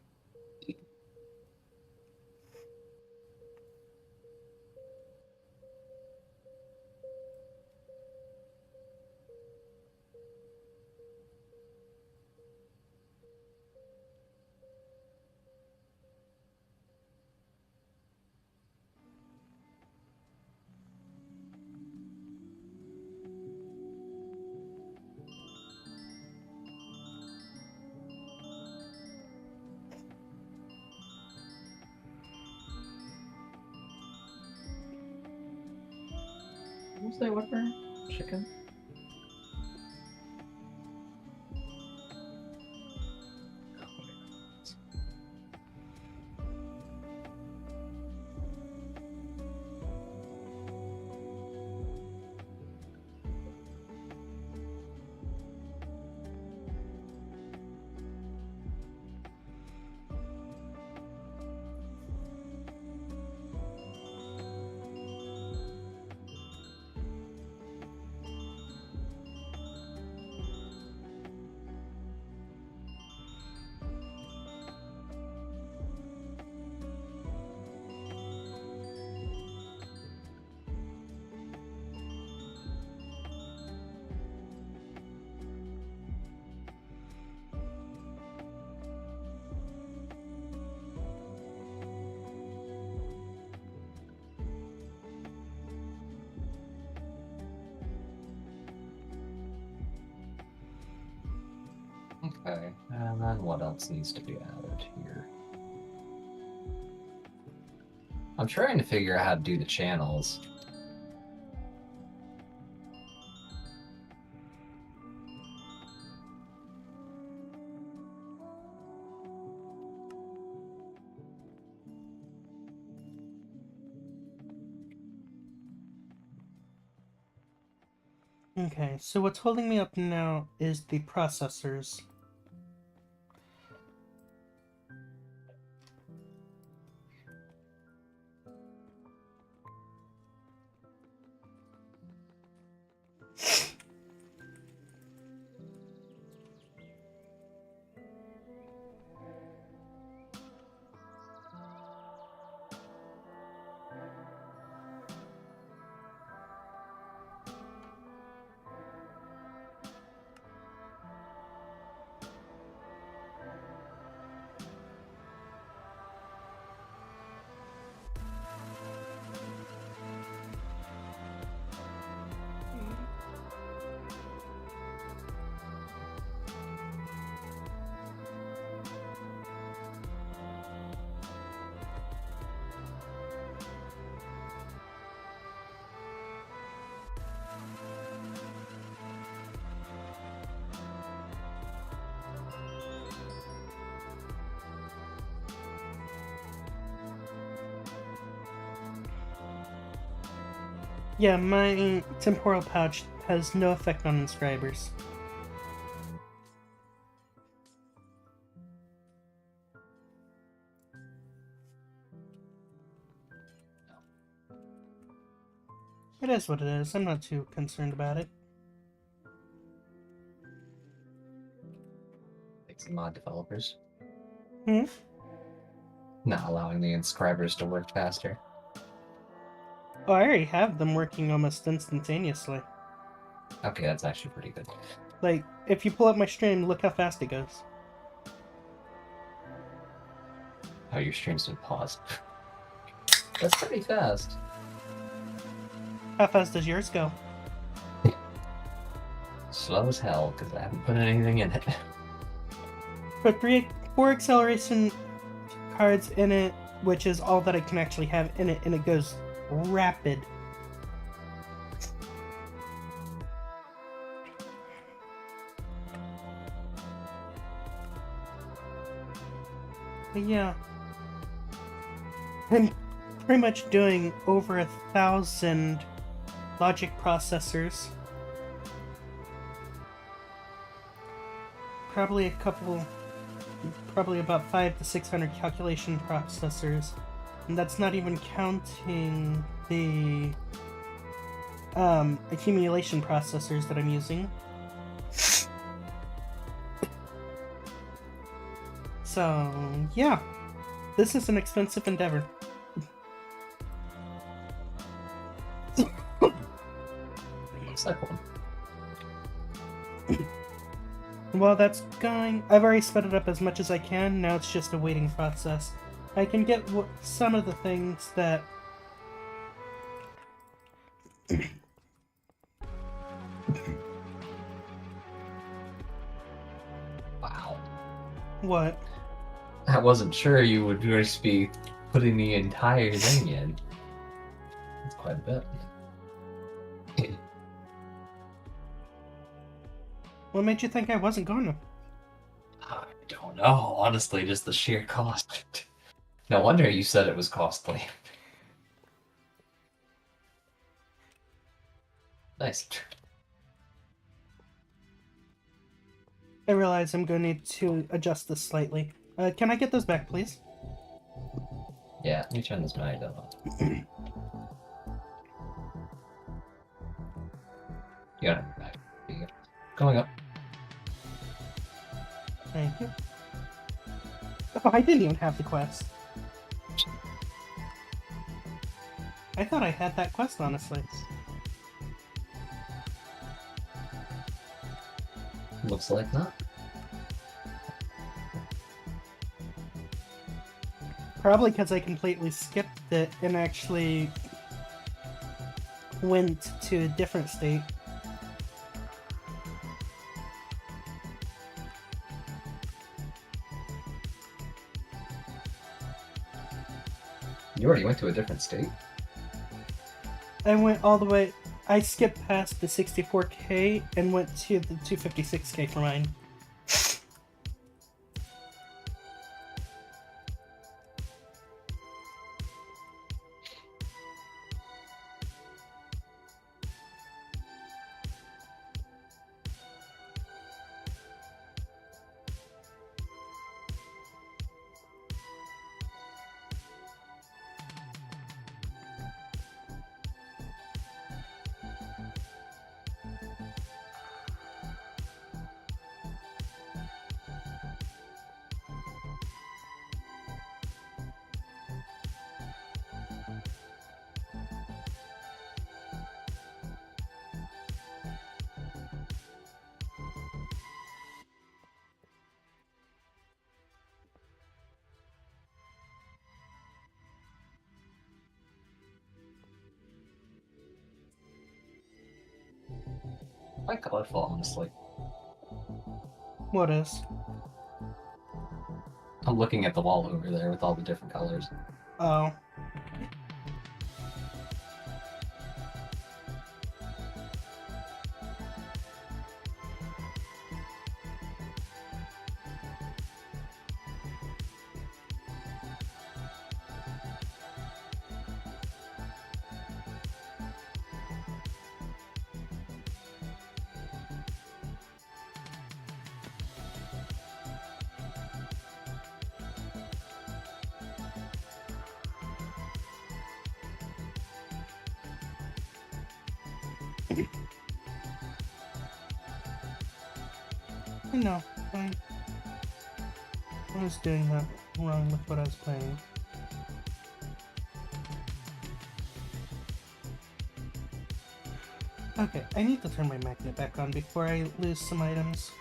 Speaker 2: What's that whipper? Chicken? Okay, and then what else needs to be added here? I'm trying to figure out how to do the channels.
Speaker 1: Okay, so what's holding me up now is the processors. Yeah, my temporal pouch has no effect on inscribers. It is what it is. I'm not too concerned about it.
Speaker 2: Thanks, mod developers.
Speaker 1: Hmm?
Speaker 2: Not allowing the inscribers to work faster.
Speaker 1: Oh, I already have them working almost instantaneously.
Speaker 2: Okay, that's actually pretty good.
Speaker 1: Like, if you pull up my stream, look how fast it goes.
Speaker 2: Oh, your stream's been paused. That's pretty fast.
Speaker 1: How fast does yours go?
Speaker 2: slow as hell because I haven't put anything in it.
Speaker 1: Put four acceleration cards in it, which is all that I can actually have in it, and it goes rapid. But yeah, I'm pretty much doing over 1,000 logic processors. Probably about 500 to 600 calculation processors, and that's not even counting the accumulation processors that I'm using. So yeah, this is an expensive endeavor.
Speaker 2: Looks like one.
Speaker 1: While that's going, I've already sped it up as much as I can. Now it's just a waiting process. I can get some of the things that
Speaker 2: Wow.
Speaker 1: what?
Speaker 2: I wasn't sure you would just be putting the entire thing in. That's quite a bit.
Speaker 1: What made you think I wasn't going to?
Speaker 2: I don't know, honestly, just the sheer cost. No wonder you said it was costly. Nice.
Speaker 1: I realize I'm going to need to adjust this slightly. Can I get those back, please?
Speaker 2: Yeah, let me turn this mic up. You got it back. Here you go. Going up.
Speaker 1: Thank you. Oh, I didn't even have the quest. I thought I had that quest, honestly.
Speaker 2: Looks like not.
Speaker 1: Probably because I completely skipped it and actually went to a different state.
Speaker 2: You already went to a different state?
Speaker 1: I went all the way. I skipped past the 64K and went to the 256K for mine.
Speaker 2: Quite colorful, honestly.
Speaker 1: What is?
Speaker 2: I'm looking at the wall over there with all the different colors.
Speaker 1: Oh. No, I was doing that wrong with what I was playing. Okay, I need to turn my magnet back on before I lose some items.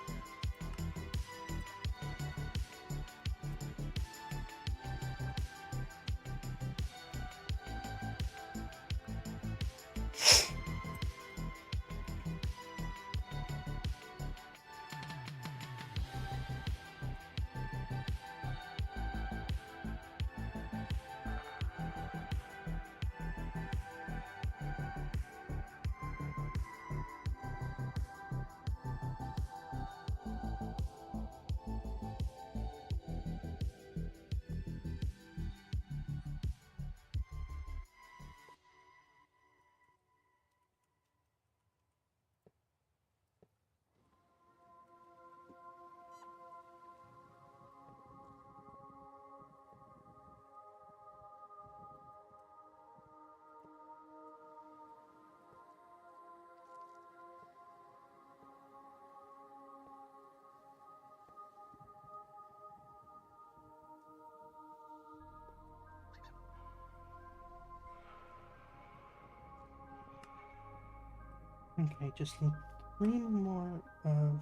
Speaker 1: Okay, just need 3 more of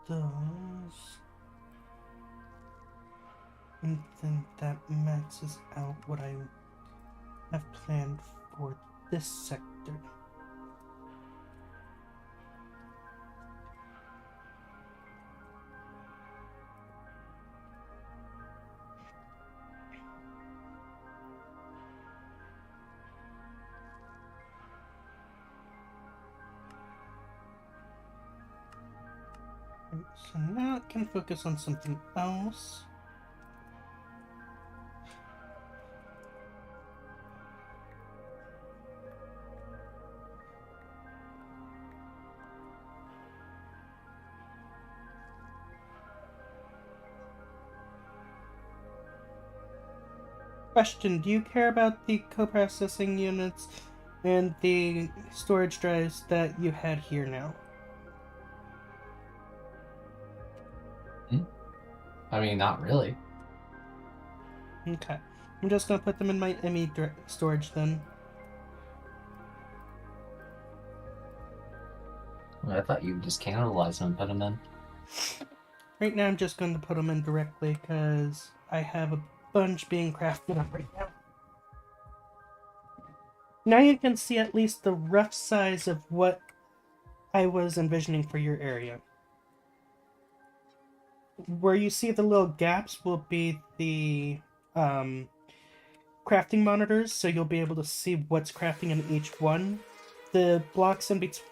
Speaker 1: those. And then that maxes out what I have planned for this sector. So now I can focus on something else. Question, do you care about the co-processing units and the storage drives that you had here now?
Speaker 2: I mean, not really.
Speaker 1: Okay. I'm just gonna put them in my ME storage then.
Speaker 2: I thought you just cannibalize them and put them in.
Speaker 1: Right now I'm just going to put them in directly because I have a bunch being crafted up right now. Now you can see at least the rough size of what I was envisioning for your area. Where you see the little gaps will be the crafting monitors, so you'll be able to see what's crafting in each one. The blocks in between,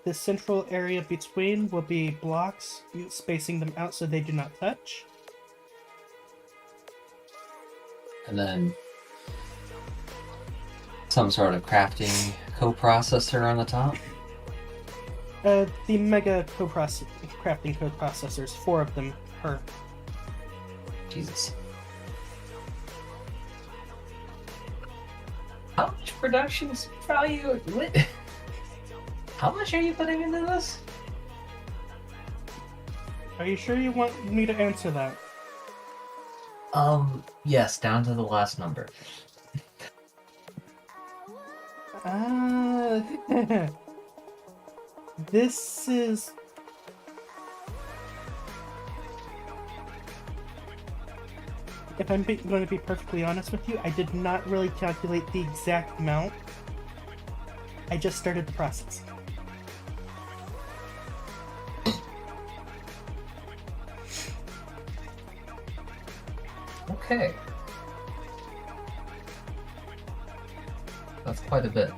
Speaker 1: the central area between will be blocks, spacing them out so they do not touch.
Speaker 2: And then some sort of crafting coprocessor on the top.
Speaker 1: The mega crafting code processors, 4 of them per.
Speaker 2: Jesus. How much production value? How much are you putting into this?
Speaker 1: Are you sure you want me to answer that?
Speaker 2: Yes, down to the last number.
Speaker 1: This is... If I'm going to be perfectly honest with you, I did not really calculate the exact amount. I just started the process.
Speaker 2: Okay. That's quite a bit.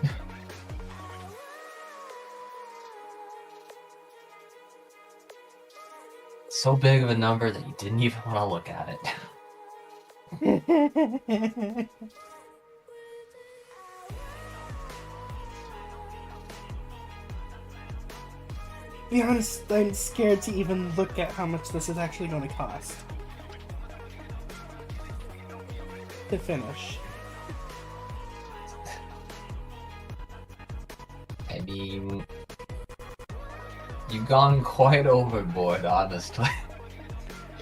Speaker 2: So big of a number that you didn't even want to look at it.
Speaker 1: Be honest, I'm scared to even look at how much this is actually going to cost. To finish.
Speaker 2: I mean, you've gone quite overboard, honestly.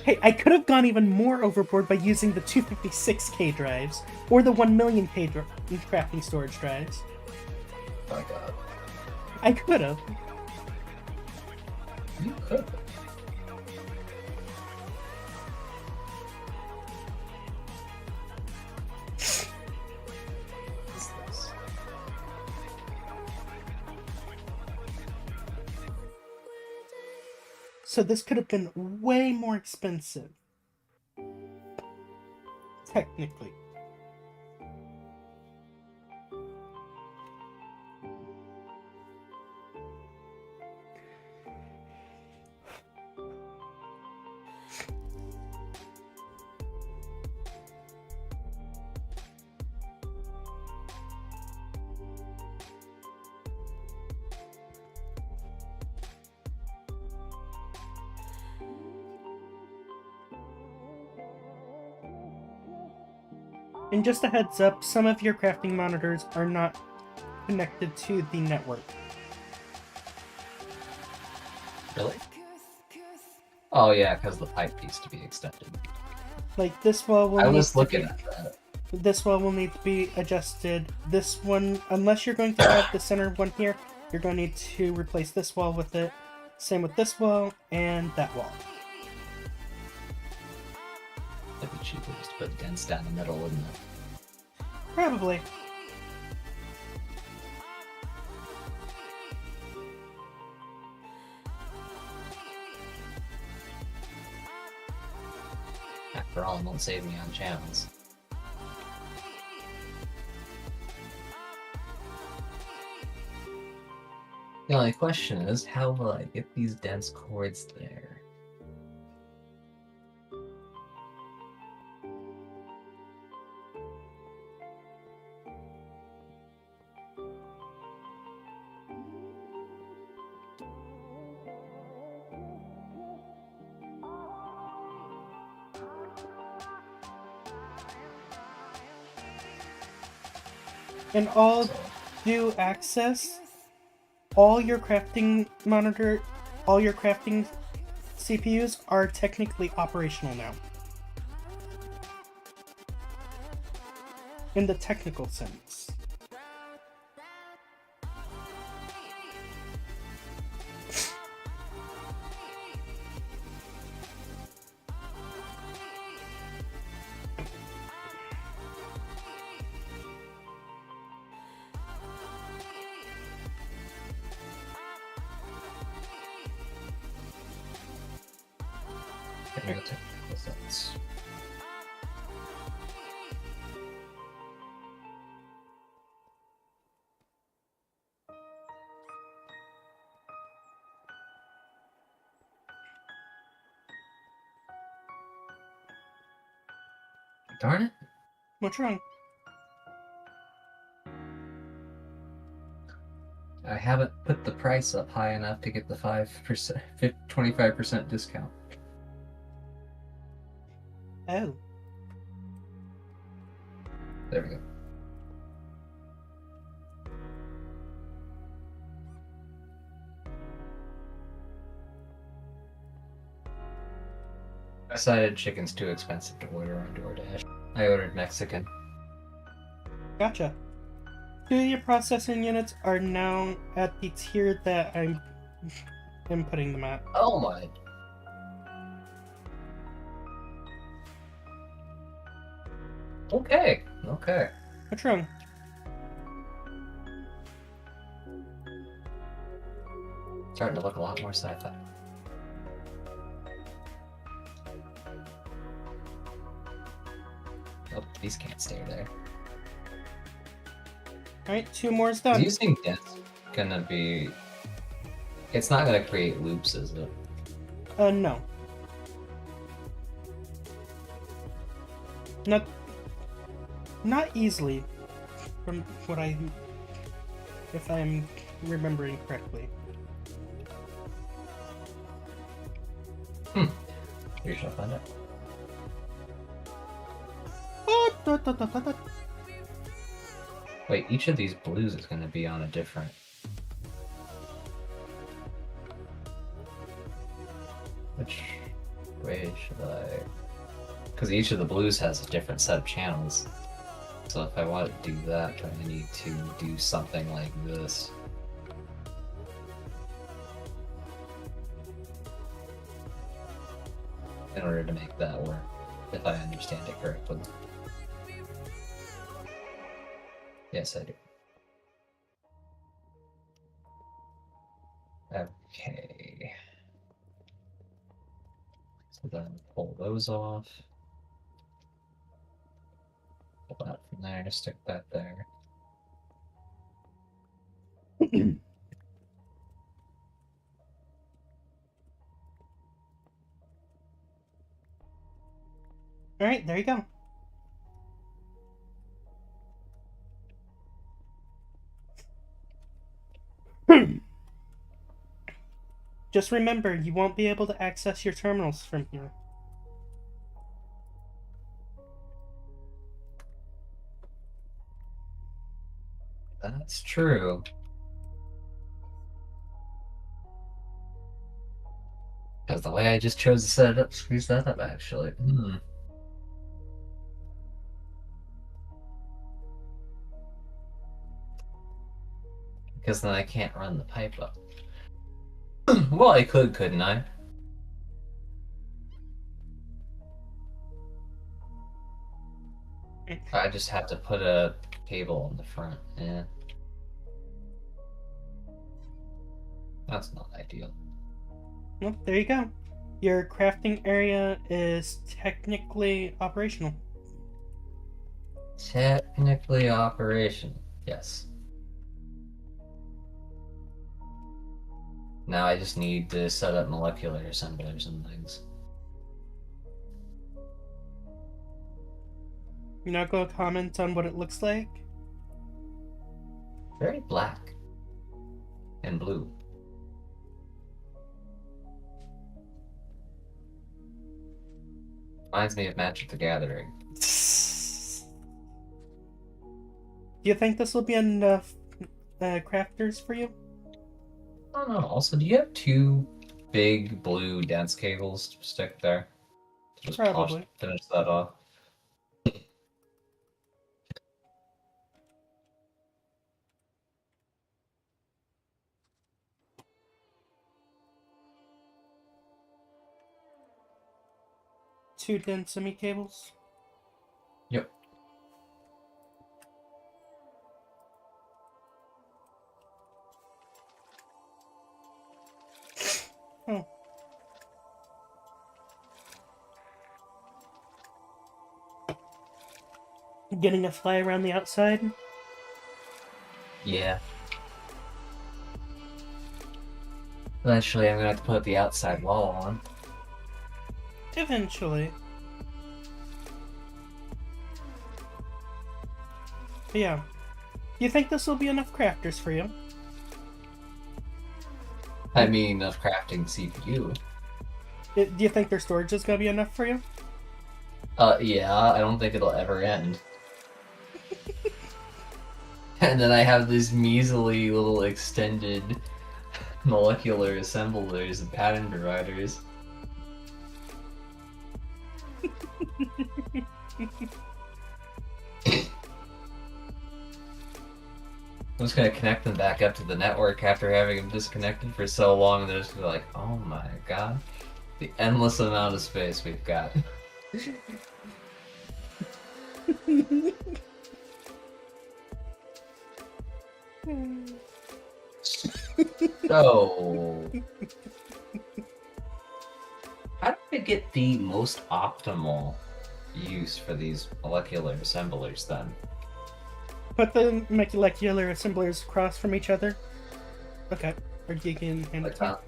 Speaker 1: Hey, I could have gone even more overboard by using the 256k drives, or the 1,000,000k crafting storage drives.
Speaker 2: Oh my god.
Speaker 1: I could have.
Speaker 2: You could.
Speaker 1: So this could have been way more expensive. Technically. And just a heads up, some of your crafting monitors are not connected to the network.
Speaker 2: Really? Oh yeah, because the pipe needs to be extended.
Speaker 1: Like this wall will
Speaker 2: I
Speaker 1: need
Speaker 2: was
Speaker 1: to
Speaker 2: looking
Speaker 1: be,
Speaker 2: at that.
Speaker 1: This wall will need to be adjusted. This one, unless you're going to have the center one here, You're going to need to replace this wall with it. Same with this wall and that wall.
Speaker 2: It'd be cheaper just to put dents down the middle, wouldn't it?
Speaker 1: Probably.
Speaker 2: After all, it won't save me on channels. The only question is, how will I get these dense cords there?
Speaker 1: And all do access, all your crafting CPUs are technically operational now. In the technical sense.
Speaker 2: Technical sense. Darn it.
Speaker 1: What's wrong?
Speaker 2: I haven't put the price up high enough to get the 25% discount.
Speaker 1: Oh.
Speaker 2: There we go. I decided chicken's too expensive to order on DoorDash. I ordered Mexican.
Speaker 1: Gotcha. 2 of your processing units are now at the tier that I'm inputting them at.
Speaker 2: Oh my. Okay. Okay.
Speaker 1: What's wrong?
Speaker 2: Starting to look a lot more sci-fi. Oh, these can't stay there.
Speaker 1: Alright, 2 more is
Speaker 2: Is
Speaker 1: done.
Speaker 2: using dents gonna be... It's not gonna create loops, is it?
Speaker 1: No. Not easily, from what if I'm remembering correctly.
Speaker 2: We shall find out. Wait, each of these blues is gonna be on a different... Which way should I... Because each of the blues has a different set of channels. So if I want to do that, I need to do something like this. In order to make that work, if I understand it correctly. Yes, I do. Okay. So then pull those off. Pull that from there, stick that there.
Speaker 1: Alright, there you go. Just remember, you won't be able to access your terminals from here.
Speaker 2: That's true. Because the way I just chose to set it up screws that up, actually. Because then I can't run the pipe up. Well, I could, couldn't I? I just have to put a cable in the front. Yeah. That's not ideal.
Speaker 1: Well, there you go. Your crafting area is technically operational.
Speaker 2: Technically operational. Yes. Now I just need to set up molecular assemblers and things.
Speaker 1: You're not going to comment on what it looks like?
Speaker 2: Very black and blue. Reminds me of Magic the Gathering.
Speaker 1: Do you think this will be enough crafters for you?
Speaker 2: I don't know. Also, do you have two big blue dense cables to stick there? To just
Speaker 1: Probably.
Speaker 2: finish that off.
Speaker 1: Two density cables?
Speaker 2: Yep.
Speaker 1: Oh. Getting a fly around the outside?
Speaker 2: Yeah. Eventually, I'm gonna have to put the outside wall on.
Speaker 1: Eventually. But yeah. You think this will be enough crafters for you?
Speaker 2: I mean, of crafting CPU.
Speaker 1: Do you think their storage is going to be enough for you?
Speaker 2: Yeah, I don't think it'll ever end. And then I have these measly little extended molecular assemblers and pattern providers. I'm just gonna connect them back up to the network after having them disconnected for so long. They're just gonna be like, oh my god, the endless amount of space we've got. So, how do I get the most optimal use for these molecular assemblers then?
Speaker 1: Put the molecular assemblers across from each other. Okay. Or you can hand
Speaker 2: Like
Speaker 1: it to me.
Speaker 2: that?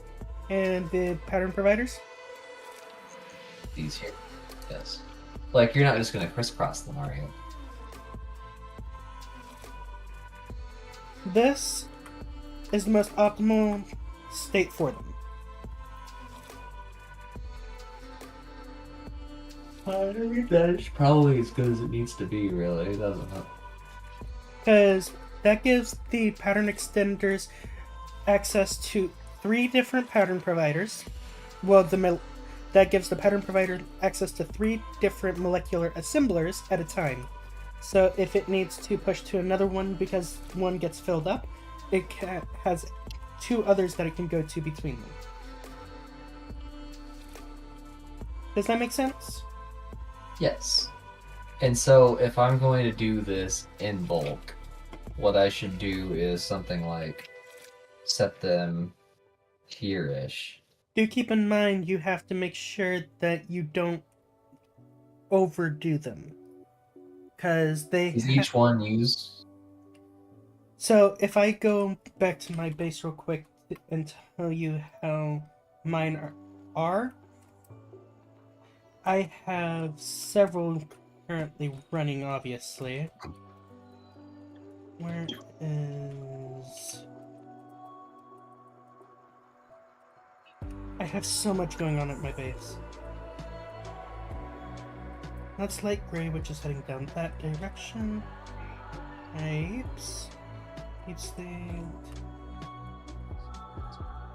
Speaker 1: And the pattern providers?
Speaker 2: These here? Yes. Like, you're not just gonna crisscross them, are you?
Speaker 1: This is the most optimal state for them.
Speaker 2: That's probably as good as it needs to be, really, doesn't it?
Speaker 1: Because that gives the pattern extenders access to 3 different pattern providers. Well, that gives the pattern provider access to 3 different molecular assemblers at a time. So if it needs to push to another one because one gets filled up, it has 2 others that it can go to between them. Does that make sense?
Speaker 2: Yes. And so, if I'm going to do this in bulk, what I should do is something like set them here-ish.
Speaker 1: Do keep in mind you have to make sure that you don't overdo them. Because they
Speaker 2: Is each one used?
Speaker 1: So if I go back to my base real quick and tell you how mine are, I have several currently running, obviously. Where is... I have so much going on at my base. That's light gray, which is heading down that direction. Apes. Apes thing.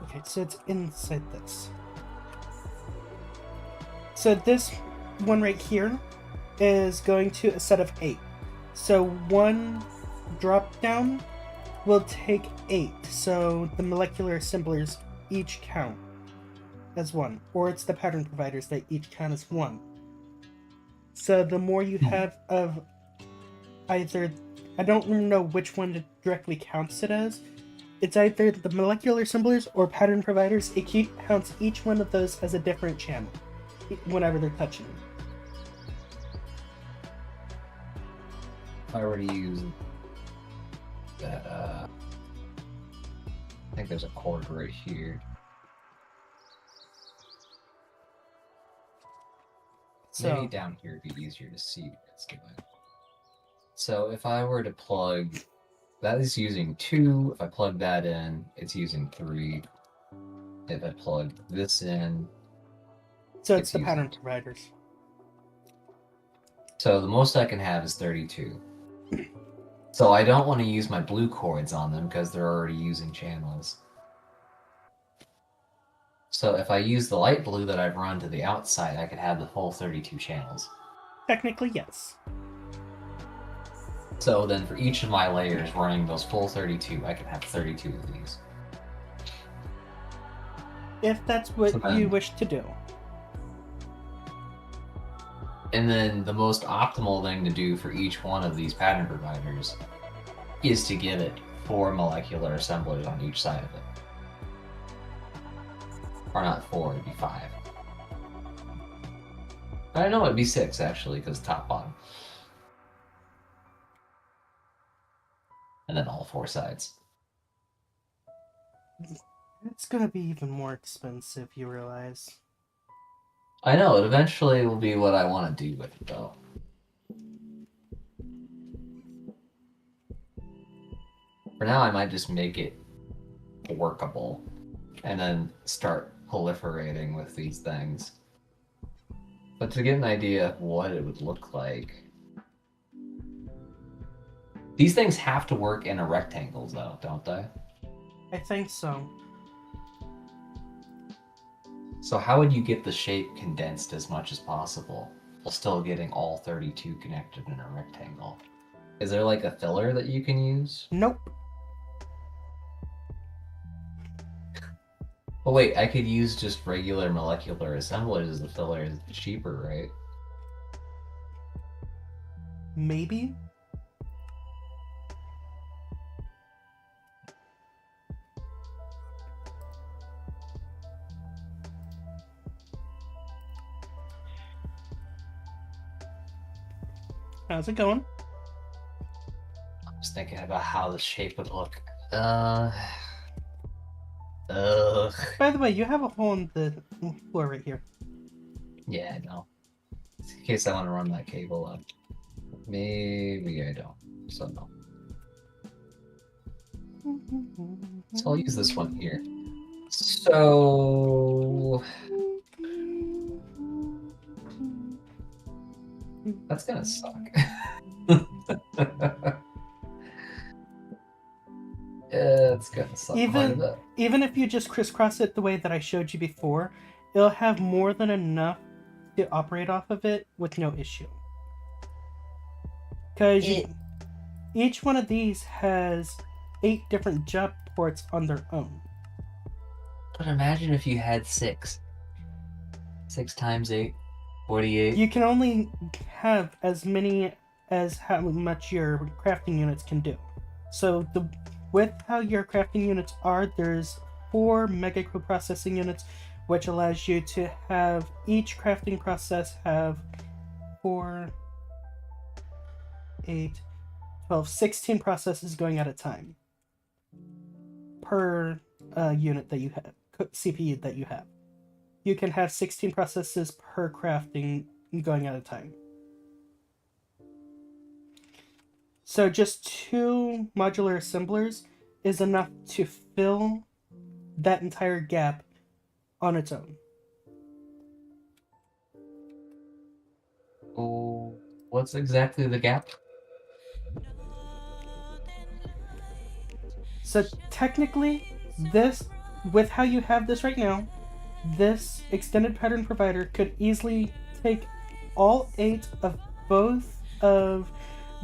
Speaker 1: Okay, so it's inside this. So this one right here is going to a set of 8. So one drop down will take 8, so the molecular assemblers each count as 1, or it's the pattern providers that each count as 1. So the more you have of either, I don't know which one it directly counts it as, it's either the molecular assemblers or pattern providers. It counts each one of those as a different channel whenever they're touching.
Speaker 2: If I were to use that, I think there's a cord right here.
Speaker 1: So,
Speaker 2: maybe down here would be easier to see what it's doing. So if I were to plug, that is using 2. If I plug that in, it's using 3. If I plug this in,
Speaker 1: so it's the pattern providers.
Speaker 2: So the most I can have is 32. So I don't want to use my blue cords on them because they're already using channels. So if I use the light blue that I've run to the outside, I could have the full 32 channels.
Speaker 1: Technically, yes.
Speaker 2: So then for each of my layers running those full 32, I can have 32 of these.
Speaker 1: If that's what you wish to do.
Speaker 2: And then the most optimal thing to do for each one of these pattern providers is to give it 4 molecular assemblers on each side of it. Or not 4, it'd be 5. I know it'd be 6 actually, because top bottom. And then all 4 sides.
Speaker 1: It's gonna be even more expensive, you realize.
Speaker 2: I know, it eventually will be what I want to do with it though. For now I might just make it workable and then start proliferating with these things. But to get an idea of what it would look like, these things have to work in a rectangle though, don't they?
Speaker 1: I think so.
Speaker 2: So how would you get the shape condensed as much as possible while still getting all 32 connected in a rectangle? Is there like a filler that you can use?
Speaker 1: Nope.
Speaker 2: Oh wait, I could use just regular molecular assemblers as the filler. It's cheaper, right?
Speaker 1: Maybe? How's it going?
Speaker 2: I'm just thinking about how the shape would look. Ugh.
Speaker 1: By the way, you have a hole in the floor right here.
Speaker 2: Yeah, I know. In case I want to run that cable up. Maybe I don't. So no. So I'll use this one here. So that's gonna suck. It's gonna suck quite a bit.
Speaker 1: Even if you just crisscross it the way that I showed you before, it'll have more than enough to operate off of it with no issue. Because each one of these has 8 different job ports on their own.
Speaker 2: But imagine if you had 6. 6 times 8, 48.
Speaker 1: You can only have as many as how much your crafting units can do. So with how your crafting units are, there's 4 mega coprocessing units, which allows you to have each crafting process have 4, 8, 12, 16 processes going at a time per unit that you have, CPU that you have. You can have 16 processes per crafting going at a time. So just 2 modular assemblers is enough to fill that entire gap on its own.
Speaker 2: Oh, what's exactly the gap?
Speaker 1: So technically, this, with how you have this right now, this extended pattern provider could easily take all 8 of both of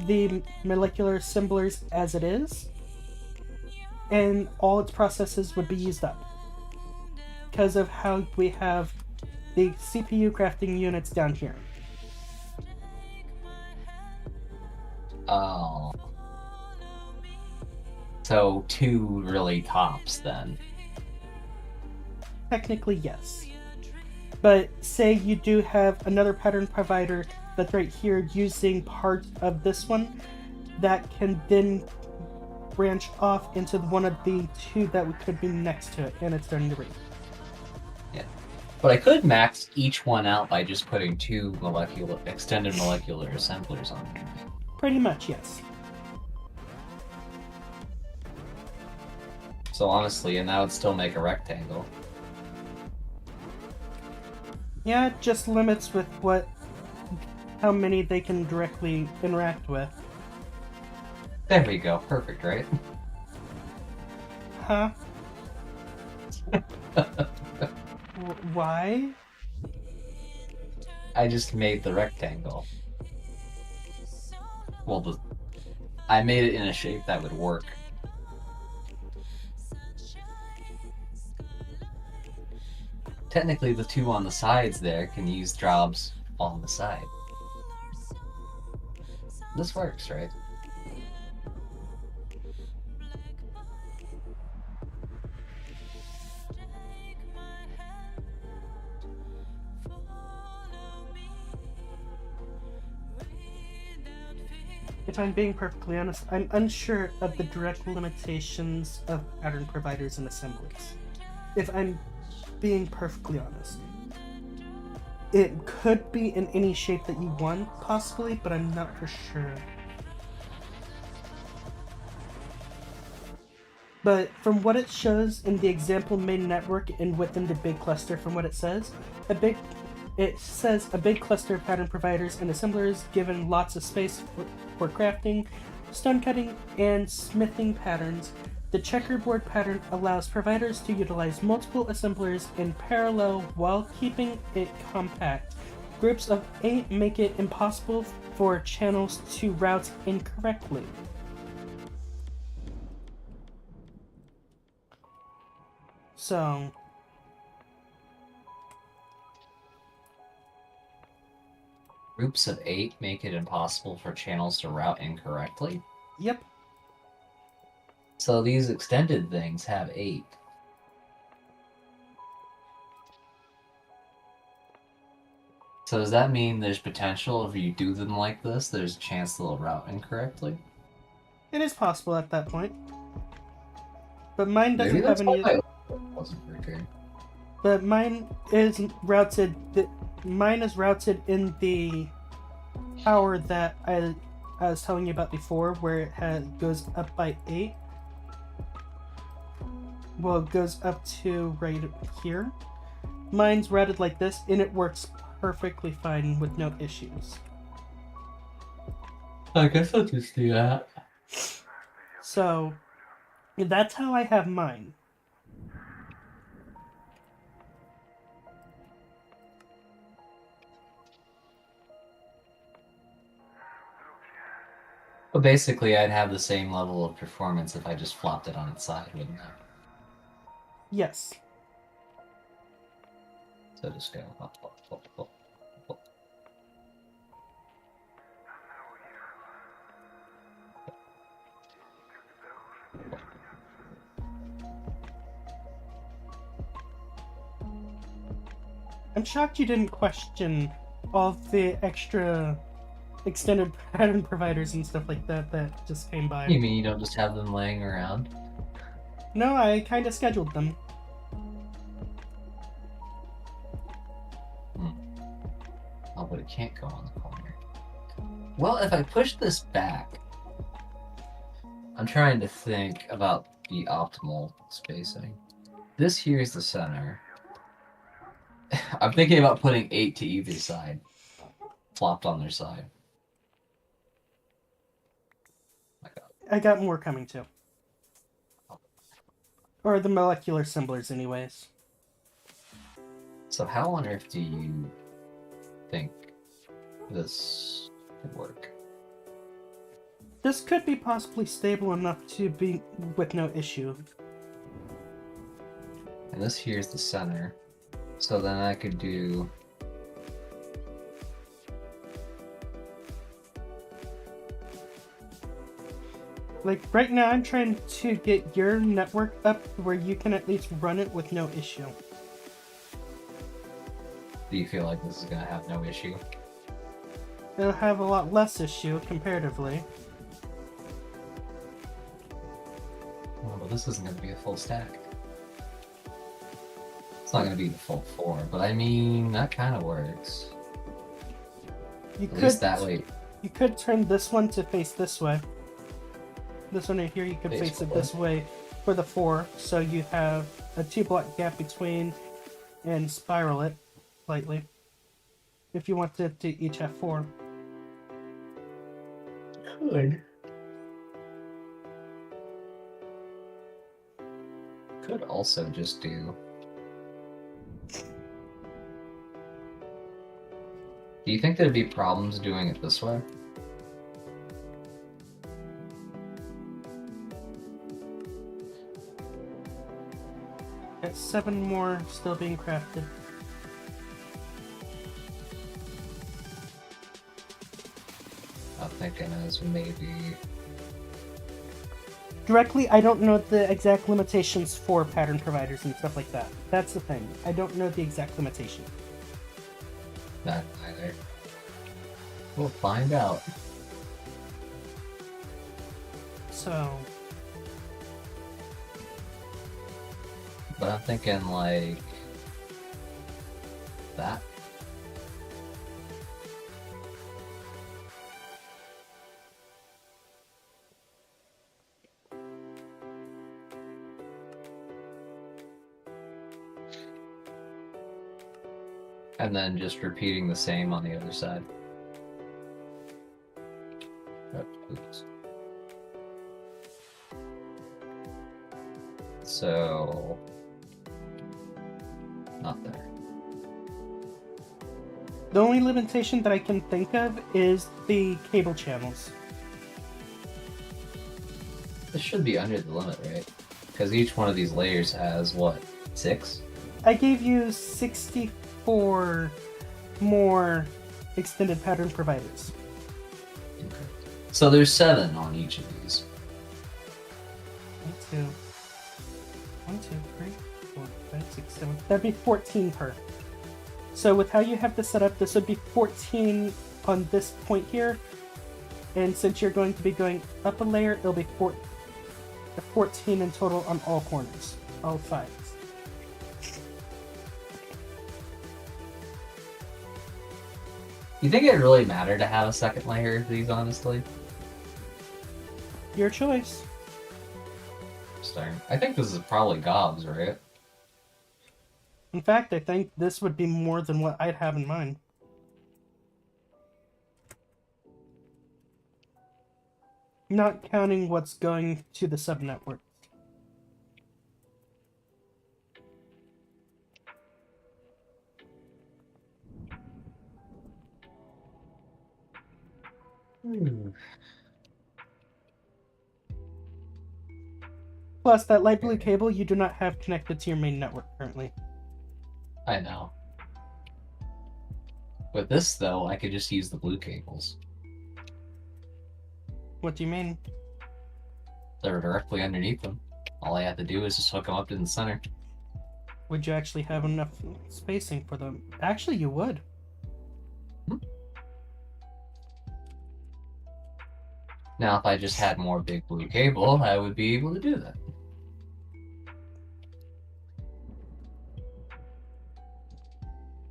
Speaker 1: the molecular assemblers as it is, and all its processes would be used up. Because of how we have the CPU crafting units down here.
Speaker 2: Oh. So 2 really tops then.
Speaker 1: Technically, yes. But say you do have another pattern provider that's right here using part of this one that can then branch off into one of the 2 that could be next to it, and it's starting to read.
Speaker 2: Yeah. But I could max each one out by just putting 2 extended molecular assemblers on there.
Speaker 1: Pretty much, yes.
Speaker 2: So honestly, and that would still make a rectangle.
Speaker 1: Yeah, it just limits with how many they can directly interact with.
Speaker 2: There we go. Perfect, right?
Speaker 1: Huh? Why?
Speaker 2: I just made the rectangle. Well, I made it in a shape that would work. Technically, the 2 on the sides there can use jobs on the side. This works, right?
Speaker 1: If I'm being perfectly honest, I'm unsure of the direct limitations of pattern providers and assemblies. If I'm being perfectly honest. It could be in any shape that you want, possibly, but I'm not for sure. But from what it shows in the example main network and within the big cluster, from what it says a big cluster of pattern providers and assemblers given lots of space for crafting, stone cutting, and smithing patterns. The checkerboard pattern allows providers to utilize multiple assemblers in parallel while keeping it compact. Groups of 8 make it impossible for channels to route incorrectly. So,
Speaker 2: Groups of 8 make it impossible for channels to route incorrectly?
Speaker 1: yep.
Speaker 2: So these extended things have 8. So does that mean there's potential if you do them like this, there's a chance they'll route incorrectly?
Speaker 1: It is possible at that point. But mine doesn't
Speaker 2: Maybe
Speaker 1: have
Speaker 2: that's
Speaker 1: any.
Speaker 2: why it wasn't working.
Speaker 1: But mine is routed. Mine is routed in the tower that I was telling you about before, where it goes up by 8. Well, it goes up to right here. Mine's routed like this, and it works perfectly fine with no issues.
Speaker 2: I guess I'll just do that.
Speaker 1: So, that's how I have mine.
Speaker 2: But basically, I'd have the same level of performance if I just flopped it on its side, wouldn't I?
Speaker 1: Yes.
Speaker 2: So just go up, up, up, up, up.
Speaker 1: I'm shocked you didn't question all the extra extended pattern providers and stuff like that that just came by.
Speaker 2: You mean you don't just have them laying around?
Speaker 1: No, I kind of scheduled them.
Speaker 2: Oh, but it can't go on the corner. Well, if I push this back, I'm trying to think about the optimal spacing. This here is the center. I'm thinking about putting 8 to either side, flopped on their side.
Speaker 1: I got more coming too. Or the molecular assemblers, anyways.
Speaker 2: So how on earth do you think this could work?
Speaker 1: This could be possibly stable enough to be with no issue.
Speaker 2: And this here is the center. So then I could do...
Speaker 1: Like, right now I'm trying to get your network up where you can at least run it with no issue.
Speaker 2: Do you feel like this is gonna have no issue?
Speaker 1: It'll have a lot less issue, comparatively.
Speaker 2: Oh, but this isn't gonna be a full stack. It's not gonna be the full 4, but I mean, that kind of works.
Speaker 1: You
Speaker 2: At least that way.
Speaker 1: You could turn this one to face this way. This one right here, you could
Speaker 2: Face
Speaker 1: face it
Speaker 2: what?
Speaker 1: this way for the 4, so you have a 2-block gap between and spiral it slightly. If you wanted to each have 4.
Speaker 2: Could. Could also just do... Do you think there'd be problems doing it this way?
Speaker 1: Got 7 more still being crafted.
Speaker 2: I'm thinking as maybe...
Speaker 1: Directly, I don't know the exact limitations for pattern providers and stuff like that. That's the thing. I don't know the exact limitation.
Speaker 2: Not either. We'll find out.
Speaker 1: So,
Speaker 2: But I'm thinking like... that? And then just repeating the same on the other side. Oh, oops. So... not there.
Speaker 1: the only limitation that I can think of is the cable channels.
Speaker 2: This should be under the limit, right? Because each one of these layers has, what, 6?
Speaker 1: I gave you 64 more extended pattern providers.
Speaker 2: Okay. So there's 7 on each of these.
Speaker 1: 1, 2, 3, 4, 5, 6, 7. That'd be 14 per. So with how you have this set up, this would be 14 on this point here. And since you're going to be going up a layer, it'll be 14 in total on all corners, all sides.
Speaker 2: You think it really matter to have a second layer of these, honestly?
Speaker 1: Your choice.
Speaker 2: Starting. I think this is probably gobs, right?
Speaker 1: In fact, I think this would be more than what I'd have in mind. Not counting what's going to the subnetwork. Plus, that light blue cable you do not have connected to your main network currently.
Speaker 2: I know. With this, though, I could just use the blue cables.
Speaker 1: What do you mean?
Speaker 2: They're directly underneath them. All I have to do is just hook them up to the center.
Speaker 1: Would you actually have enough spacing for them? Actually, you would.
Speaker 2: Now, if I just had more big blue cable, I would be able to do that.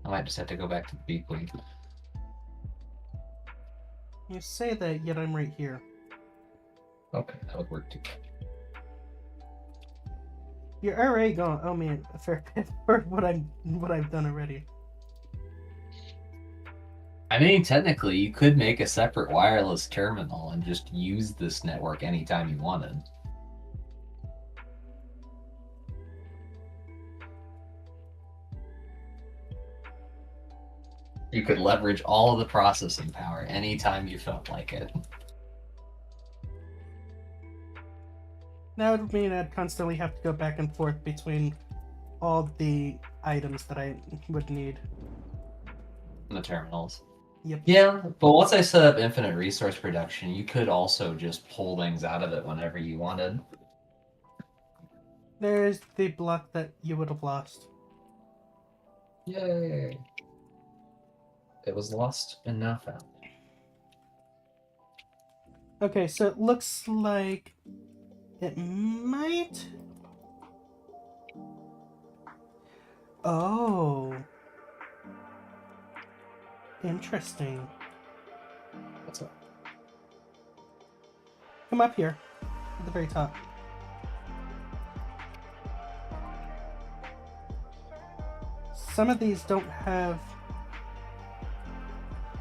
Speaker 2: I might just have to go back to the B queen.
Speaker 1: You say that, yet I'm right here.
Speaker 2: Okay, that would work too.
Speaker 1: You're already gone. Oh man, a fair bit for what I've done already.
Speaker 2: I mean, technically, you could make a separate wireless terminal and just use this network anytime you wanted. You could leverage all of the processing power anytime you felt like it.
Speaker 1: That would mean I'd constantly have to go back and forth between all the items that I would need.
Speaker 2: The terminals.
Speaker 1: Yep.
Speaker 2: Yeah, but once I set up infinite resource production, you could also just pull things out of it whenever you wanted.
Speaker 1: There's the block that you would have lost.
Speaker 2: Yay! It was lost and now found.
Speaker 1: Okay, so it looks like it might... Oh. Interesting.
Speaker 2: What's up?
Speaker 1: Come up here, at the very top. Some of these don't have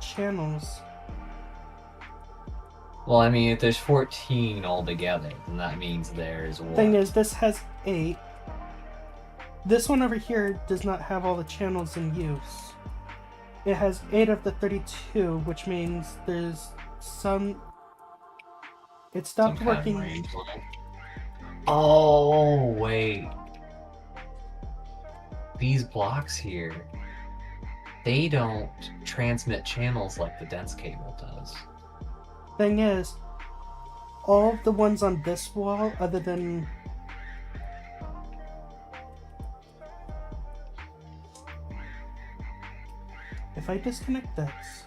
Speaker 1: channels.
Speaker 2: Well, I mean, if there's 14 altogether, then that means there's what?
Speaker 1: Thing is, this has 8. This one over here does not have all the channels in use. It has 8 of the 32, which means there's some... It stopped
Speaker 2: Some kind of
Speaker 1: working.
Speaker 2: range line. Oh, wait. These blocks here, they don't transmit channels like the dense cable does.
Speaker 1: Thing is, all of the ones on this wall, other than... If I disconnect this,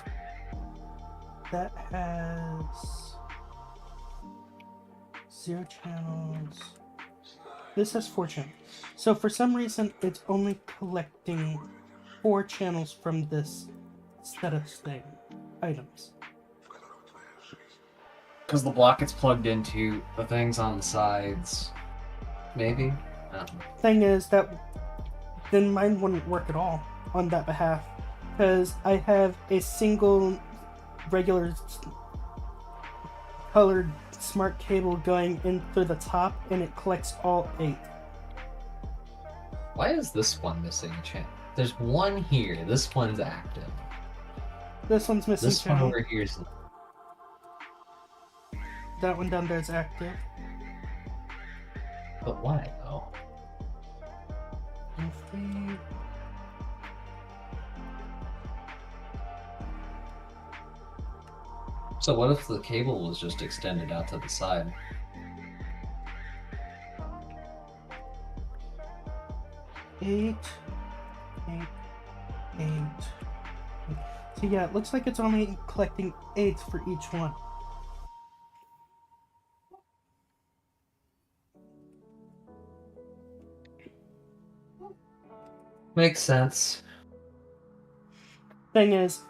Speaker 1: that has 0 channels. This has 4 channels. So for some reason, it's only collecting 4 channels from this set of items.
Speaker 2: Because the block gets plugged into the things on the sides. Maybe? I don't know.
Speaker 1: Thing is that then mine wouldn't work at all on that behalf, because I have a single regular colored smart cable going in through the top, and it collects all 8.
Speaker 2: Why is this one missing a channel? There's one here. This one's active.
Speaker 1: This one's missing
Speaker 2: This one
Speaker 1: channel.
Speaker 2: over here is...
Speaker 1: That one down there is active.
Speaker 2: But why, though?
Speaker 1: If we...
Speaker 2: So what if the cable was just extended out to the side?
Speaker 1: Eight. So yeah, it looks like it's only collecting 8 for each one.
Speaker 2: Makes sense.
Speaker 1: Thing is,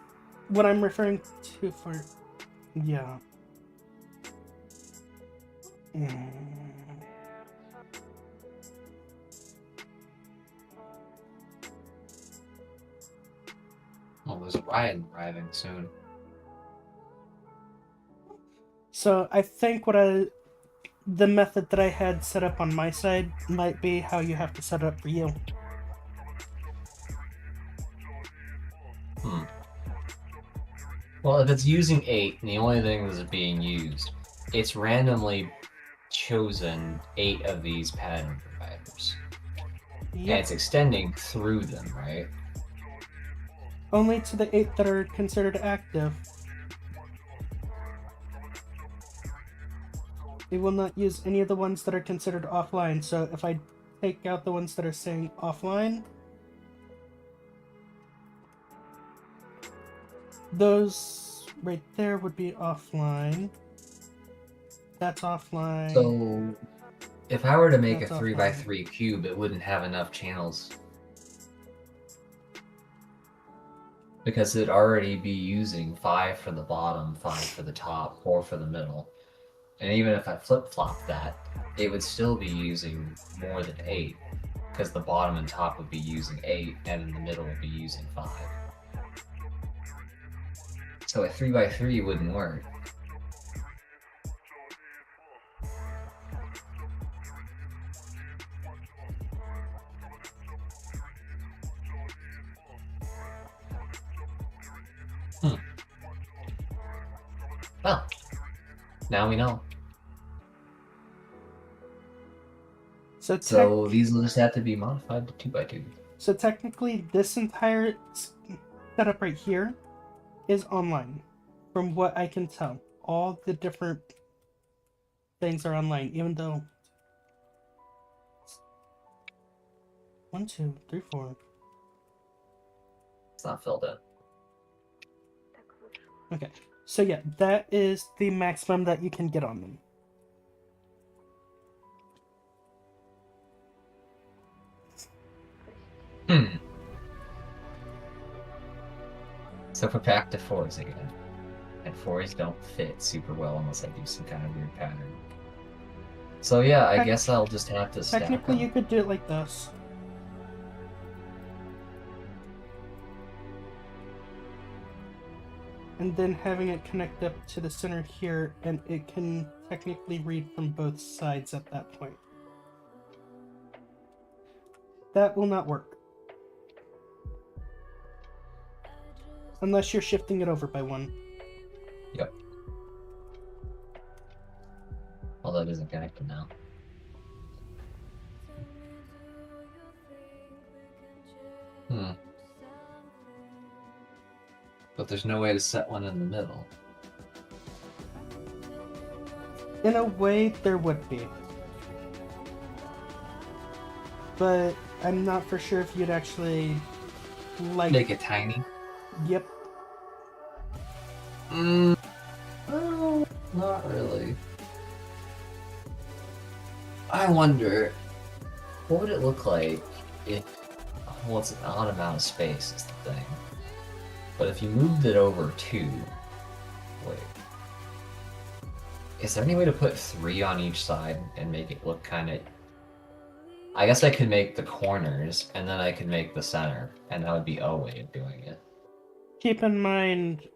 Speaker 1: what I'm referring to for... Yeah.
Speaker 2: Well, there's a riot arriving soon.
Speaker 1: So I think the method that I had set up on my side might be how you have to set it up for you.
Speaker 2: Well, if it's using 8, and the only thing that's being used, it's randomly chosen 8 of these pattern providers. And it's extending through them, right?
Speaker 1: Only to the 8 that are considered active. It will not use any of the ones that are considered offline, so if I take out the ones that are saying offline, those right there would be offline. That's offline.
Speaker 2: So, if I were to make
Speaker 1: That's
Speaker 2: a 3x3 cube, it wouldn't have enough channels. Because it'd already be using 5 for the bottom, 5 for the top, 4 for the middle. And even if I flip-flop that, it would still be using more than 8. Because the bottom and top would be using 8, and in the middle would be using 5. So a 3x3 wouldn't work. Well, now we know.
Speaker 3: So these will just have to be modified to 2x2.
Speaker 1: So technically, this entire setup right here is online, from what I can tell. All the different things are online, even though 1, 2, 3, 4.
Speaker 2: It's not filled in.
Speaker 1: Okay, so yeah, that is the maximum that you can get on them.
Speaker 2: So if we're back to 4s again, and 4s don't fit super well unless I do some kind of weird pattern. So yeah, I guess I'll just have to stack
Speaker 1: Technically,
Speaker 2: them.
Speaker 1: you could do it like this. And then having it connect up to the center here, and it can technically read from both sides at that point. That will not work. Unless you're shifting it over by 1.
Speaker 2: Yep. Well, that isn't connected now. But there's no way to set one in the middle.
Speaker 1: In a way, there would be. But I'm not for sure if you'd actually like...
Speaker 2: Make it tiny?
Speaker 1: Yep.
Speaker 3: Oh, not really. I wonder,
Speaker 2: What would it look like if... Well, it's an odd amount of space is the thing. But if you moved it over 2... Wait. Is there any way to put 3 on each side and make it look kind of... I guess I could make the corners, and then I could make the center, and that would be a way of doing it.
Speaker 1: Keep in mind,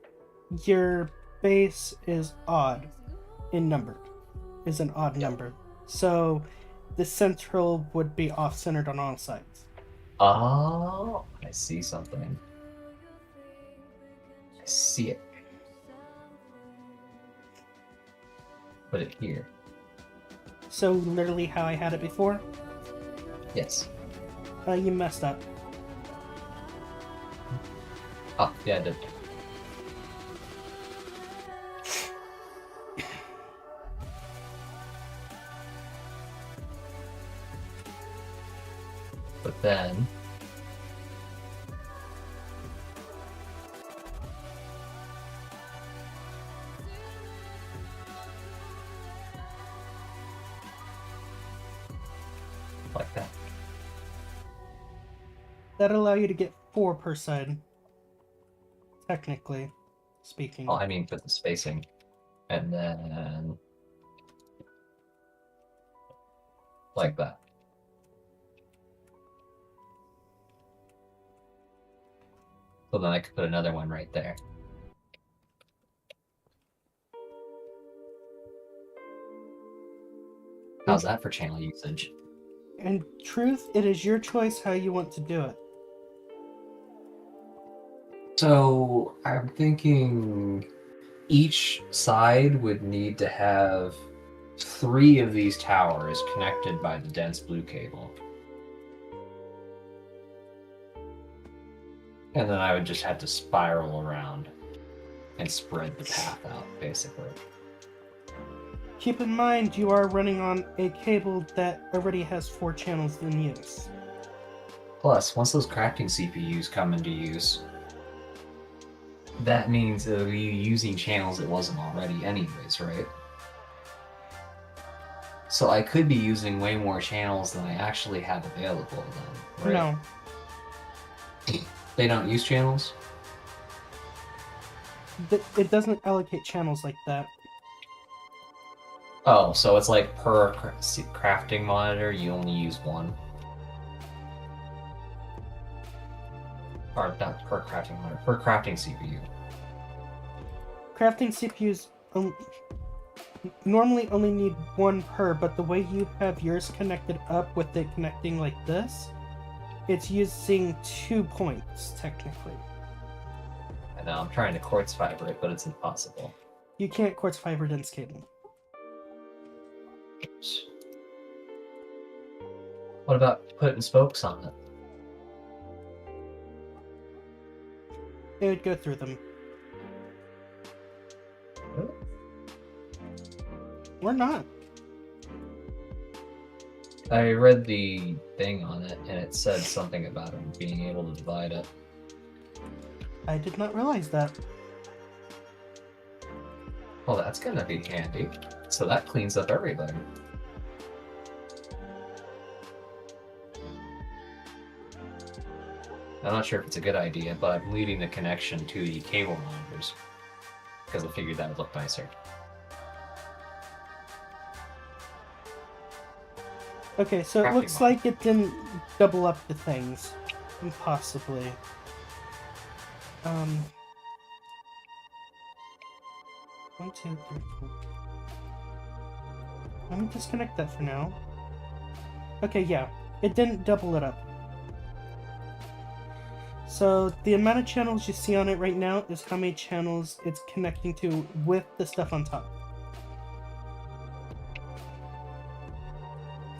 Speaker 1: your base is odd in number. Is an odd number. So the central would be off-centered on all sides.
Speaker 2: Oh, I see something. I see it. Put it here.
Speaker 1: So literally how I had it before,
Speaker 2: Yes.
Speaker 1: you messed up.
Speaker 2: Oh, yeah, I did. But then... like that.
Speaker 1: That'd allow you to get 4 per side. Technically speaking.
Speaker 2: Oh, I mean for the spacing. And then... like that. So then I could put another one right there. How's that for channel usage?
Speaker 1: In truth, it is your choice how you want to do it.
Speaker 3: so I'm thinking each side would need to have
Speaker 2: 3 of these towers connected by the dense blue cable. And then I would just have to spiral around and spread the path out, basically.
Speaker 1: Keep in mind, you are running on a cable that already has 4 channels in use.
Speaker 2: Plus, once those crafting CPUs come into use, that means it'll be using channels it wasn't already anyways, right? So I could be using way more channels than I actually have available then, right?
Speaker 1: No.
Speaker 2: They don't use channels?
Speaker 1: It doesn't allocate channels like that.
Speaker 2: Oh, so it's like per crafting monitor, you only use 1? Or not per crafting monitor, per crafting CPU.
Speaker 1: Crafting CPUs normally only need 1 per, but the way you have yours connected up with it connecting like this, it's using 2 points, technically.
Speaker 2: I know, I'm trying to quartz fiber it, but it's impossible.
Speaker 1: You can't quartz fiber dense cable.
Speaker 2: What about putting spokes on it?
Speaker 1: It would go through them.
Speaker 2: Really?
Speaker 1: Or not.
Speaker 2: I read the thing on it, and it said something about him being able to divide it.
Speaker 1: I did not realize that.
Speaker 2: Well, that's gonna be handy. So that cleans up everything. I'm not sure if it's a good idea, but I'm leaving the connection to the cable monitors because I figured that would look nicer.
Speaker 1: Okay, so it
Speaker 2: Crafting
Speaker 1: looks
Speaker 2: mod.
Speaker 1: like it didn't double up the things. Possibly. 1, 2, 3, 4. Let me disconnect that for now. Okay, yeah. It didn't double it up. So the amount of channels you see on it right now is how many channels it's connecting to with the stuff on top.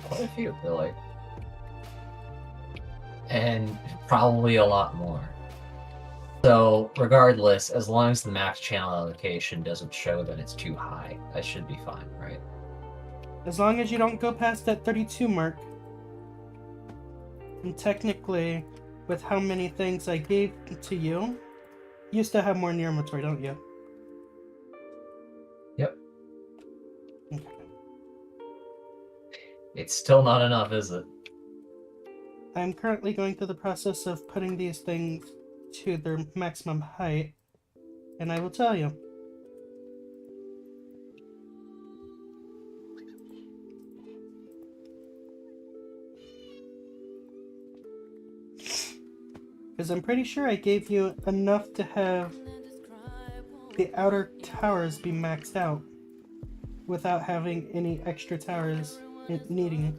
Speaker 2: Quite a few, really. And probably a lot more. So, regardless, as long as the max channel allocation doesn't show that it's too high, I should be fine, right?
Speaker 1: As long as you don't go past that 32 mark. And technically, with how many things I gave to you, you still have more in your inventory, don't you?
Speaker 2: Yep.
Speaker 1: Okay.
Speaker 2: It's still not enough, is it?
Speaker 1: I'm currently going through the process of putting these things to their maximum height, and I will tell you. Because I'm pretty sure I gave you enough to have the outer towers be maxed out without having any extra towers needing it.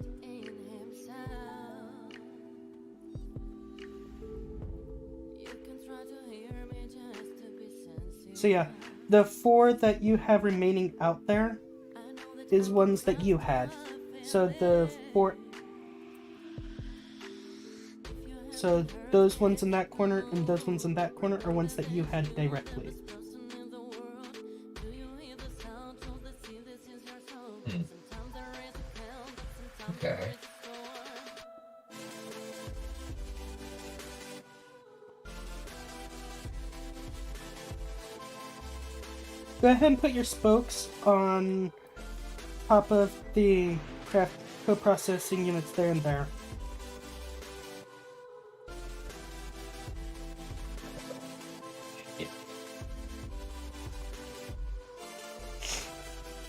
Speaker 1: So yeah, the 4 that you have remaining out there is ones that you had. So the 4... So those ones in that corner and those ones in that corner are ones that you had directly.
Speaker 2: Okay.
Speaker 1: Go ahead and put your spokes on top of the craft co-processing units there and there.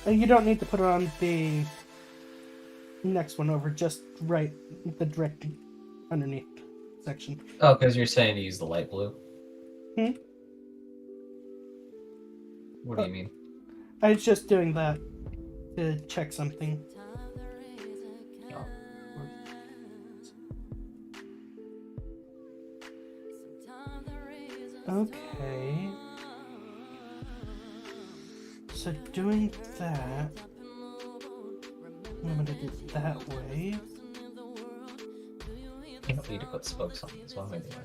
Speaker 1: You don't need to put it on the next one over, just right, the direct underneath section.
Speaker 2: Oh, because you're saying to use the light blue?
Speaker 1: Hmm?
Speaker 2: What do you mean?
Speaker 1: I was just doing that to check something.
Speaker 2: Oh.
Speaker 1: Okay. So doing that, I'm gonna do it that way.
Speaker 2: You don't need to put spokes on this one, maybe. There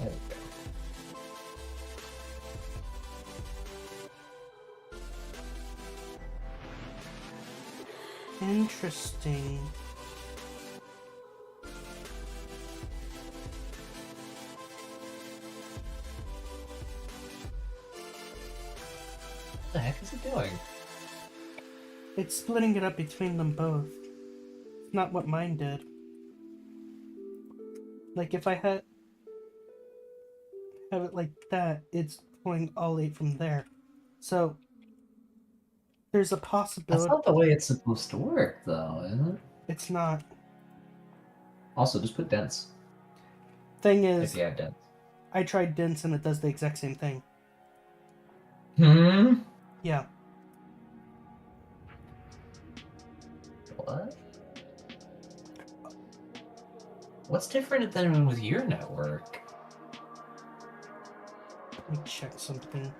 Speaker 2: we go.
Speaker 1: Interesting.
Speaker 2: What the heck is it doing?
Speaker 1: It's splitting it up between them both. It's not what mine did. Like if I have it like that, it's pulling all 8 from there. So there's a
Speaker 2: That's
Speaker 1: possibility.
Speaker 2: not the way it's supposed to work, though, is it?
Speaker 1: It's not.
Speaker 2: Also, just put dense
Speaker 1: Thing
Speaker 2: if
Speaker 1: is,
Speaker 2: you have dense.
Speaker 1: I tried dense and it does the exact same thing.
Speaker 2: Hmm?
Speaker 1: Yeah.
Speaker 2: What? What's different than with your network?
Speaker 1: Let me check something.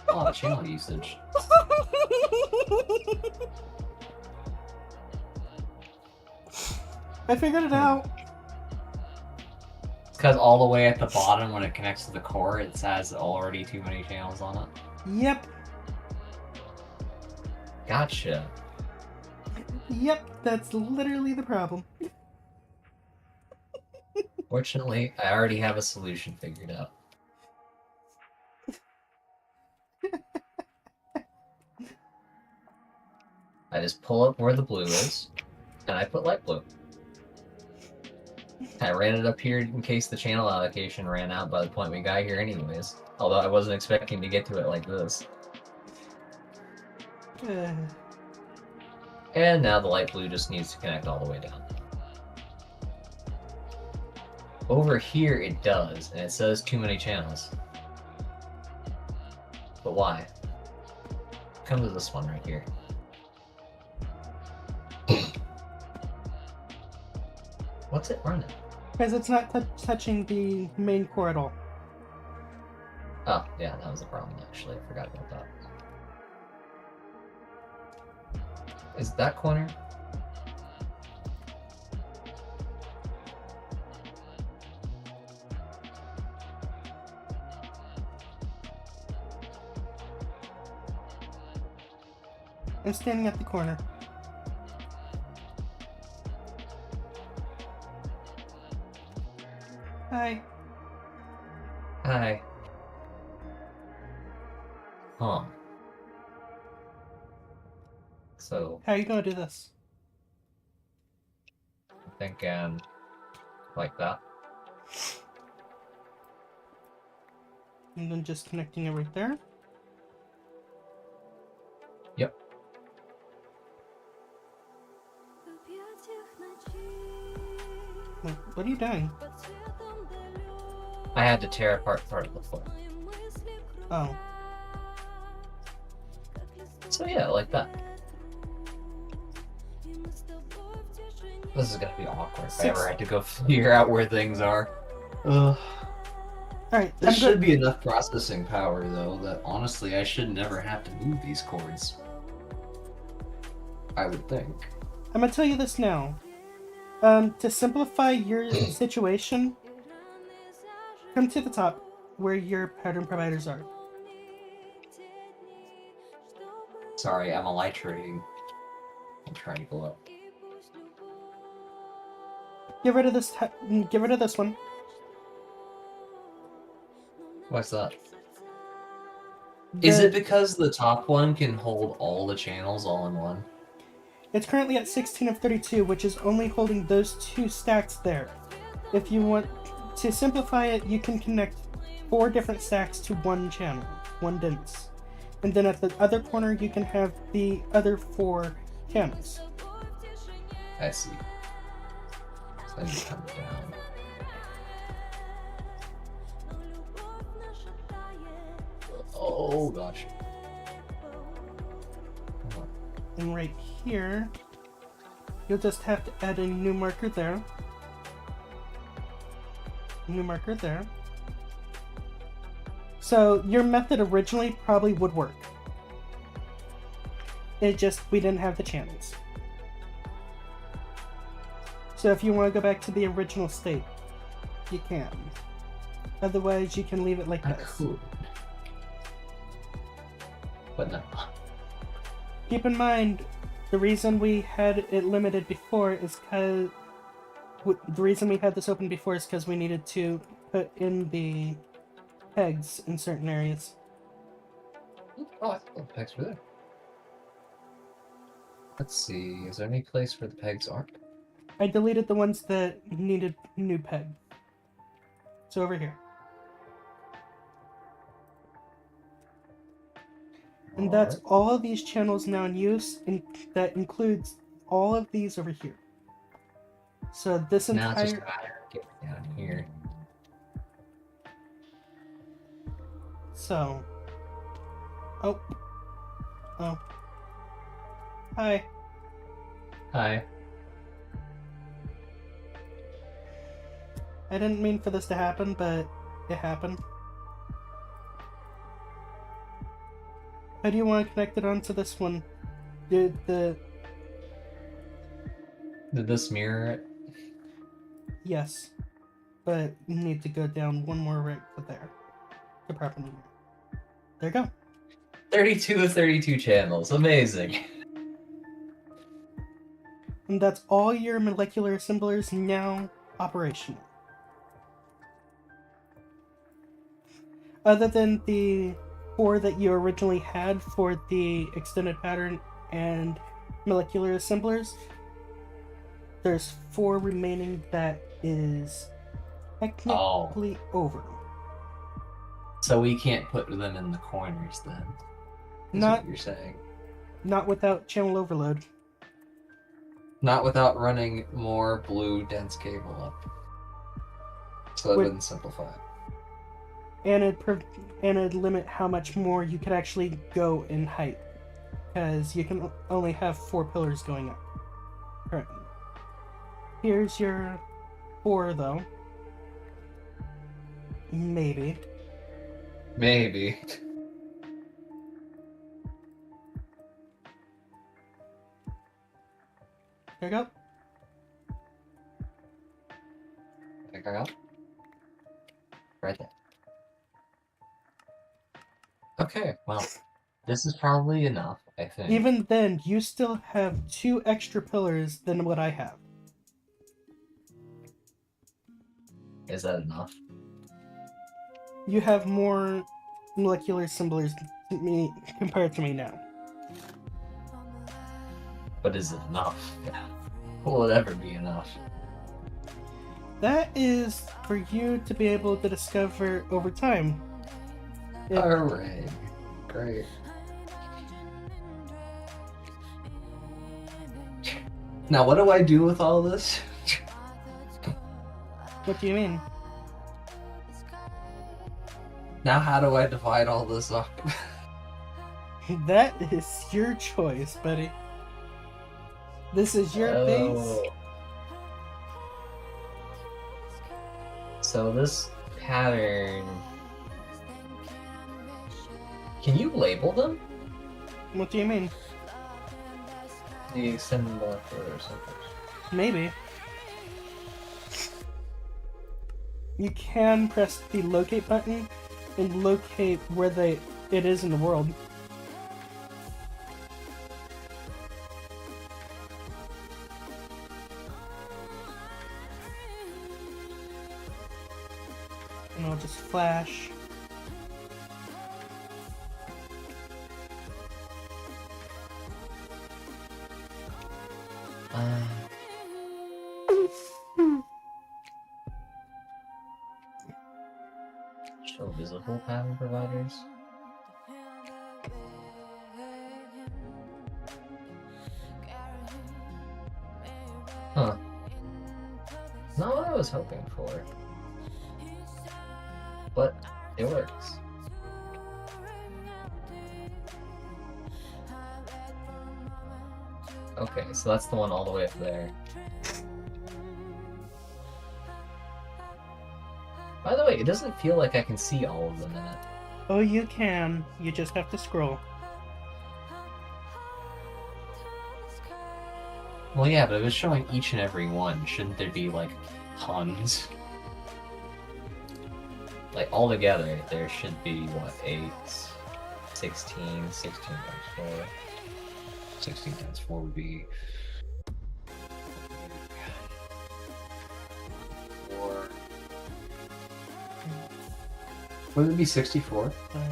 Speaker 2: Oh, channel usage.
Speaker 1: I figured it out.
Speaker 2: It's because all the way at the bottom, when it connects to the core, it has already too many channels on it.
Speaker 1: Yep.
Speaker 2: Gotcha.
Speaker 1: Yep, that's literally the problem.
Speaker 2: Fortunately, I already have a solution figured out. I just pull up where the blue is, and I put light blue. I ran it up here in case the channel allocation ran out by the point we got here anyways. Although I wasn't expecting to get to it like this. And now the light blue just needs to connect all the way down. Over here it does, and it says too many channels. But why? Come to this one right here. What's it running?
Speaker 1: Because it's not touching the main core at all.
Speaker 2: Oh, yeah, that was the problem actually. I forgot about that. Is that corner?
Speaker 1: I'm standing at the corner. Hi.
Speaker 2: Hi. Huh. So,
Speaker 1: How are you gonna do this?
Speaker 2: I'm thinking like that.
Speaker 1: And then just connecting it right there.
Speaker 2: Yep.
Speaker 1: Wait, what are you doing?
Speaker 2: I had to tear apart part of the floor.
Speaker 1: Oh.
Speaker 2: So yeah, like that. This is gonna be awkward if I ever had to go figure out where things are. Ugh.
Speaker 1: Alright,
Speaker 3: There should be enough processing power, though, that honestly I should never have to move these cords. I would think.
Speaker 1: I'm gonna tell you this now. To simplify your situation, come to the top where your pattern providers are.
Speaker 2: Sorry, I'm elytrating. I'm trying to go up.
Speaker 1: Get rid of this. Get rid of this one.
Speaker 2: What's that? Is
Speaker 1: The-
Speaker 2: it because the top one can hold all the channels all in one?
Speaker 1: It's currently at 16 of 32, which is only holding those two stacks there. If you want to simplify it, you can connect 4 different stacks to one channel, one dense. And then at the other corner, you can have the other 4 channels.
Speaker 2: I see. So then you come down. Oh gosh. Hold on.
Speaker 1: And right here, you'll just have to add a new marker there. New marker there. So your method originally probably would work. It just, we didn't have the channels. So if you want to go back to the original state, you can. Otherwise, you can leave it like
Speaker 2: I
Speaker 1: this.
Speaker 2: could. But no.
Speaker 1: Keep in mind, the reason we had it limited before is because... The reason we had this open before is because we needed to put in the pegs in certain areas.
Speaker 2: Oh, I thought the pegs were there. Let's see, is there any place where the pegs aren't?
Speaker 1: I deleted the ones that needed new peg. So over here. And that's
Speaker 2: Alright.
Speaker 1: all of these channels now in use, and that includes all of these over here. So this
Speaker 2: Now it's just a
Speaker 1: entire...
Speaker 2: matter of getting down here.
Speaker 1: So... Oh. Hi.
Speaker 2: Hi.
Speaker 1: I didn't mean for this to happen, but it happened. How do you want to connect it onto this one? Did
Speaker 2: this mirror it?
Speaker 1: Yes. But you need to go down one more right to there. To properly. There you go.
Speaker 2: 32 of 32 channels. Amazing.
Speaker 1: And that's all your molecular assemblers now operational. Other than the 4 that you originally had for the extended pattern and molecular assemblers, there's 4 remaining that is technically over.
Speaker 2: So we can't put them in the corners then. Is
Speaker 1: Not
Speaker 2: what you're saying.
Speaker 1: Not without channel overload.
Speaker 3: Not without running more blue dense cable up. So that
Speaker 1: Would-
Speaker 3: wouldn't simplify it.
Speaker 1: And it'd limit how much more you could actually go in height. Because you can only have 4 pillars going up. Currently. Here's your 4 though. Maybe.
Speaker 3: Maybe.
Speaker 1: There you go.
Speaker 3: Think I got?
Speaker 2: Right there. Okay, well, this is probably enough, I think.
Speaker 1: Even then, you still have 2 extra pillars than what I have.
Speaker 2: Is that enough?
Speaker 1: You have more molecular assemblers compared to me now.
Speaker 2: But is it enough? Will it ever be enough?
Speaker 1: That is for you to be able to discover over time.
Speaker 3: Hooray. Great. Now, what do I do with all this?
Speaker 1: What do you mean?
Speaker 3: Now, how do I divide all this up?
Speaker 1: That is your choice, buddy. This is your base.
Speaker 2: So this pattern... Can you label them?
Speaker 1: What do you mean?
Speaker 2: The extended molecular or something.
Speaker 1: Maybe. You can press the locate button and locate where it is in the world. And I'll just flash.
Speaker 2: Show visible pattern providers. Huh. Not what I was hoping for. But it works. Okay, so that's the one all the way up there. By the way, it doesn't feel like I can see all of them in it.
Speaker 1: Oh, you can. You just have to scroll.
Speaker 2: Well, yeah, but if it's showing each and every one, shouldn't there be, like, tons? Like, all together, there should be, what, 8, 16, 16 times 4. 16 times 4 would be... 4...
Speaker 3: Wouldn't it be 64?
Speaker 1: 5,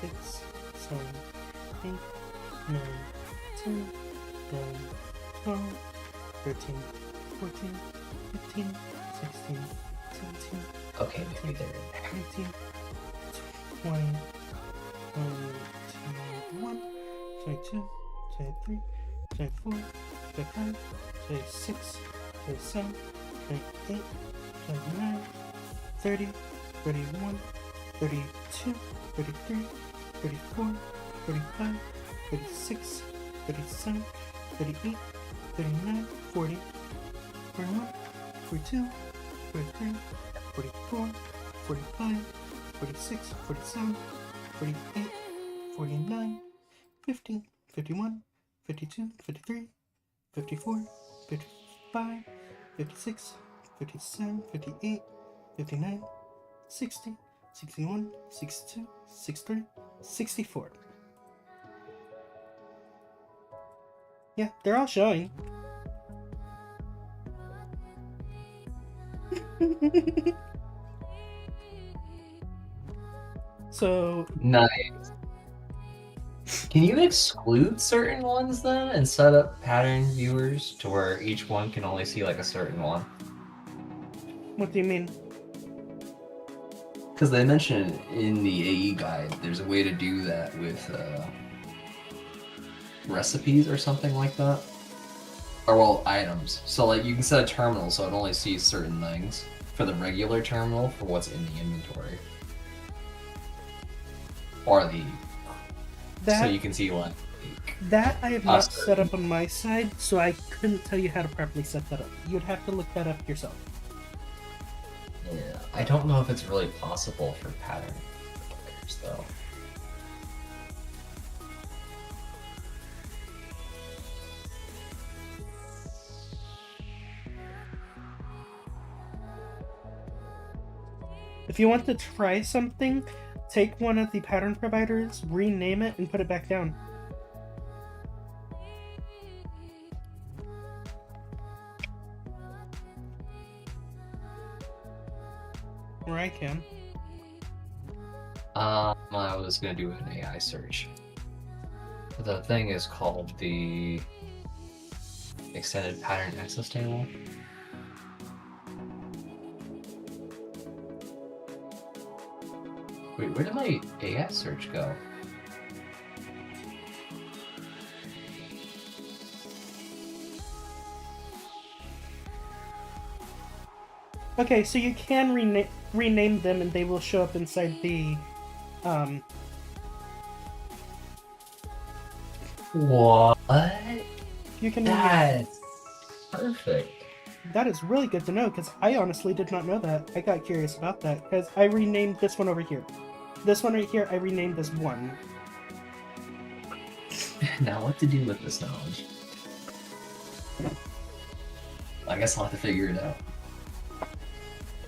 Speaker 1: 6, 7, 8, 9, 10, 11, 12, 13, 14, 15, 16, 17,
Speaker 2: Okay, maybe they're in there.
Speaker 1: 19, 20, 21, 22, 23, 24, 25, 26, 27, 28, 29, 30, 31, 32, 33, 34, 35, 36, 37, 38, 39, 40, 41, 42, 43, 44, 45, 46, 47, 48, 49, 50, 51, 52, 53, 54, 55, 56, 57, 58, 59, 60, 61, 62, 63, 64. Yeah, they're all showing. So,
Speaker 2: Nice. Can you exclude certain ones then and set up pattern viewers to where each one can only see like a certain one?
Speaker 1: what do you mean?
Speaker 3: Because they mentioned in the AE guide, there's a way to do that with recipes or something like that. Or, well, items. So, like, you can set a terminal so it only sees certain things for the regular terminal for what's in the inventory. Or the... so you can see, like...
Speaker 1: That I have not set up on my side, so I couldn't tell you how to properly set that up. You'd have to look that up yourself.
Speaker 2: Yeah, I don't know if it's really possible for pattern players, though.
Speaker 1: If you want to try something, take one of the pattern providers, rename it, and put it back down. Or I can.
Speaker 2: I was gonna do an AI search. The thing is called the Extended Pattern Access Table. Wait, where did my AI search go?
Speaker 1: Okay, so you can rename them and they will show up inside the,
Speaker 2: What?
Speaker 1: you can
Speaker 2: That's perfect.
Speaker 1: That is really good to know, because I honestly did not know that. I got curious about that, because I renamed this one over here. This one right here, I renamed as 1.
Speaker 2: Now what to do with this knowledge? I guess I'll have to figure it out.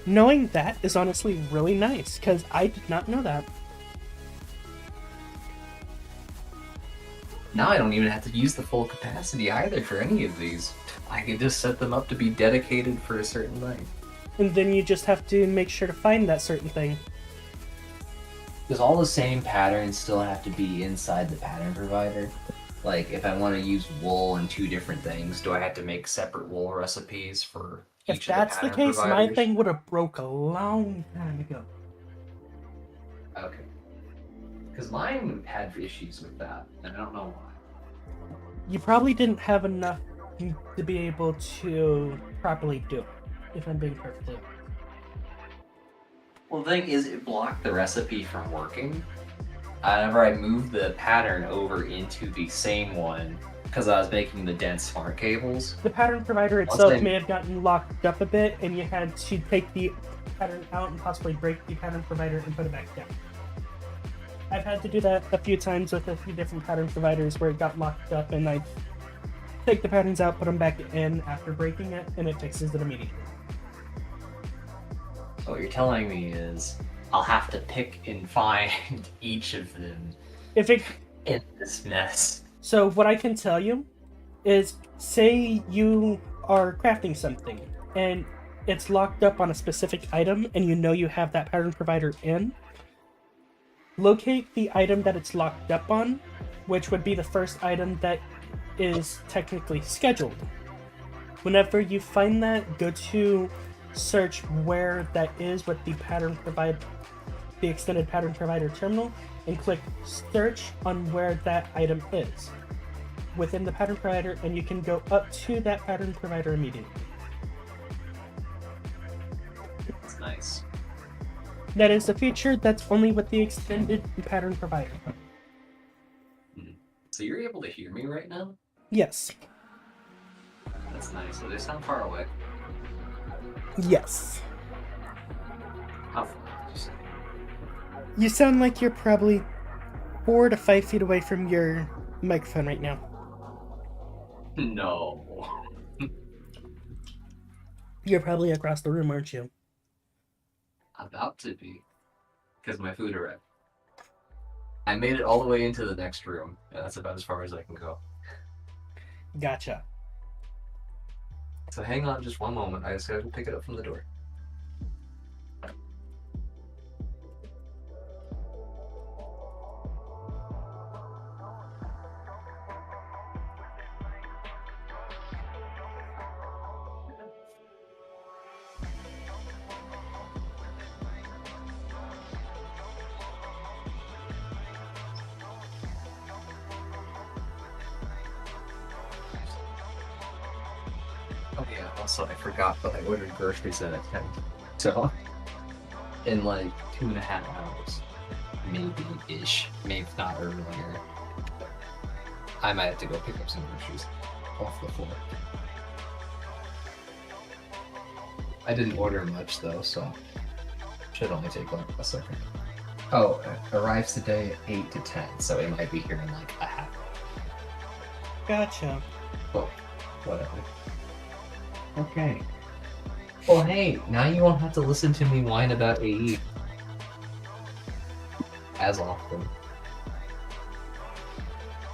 Speaker 1: Knowing that is honestly really nice, because I did not know that.
Speaker 3: Now I don't even have to use the full capacity either for any of these. I can just set them up to be dedicated for a certain thing.
Speaker 1: And then you just have to make sure to find that certain thing.
Speaker 2: Does all the same patterns still have to be inside the pattern provider? Like, if I want to use wool and 2 different things, do I have to make separate wool recipes for
Speaker 1: If
Speaker 2: each
Speaker 1: that's
Speaker 2: of
Speaker 1: the
Speaker 2: the pattern
Speaker 1: case, my
Speaker 2: providers?
Speaker 1: thing would have broke a long time ago.
Speaker 2: Okay. Because mine had issues with that, and I don't know why.
Speaker 1: You probably didn't have enough to be able to properly do it, if I'm being perfectly honest.
Speaker 2: Well, the thing is, it blocked the recipe from working. Whenever I moved the pattern over into the same one, because I was making the dense smart cables.
Speaker 1: The pattern provider itself may have gotten locked up a bit, and you had to take the pattern out and possibly break the pattern provider and put it back down. I've had to do that a few times with a few different pattern providers where it got locked up, and I take the patterns out, put them back in after breaking it, and it fixes it immediately.
Speaker 2: So what you're telling me is I'll have to pick and find each of them
Speaker 1: If it
Speaker 2: in this mess.
Speaker 1: So what I can tell you is, say you are crafting something and it's locked up on a specific item and you know you have that pattern provider in, locate the item that it's locked up on, which would be the first item that is technically scheduled. Whenever you find that, go to search where that is with the extended pattern provider terminal, and click search on where that item is within the pattern provider, and you can go up to that pattern provider immediately.
Speaker 2: That's nice.
Speaker 1: That is a feature that's only with the extended pattern provider.
Speaker 3: So you're able to hear me right now?
Speaker 1: Yes.
Speaker 3: That's nice. So they sound far away.
Speaker 1: Yes.
Speaker 3: How far would you say?
Speaker 1: You sound like you're probably 4 to 5 feet away from your microphone right now.
Speaker 3: No.
Speaker 1: You're probably across the room, aren't you?
Speaker 3: About to be. Because my food arrived. I made it all the way into the next room, and that's about as far as I can go.
Speaker 1: Gotcha.
Speaker 3: So hang on just one moment. I just gotta go pick it up from the door. Oh yeah, also I forgot, but I ordered groceries at 10. So, in like 2.5 hours.
Speaker 2: Maybe-ish. Maybe not earlier. I might have to go pick up some groceries off the floor. I didn't order much though, so should only take like a second. Oh, it arrives today at 8 to 10, so it might be here in like a half.
Speaker 1: Gotcha.
Speaker 2: Well, whatever. Okay. Well, hey, now you won't have to listen to me whine about AE. As often.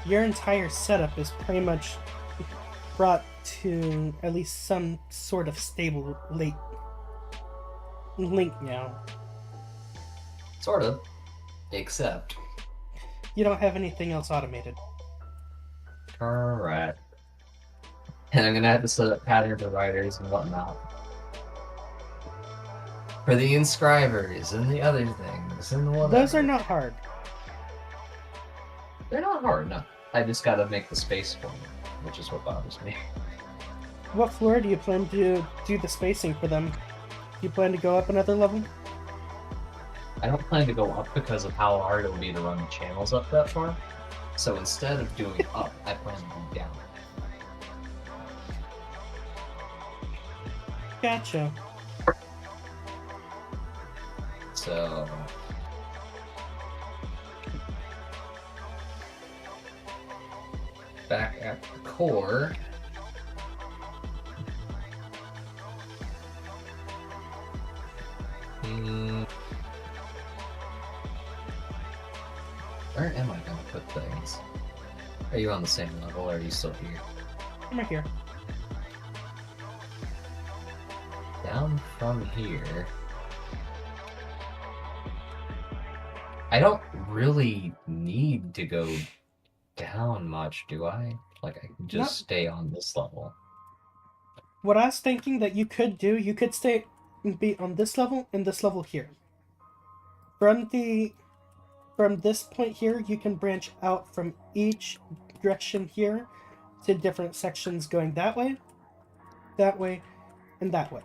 Speaker 1: Your entire setup is pretty much brought to at least some sort of stable link now.
Speaker 2: Sort of. Except.
Speaker 1: You don't have anything else automated.
Speaker 2: Correct. And I'm gonna have to set up pattern providers and whatnot. For the inscribers and the other things and whatever.
Speaker 1: Those are not hard.
Speaker 2: They're not hard, no. I just gotta make the space for them, which is what bothers me.
Speaker 1: What floor do you plan to do the spacing for them? Do you plan to go up another level?
Speaker 2: I don't plan to go up because of how hard it will be to run the channels up that far. So instead of doing up, I plan to do down.
Speaker 1: Gotcha.
Speaker 2: So back at the core. Where am I gonna put things? Are you on the same level or are you still here?
Speaker 1: I'm right here.
Speaker 2: Down from here. I don't really need to go down much, do I? Like, I can just stay on this level.
Speaker 1: What I was thinking that you could do, you could be on this level and this level here. From this point here, you can branch out from each direction here to different sections going that way, and that way.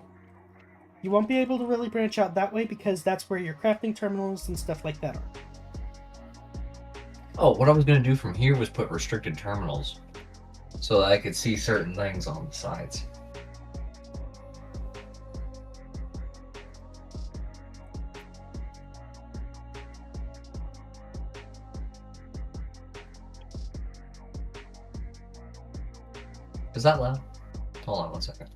Speaker 1: You won't be able to really branch out that way because that's where your crafting terminals and stuff like that are.
Speaker 2: Oh, what I was going to do from here was put restricted terminals so that I could see certain things on the sides. Is that loud? Hold on one second.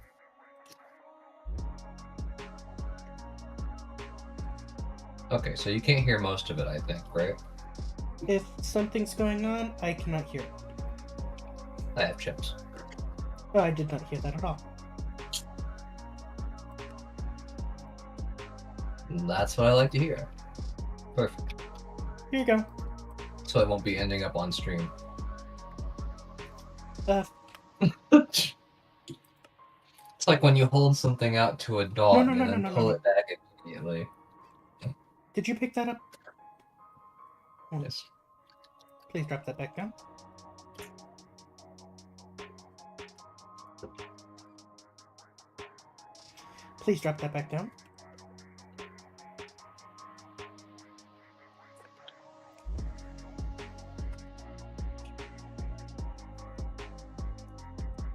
Speaker 2: Okay, so you can't hear most of it, I think, right?
Speaker 1: If something's going on, I cannot hear it.
Speaker 2: I have chips.
Speaker 1: Oh, I did not hear that at all.
Speaker 2: And that's what I like to hear. Perfect.
Speaker 1: Here you go.
Speaker 2: So I won't be ending up on stream.
Speaker 1: It's
Speaker 2: like when you hold something out to a dog
Speaker 1: No,
Speaker 2: and then pull it back immediately.
Speaker 1: Did you pick that up?
Speaker 2: Yes.
Speaker 1: Please drop that back down. Please drop that back down.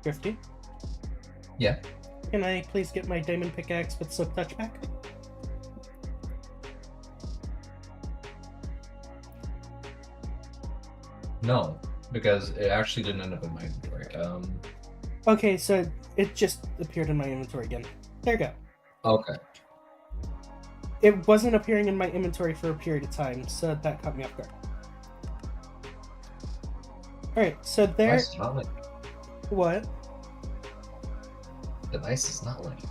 Speaker 1: Grifty,
Speaker 2: Yeah.
Speaker 1: can I please get my diamond pickaxe with silk touch back?
Speaker 2: No, because it actually didn't end up in my inventory.
Speaker 1: Okay, so it just appeared in my inventory again. There you go.
Speaker 2: Okay.
Speaker 1: It wasn't appearing in my inventory for a period of time, so that caught me off guard. Alright, so there...
Speaker 2: Device is not linked.
Speaker 1: What?
Speaker 2: Device is not linked.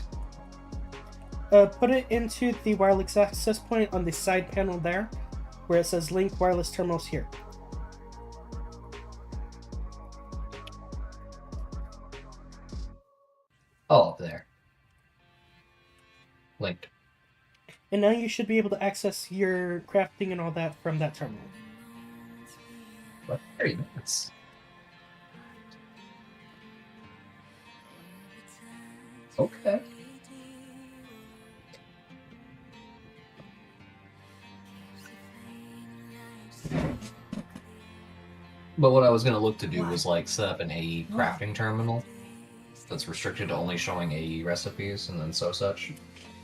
Speaker 1: Put it into the wireless access point on the side panel there, where it says link wireless terminals here.
Speaker 2: Oh, up there. Linked.
Speaker 1: And now you should be able to access your crafting and all that from that terminal.
Speaker 2: What? Very nice. Okay. But what I was gonna look to do was like set up an AE crafting terminal that's restricted to only showing AE recipes and then such.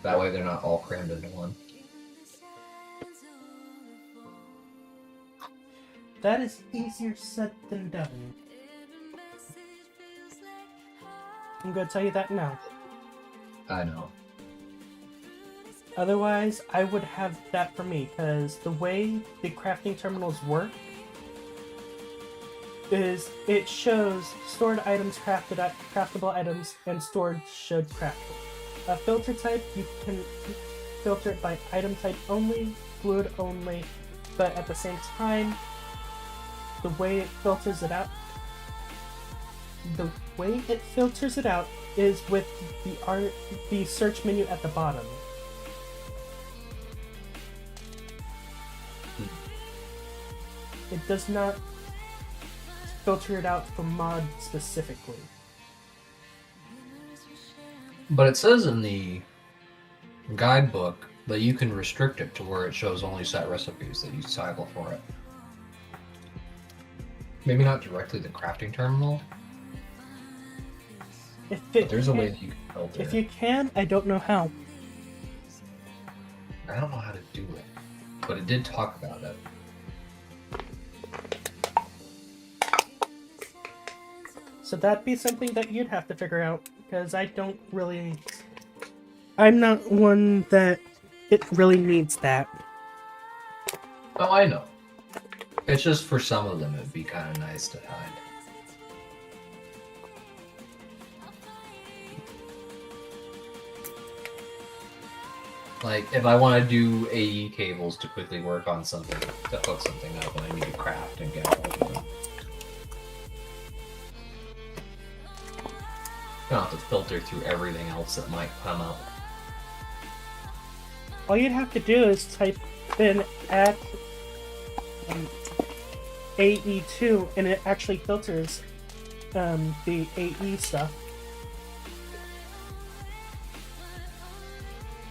Speaker 2: That way they're not all crammed into one.
Speaker 1: That is easier said than done. I'm going to tell you that now.
Speaker 2: I know.
Speaker 1: Otherwise, I would have that for me, because the way the crafting terminals work is it shows stored items, craftable items, and stored should craftable. A filter type, you can filter it by item type only, fluid only, but at the same time, the way it filters it out is with the search menu at the bottom. It does not filter it out for mod specifically.
Speaker 2: But it says in the guidebook that you can restrict it to where it shows only set recipes that you cycle for it. Maybe not directly the crafting terminal, but there's a way that you can filter
Speaker 1: If
Speaker 2: it.
Speaker 1: you can, I don't know how.
Speaker 2: I don't know how to do it, but it did talk about it.
Speaker 1: So that'd be something that you'd have to figure out, because I don't really... I'm not one that it really needs that.
Speaker 2: Oh, I know. It's just for some of them it'd be kind of nice to hide. Like, if I want to do AE cables to quickly work on something, to hook something up, and I need to craft and get hold of them. I don't have to filter through everything else that might come up.
Speaker 1: All you'd have to do is type in at AE2, and it actually filters the AE stuff.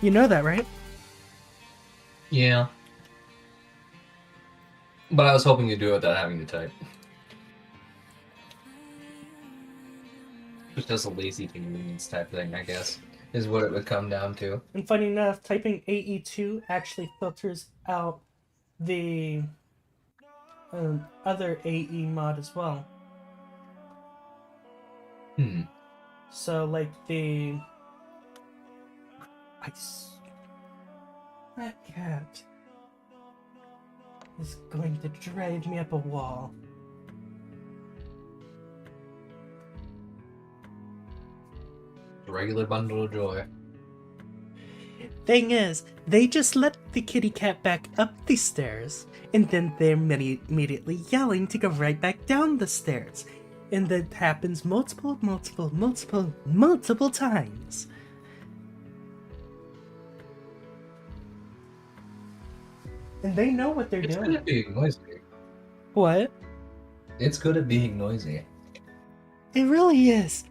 Speaker 1: You know that, right?
Speaker 2: Yeah. But I was hoping to do it without having to type. Just as a lazy convenience type thing, I guess, is what it would come down to.
Speaker 1: And funny enough, typing AE2 actually filters out the other AE mod as well. So, like the... That cat is going to drive me up a wall.
Speaker 2: Regular bundle of joy.
Speaker 1: Thing is, they just let the kitty cat back up the stairs, and then they're immediately yelling to go right back down the stairs. And that happens multiple times. And they know what they're
Speaker 2: It's
Speaker 1: doing.
Speaker 2: good at being noisy.
Speaker 1: What?
Speaker 2: It's good at being noisy.
Speaker 1: It really is.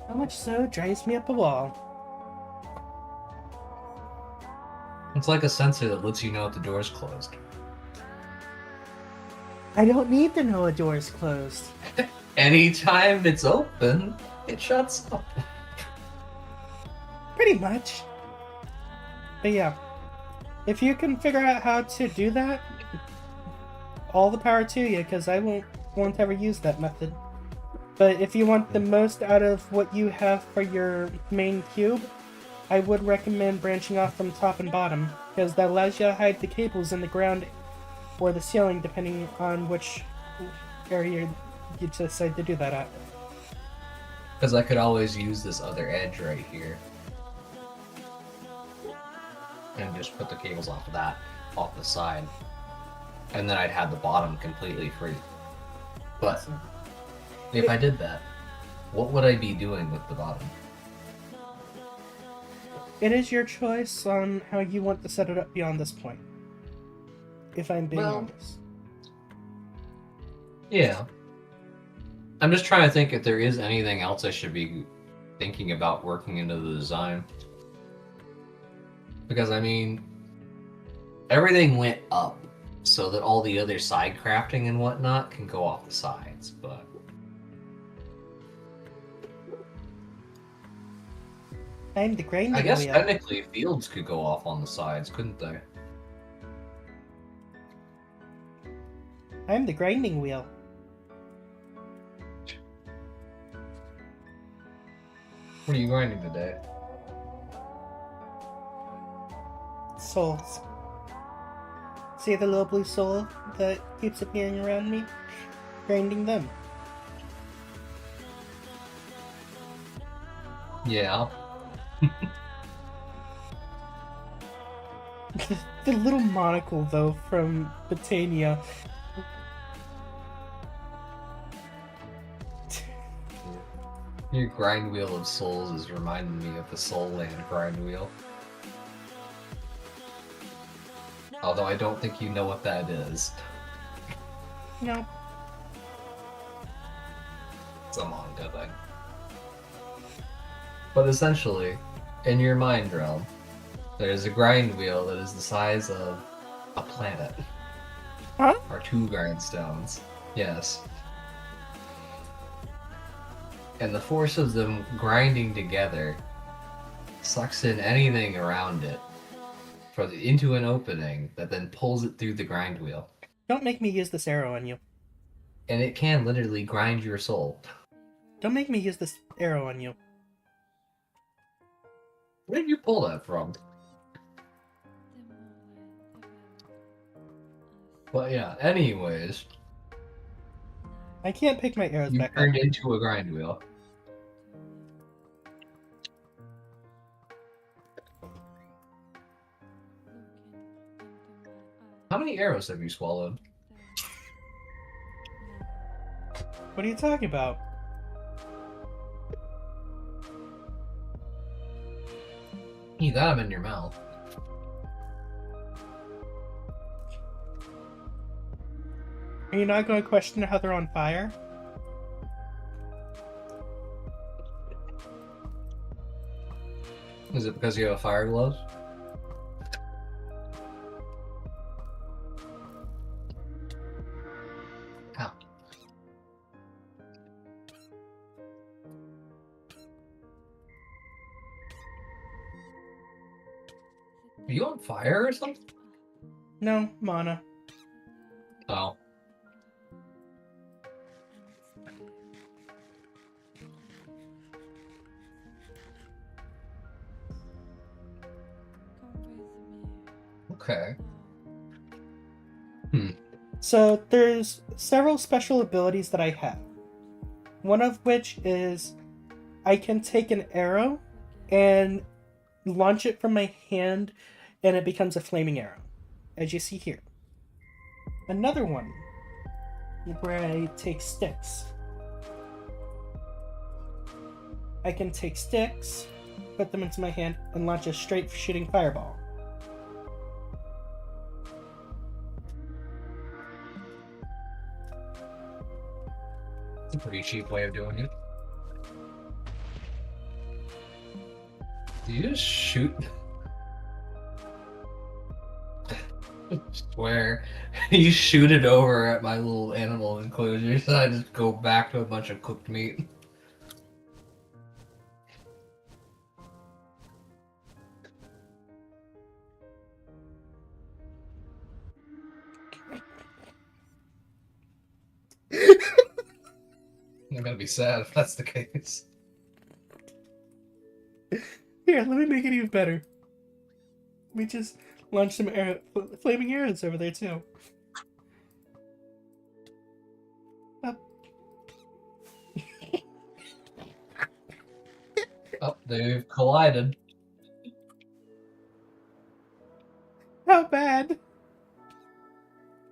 Speaker 1: How much so drives me up a wall.
Speaker 3: It's like a sensor that lets you know if the door's closed.
Speaker 1: I don't need to know a door is closed.
Speaker 3: Anytime it's open, it shuts up.
Speaker 1: Pretty much. But yeah, if you can figure out how to do that, all the power to you, because I won't ever use that method. But if you want the most out of what you have for your main cube, I would recommend branching off from top and bottom, because that allows you to hide the cables in the ground or the ceiling, depending on which area you decide to do that at.
Speaker 3: Because I could always use this other edge right here. And just put the cables off of that, off the side. And then I'd have the bottom completely free. But if I did that, what would I be doing with the bottom?
Speaker 1: It is your choice on how you want to set it up beyond this point. If I'm being honest.
Speaker 3: Yeah. I'm just trying to think if there is anything else I should be thinking about working into the design. Because, I mean, everything went up so that all the other side crafting and whatnot can go off the sides, but...
Speaker 1: I'm the grinding
Speaker 3: I guess
Speaker 1: wheel.
Speaker 3: technically fields could go off on the sides, couldn't they?
Speaker 1: I'm the grinding wheel.
Speaker 3: What are you grinding today?
Speaker 1: Souls. See the little blue soul that keeps appearing around me? Grinding them.
Speaker 3: Yeah.
Speaker 1: The little monocle, though, from Botania.
Speaker 3: Your grind wheel of souls is reminding me of the Soul Land grind wheel. Although I don't think you know what that is.
Speaker 1: No.
Speaker 3: It's a manga thing. But essentially, in your mind realm, there's a grind wheel that is the size of a planet.
Speaker 1: Huh?
Speaker 3: Or 2 grindstones. Yes. And the force of them grinding together sucks in anything around it into an opening that then pulls it through the grind wheel.
Speaker 1: Don't make me use this arrow on you.
Speaker 3: And it can literally grind your soul.
Speaker 1: Don't make me use this arrow on you.
Speaker 3: Where did you pull that from? But yeah, anyways.
Speaker 1: I can't pick my arrows
Speaker 3: You
Speaker 1: back up.
Speaker 3: turned into a grind wheel. How many arrows have you swallowed?
Speaker 1: What are you talking about?
Speaker 3: You got them in your mouth.
Speaker 1: Are you not going to question how they're on fire?
Speaker 3: Is it because you have fire gloves? Ow. Are you on fire or something?
Speaker 1: No, mana.
Speaker 3: Oh. Okay.
Speaker 1: So there's several special abilities that I have. One of which is I can take an arrow and launch it from my hand and it becomes a flaming arrow, as you see here. Another one where I take sticks. I can take sticks, put them into my hand, and launch a straight shooting fireball.
Speaker 3: It's a pretty cheap way of doing it. Do you just shoot? swear. You shoot it over at my little animal enclosure, so I just go back to a bunch of cooked meat. I'm gonna be sad if that's the case.
Speaker 1: Here, let me make it even better. We just launched some flaming arrows over there too. Up.
Speaker 3: Oh, they've collided.
Speaker 1: How bad?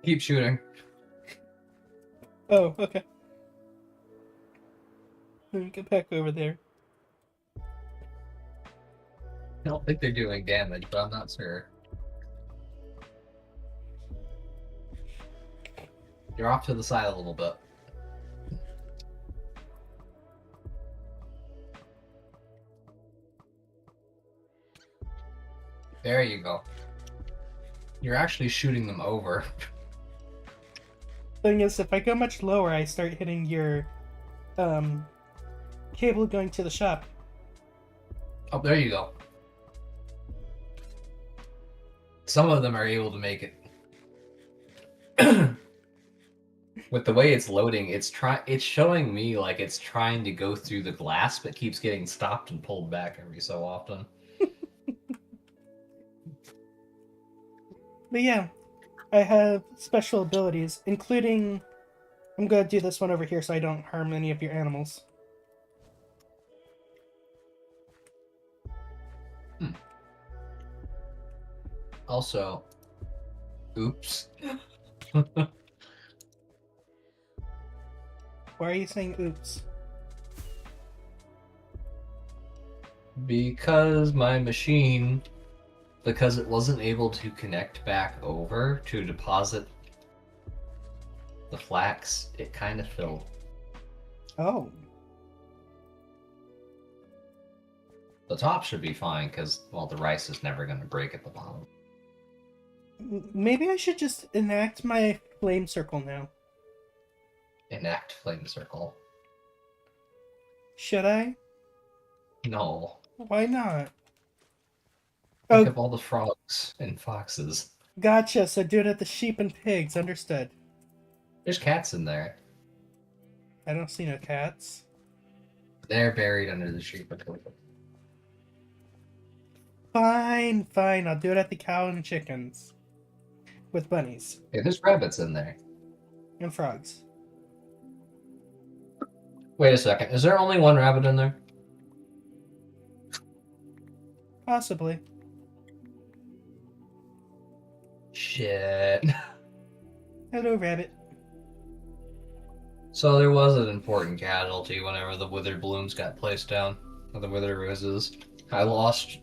Speaker 3: Keep shooting.
Speaker 1: Oh, okay. Let me get back over there.
Speaker 3: I don't think they're doing damage, but I'm not sure. You're off to the side a little bit. There you go. You're actually shooting them over.
Speaker 1: Thing is, if I go much lower, I start hitting your cable going to the shop.
Speaker 3: Oh, there you go. Some of them are able to make it. With the way it's loading, it's showing me like it's trying to go through the glass, but keeps getting stopped and pulled back every so often.
Speaker 1: But yeah, I have special abilities, including... I'm gonna do this one over here so I don't harm any of your animals.
Speaker 3: Also, oops.
Speaker 1: Why are you saying oops?
Speaker 3: Because my machine, because it wasn't able to connect back over to deposit the flax, it kind of filled.
Speaker 1: Oh.
Speaker 3: The top should be fine because, well, the rice is never going to break at the bottom.
Speaker 1: Maybe I should just enact my flame circle now.
Speaker 3: Enact flame circle.
Speaker 1: Should I?
Speaker 3: No.
Speaker 1: Why not?
Speaker 3: Think
Speaker 1: Oh,
Speaker 3: of all the frogs and foxes.
Speaker 1: gotcha. So do it at the sheep and pigs. Understood.
Speaker 3: There's cats in there.
Speaker 1: I don't see no cats.
Speaker 3: They're buried under the sheep.
Speaker 1: Fine, fine. I'll do it at the cow and chickens. With bunnies.
Speaker 3: Hey, there's rabbits in there.
Speaker 1: And frogs.
Speaker 3: Wait a second. Is there only one rabbit in there?
Speaker 1: Possibly.
Speaker 3: Shit.
Speaker 1: Hello, rabbit.
Speaker 3: So there was an important casualty whenever the withered blooms got placed down. Or the withered roses. I lost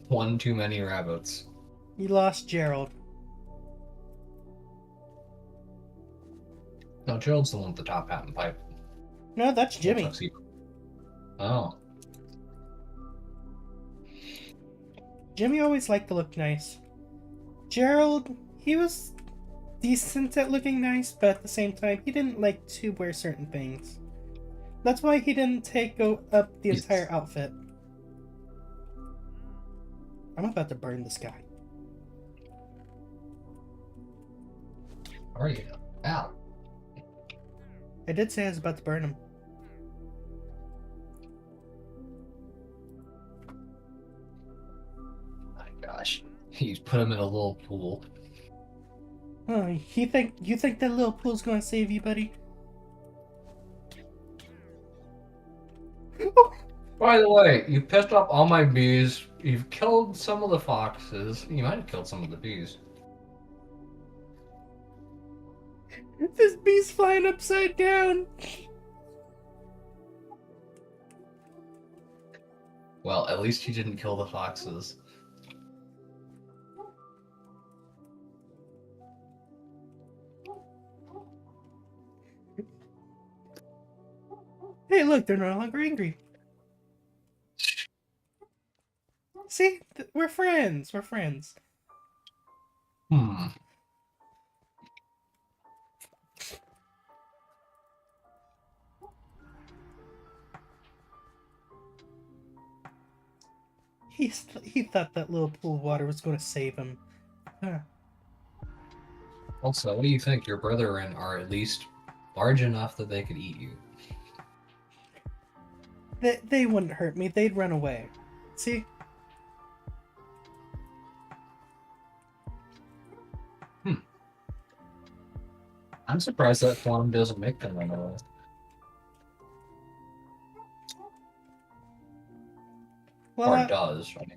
Speaker 3: one too many rabbits.
Speaker 1: You lost Gerald.
Speaker 3: No, Gerald's the one with the top hat and pipe.
Speaker 1: No, that's Jimmy.
Speaker 3: Oh.
Speaker 1: Jimmy always liked to look nice. Gerald, he was decent at looking nice, but at the same time, he didn't like to wear certain things. That's why he didn't up the entire outfit. I'm about to burn this guy.
Speaker 3: Are you? Ow.
Speaker 1: I did say I was about to burn him.
Speaker 3: My gosh. You put him in a little pool.
Speaker 1: Oh, you think that little pool's gonna save you, buddy? Oh,
Speaker 3: By the way, you pissed off all my bees. You've killed some of the foxes. You might have killed some of the bees.
Speaker 1: this bee's flying upside down.
Speaker 3: Well, at least you didn't kill the foxes.
Speaker 1: Hey, look, they're no longer angry. See? We're friends. We're friends.
Speaker 3: Hmm.
Speaker 1: He thought that little pool of water was going to save him. Huh.
Speaker 3: Also, what do you think? Your brethren are at least large enough that they could eat you.
Speaker 1: They wouldn't hurt me. They'd run away. See?
Speaker 3: I'm surprised that quantum doesn't make them run away.
Speaker 1: Well,
Speaker 3: Or it does, right?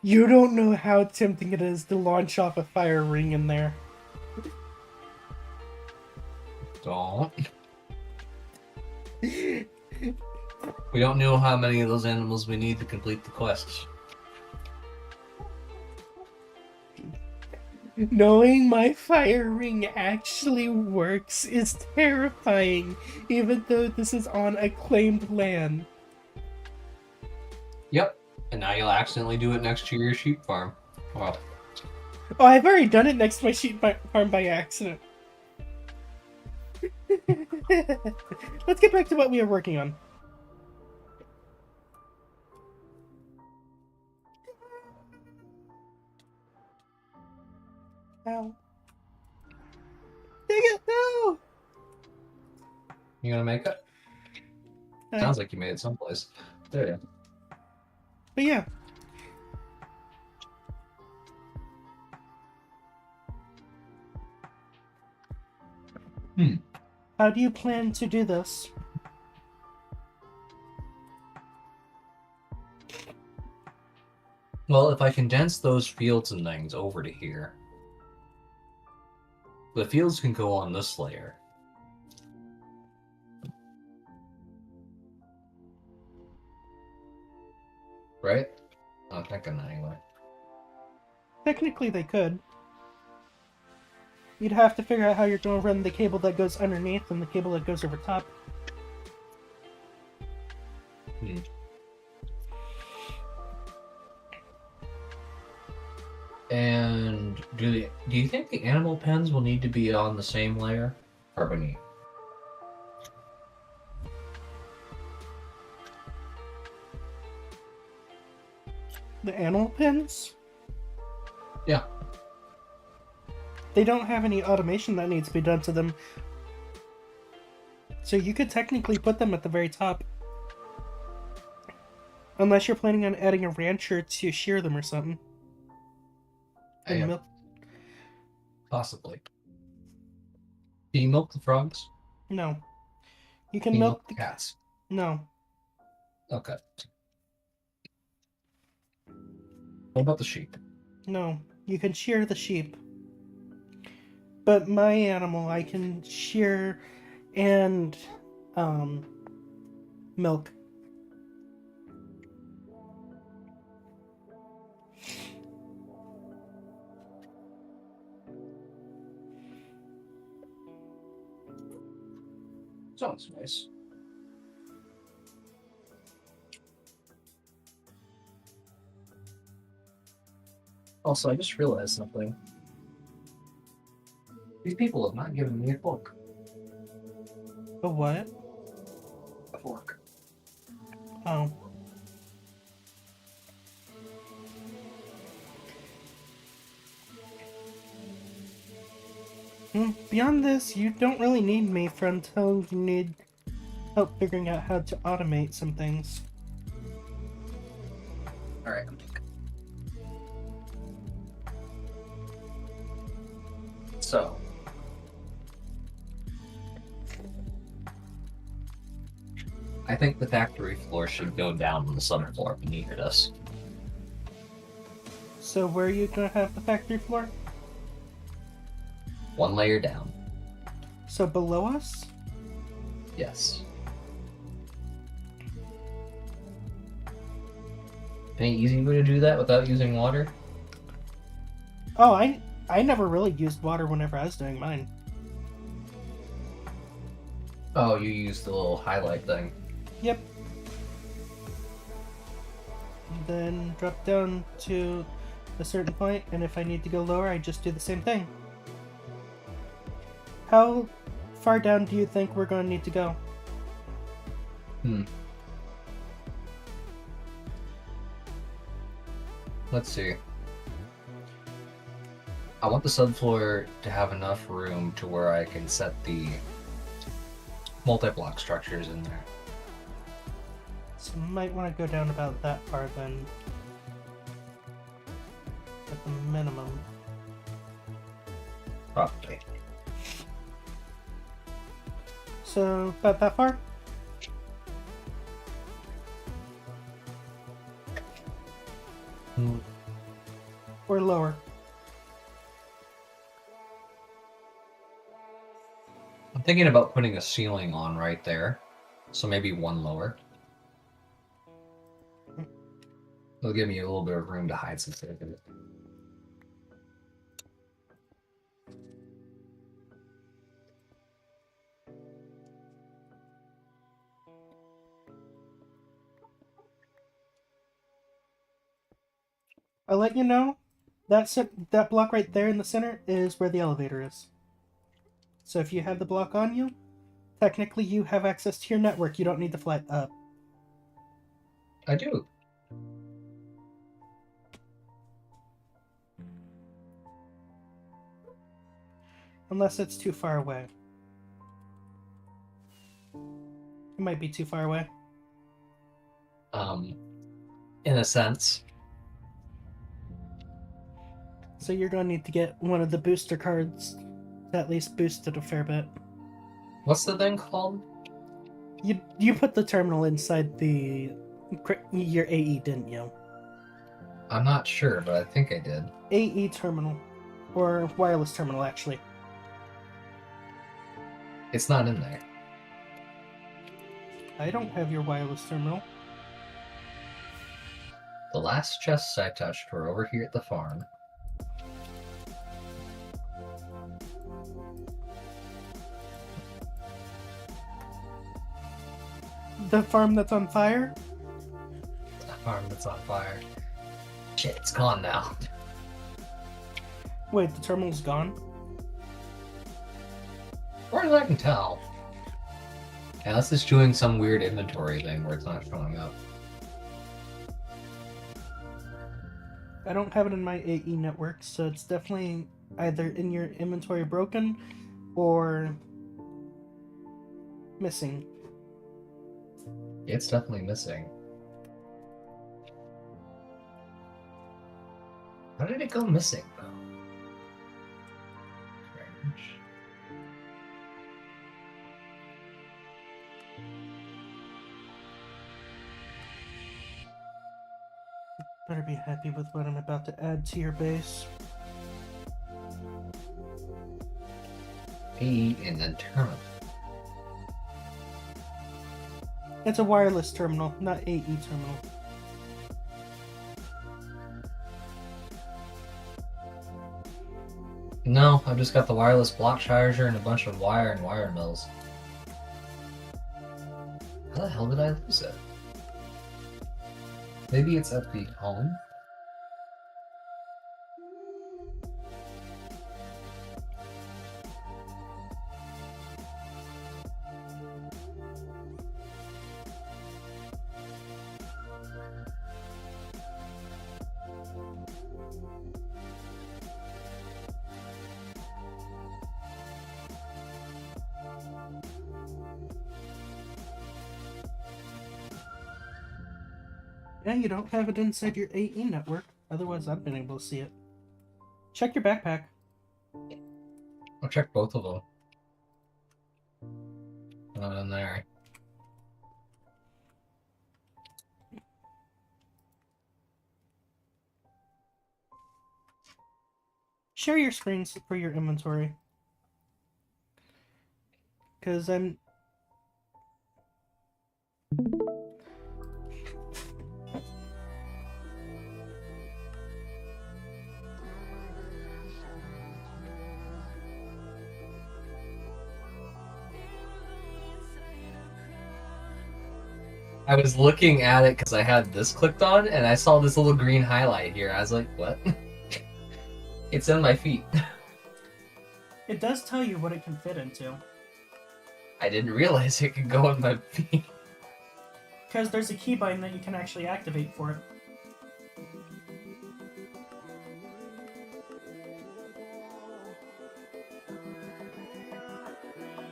Speaker 1: You don't know how tempting it is to launch off a fire ring in there.
Speaker 3: Don't. We don't know how many of those animals we need to complete the quest.
Speaker 1: Knowing my fire ring actually works is terrifying, even though this is on a claimed land.
Speaker 3: Yep. And now you'll accidentally do it next to your sheep farm. Well,
Speaker 1: Oh, I've already done it next to my sheep farm by accident. Let's get back to what we are working on. Ow. Dang it, no!
Speaker 3: you gonna make it? Sounds like you made it someplace. There you go.
Speaker 1: But yeah. How do you plan to do this?
Speaker 3: Well, if I condense those fields and things over to here, the fields can go on this layer. Right? I'm thinking that anyway.
Speaker 1: Technically, they could. You'd have to figure out how you're going to run the cable that goes underneath and the cable that goes over top.
Speaker 3: And do you think the animal pens will need to be on the same layer or beneath?
Speaker 1: The animal pins?
Speaker 3: Yeah.
Speaker 1: They don't have any automation that needs to be done to them. So you could technically put them at the very top. Unless you're planning on adding a rancher to shear them or something. And milk.
Speaker 3: Possibly. Can you milk the frogs?
Speaker 1: No. You can
Speaker 3: Can you
Speaker 1: milk
Speaker 3: the cats?
Speaker 1: No.
Speaker 3: Okay. What about the sheep?
Speaker 1: No. You can shear the sheep. But my animal, I can shear and milk.
Speaker 3: Sounds nice. Also, I just realized something. These people have not given me a fork.
Speaker 1: A what?
Speaker 3: A fork.
Speaker 1: Oh. Beyond this, you don't really need me for until you need help figuring out how to automate some things.
Speaker 3: Alright. So. I think the factory floor should go down on the subfloor beneath us.
Speaker 1: So where are you gonna have the factory floor?
Speaker 2: One layer down.
Speaker 1: So below us?
Speaker 2: Yes. Any easy way to do that without using water?
Speaker 1: Oh, I never really used water whenever I was doing mine.
Speaker 2: Oh, you used the little highlight thing.
Speaker 1: Yep. Then drop down to a certain point, and if I need to go lower, I just do the same thing. How far down do you think we're going to need to go?
Speaker 3: Let's see. I want the subfloor to have enough room to where I can set the multi-block structures in there.
Speaker 1: So you might want to go down about that far then. At the minimum.
Speaker 3: Probably.
Speaker 1: So, about that far? Or lower?
Speaker 3: I'm thinking about putting a ceiling on right there. So maybe one lower. It'll give me a little bit of room to hide some stuff in it.
Speaker 1: I'll let you know, that block right there in the center is where the elevator is. So if you have the block on you, technically you have access to your network. You don't need to fly up.
Speaker 3: I do.
Speaker 1: Unless it's too far away. It might be too far away.
Speaker 3: In a sense.
Speaker 1: So you're going to need to get one of the booster cards to at least boost it a fair bit.
Speaker 3: What's the thing called?
Speaker 1: You put the terminal inside your AE, didn't you?
Speaker 3: I'm not sure, but I think I did.
Speaker 1: AE terminal. Or wireless terminal, actually.
Speaker 3: It's not in there.
Speaker 1: I don't have your wireless terminal.
Speaker 3: The last chests I touched were over here at the farm.
Speaker 1: The farm that's on fire?
Speaker 3: The farm that's on fire. Shit, it's gone now.
Speaker 1: Wait, the terminal's gone?
Speaker 3: As far as I can tell. Unless it's doing some weird inventory thing where it's not showing up.
Speaker 1: I don't have it in my AE network, so it's definitely either in your inventory broken or missing.
Speaker 3: It's definitely missing. How did it go missing, though? Strange.
Speaker 1: Better be happy with what I'm about to add to your base.
Speaker 3: AE and then terminal.
Speaker 1: It's a wireless terminal, not AE terminal.
Speaker 3: No, I've just got the wireless block charger and a bunch of wire and wire mills. How the hell did I lose it? Maybe it's at the home?
Speaker 1: Yeah, you don't have it inside your AE network. Otherwise, I've been able to see it. Check your backpack.
Speaker 3: I'll check both of them. Not in there.
Speaker 1: Share your screens for your inventory. Because I'm...
Speaker 3: I was looking at it because I had this clicked on and I saw this little green highlight here. I was like, what? It's in my feet.
Speaker 1: It does tell you what it can fit into.
Speaker 3: I didn't realize it could go in my feet.
Speaker 1: Because there's a keybind that you can actually activate for it.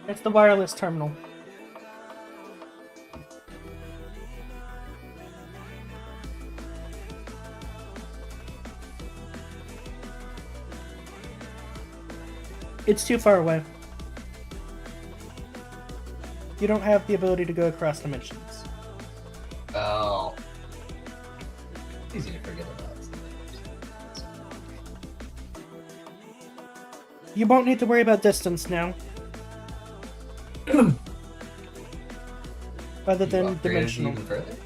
Speaker 1: It's the wireless terminal. It's too far away. You don't have the ability to go across dimensions.
Speaker 3: Oh. Easy to forget about.
Speaker 1: You won't need to worry about distance now. Other than
Speaker 3: You upgraded
Speaker 1: dimensional.
Speaker 3: even further?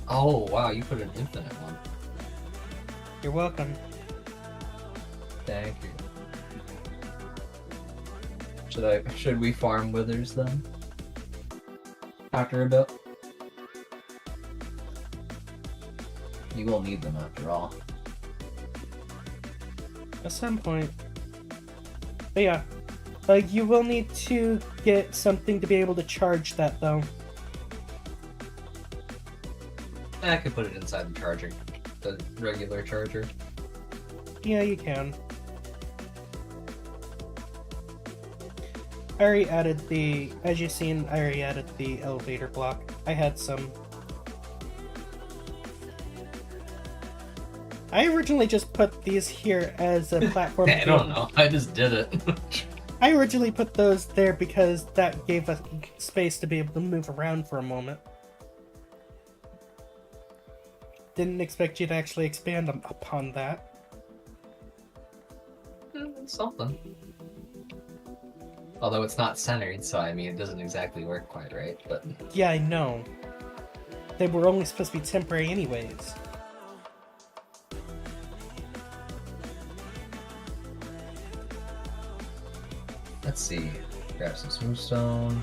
Speaker 3: Oh wow, you put an infinite one.
Speaker 1: You're welcome.
Speaker 3: Thank you. Should we farm withers then? After a bit? You will need them after all.
Speaker 1: At some point. But yeah. You will need to get something to be able to charge that, though.
Speaker 3: I could put it inside the charger. The regular charger.
Speaker 1: Yeah, you can. I already added the... As you've seen, I already added the elevator block. I had some... I originally just put these here as a platform.
Speaker 3: I don't know. I just did it.
Speaker 1: I originally put those there because that gave us space to be able to move around for a moment. Didn't expect you to actually expand upon that.
Speaker 3: Something. Although it's not centered, so I mean it doesn't exactly work quite right, but...
Speaker 1: Yeah, I know. They were only supposed to be temporary anyways.
Speaker 3: Let's see. Grab some smooth stone.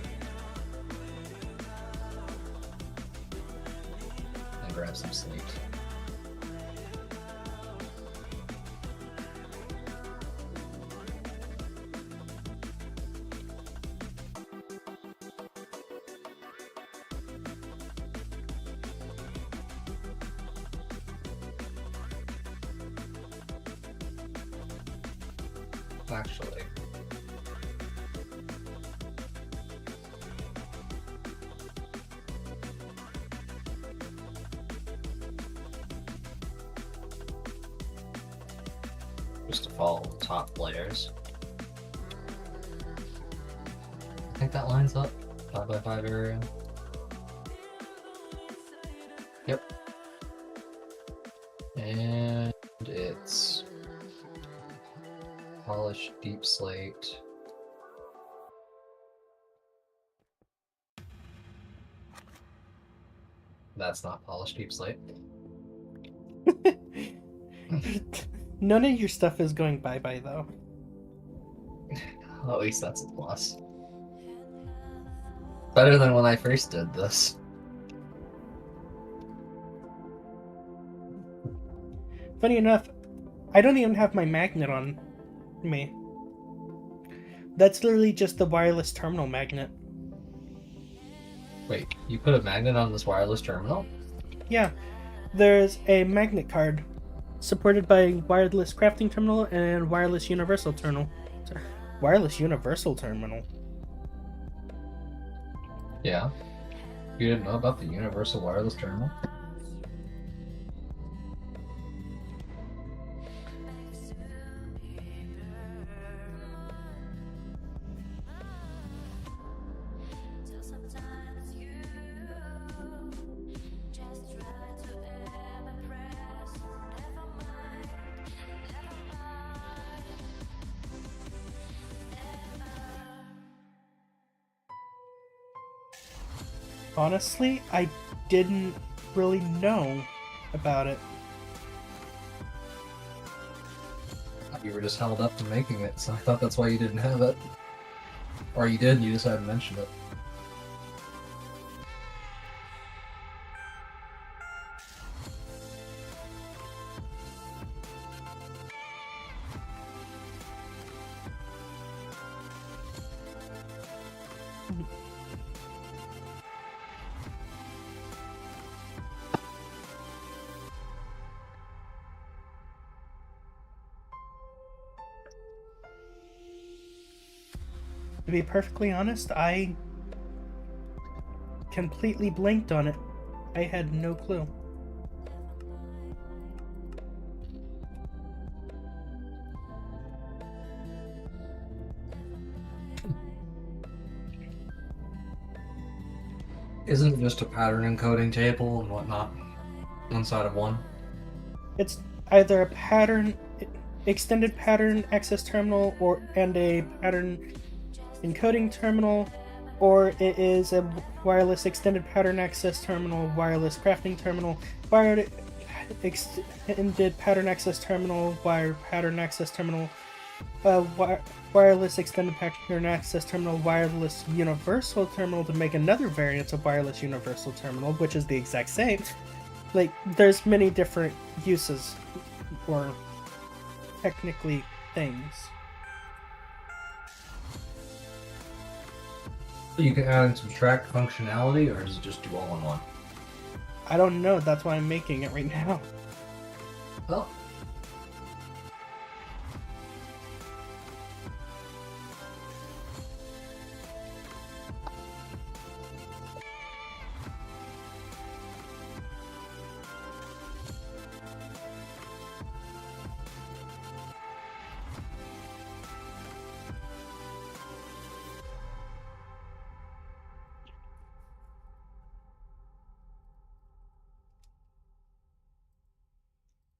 Speaker 3: And grab some slate. Actually, just to follow the top layers. I think that lines up. 5x5 area. Yep. And it's polished deep slate. That's not polished deep slate.
Speaker 1: None of your stuff is going bye-bye, though.
Speaker 3: Well, at least that's a plus. Better than when I first did this.
Speaker 1: Funny enough, I don't even have my magnet on me. That's literally just the wireless terminal magnet.
Speaker 3: Wait, you put a magnet on this wireless terminal?
Speaker 1: Yeah, there's a magnet card supported by wireless crafting terminal and wireless universal terminal. Wireless universal terminal.
Speaker 3: Yeah. You didn't know about the universal wireless terminal?
Speaker 1: Honestly, I didn't really know about it.
Speaker 3: You were just held up to making it, so I thought that's why you didn't have it. Or you did, and you just hadn't mentioned it.
Speaker 1: To be perfectly honest, I completely blanked on it. I had no clue.
Speaker 3: Isn't it just a pattern encoding table and whatnot? One side of one?
Speaker 1: It's either a pattern, extended pattern access terminal, and a pattern encoding terminal, or it is a wireless extended pattern access terminal, wireless crafting terminal, wired extended pattern access terminal, wired pattern access terminal, wireless extended pattern access terminal, wireless universal terminal to make another variant of wireless universal terminal, which is the exact same. Like, there's many different uses, or technically things.
Speaker 3: So you can add and subtract functionality, or does it just do all in one?
Speaker 1: I don't know, that's why I'm making it right now.
Speaker 3: Oh.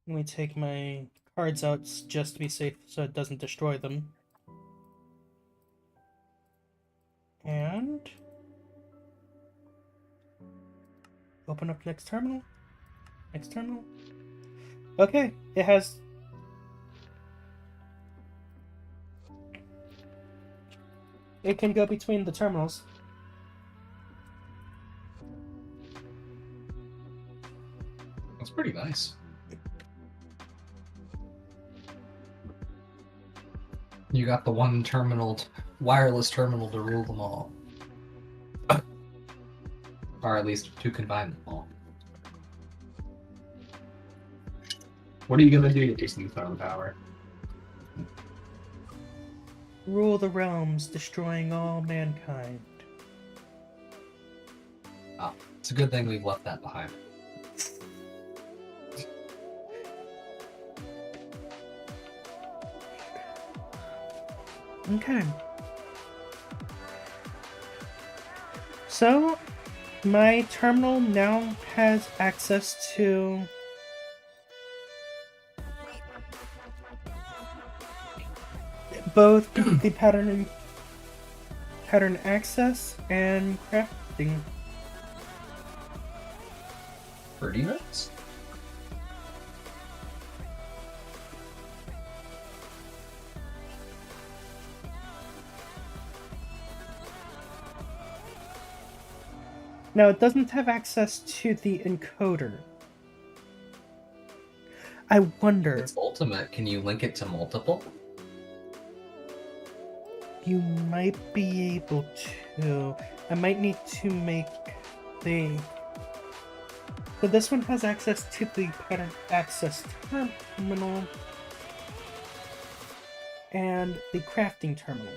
Speaker 1: Let me take my cards out just to be safe so it doesn't destroy them. And open up next terminal. Next terminal. Okay, it has... It can go between the terminals.
Speaker 3: That's pretty nice. You got the one terminal, wireless terminal to rule them all. Or at least to combine them all. What are you gonna do to this newfound power?
Speaker 1: Rule the realms, destroying all mankind.
Speaker 3: Oh, it's a good thing we've left that behind.
Speaker 1: Okay. So, my terminal now has access to both the pattern access and crafting.
Speaker 3: Pretty nice.
Speaker 1: Now, it doesn't have access to the encoder. I wonder...
Speaker 3: It's ultimate. Can you link it to multiple?
Speaker 1: You might be able to. I might need to make the... So this one has access to the pattern access terminal and the crafting terminal.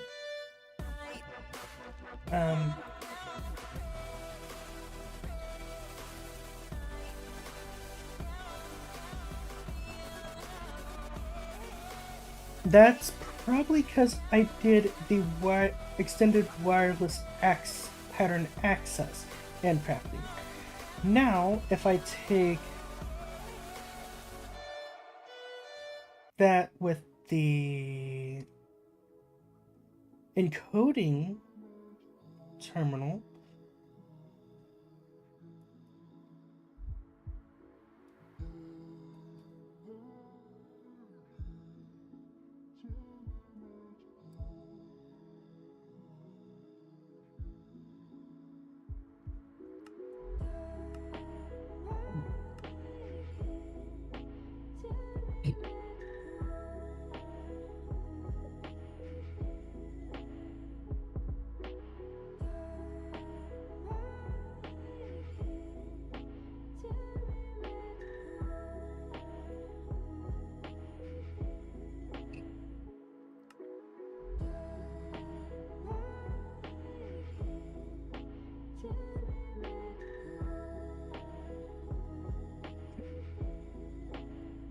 Speaker 1: That's probably because I did the extended wireless pattern access and crafting. Now, if I take that with the encoding terminal,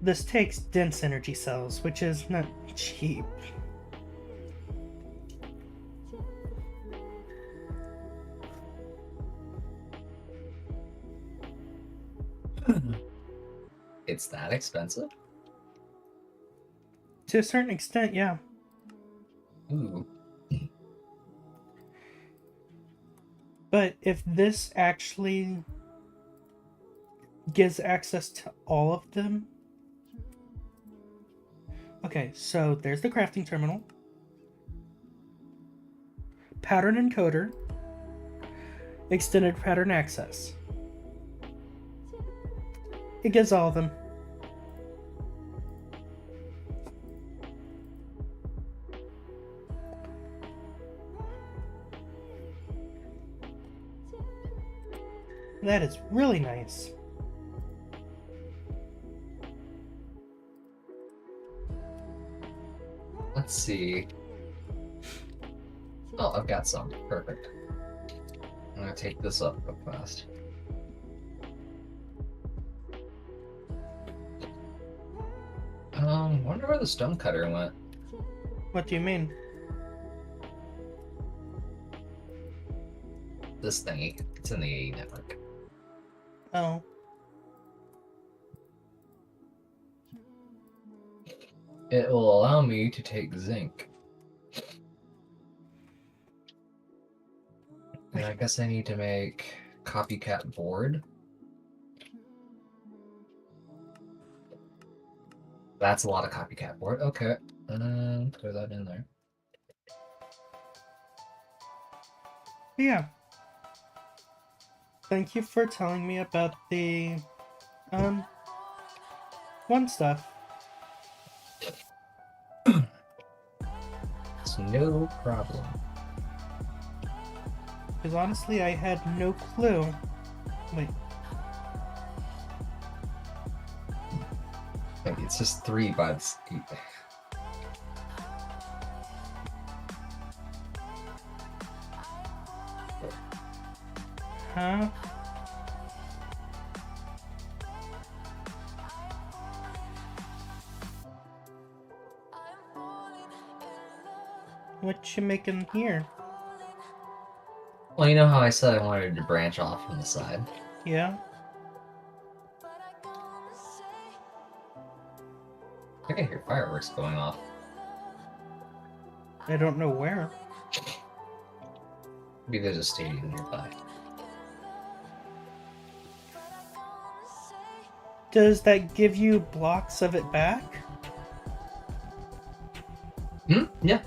Speaker 1: this takes dense energy cells, which is not cheap.
Speaker 2: It's that expensive?
Speaker 1: To a certain extent, yeah.
Speaker 2: Ooh.
Speaker 1: But if this actually gives access to all of them... Okay, so there's the crafting terminal. Pattern encoder. Extended pattern access. It gives all of them. That is really nice.
Speaker 2: Let's see. Oh, I've got some. Perfect. I'm gonna take this up real fast. Wonder where the stonecutter went.
Speaker 1: What do you mean?
Speaker 2: This thingy. It's in the AE network.
Speaker 1: Oh.
Speaker 2: It will allow me to take zinc. And I guess I need to make copycat board. That's a lot of copycat board. Okay. Throw that in there.
Speaker 1: Yeah. Thank you for telling me about the, one stuff.
Speaker 2: It's no problem.
Speaker 1: Because honestly, I had no clue. Wait.
Speaker 2: Like, it's just 3 by the...
Speaker 1: Huh? What you making here?
Speaker 2: Well, you know how I said I wanted to branch off from the side?
Speaker 1: Yeah?
Speaker 2: I think I hear fireworks going off.
Speaker 1: I don't know where.
Speaker 2: Maybe there's a stadium nearby.
Speaker 1: Does that give you blocks of it back?
Speaker 2: Hmm? Yeah.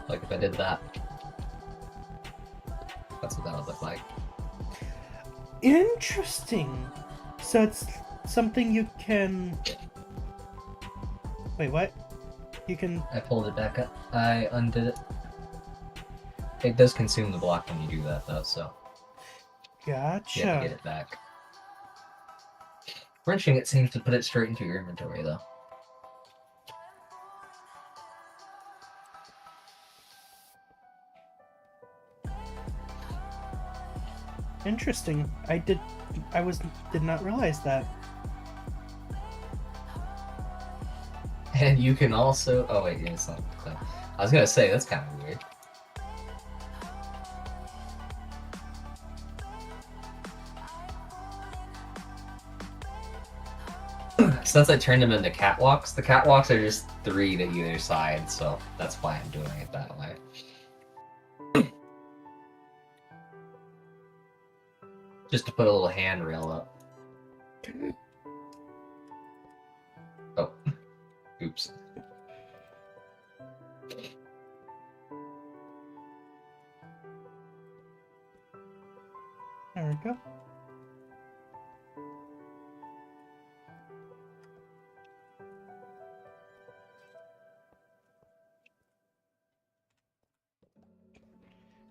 Speaker 2: Like if I did that. That's what that would look like.
Speaker 1: Interesting. So it's something you can... Wait, what? You can...
Speaker 2: I pulled it back up. I undid it. It does consume the block when you do that though, so
Speaker 1: Gotcha.
Speaker 2: you have to get it back. Wrenching it seems to put it straight into your inventory though.
Speaker 1: Interesting. did not realize that.
Speaker 2: And you can also... Oh wait, yeah, it's not clear. I was gonna say, that's kind of weird. Since I turned them into catwalks, the catwalks are just 3 to either side, so that's why I'm doing it that way. Just to put a little handrail up. Oh. Oops.
Speaker 1: There we go.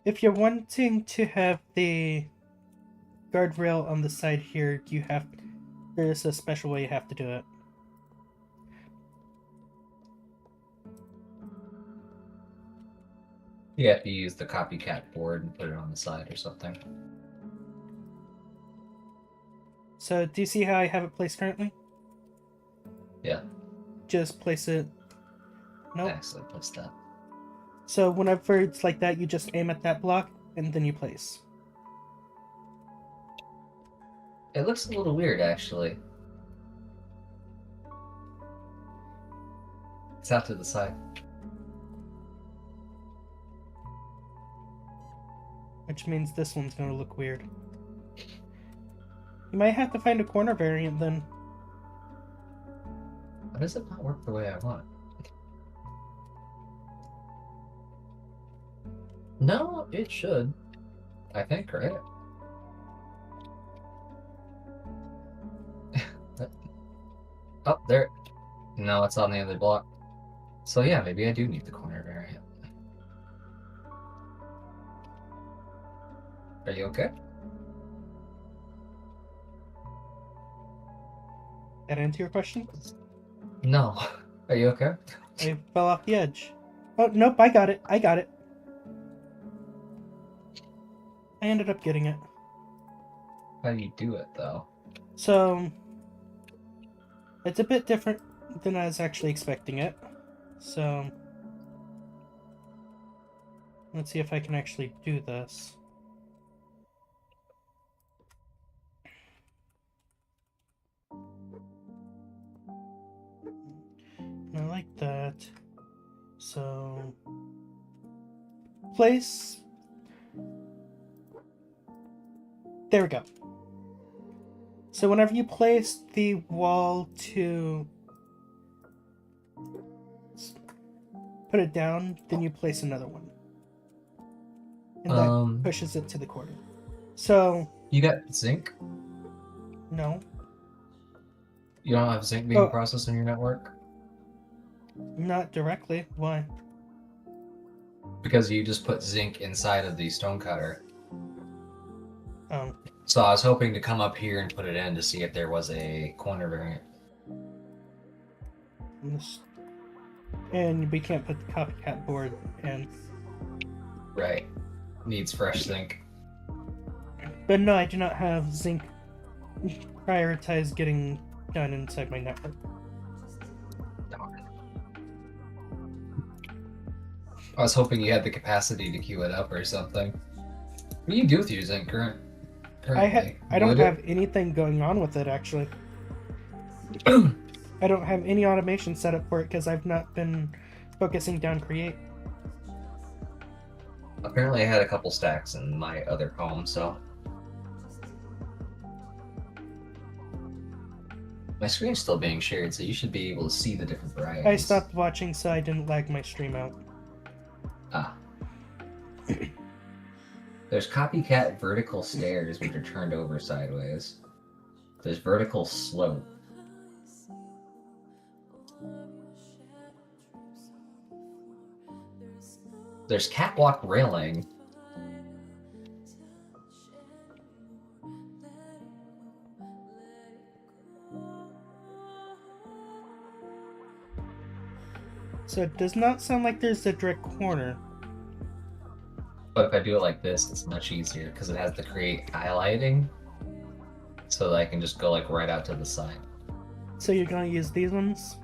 Speaker 1: If you're wanting to have the guardrail on the side here, there's a special way you have to do it.
Speaker 2: You have to use the copycat board and put it on the side or something.
Speaker 1: So, do you see how I have it placed currently?
Speaker 2: Yeah.
Speaker 1: Just place it... Nope.
Speaker 2: Excellent. What's that?
Speaker 1: So, whenever it's like that, you just aim at that block, and then you place.
Speaker 2: It looks a little weird, actually. It's out to the side.
Speaker 1: Which means this one's gonna look weird. You might have to find a corner variant then.
Speaker 2: How does it not work the way I want? No, it should. I think, right? Oh, there. No, it's on the other block. So yeah, maybe I do need the corner variant. Are you okay?
Speaker 1: That answer your question?
Speaker 2: No. Are you okay?
Speaker 1: I fell off the edge. Oh, nope, I got it. I got it. I ended up getting it.
Speaker 2: How do you do it, though?
Speaker 1: So, it's a bit different than I was actually expecting it. So, let's see if I can actually do this. I like that. So, place. There we go. So whenever you place the wall to put it down, then you place another one. And that pushes it to the corner. So...
Speaker 2: You got zinc?
Speaker 1: No.
Speaker 2: You don't have zinc being processed in your network?
Speaker 1: Not directly. Why?
Speaker 2: Because you just put zinc inside of the stone cutter.
Speaker 1: Oh.
Speaker 2: So I was hoping to come up here and put it in to see if there was a corner variant.
Speaker 1: And we can't put the copycat board in.
Speaker 2: Right. Needs fresh zinc.
Speaker 1: But no, I do not have zinc prioritized getting done inside my network.
Speaker 2: Darn. I was hoping you had the capacity to queue it up or something. What do you do with your zinc currently?
Speaker 1: I don't have anything going on with it, actually. I don't have any automation set up for it because I've not been focusing down create.
Speaker 2: Apparently I had a couple stacks in my other home, so... My screen's still being shared, so you should be able to see the different varieties.
Speaker 1: I stopped watching so I didn't lag my stream out.
Speaker 2: Ah. There's copycat vertical stairs, which are turned over sideways. There's vertical slope. There's catwalk railing.
Speaker 1: So it does not sound like there's a direct corner.
Speaker 2: But if I do it like this, it's much easier because it has the create highlighting. So that I can just go like right out to the side.
Speaker 1: So you're gonna use these ones?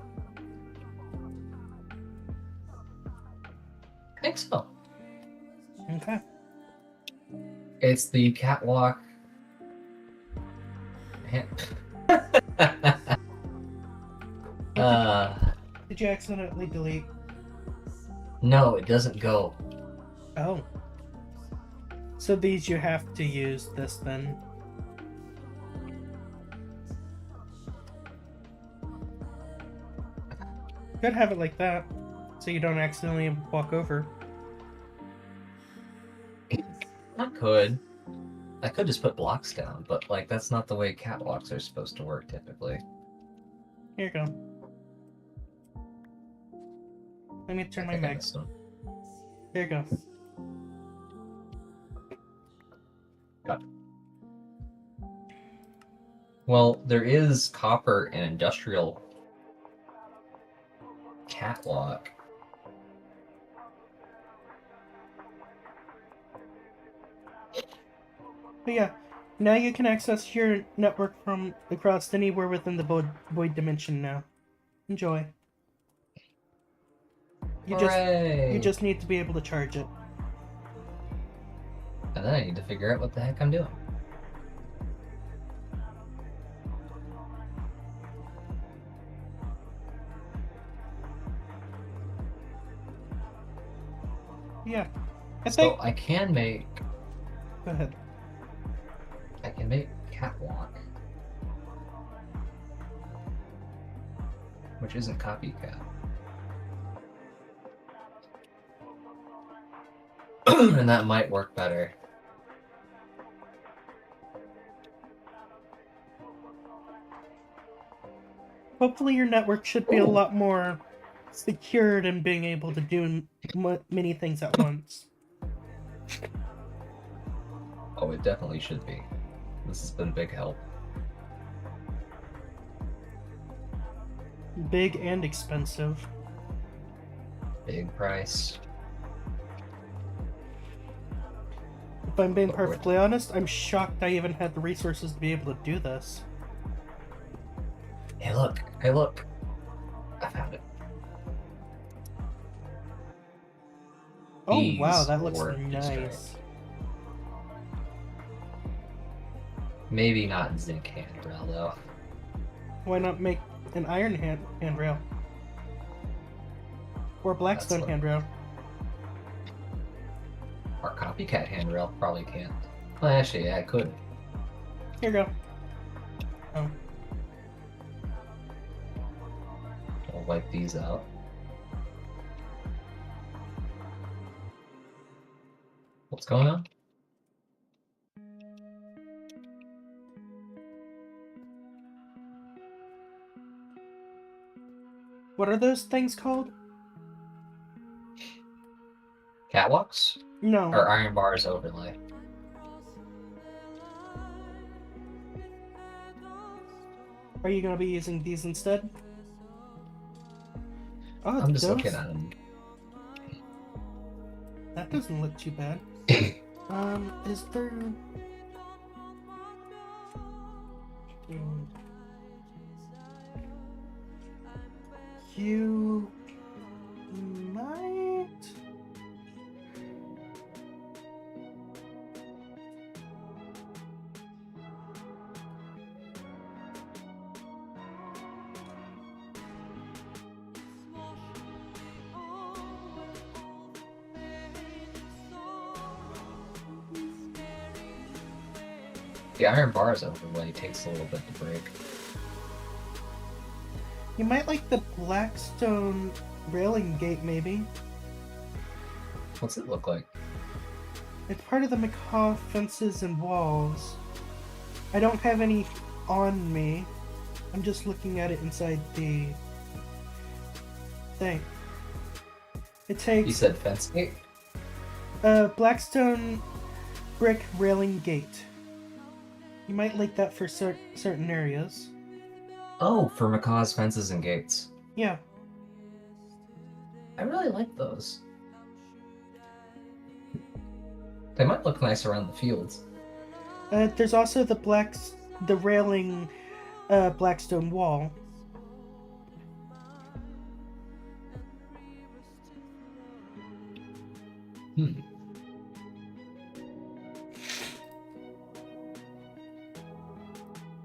Speaker 2: I think so.
Speaker 1: Okay.
Speaker 2: It's the catwalk. Man.
Speaker 1: Did you accidentally delete?
Speaker 2: No, it doesn't go.
Speaker 1: Oh. So these you have to use this then. Could have it like that, so you don't accidentally walk over.
Speaker 2: I could. I could just put blocks down, but like that's not the way catwalks are supposed to work typically.
Speaker 1: Here you go. Let me turn my mic. There you go.
Speaker 2: Got it. Well, there is copper and industrial catwalk.
Speaker 1: But yeah, Now you can access your network from across anywhere within the void dimension now. Enjoy. You
Speaker 2: Hooray!
Speaker 1: just need to be able to charge it.
Speaker 2: And then I need to figure out what the heck I'm doing.
Speaker 1: Yeah.
Speaker 2: So I can make...
Speaker 1: Go ahead.
Speaker 2: I can make catwalk. Which isn't copycat. And that might work better.
Speaker 1: Hopefully your network should be a lot more secured in being able to do many things at once.
Speaker 2: Oh, it definitely should be. This has been a big help.
Speaker 1: Big and expensive.
Speaker 2: Big price.
Speaker 1: If I'm being
Speaker 2: But
Speaker 1: perfectly honest, I'm shocked I even had the resources to be able to do this.
Speaker 2: Hey look, hey look. I found it.
Speaker 1: Oh wow,
Speaker 2: These
Speaker 1: that looks
Speaker 2: work just right.
Speaker 1: nice.
Speaker 2: Maybe not zinc handrail though.
Speaker 1: Why not make an iron handrail? Or blackstone
Speaker 2: what-
Speaker 1: handrail?
Speaker 2: Our copycat handrail probably can't. Well, actually, yeah, I could.
Speaker 1: Here you go. Oh.
Speaker 2: I'll wipe these out. What's going on?
Speaker 1: What are those things called?
Speaker 2: Catwalks?
Speaker 1: No.
Speaker 2: Or iron bars overlay?
Speaker 1: Are you going to be using these instead? Oh,
Speaker 2: I'm just
Speaker 1: those?
Speaker 2: looking at them.
Speaker 1: That doesn't look too bad. Is there... You... might...
Speaker 2: The iron bars overlay takes a little bit to break.
Speaker 1: You might like the Blackstone railing gate, maybe.
Speaker 2: What's it look like?
Speaker 1: It's part of the macaw fences and walls. I don't have any on me. I'm just looking at it inside the thing. It takes...
Speaker 2: You said fence gate?
Speaker 1: Blackstone brick railing gate. You might like that for certain areas.
Speaker 2: Oh, for Macaw's fences and gates.
Speaker 1: Yeah.
Speaker 2: I really like those. They might look nice around the fields.
Speaker 1: There's also the railing Blackstone wall.
Speaker 2: Hmm.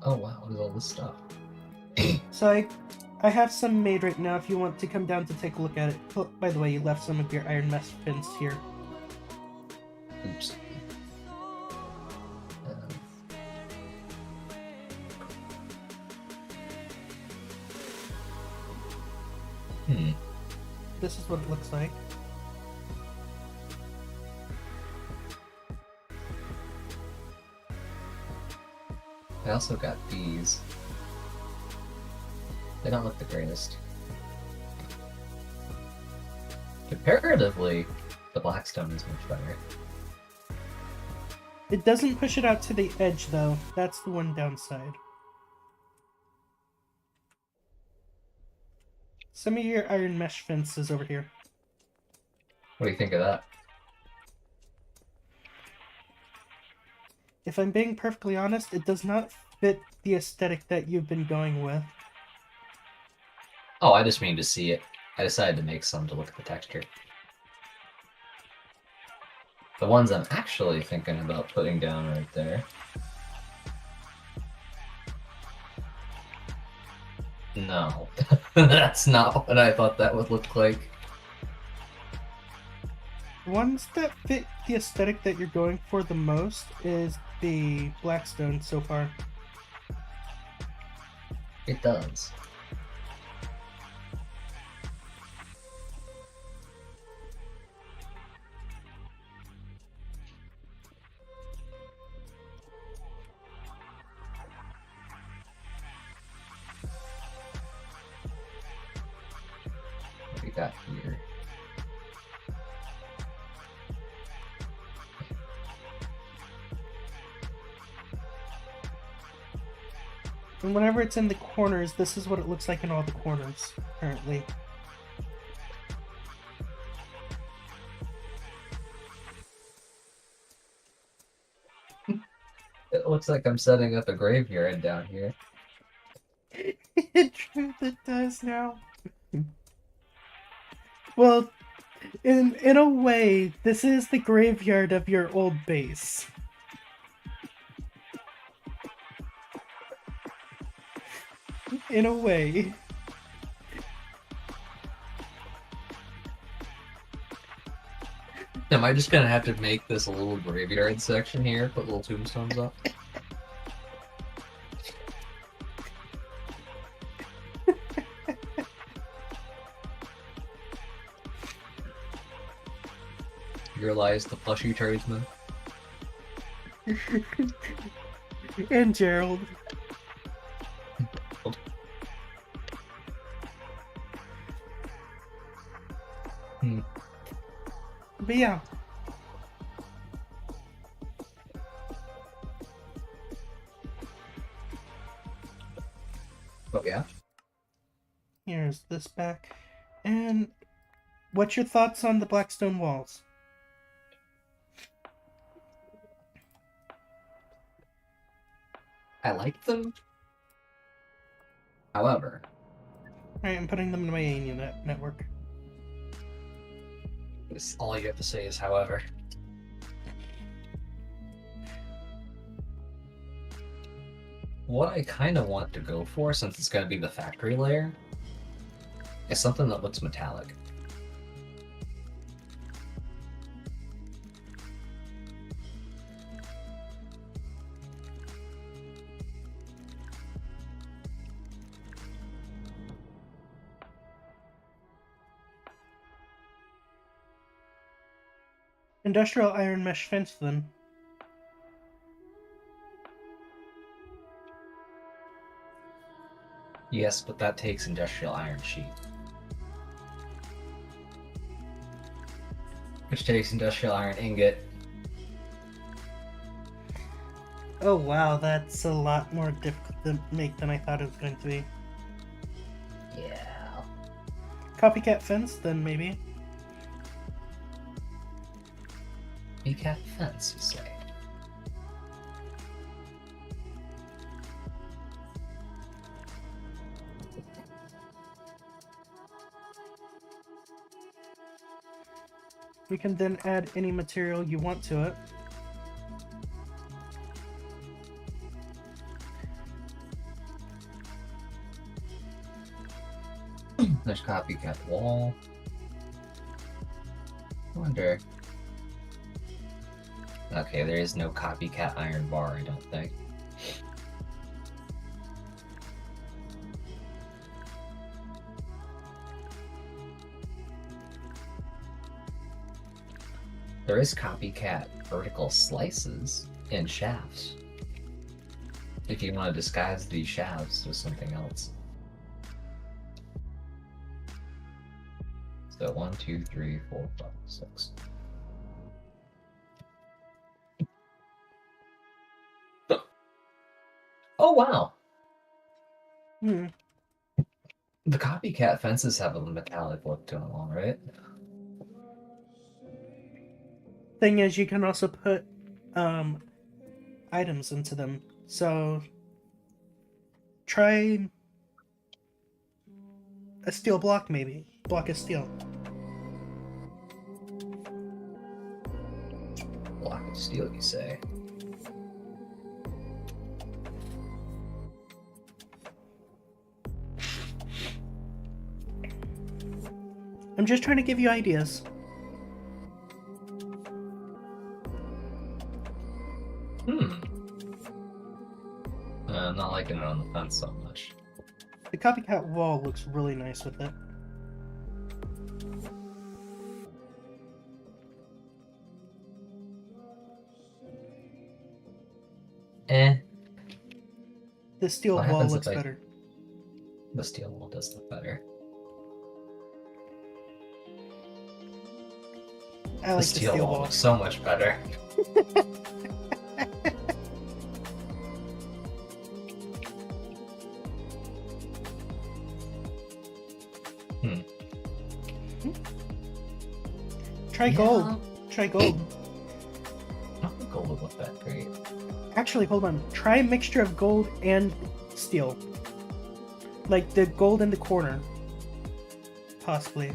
Speaker 2: Oh wow, what is all this stuff?
Speaker 1: So I have some made right now if you want to come down to take a look at it. Oh, by the way, you left some of your iron mesh fins here.
Speaker 2: Oops.
Speaker 1: This is what it looks like.
Speaker 2: I also got these. They don't look the greatest. Comparatively, the Blackstone is much better.
Speaker 1: It doesn't push it out to the edge, though. That's the one downside. Some of your iron mesh fences over here.
Speaker 2: What do you think of that?
Speaker 1: if I'm being perfectly honest, it does not fit the aesthetic that you've been going with.
Speaker 2: Oh, I just mean to see it. I decided to make some to look at the texture. The ones I'm actually thinking about putting down right there. No, that's not what I thought that would look like.
Speaker 1: Ones that fit the aesthetic that you're going for the most is the Blackstone so far.
Speaker 2: It does. What do we got here?
Speaker 1: And whenever it's in the corners, this is what it looks like in all the corners, currently.
Speaker 2: It looks like I'm setting up a graveyard down here.
Speaker 1: In truth, it does now. Well, in a way, this is the graveyard of your old base. In a way.
Speaker 2: Am I just gonna have to make this a little graveyard section here? Put little tombstones up? Here lies the plushy tradesman.
Speaker 1: And Gerald. But yeah.
Speaker 2: Oh yeah?
Speaker 1: Here's this back. And what's your thoughts on the Blackstone walls?
Speaker 2: I like them. However,
Speaker 1: Alright, I'm putting them in my alien network.
Speaker 2: all you have to say is however. What I kind of want to go for, since it's going to be the factory layer, is something that looks metallic.
Speaker 1: Industrial iron mesh fence, then.
Speaker 2: Yes, but that takes industrial iron sheet. Which takes industrial iron ingot.
Speaker 1: Oh wow, that's a lot more difficult to make than I thought it was going to be.
Speaker 2: Yeah.
Speaker 1: Copycat fence, then maybe.
Speaker 2: Copycat fence, you say?
Speaker 1: We can then add any material you want to it.
Speaker 2: There's copycat wall. I wonder. Okay, there is no copycat iron bar, I don't think. There is copycat vertical slices in shafts. If you want to disguise these shafts with something else. So 1, 2, 3, 4, 5, 6. Oh wow!
Speaker 1: Hmm.
Speaker 2: The copycat fences have a metallic look to them, all right?
Speaker 1: Thing is, you can also put items into them. So try a steel block, maybe. Block of steel.
Speaker 2: Block of steel, you say?
Speaker 1: I'm just trying to give you ideas.
Speaker 2: I'm not liking it on the fence so much.
Speaker 1: The copycat wall looks really nice with it. The steel
Speaker 2: What
Speaker 1: wall
Speaker 2: happens
Speaker 1: looks
Speaker 2: if I-
Speaker 1: better.
Speaker 2: The steel wall does look better.
Speaker 1: I like
Speaker 2: The steel wall looks so much better.
Speaker 1: Try gold. Try gold.
Speaker 2: I don't think gold would look that great.
Speaker 1: Actually, hold on. Try a mixture of gold and steel. Like the gold in the corner. Possibly.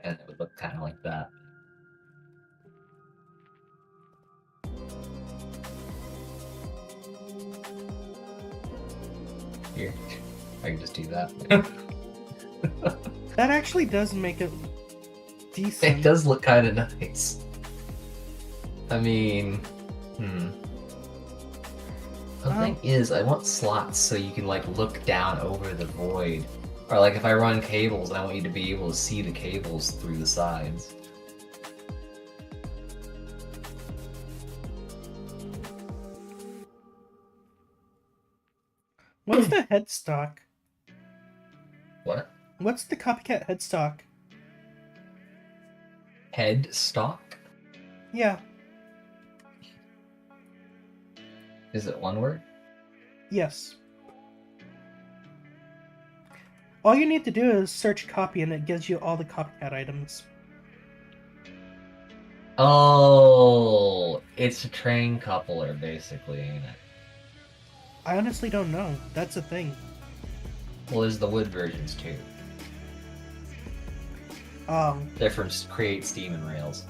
Speaker 2: And it would look kind of like that. Here, I can just do that.
Speaker 1: That actually does make it decent.
Speaker 2: It does look kind of nice. I mean, The thing is, I want slots so you can like look down over the void. Or like if I run cables, I want you to be able to see the cables through the sides.
Speaker 1: What's the headstock?
Speaker 2: What?
Speaker 1: What's the copycat headstock?
Speaker 2: Head stock?
Speaker 1: Yeah.
Speaker 2: Is it one word?
Speaker 1: Yes. All you need to do is search copy and it gives you all the copycat items.
Speaker 2: Oh, it's a train coupler, basically, ain't it?
Speaker 1: I honestly don't know. That's a thing.
Speaker 2: Well, there's the wood versions too. They're from Create Steam and Rails.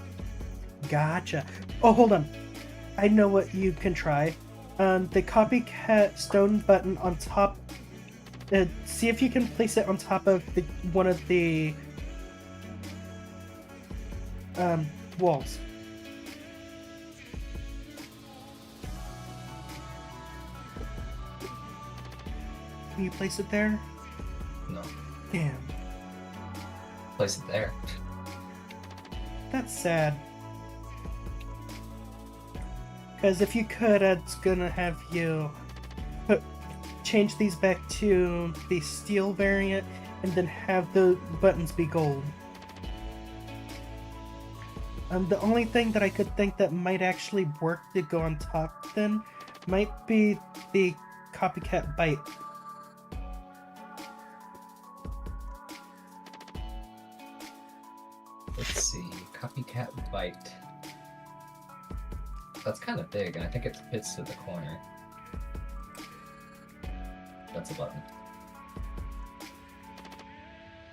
Speaker 1: Gotcha. Oh, hold on. I know what you can try. The copycat stone button on top. See if you can place it on top of one of the walls. Can you place it there?
Speaker 2: No.
Speaker 1: Damn.
Speaker 2: Place it there.
Speaker 1: That's sad. Because if you could, it's gonna have you change these back to the steel variant and then have the buttons be gold. The only thing that I could think that might actually work to go on top then might be the copycat bite.
Speaker 2: Let's see. Copycat bite. That's kind of big, and I think it fits to the corner. That's a button.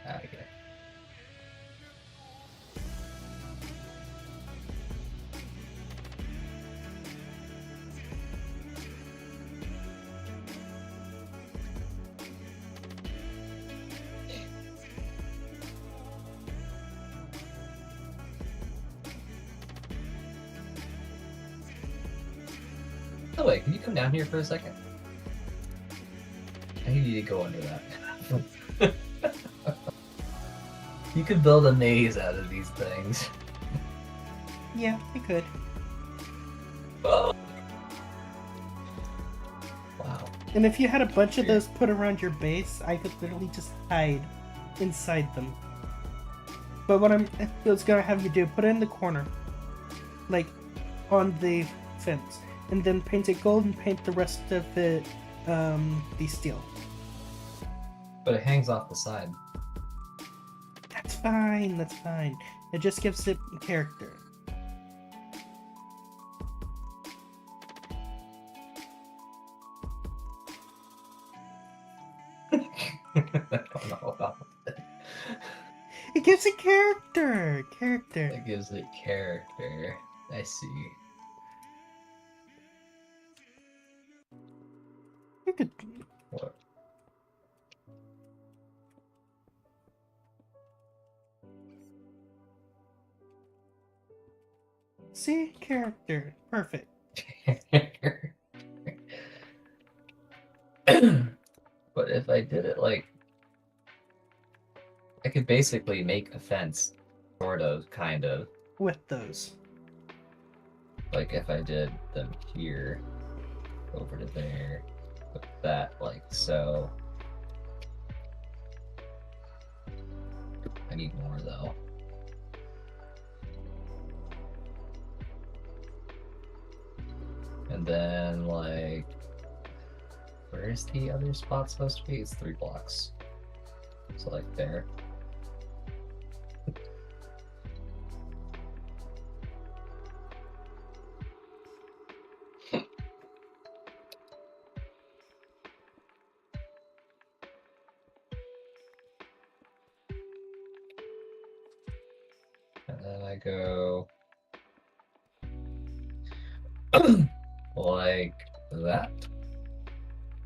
Speaker 2: Okay. By the way, can you come down here for a second? I need you to go under that. You could build a maze out of these things.
Speaker 1: Yeah, I could.
Speaker 2: Wow.
Speaker 1: And if you had a bunch of those put around your base, I could literally just hide inside them. But what I was gonna have you do, put it in the corner. Like, on the fence. and then paint it gold and paint the rest of it the steel.
Speaker 2: But it hangs off the side.
Speaker 1: That's fine, that's fine. It just gives it character.
Speaker 2: I don't know about it.
Speaker 1: It gives it character! Character.
Speaker 2: It gives it character. I see.
Speaker 1: You could...
Speaker 2: What?
Speaker 1: See? Character. Perfect.
Speaker 2: But if I did it like... I could basically make a fence. Sort of, kind of.
Speaker 1: With those.
Speaker 2: Like if I did them here, over to there, put that like so. I need more though. And then like, where's the other spot supposed to be? It's 3 blocks. So like there. And then I go like that.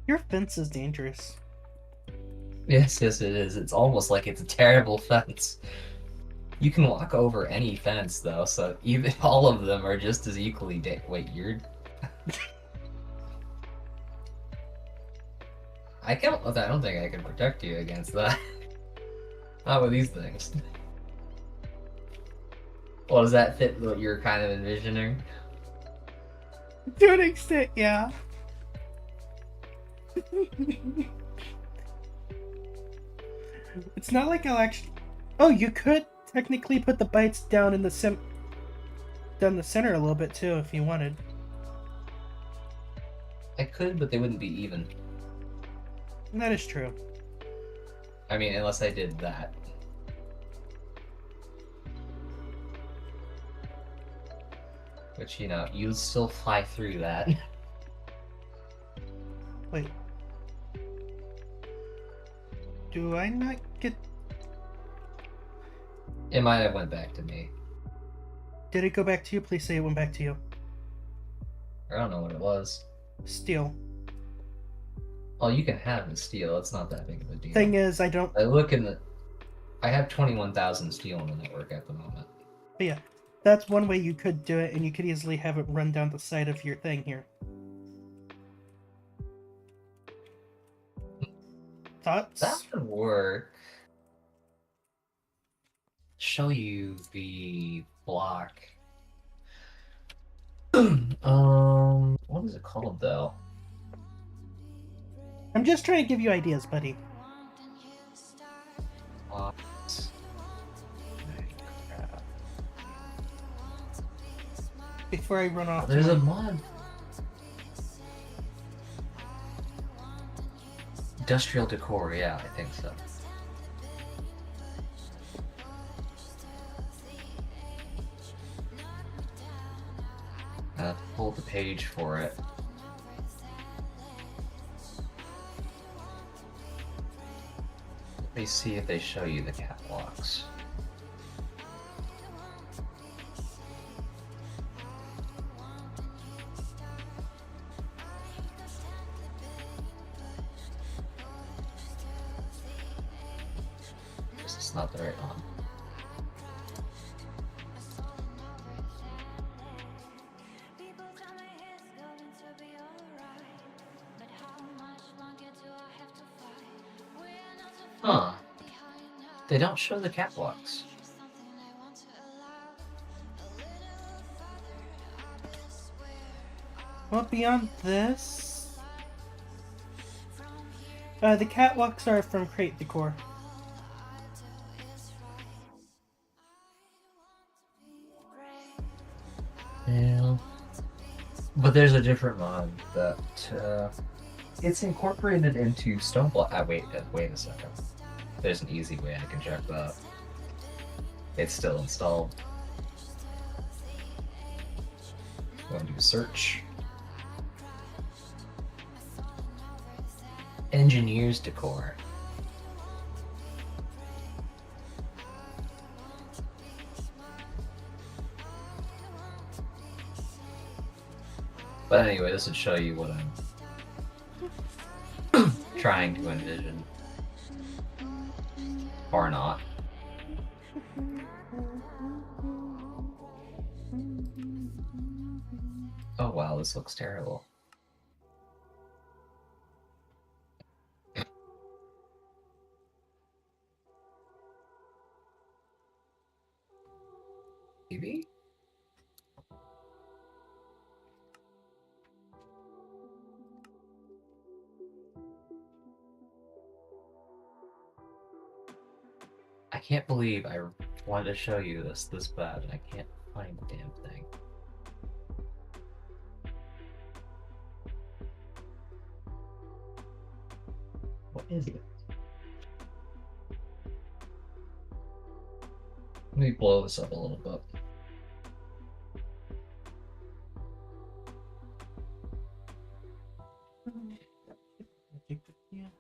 Speaker 1: Your fence is dangerous.
Speaker 2: Yes, yes, it is. It's almost like it's a terrible fence. You can walk over any fence though, so even all of them are just as equally wait, you're... I don't think I can protect you against that. Not with these things. Well, does that fit what you're kind of envisioning?
Speaker 1: To an extent, yeah. It's not like I'll actually... Oh, you could technically put the bites down in the down the center a little bit too, if you wanted.
Speaker 2: I could, but they wouldn't be even.
Speaker 1: That is true.
Speaker 2: I mean, unless I did that. Which, you know, you'd still fly through that.
Speaker 1: Wait. Do I not get...
Speaker 2: It might have went back to me.
Speaker 1: Did it go back to you? Please say it went back to you.
Speaker 2: I don't know what it was.
Speaker 1: Steel.
Speaker 2: Oh, you can have the steel. It's not that big of a deal.
Speaker 1: Thing is, I don't...
Speaker 2: I look in the... I have 21,000 steel in the network at the moment.
Speaker 1: But yeah, that's one way you could do it, and you could easily have it run down the side of your thing here. Thoughts?
Speaker 2: That would work. Show you the block. What is it called though?
Speaker 1: I'm just trying to give you ideas, buddy.
Speaker 2: Blocks. Crap.
Speaker 1: Before I run off.
Speaker 2: There's a mod. Industrial decor, yeah, I think so. Pull the page for it. Let me see if they show you the catwalks. This is not the right one. Huh. They don't show the catwalks.
Speaker 1: Well, beyond this... the catwalks are from Crate Decor.
Speaker 2: Yeah. But there's a different mod that it's incorporated into Stoneblock. Wait a second. There's an easy way I can check that. It's still installed. Go and do search. Engineer's Decor. But anyway, this would show you what I'm trying to envision. Or not. Oh wow, this looks terrible. Maybe? I can't believe I wanted to show you this bad and I can't find the damn thing. What is it? Let me blow this up a little bit.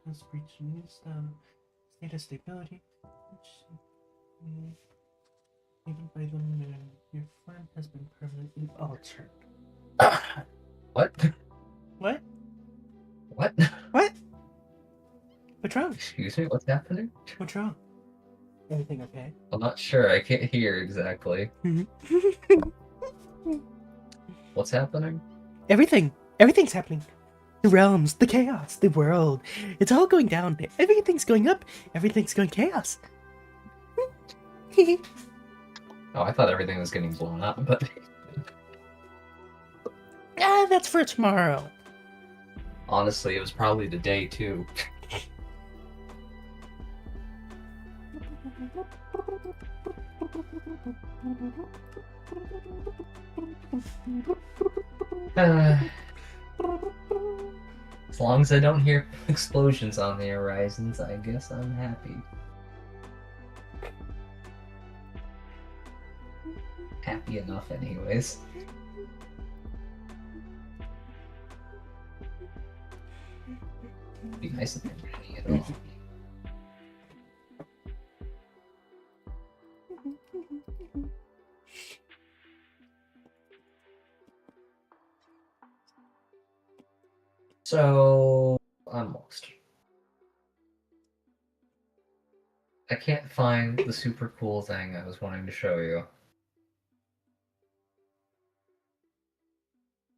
Speaker 1: Has reached a new state of stability. Even by the moon, your farm has been permanently altered.
Speaker 2: What?
Speaker 1: What?
Speaker 2: What?
Speaker 1: What? What's wrong?
Speaker 2: Excuse me, what's happening?
Speaker 1: What's wrong? Everything okay?
Speaker 2: I'm not sure, I can't hear exactly. What's happening?
Speaker 1: Everything's happening. The realms, the chaos, the world. It's all going down. Everything's going up. Everything's going chaos.
Speaker 2: Oh, I thought everything was getting blown up, but...
Speaker 1: That's for tomorrow.
Speaker 2: Honestly, it was probably the day, too. As long as I don't hear explosions on the horizons, I guess I'm happy. Happy enough, anyways. Be nice if they're ready at all. So I'm lost. I can't find the super cool thing I was wanting to show you.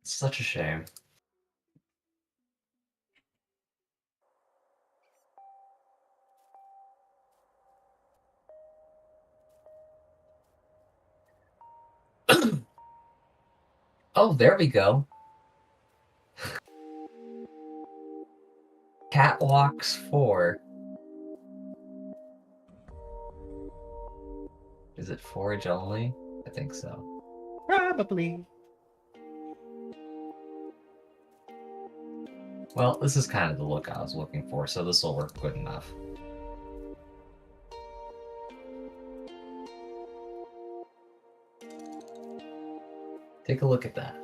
Speaker 2: It's such a shame. Oh, there we go. Catwalks 4. Is it forage only? I think so.
Speaker 1: Probably.
Speaker 2: Well, this is kind of the look I was looking for, so this will work good enough. Take a look at that.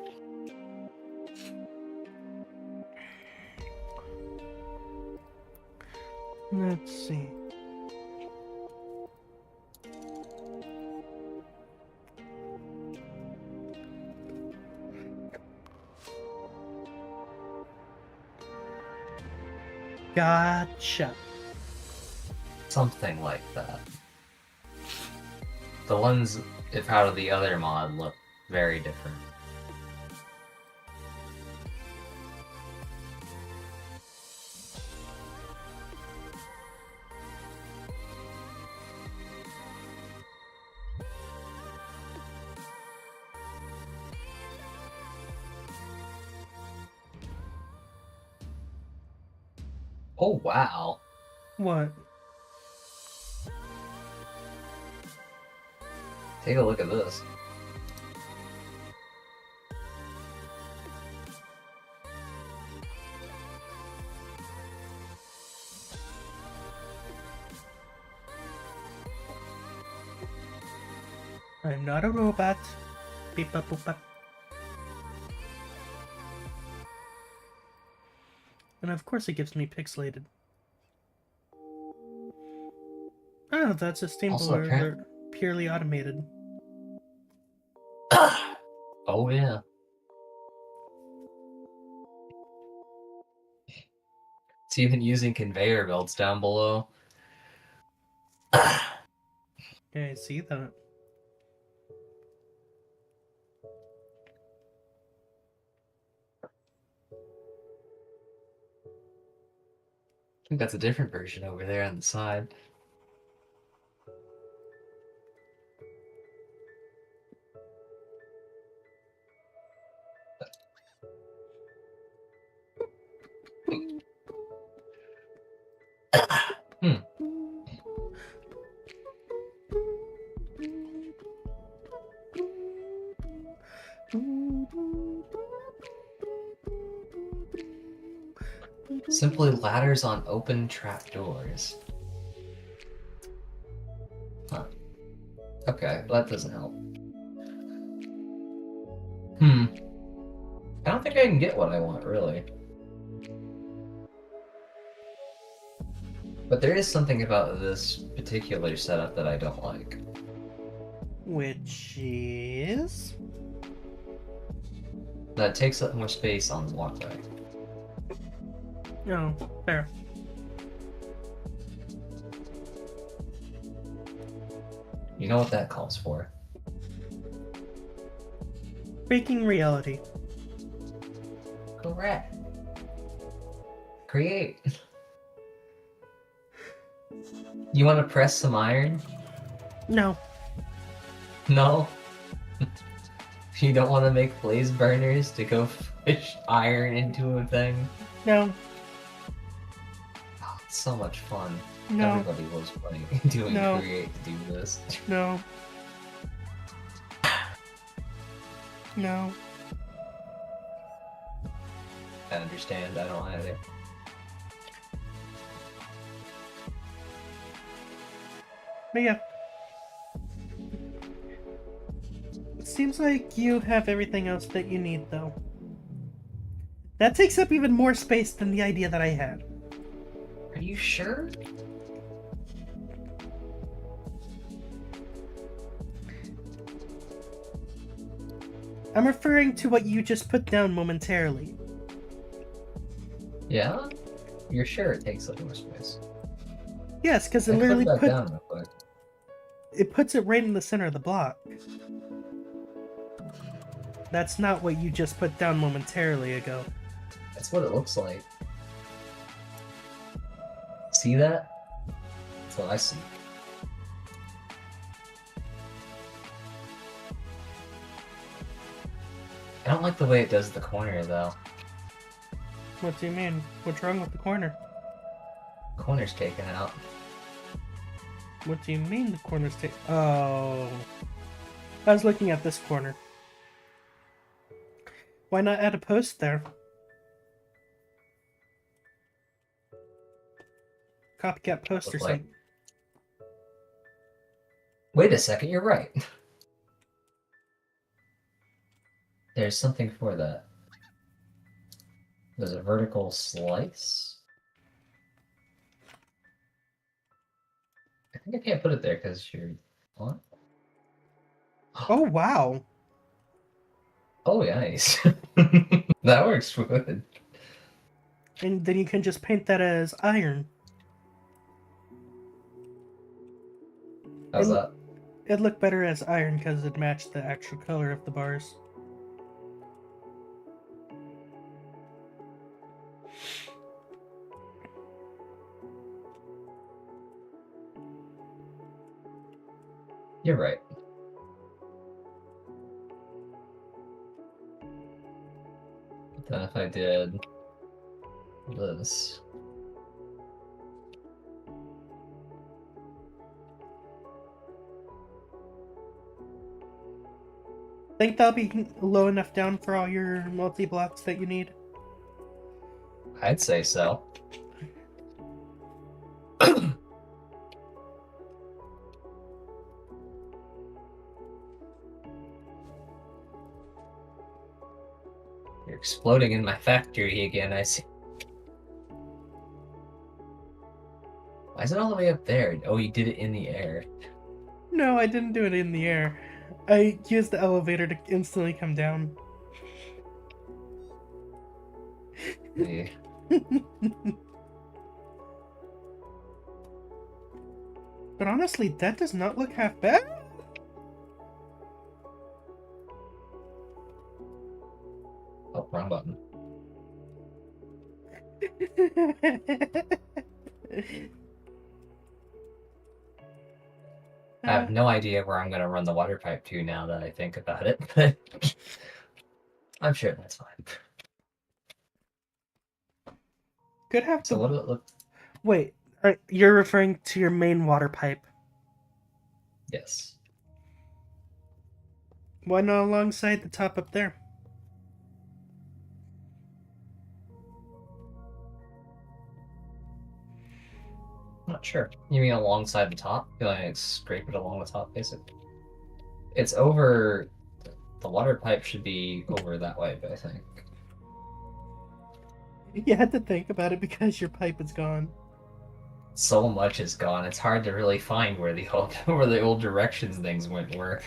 Speaker 1: Let's see. Gotcha.
Speaker 2: Something like that. The ones, if out of the other mod, look very different. Oh, wow.
Speaker 1: What?
Speaker 2: Take a look at this.
Speaker 1: I'm not a robot. Beep up boop up. And of course it gives me pixelated. Oh, that's a steam
Speaker 2: Also,
Speaker 1: blower. They're purely automated.
Speaker 2: Oh yeah. It's even using conveyor belts down below.
Speaker 1: Yeah, I see that.
Speaker 2: I think that's a different version over there on the side. Hmm. Simply ladders on open trapdoors. Huh. Okay, that doesn't help. I don't think I can get what I want, really. But there is something about this particular setup that I don't like.
Speaker 1: Which is...
Speaker 2: That takes up more space on the walkway.
Speaker 1: No, fair.
Speaker 2: You know what that calls for?
Speaker 1: Breaking reality.
Speaker 2: Correct. Create. You want to press some iron?
Speaker 1: No.
Speaker 2: No? You don't want to make blaze burners to go push iron into a thing?
Speaker 1: No.
Speaker 2: Oh, it's so much fun.
Speaker 1: No.
Speaker 2: Everybody loves playing, doing
Speaker 1: No.
Speaker 2: create to do this.
Speaker 1: No. No.
Speaker 2: I understand, I don't either.
Speaker 1: But yeah. It seems like you have everything else that you need, though. That takes up even more space than the idea that I had.
Speaker 2: Are you sure?
Speaker 1: I'm referring to what you just put down momentarily.
Speaker 2: Yeah? You're sure it takes up more space?
Speaker 1: Yes, because it
Speaker 2: I
Speaker 1: literally
Speaker 2: that down real quick.
Speaker 1: it puts it right in the center of the block. That's not what you just put down momentarily ago.
Speaker 2: That's what it looks like. See that? That's what I see. I don't like the way it does the corner, though.
Speaker 1: What do you mean? What's wrong with the corner?
Speaker 2: Corner's taken out.
Speaker 1: What do you mean the corner's Oh. I was looking at this corner. Why not add a post there? Copycat post or
Speaker 2: Look like-
Speaker 1: something.
Speaker 2: Wait a second, you're right. There's something for that. There's a vertical slice? I think I can't put it there because you're... What?
Speaker 1: Oh, wow.
Speaker 2: Oh, nice. That works good.
Speaker 1: And then you can just paint that as iron.
Speaker 2: How's
Speaker 1: It-
Speaker 2: that?
Speaker 1: It'd look better as iron because it'd match the actual color of the bars.
Speaker 2: You're right. But then if I did this...
Speaker 1: Think that'll be low enough down for all your multi-blocks that you need?
Speaker 2: I'd say so. exploding in my factory again, I see. Why is it all the way up there? Oh, you did it in the air.
Speaker 1: No, I didn't do it in the air. I used the elevator to instantly come down.
Speaker 2: Yeah.
Speaker 1: But honestly, that does not look half bad.
Speaker 2: Oh, wrong button. I have no idea where I'm gonna run the water pipe to now that I think about it, but I'm sure that's fine.
Speaker 1: Could have
Speaker 2: So
Speaker 1: the...
Speaker 2: what does it look?
Speaker 1: Wait, you're referring to your main water pipe.
Speaker 2: Yes.
Speaker 1: Why not alongside the top up there?
Speaker 2: I'm not sure. You mean alongside the top? You like scrape it along the top, basically. It's over. The water pipe should be over that way, but I think.
Speaker 1: You had to think about it because your pipe is gone.
Speaker 2: So much is gone. It's hard to really find where the old directions things were.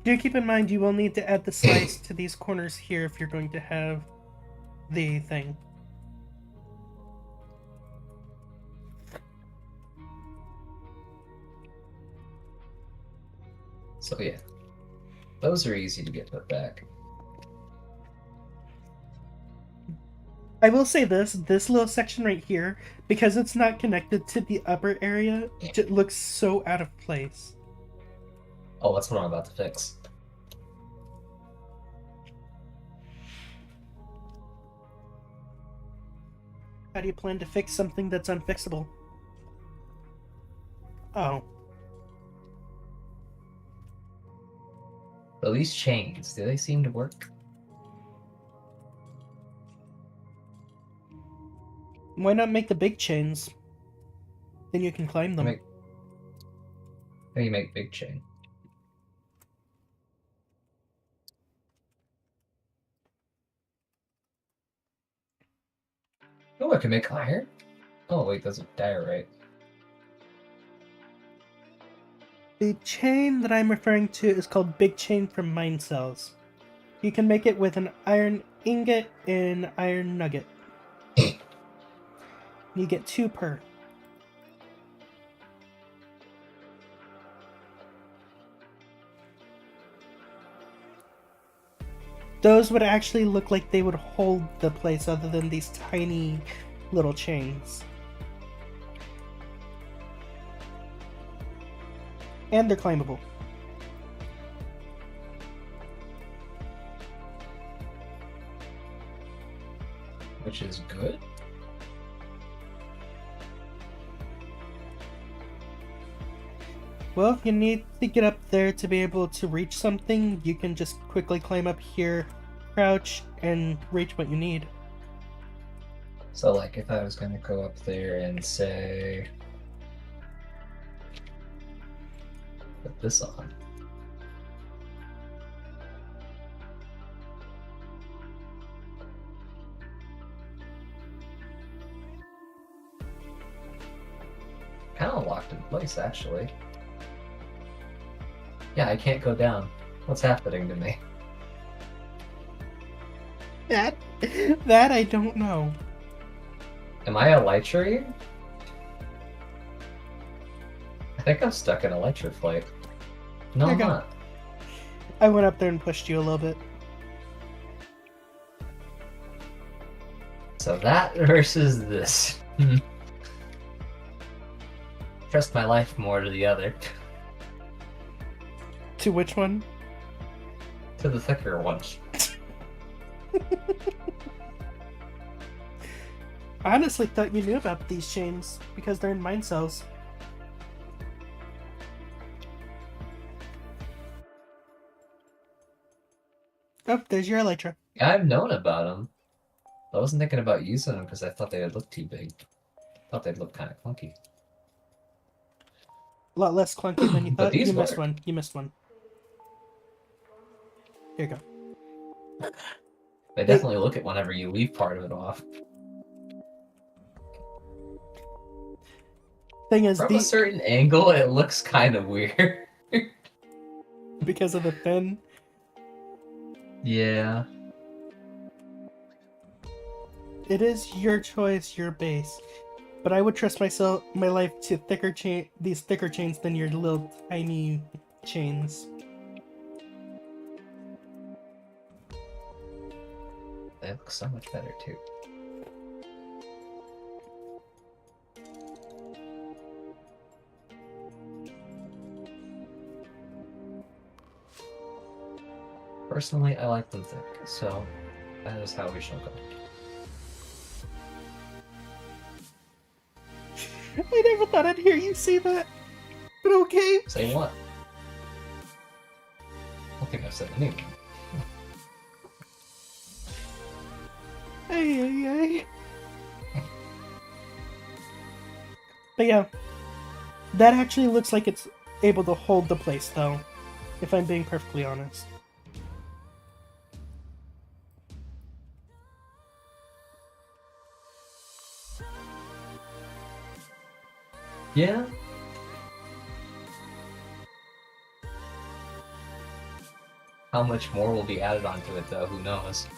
Speaker 1: Do keep in mind you will need to add the slice to these corners here if you're going to have the thing.
Speaker 2: So yeah, those are easy to get put back.
Speaker 1: I will say this little section right here, because it's not connected to the upper area, it looks so out of place.
Speaker 2: Oh, that's what I'm about to fix.
Speaker 1: How do you plan to fix something that's unfixable? Oh.
Speaker 2: So these chains, do they seem to work?
Speaker 1: Why not make the big chains? Then you can climb them.
Speaker 2: You make big chain. Oh, I can make iron? Oh, wait, those are diorite.
Speaker 1: The chain that I'm referring to is called Big Chain from Mine Cells. You can make it with an iron ingot and iron nugget. You get 2 per. Those would actually look like they would hold the place other than these tiny little chains. And they're climbable.
Speaker 2: Which is good.
Speaker 1: Well, if you need to get up there to be able to reach something, you can just quickly climb up here, crouch, and reach what you need.
Speaker 2: So, like, if I was gonna go up there and say, put this on. Kind of locked in place, actually. Yeah, I can't go down. What's happening to me?
Speaker 1: That I don't know.
Speaker 2: Am I elytra? I think I'm stuck in elytra flight. No,
Speaker 1: There
Speaker 2: I'm
Speaker 1: you go.
Speaker 2: not.
Speaker 1: I went up there and pushed you a little bit.
Speaker 2: So that versus this. Trust my life more to the other.
Speaker 1: To which one?
Speaker 2: To the thicker one.
Speaker 1: I honestly thought you knew about these chains because they're in mine cells. Oh, there's your elytra.
Speaker 2: Yeah, I've known about them. I wasn't thinking about using them because I thought they would look too big. I thought they'd look kind of clunky.
Speaker 1: A lot less clunky than you
Speaker 2: But
Speaker 1: thought.
Speaker 2: these
Speaker 1: You missed
Speaker 2: work.
Speaker 1: one. You missed one. Here you go.
Speaker 2: They definitely look at whenever you leave part of it off.
Speaker 1: Thing is,
Speaker 2: From a certain angle, it looks kind of weird.
Speaker 1: because of the fin.
Speaker 2: Yeah.
Speaker 1: It is your choice, your base. But I would trust my life to these thicker chains than your little tiny chains.
Speaker 2: They look so much better too. Personally, I like them thick, so that is how we shall go.
Speaker 1: I never thought I'd hear you say that. But okay.
Speaker 2: Say what? I don't think I've said anything.
Speaker 1: Ay. But yeah, that actually looks like it's able to hold the place, though, if I'm being perfectly honest.
Speaker 2: Yeah? How much more will be added onto it, though? Who knows?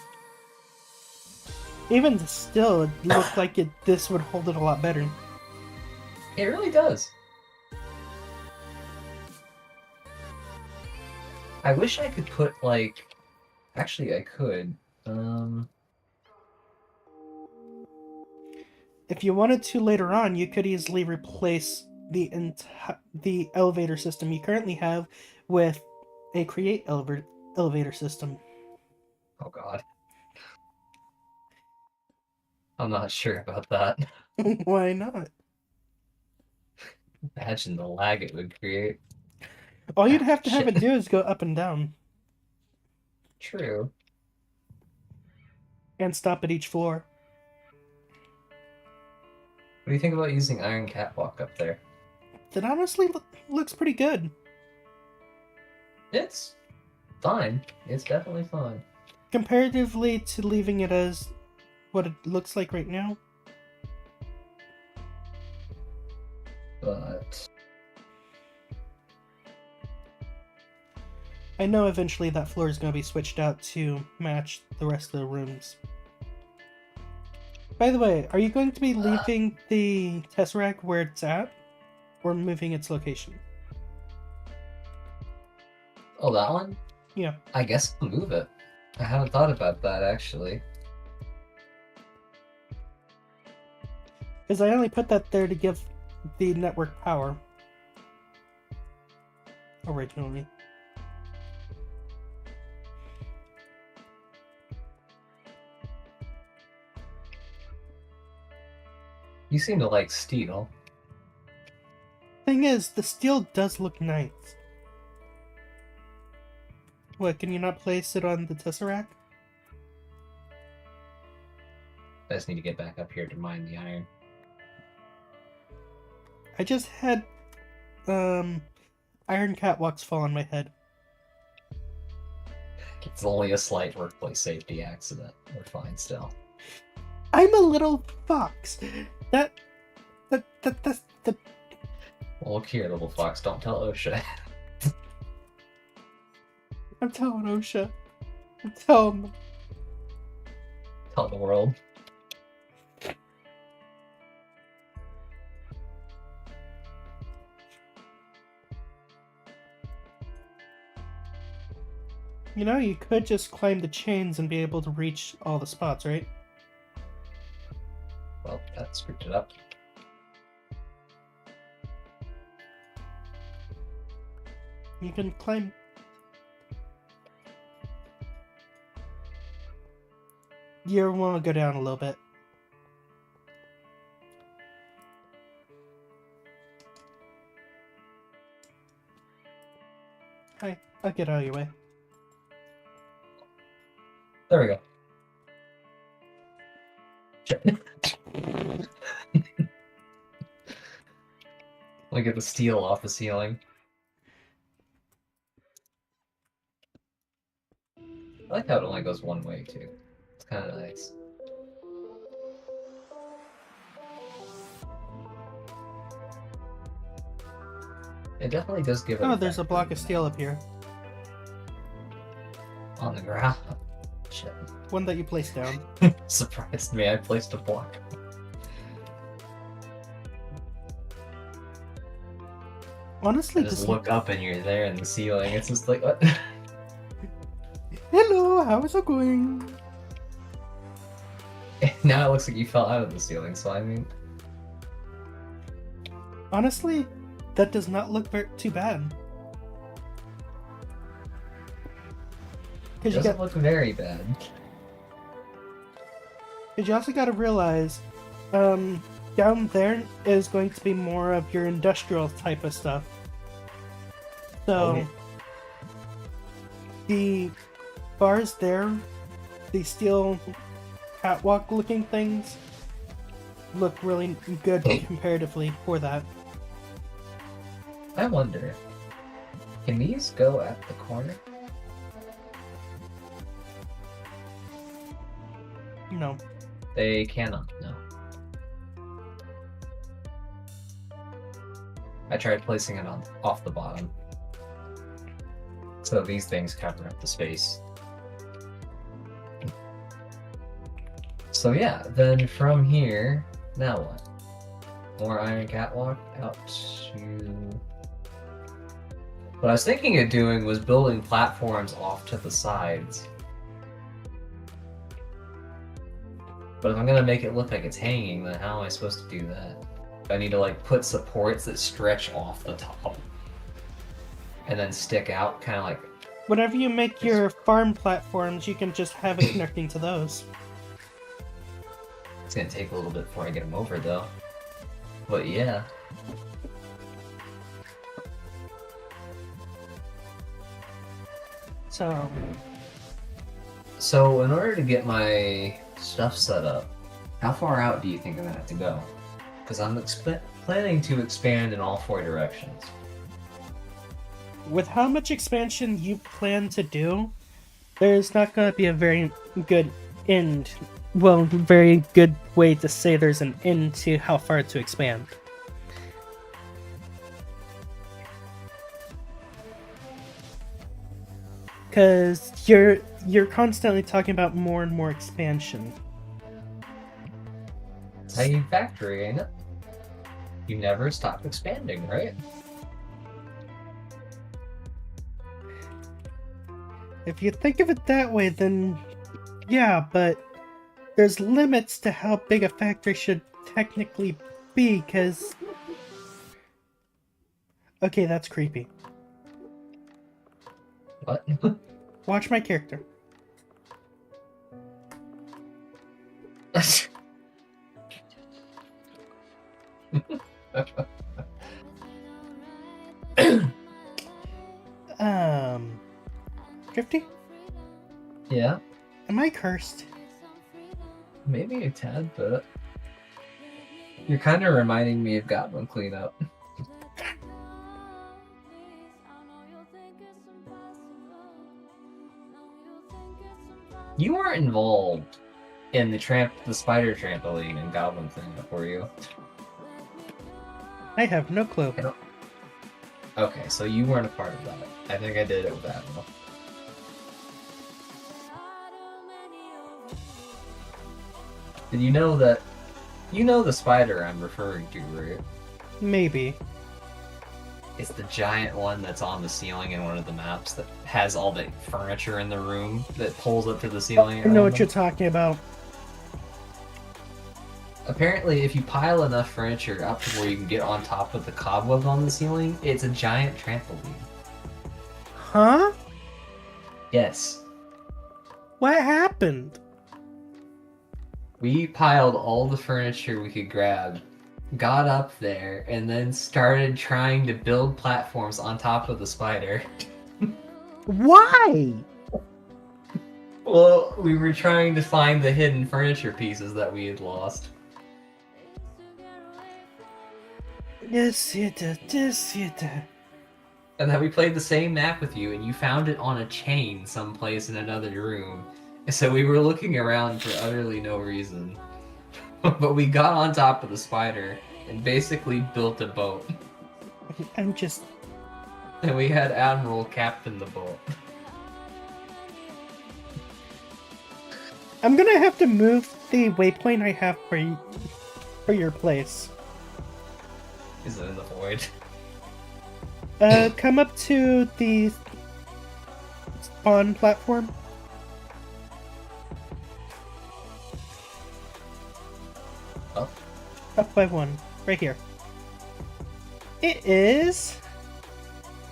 Speaker 1: Even still, it looked like this would hold it a lot better.
Speaker 2: It really does. I wish I could put, like... Actually, I could.
Speaker 1: If you wanted to later on, you could easily replace the elevator system you currently have with a create elevator system.
Speaker 2: Oh god. I'm not sure about that.
Speaker 1: Why not?
Speaker 2: Imagine the lag it would create.
Speaker 1: All you'd have to have
Speaker 2: Shit.
Speaker 1: it do is go up and down.
Speaker 2: True.
Speaker 1: And stop at each floor.
Speaker 2: What do you think about using Iron Catwalk up there?
Speaker 1: That honestly looks pretty good.
Speaker 2: It's fine. It's definitely fine.
Speaker 1: Comparatively to leaving it as what it looks like right now.
Speaker 2: But
Speaker 1: I know eventually that floor is going to be switched out to match the rest of the rooms. By the way, are you going to be leaving the Tesseract where it's at? Or moving its location?
Speaker 2: oh, that one?
Speaker 1: Yeah.
Speaker 2: I guess I'll move it. I haven't thought about that actually.
Speaker 1: Because I only put that there to give the network power. Originally.
Speaker 2: You seem to like steel.
Speaker 1: Thing is, the steel does look nice. What, can you not place it on the Tesseract?
Speaker 2: I just need to get back up here to mine the iron.
Speaker 1: I just had iron catwalks fall on my head.
Speaker 2: It's only a slight workplace safety accident. We're fine still.
Speaker 1: I'm a little fox. That's the
Speaker 2: Well, look here, little fox. Don't tell OSHA.
Speaker 1: I'm telling OSHA. I'm telling them.
Speaker 2: Tell the world.
Speaker 1: You know, you could just climb the chains and be able to reach all the spots, right?
Speaker 2: Well, that screwed it up.
Speaker 1: You can climb. You want to go down a little bit. Hi, I'll get out of your way.
Speaker 2: There we go. Look at the steel off the ceiling. I like how it only goes one way, too. kind of nice. It definitely does give it.
Speaker 1: Oh, there's a block of steel up here.
Speaker 2: On the ground. Shit.
Speaker 1: One that you placed down.
Speaker 2: Surprised me. I placed a block.
Speaker 1: Honestly,
Speaker 2: I just
Speaker 1: this
Speaker 2: look up and you're there in the ceiling. It's just like, what?
Speaker 1: Hello, how is it going?
Speaker 2: Now it looks like you fell out of the ceiling, so I mean...
Speaker 1: Honestly, that does not look too bad.
Speaker 2: It
Speaker 1: Because
Speaker 2: doesn't look very bad.
Speaker 1: you also got to realize, down there is going to be more of your industrial type of stuff. So,
Speaker 2: Okay.
Speaker 1: the bars there, the steel catwalk looking things, look really good comparatively for that.
Speaker 2: I wonder, can these go at the corner?
Speaker 1: No.
Speaker 2: They cannot, no. I tried placing it on off the bottom. So these things cover up the space. So yeah, then from here, now what? More iron catwalk out to... What I was thinking of doing was building platforms off to the sides. But if I'm gonna make it look like it's hanging, then how am I supposed to do that? I need to like put supports that stretch off the top and then stick out, kind of like...
Speaker 1: Whenever you make your farm platforms, you can just have it connecting to those.
Speaker 2: It's gonna take a little bit before I get them over though. But yeah. So in order to get my stuff set up, how far out do you think I'm gonna have to go? Because I'm planning to expand in all 4 directions.
Speaker 1: With how much expansion you plan to do, there's not going to be a very good end. Well, very good way to say there's an end to how far to expand. Because you're constantly talking about more and more expansion.
Speaker 2: That's how you factory, ain't it? You never stop expanding, right?
Speaker 1: If you think of it that way, then yeah, but there's limits to how big a factory should technically be, because... Okay, that's creepy.
Speaker 2: What?
Speaker 1: Watch my character. Drifty?
Speaker 2: Yeah,
Speaker 1: Am I cursed?
Speaker 2: maybe a tad bit. You're kind of reminding me of Goblin Cleanup. You weren't involved in the spider trampoline in Goblin Cleanup, were you?
Speaker 1: I have no clue.
Speaker 2: Okay, so you weren't a part of that. I think I did it with Admiral. Did you know that... You know the spider I'm referring to, right?
Speaker 1: Maybe.
Speaker 2: It's the giant one that's on the ceiling in one of the maps that has all the furniture in the room that pulls up to the ceiling.
Speaker 1: I know what you're talking about.
Speaker 2: Apparently, if you pile enough furniture up to where you can get on top of the cobweb on the ceiling, it's a giant trampoline.
Speaker 1: Huh?
Speaker 2: Yes.
Speaker 1: What happened?
Speaker 2: We piled all the furniture we could grab, got up there, and then started trying to build platforms on top of the spider.
Speaker 1: Why?
Speaker 2: Well, we were trying to find the hidden furniture pieces that we had lost.
Speaker 1: Yes, you did. Yes, you did.
Speaker 2: And then we played the same map with you, and you found it on a chain someplace in another room.
Speaker 3: So we were looking around for utterly no reason. But we got on top of the spider and basically built a boat.
Speaker 1: I'm just...
Speaker 3: And we had Admiral captain the boat.
Speaker 1: I'm gonna have to move the waypoint I have for your place.
Speaker 3: Is it in the void?
Speaker 1: Come up to the spawn platform.
Speaker 3: Up?
Speaker 1: Up by one. Right here. It is...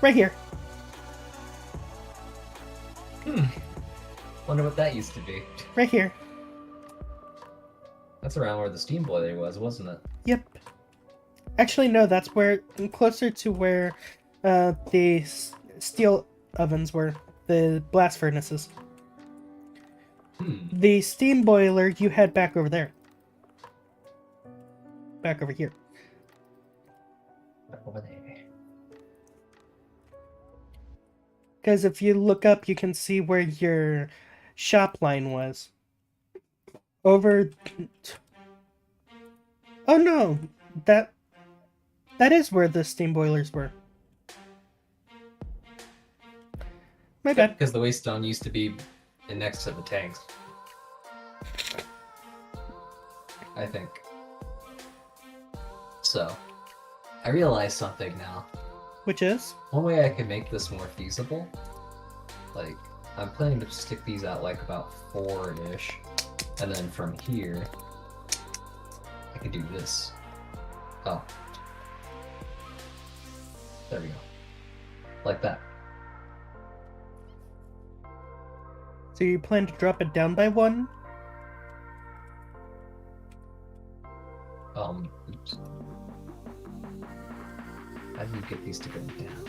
Speaker 1: right here.
Speaker 3: Wonder what that used to be.
Speaker 1: Right here.
Speaker 3: That's around where the steam boiler was, wasn't it?
Speaker 1: Yep. Actually, no, that's where... closer to where the steel ovens were. The blast furnaces. The steam boiler, you head back over there. Back over here.
Speaker 3: Over there.
Speaker 1: Because if you look up, you can see where your shop line was. Over... oh no! That is where the steam boilers were. My bad.
Speaker 3: Because the waste stone used to be next to the tanks. I think. So, I realized something now.
Speaker 1: Which is?
Speaker 3: One way I could make this more feasible, like, I'm planning to stick these out like about 4-ish, and then from here, I could do this. Oh. There we go. Like that.
Speaker 1: So you plan to drop it down by one?
Speaker 3: Oops. How do you get these to go down?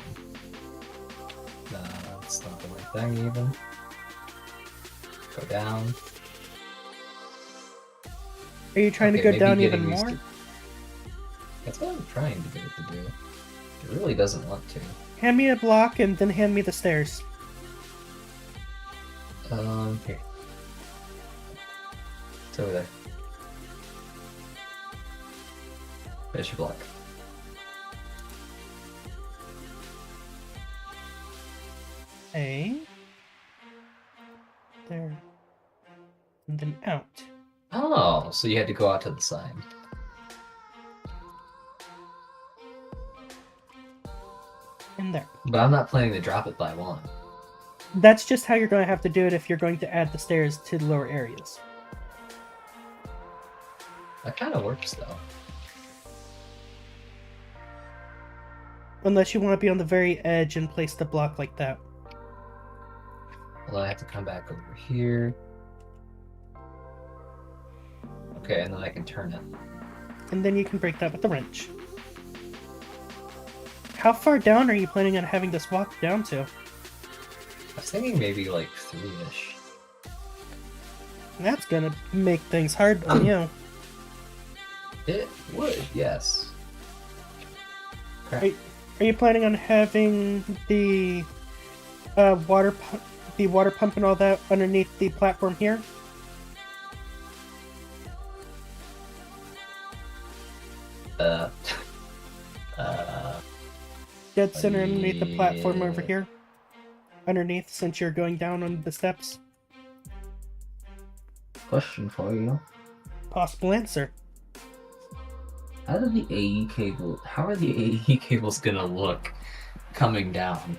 Speaker 3: No, that's not the right thing even. Go down.
Speaker 1: Are you trying to
Speaker 3: Okay,
Speaker 1: go
Speaker 3: maybe
Speaker 1: down
Speaker 3: getting
Speaker 1: even
Speaker 3: these
Speaker 1: more?
Speaker 3: That's what I'm trying to get it to do. It really doesn't want to.
Speaker 1: Hand me a block and then hand me the stairs.
Speaker 3: Here. It's over there. Finish your block.
Speaker 1: A. There. And then out.
Speaker 3: Oh, so you had to go out to the side.
Speaker 1: In there.
Speaker 3: But I'm not planning to drop it by one.
Speaker 1: That's just how you're going to have to do it if you're going to add the stairs to the lower areas.
Speaker 3: That kind of works though.
Speaker 1: Unless you want to be on the very edge and place the block like that.
Speaker 3: Well, I have to come back over here. Okay, and then I can turn it.
Speaker 1: And then you can break that with the wrench. How far down are you planning on having this walk down to?
Speaker 3: I was thinking maybe like 3-ish.
Speaker 1: That's gonna make things hard on you.
Speaker 3: It would, yes. Crap.
Speaker 1: Are you planning on having the water pump and all that underneath the platform here? Dead center underneath the platform over
Speaker 3: Yeah.
Speaker 1: here. Underneath, since you're going down on the steps.
Speaker 3: Question for you.
Speaker 1: Possible answer.
Speaker 3: How are the AE cables gonna look coming down?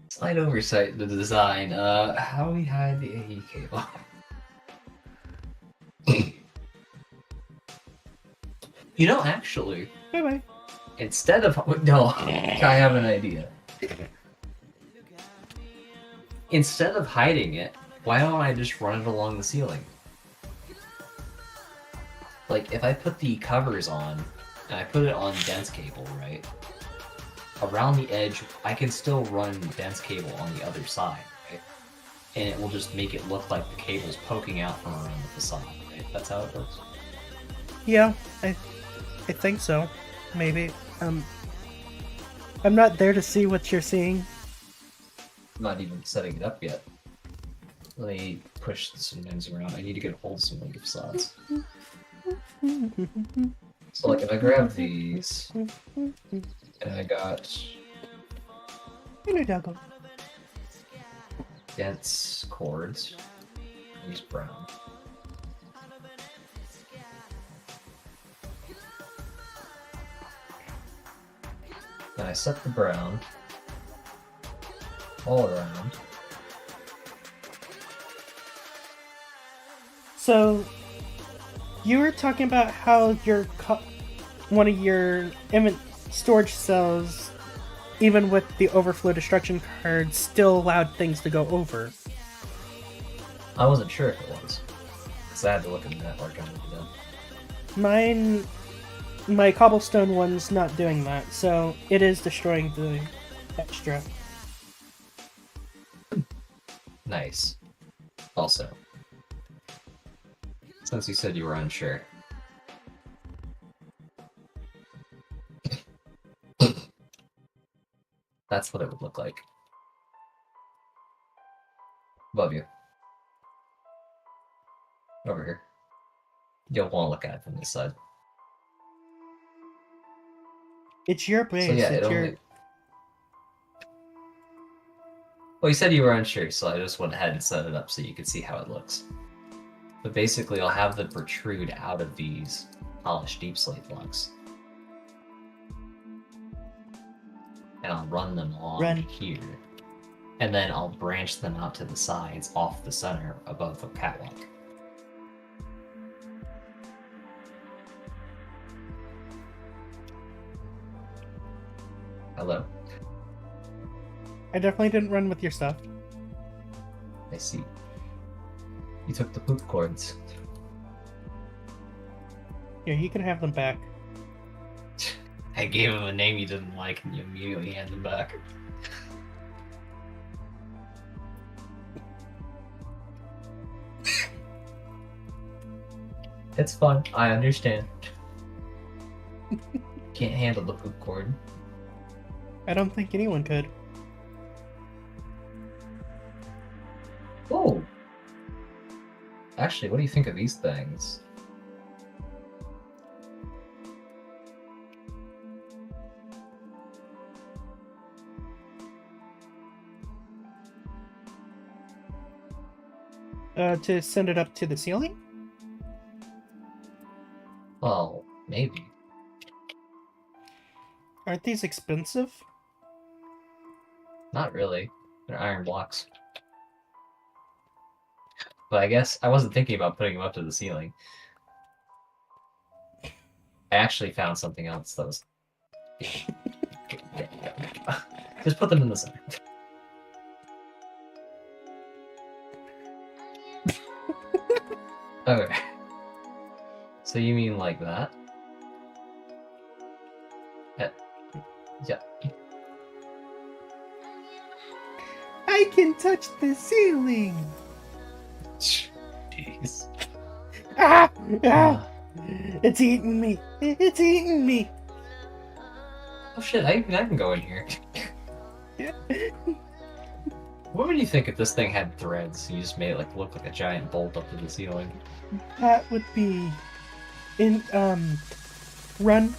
Speaker 3: Slight oversight in the design. How do we hide the AE cable? You know, actually,
Speaker 1: Bye-bye.
Speaker 3: instead of no, I have an idea. Instead of hiding it, why don't I just run it along the ceiling? Like, if I put the covers on, and I put it on dense cable, right? Around the edge, I can still run dense cable on the other side, right? And it will just make it look like the cable's poking out from around the facade, right? That's how it works.
Speaker 1: Yeah, I think so. Maybe. I'm not there to see what you're seeing.
Speaker 2: I'm not even setting it up yet. Let me push some things around. I need to get a hold of some leaf slots. So like if I grab these, and I got
Speaker 1: Hello, doggo.
Speaker 2: dense cords, use brown. Then I set the brown all around.
Speaker 1: So, you were talking about how your one of your storage cells, even with the overflow destruction card, still allowed things to go over.
Speaker 2: I wasn't sure if it was, because I had to look at the network and look it up.
Speaker 1: My cobblestone one's not doing that, so it is destroying the extra.
Speaker 2: Nice. Also, since you said you were unsure, that's what it would look like. Above you. Over here. You'll want to look at it from this side.
Speaker 1: It's your base.
Speaker 2: So yeah,
Speaker 1: it's your...
Speaker 2: only... Well, you said you were unsure, so I just went ahead and set it up so you could see how it looks. But basically, I'll have them protrude out of these polished deep slate blocks. And I'll run them along here. And then I'll branch them out to the sides off the center above the catwalk. Hello?
Speaker 1: I definitely didn't run with your stuff.
Speaker 2: I see. You took the poop cords.
Speaker 1: Here, you can have them back.
Speaker 2: I gave him a name you didn't like and you immediately handed them back. It's fun. I understand. Can't handle the poop cord.
Speaker 1: I don't think anyone could.
Speaker 2: Oh! Actually, what do you think of these things?
Speaker 1: To send it up to the ceiling?
Speaker 2: Well, maybe.
Speaker 1: Aren't these expensive?
Speaker 2: Not really. They're iron blocks. But I guess I wasn't thinking about putting them up to the ceiling. I actually found something else that was... Just put them in the center. Okay. So you mean like that? Yeah.
Speaker 1: I can touch the ceiling!
Speaker 2: Jeez.
Speaker 1: Ah! Ah! It's eating me! It's eating me!
Speaker 2: Oh shit, I can go in here. What would you think if this thing had threads? You just made it like look like a giant bolt up to the ceiling.
Speaker 1: That would be... Run.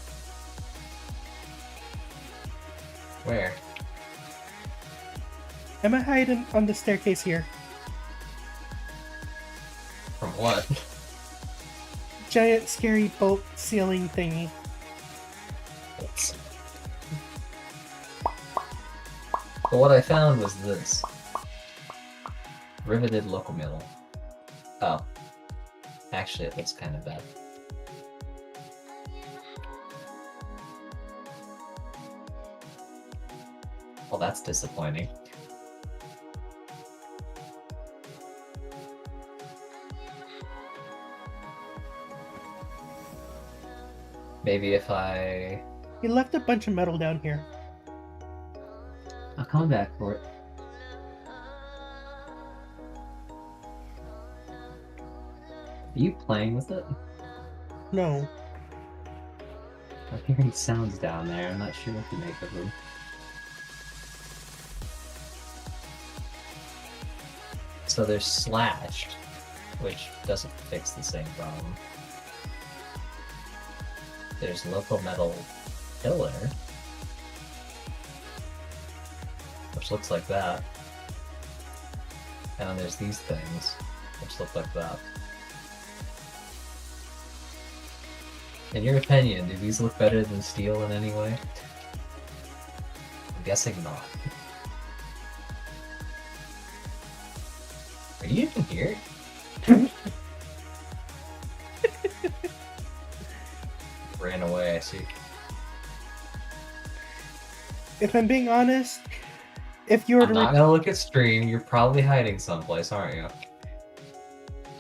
Speaker 2: Where?
Speaker 1: Am I hiding on the staircase here?
Speaker 2: From what?
Speaker 1: Giant scary bolt ceiling thingy.
Speaker 2: But what I found was this. Riveted locomill. Oh. Actually, it looks kind of bad. Well, that's disappointing. Maybe if I...
Speaker 1: You left a bunch of metal down here.
Speaker 2: I'll come back for it. Are you playing with it?
Speaker 1: No.
Speaker 2: I'm hearing sounds down there. I'm not sure what to make of them. So they're slashed, which doesn't fix the same problem. There's local metal pillar, which looks like that. And then there's these things, which look like that. In your opinion, do these look better than steel in any way? I'm guessing not. Are you even here? Ran away, I see.
Speaker 1: If I'm being honest, if you were
Speaker 2: I'm
Speaker 1: to
Speaker 2: not gonna look at stream, you're probably hiding someplace, aren't you?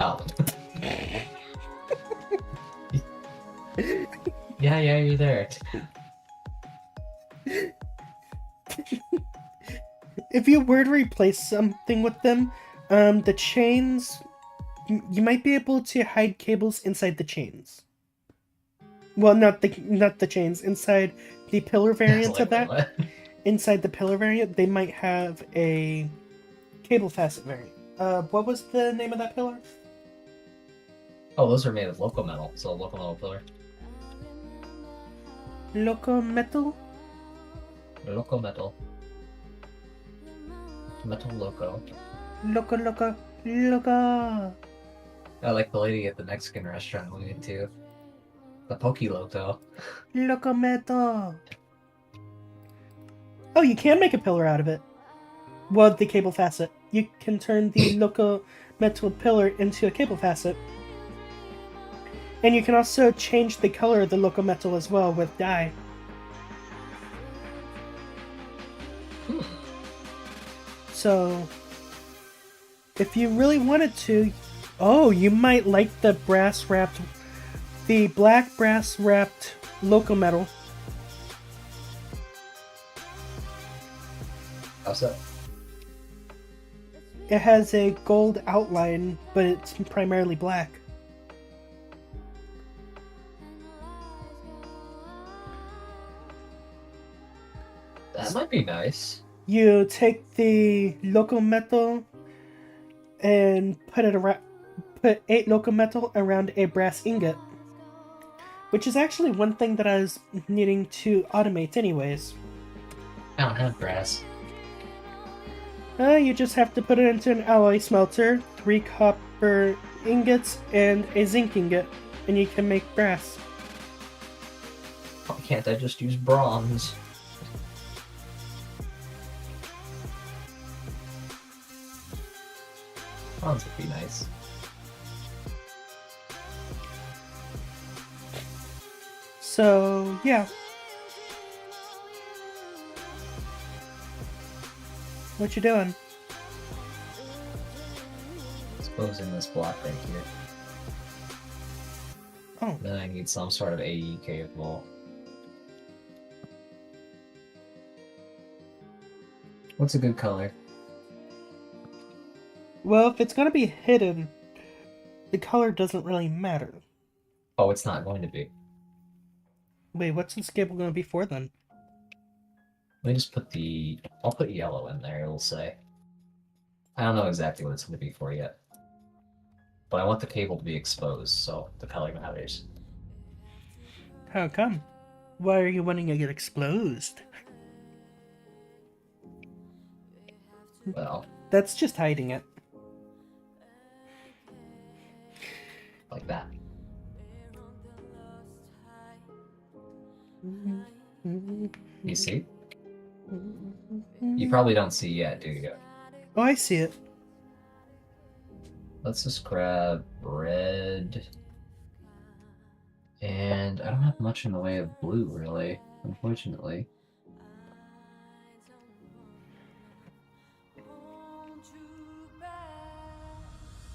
Speaker 2: Oh. Yeah, you're there.
Speaker 1: if you were to replace something with them, the chains, you might be able to hide cables inside the chains. Well, not the chains, inside the pillar variant of that.
Speaker 2: What?
Speaker 1: Inside the pillar variant, they might have a cable facet variant. What was the name of that pillar?
Speaker 2: Oh, those are made of local metal, so local metal pillar.
Speaker 1: Loco metal?
Speaker 2: Local metal. Metal loco.
Speaker 1: Loco.
Speaker 2: I like the lady at the Mexican restaurant we went to. The Poke Loco.
Speaker 1: Loco metal. Oh, you can make a pillar out of it. Well, the cable facet. You can turn the loco metal pillar into a cable facet. And you can also change the color of the loco metal as well with dye. So, if you really wanted to, oh, you might like the black brass wrapped loco metal.
Speaker 2: How's that?
Speaker 1: It has a gold outline, but it's primarily black.
Speaker 2: That might be nice.
Speaker 1: You take the loco metal and put 8 loco metal around a brass ingot, which is actually one thing that I was needing to automate anyways.
Speaker 2: I don't have brass.
Speaker 1: You just have to put it into an alloy smelter, 3 copper ingots, and a zinc ingot, and you can make brass.
Speaker 2: Why can't I just use bronze? Bronze would be nice.
Speaker 1: So, yeah. What you doing?
Speaker 2: Exposing this block right here.
Speaker 1: Oh.
Speaker 2: Then I need some sort of AE cable. What's a good color?
Speaker 1: Well, if it's gonna be hidden, the color doesn't really matter.
Speaker 2: Oh, it's not going to be.
Speaker 1: Wait, what's this cable gonna be for then?
Speaker 2: Let me just put I'll put yellow in there, it'll say. I don't know exactly what it's going to be for yet. But I want the cable to be exposed, so the color matters.
Speaker 1: How come? Why are you wanting to get exposed?
Speaker 2: Well,
Speaker 1: That's just hiding it.
Speaker 2: like that. You see? You probably don't see yet, do you?
Speaker 1: Oh, I see it.
Speaker 2: Let's just grab red. And I don't have much in the way of blue, really, unfortunately.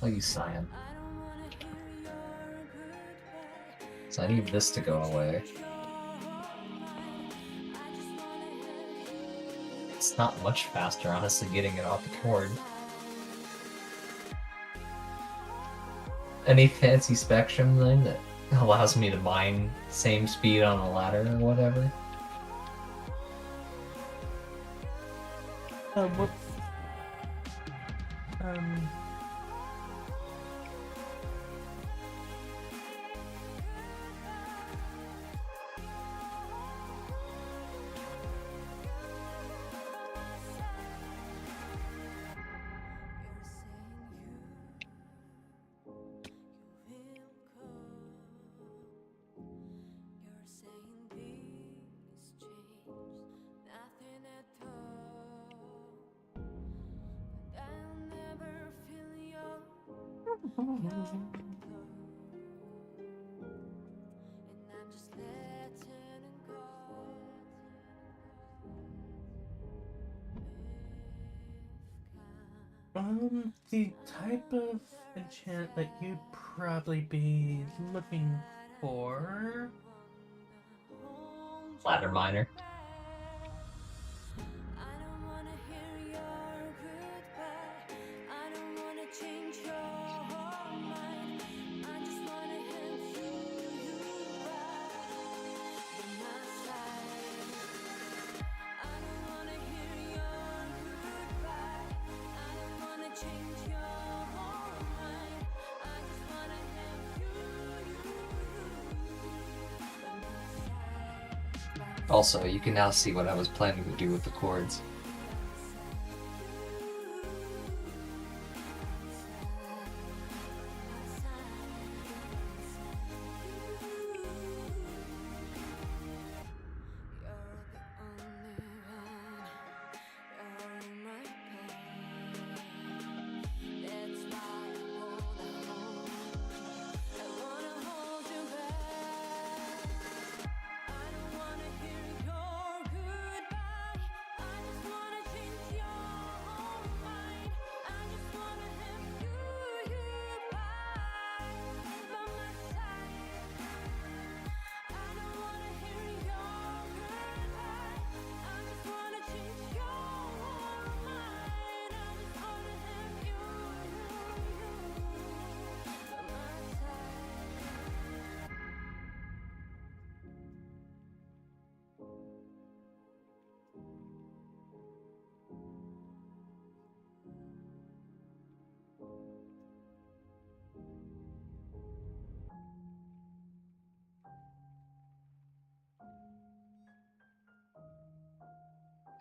Speaker 2: I'll use cyan. So I need this to go away. It's not much faster, honestly, getting it off the cord. Any fancy spectrum thing that allows me to mine same speed on a ladder or whatever.
Speaker 1: Whoops. Um. The type of enchant that you'd probably be looking for.
Speaker 2: Ladder miner. Also, you can now see what I was planning to do with the chords.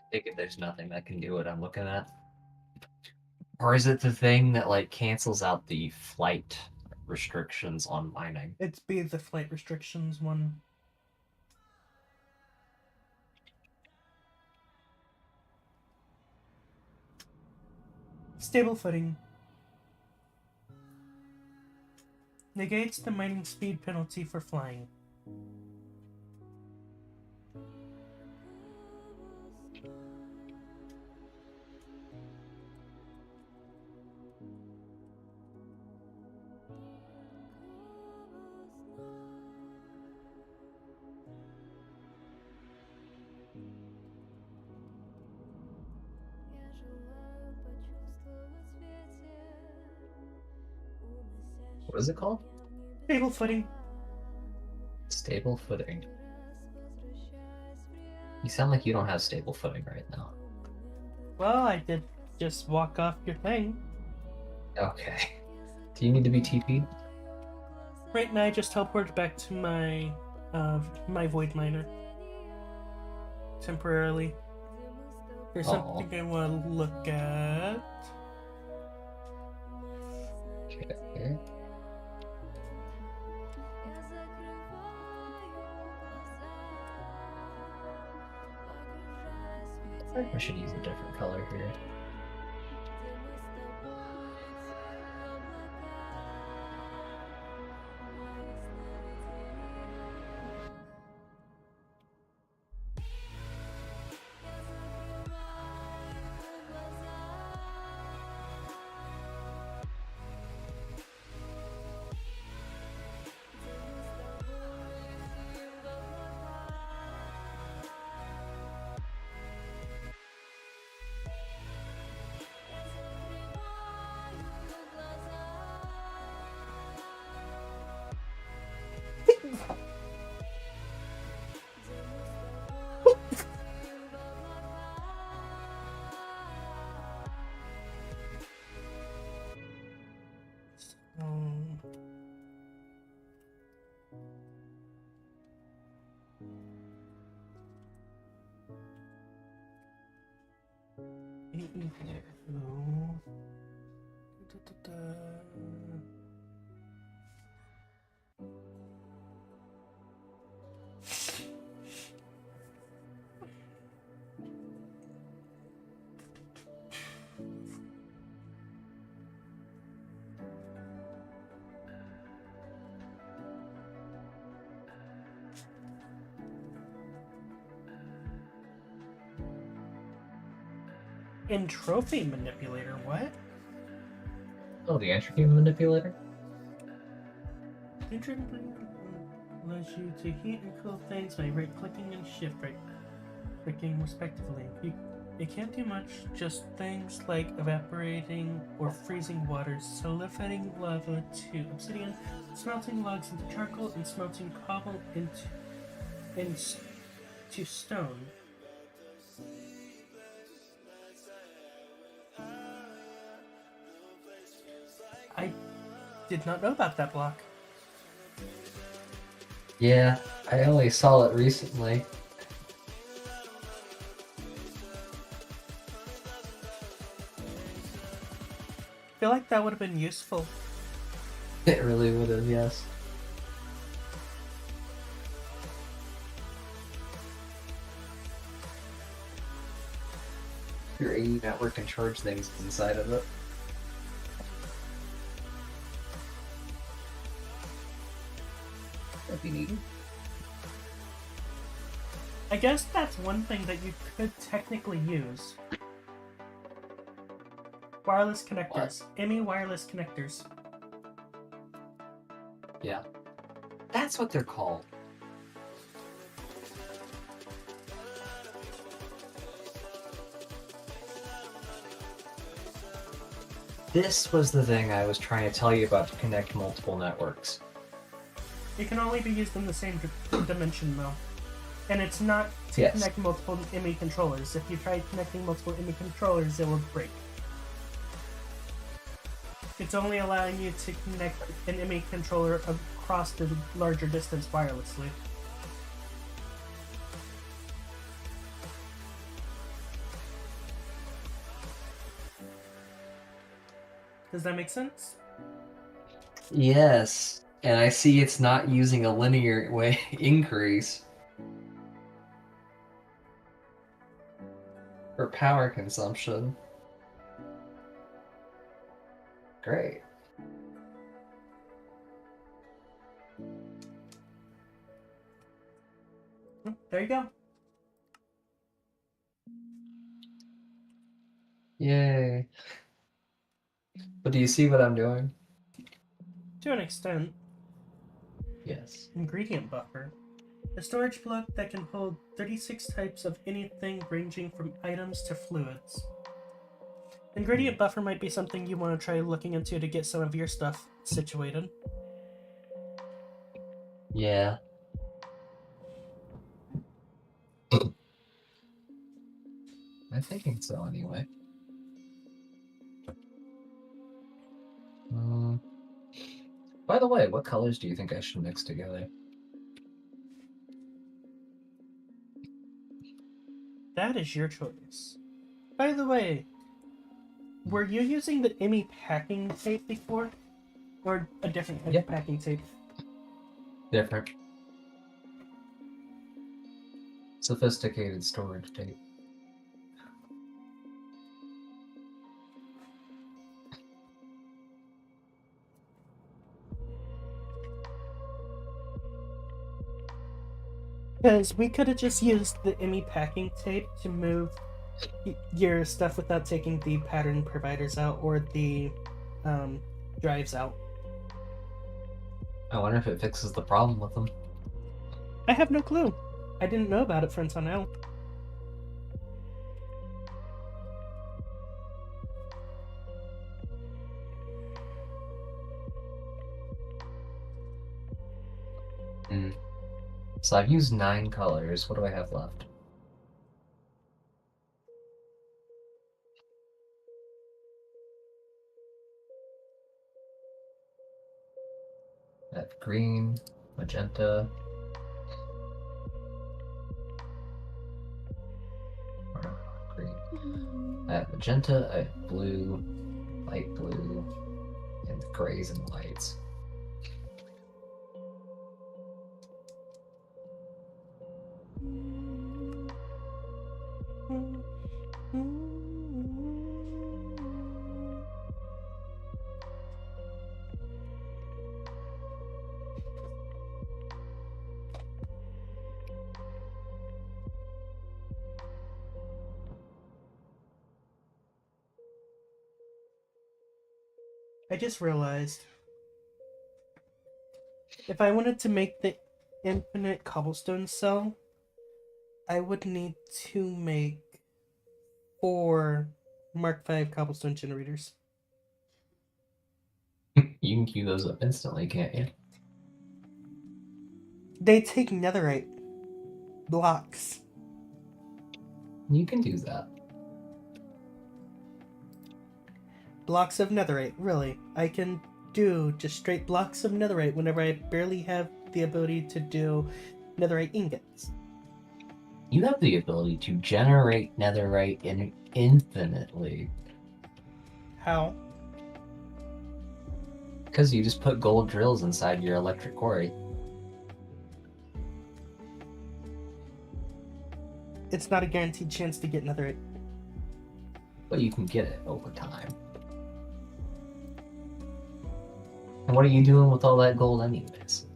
Speaker 2: I think if there's nothing that can do what I'm looking at. Or is it the thing that like cancels out the flight restrictions on mining?
Speaker 1: It's be the flight restrictions one. Stable footing. Negates the mining speed penalty for flying.
Speaker 2: What is it called?
Speaker 1: Stable footing.
Speaker 2: Stable footing. You sound like you don't have stable footing right now.
Speaker 1: Well, I did just walk off your thing.
Speaker 2: Okay. Do you need to be TP'd?
Speaker 1: Right now, I just teleported back to my void miner temporarily. There's something I want to look at.
Speaker 2: Okay. I should use a different color here.
Speaker 1: Entropy manipulator, what?
Speaker 2: Oh, the entropy manipulator?
Speaker 1: Entropy allows you to heat and cool things by right-clicking and shift-right-clicking respectively. It can't do much, just things like evaporating or freezing water, solidifying lava to obsidian, smelting logs into charcoal, and smelting cobble into stone. I did not know about that block.
Speaker 3: Yeah, I only saw it recently.
Speaker 1: I feel like that would have been useful.
Speaker 3: It really would have, yes. Your AE network can charge things inside of it. That'd be neat.
Speaker 1: I guess that's one thing that you could technically use. Wireless connectors. Emmy wireless connectors.
Speaker 3: Yeah. That's what they're called. This was the thing I was trying to tell you about to connect multiple networks.
Speaker 1: It can only be used in the same dimension, though. And it's not to connect multiple Emmy controllers. If you try connecting multiple Emmy controllers, it will break. It's only allowing you to connect an Emmy controller across the larger distance wirelessly. Does that make sense?
Speaker 3: Yes, and I see it's not using a linear way increase for power consumption. Great.
Speaker 1: There you go.
Speaker 3: Yay. But do you see what I'm doing?
Speaker 1: To an extent.
Speaker 3: Yes.
Speaker 1: Ingredient buffer. A storage block that can hold 36 types of anything ranging from items to fluids. Ingredient buffer might be something you want to try looking into to get some of your stuff situated.
Speaker 3: Yeah. I'm thinking so anyway. By the way, what colors do you think I should mix together?
Speaker 1: That is your choice. By the way, were you using the Emmy packing tape before? Or a different type of packing tape?
Speaker 3: Different. Sophisticated storage tape.
Speaker 1: Because we could have just used the Emmy packing tape to move your stuff without taking the pattern providers out or the drives out.
Speaker 3: I wonder if it fixes the problem with them.
Speaker 1: I have no clue. I didn't know about it for until now.
Speaker 3: So I've used 9 colors. What do I have left? I have green, magenta, or green. I have
Speaker 2: got magenta, I have blue, light blue, and grays and whites.
Speaker 1: I just realized if I wanted to make the infinite cobblestone cell, I would need to make 4 Mark V cobblestone generators.
Speaker 2: You can queue those up instantly, can't you?
Speaker 1: They take netherite blocks.
Speaker 2: You can do that.
Speaker 1: Blocks of netherite, really. I can do just straight blocks of netherite whenever I barely have the ability to do netherite ingots.
Speaker 2: You have the ability to generate netherite infinitely.
Speaker 1: How?
Speaker 2: Because you just put gold drills inside your electric quarry.
Speaker 1: It's not a guaranteed chance to get netherite.
Speaker 2: But you can get it over time. And what are you doing with all that gold anyways?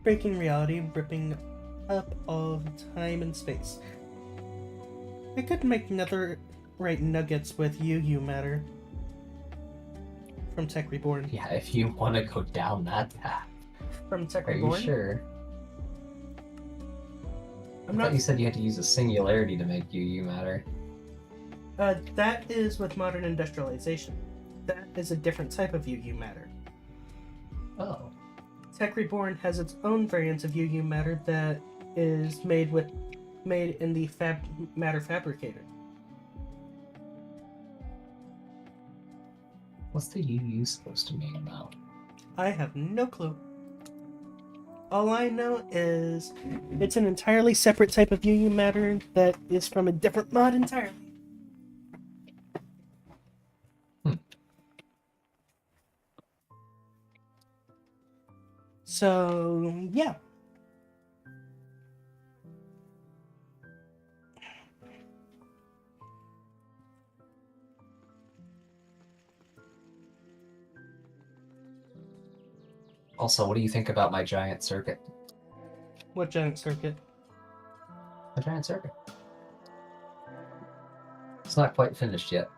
Speaker 1: Breaking reality, ripping up all of time and space. I could make netherite nuggets with UU matter from Tech Reborn.
Speaker 2: Yeah, if you want to go down that path.
Speaker 1: From Tech
Speaker 2: Are
Speaker 1: Reborn?
Speaker 2: you sure? I
Speaker 1: I'm
Speaker 2: thought
Speaker 1: not.
Speaker 2: you said you had to use a singularity to make UU matter.
Speaker 1: That is with modern industrialization. That is a different type of UU matter.
Speaker 2: Oh.
Speaker 1: Tech Reborn has its own variants of UU matter that is made in the matter fabricator.
Speaker 2: What's the UU supposed to mean now?
Speaker 1: I have no clue. All I know is it's an entirely separate type of UU matter that is from a different mod entirely. So, yeah.
Speaker 2: Also, what do you think about my giant circuit?
Speaker 1: What giant circuit?
Speaker 2: A giant circuit. It's not quite finished yet.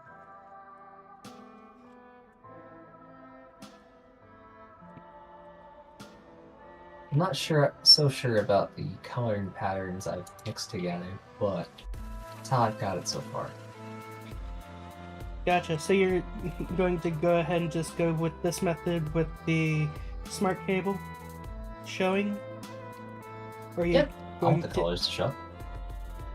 Speaker 2: I'm not so sure about the coloring patterns I've mixed together, but that's how I've got it so far.
Speaker 1: Gotcha. So you're going to go ahead and just go with this method with the smart cable showing? Or you
Speaker 2: Yep. I want
Speaker 1: going
Speaker 2: the
Speaker 1: to-
Speaker 2: colors to show.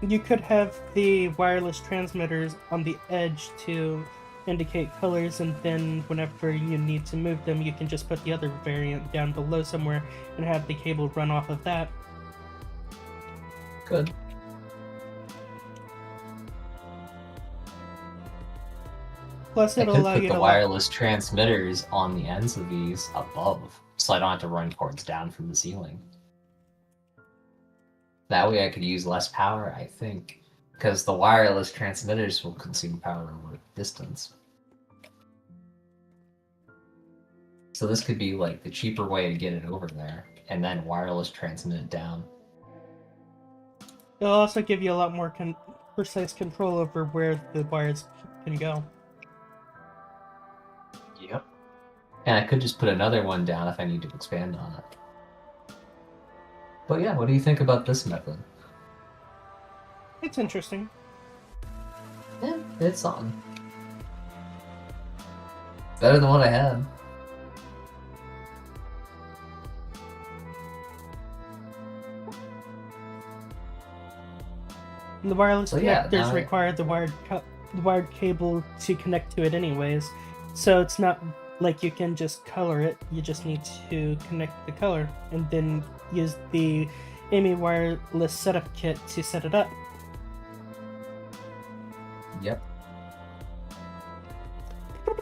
Speaker 1: You could have the wireless transmitters on the edge to indicate colors, and then whenever you need to move them, you can just put the other variant down below somewhere and have the cable run off of that.
Speaker 2: Good.
Speaker 1: Plus,
Speaker 2: I
Speaker 1: it'll
Speaker 2: could
Speaker 1: allow
Speaker 2: put
Speaker 1: you
Speaker 2: the
Speaker 1: to
Speaker 2: wireless transmitters on the ends of these above, so I don't have to run cords down from the ceiling. That way I could use less power, I think, because the wireless transmitters will consume power over distance. So this could be like the cheaper way to get it over there, and then wireless transmit it down.
Speaker 1: It'll also give you a lot more precise control over where the wires can go.
Speaker 2: Yep. And I could just put another one down if I need to expand on it. But yeah, what do you think about this method?
Speaker 1: It's interesting.
Speaker 2: Yeah, it's on. Better than what I had.
Speaker 1: And the wireless
Speaker 2: So yeah,
Speaker 1: connectors
Speaker 2: now
Speaker 1: require the wired cable to connect to it anyways. So it's not like you can just color it. You just need to connect the color, and then use the AMI wireless setup kit to set it up.
Speaker 2: Yep.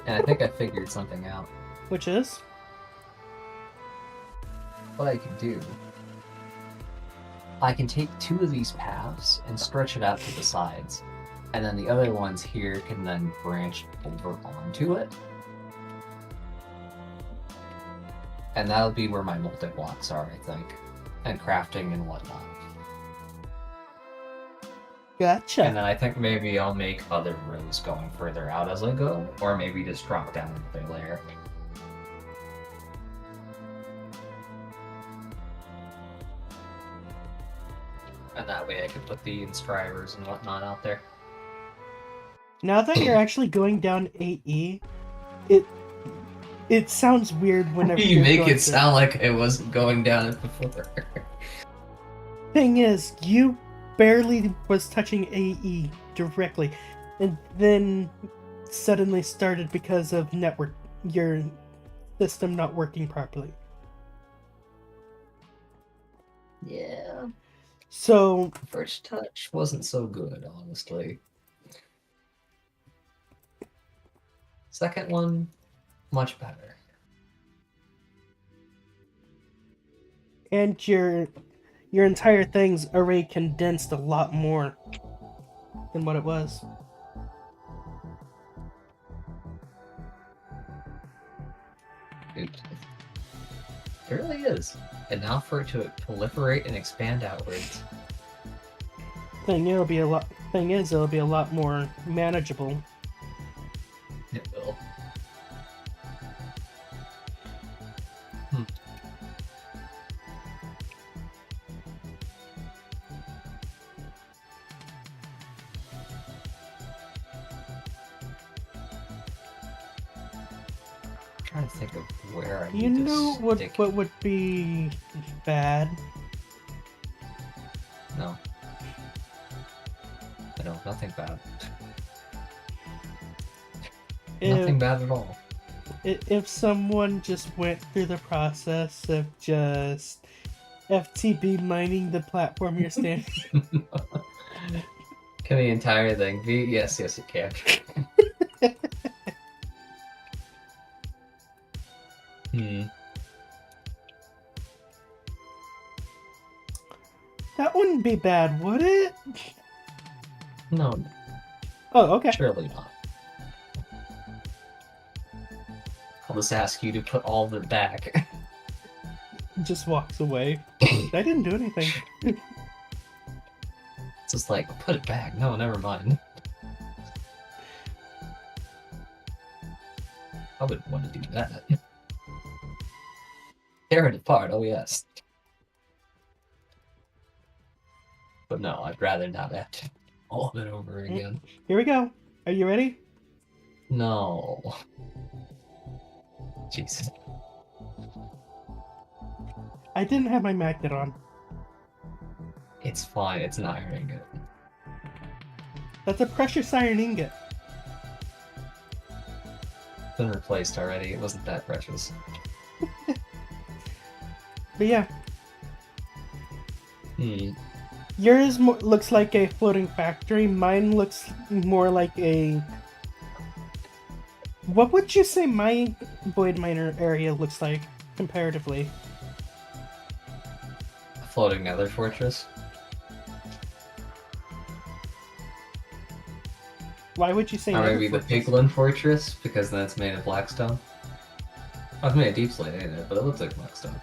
Speaker 2: And I think I figured something out.
Speaker 1: Which is?
Speaker 2: What I can do, I can take 2 of these paths and stretch it out to the sides, and then the other ones here can then branch over onto it. And that'll be where my multi-blocks are, I think, and crafting and whatnot.
Speaker 1: Gotcha.
Speaker 2: And then I think maybe I'll make other rows going further out as I go, or maybe just drop down another layer. And that way I could put the inscribers and whatnot out there.
Speaker 1: Now that you're actually going down AE, it sounds weird whenever
Speaker 3: You
Speaker 1: you're
Speaker 3: make
Speaker 1: going
Speaker 3: it sound like it wasn't going down it before.
Speaker 1: Thing is, you barely was touching AE directly, and then suddenly started because of your system not working properly.
Speaker 2: Yeah.
Speaker 1: So
Speaker 2: First touch wasn't so good, honestly. Second one, much better.
Speaker 1: and your entire thing's already condensed a lot more than what it was.
Speaker 2: It really is. And now for it to proliferate and expand outwards.
Speaker 1: Thing is, it'll be a lot more manageable.
Speaker 2: It will. Trying to think of where I need
Speaker 1: You
Speaker 2: to
Speaker 1: know
Speaker 2: stick.
Speaker 1: what would be bad?
Speaker 2: No. I know, nothing bad. Nothing bad at all.
Speaker 1: If someone just went through the process of just FTB mining the platform you're standing.
Speaker 2: Can the entire thing be? Yes, it can.
Speaker 1: That wouldn't be bad, would it?
Speaker 2: No,
Speaker 1: Oh, okay.
Speaker 2: surely not. I'll just ask you to put all of it back.
Speaker 1: Just walks away. I didn't do anything.
Speaker 2: It's just like, put it back. No, never mind. I wouldn't want to do that. Tear it apart, oh yes. But no, I'd rather not have to all of it over again.
Speaker 1: Here we go. Are you ready?
Speaker 2: No. Jesus.
Speaker 1: I didn't have my magnet on.
Speaker 2: It's fine, it's an iron ingot.
Speaker 1: That's a precious iron ingot.
Speaker 2: It's been replaced already, it wasn't that precious.
Speaker 1: But yeah, yours looks like a floating factory. Mine looks more like a... What would you say my void miner area looks like, comparatively?
Speaker 2: A floating nether fortress?
Speaker 1: Why would you say
Speaker 2: Or
Speaker 1: nether
Speaker 2: maybe the
Speaker 1: fortress?
Speaker 2: piglin fortress, because then it's made of blackstone. I've made a deep slate in it, but it looks like blackstone.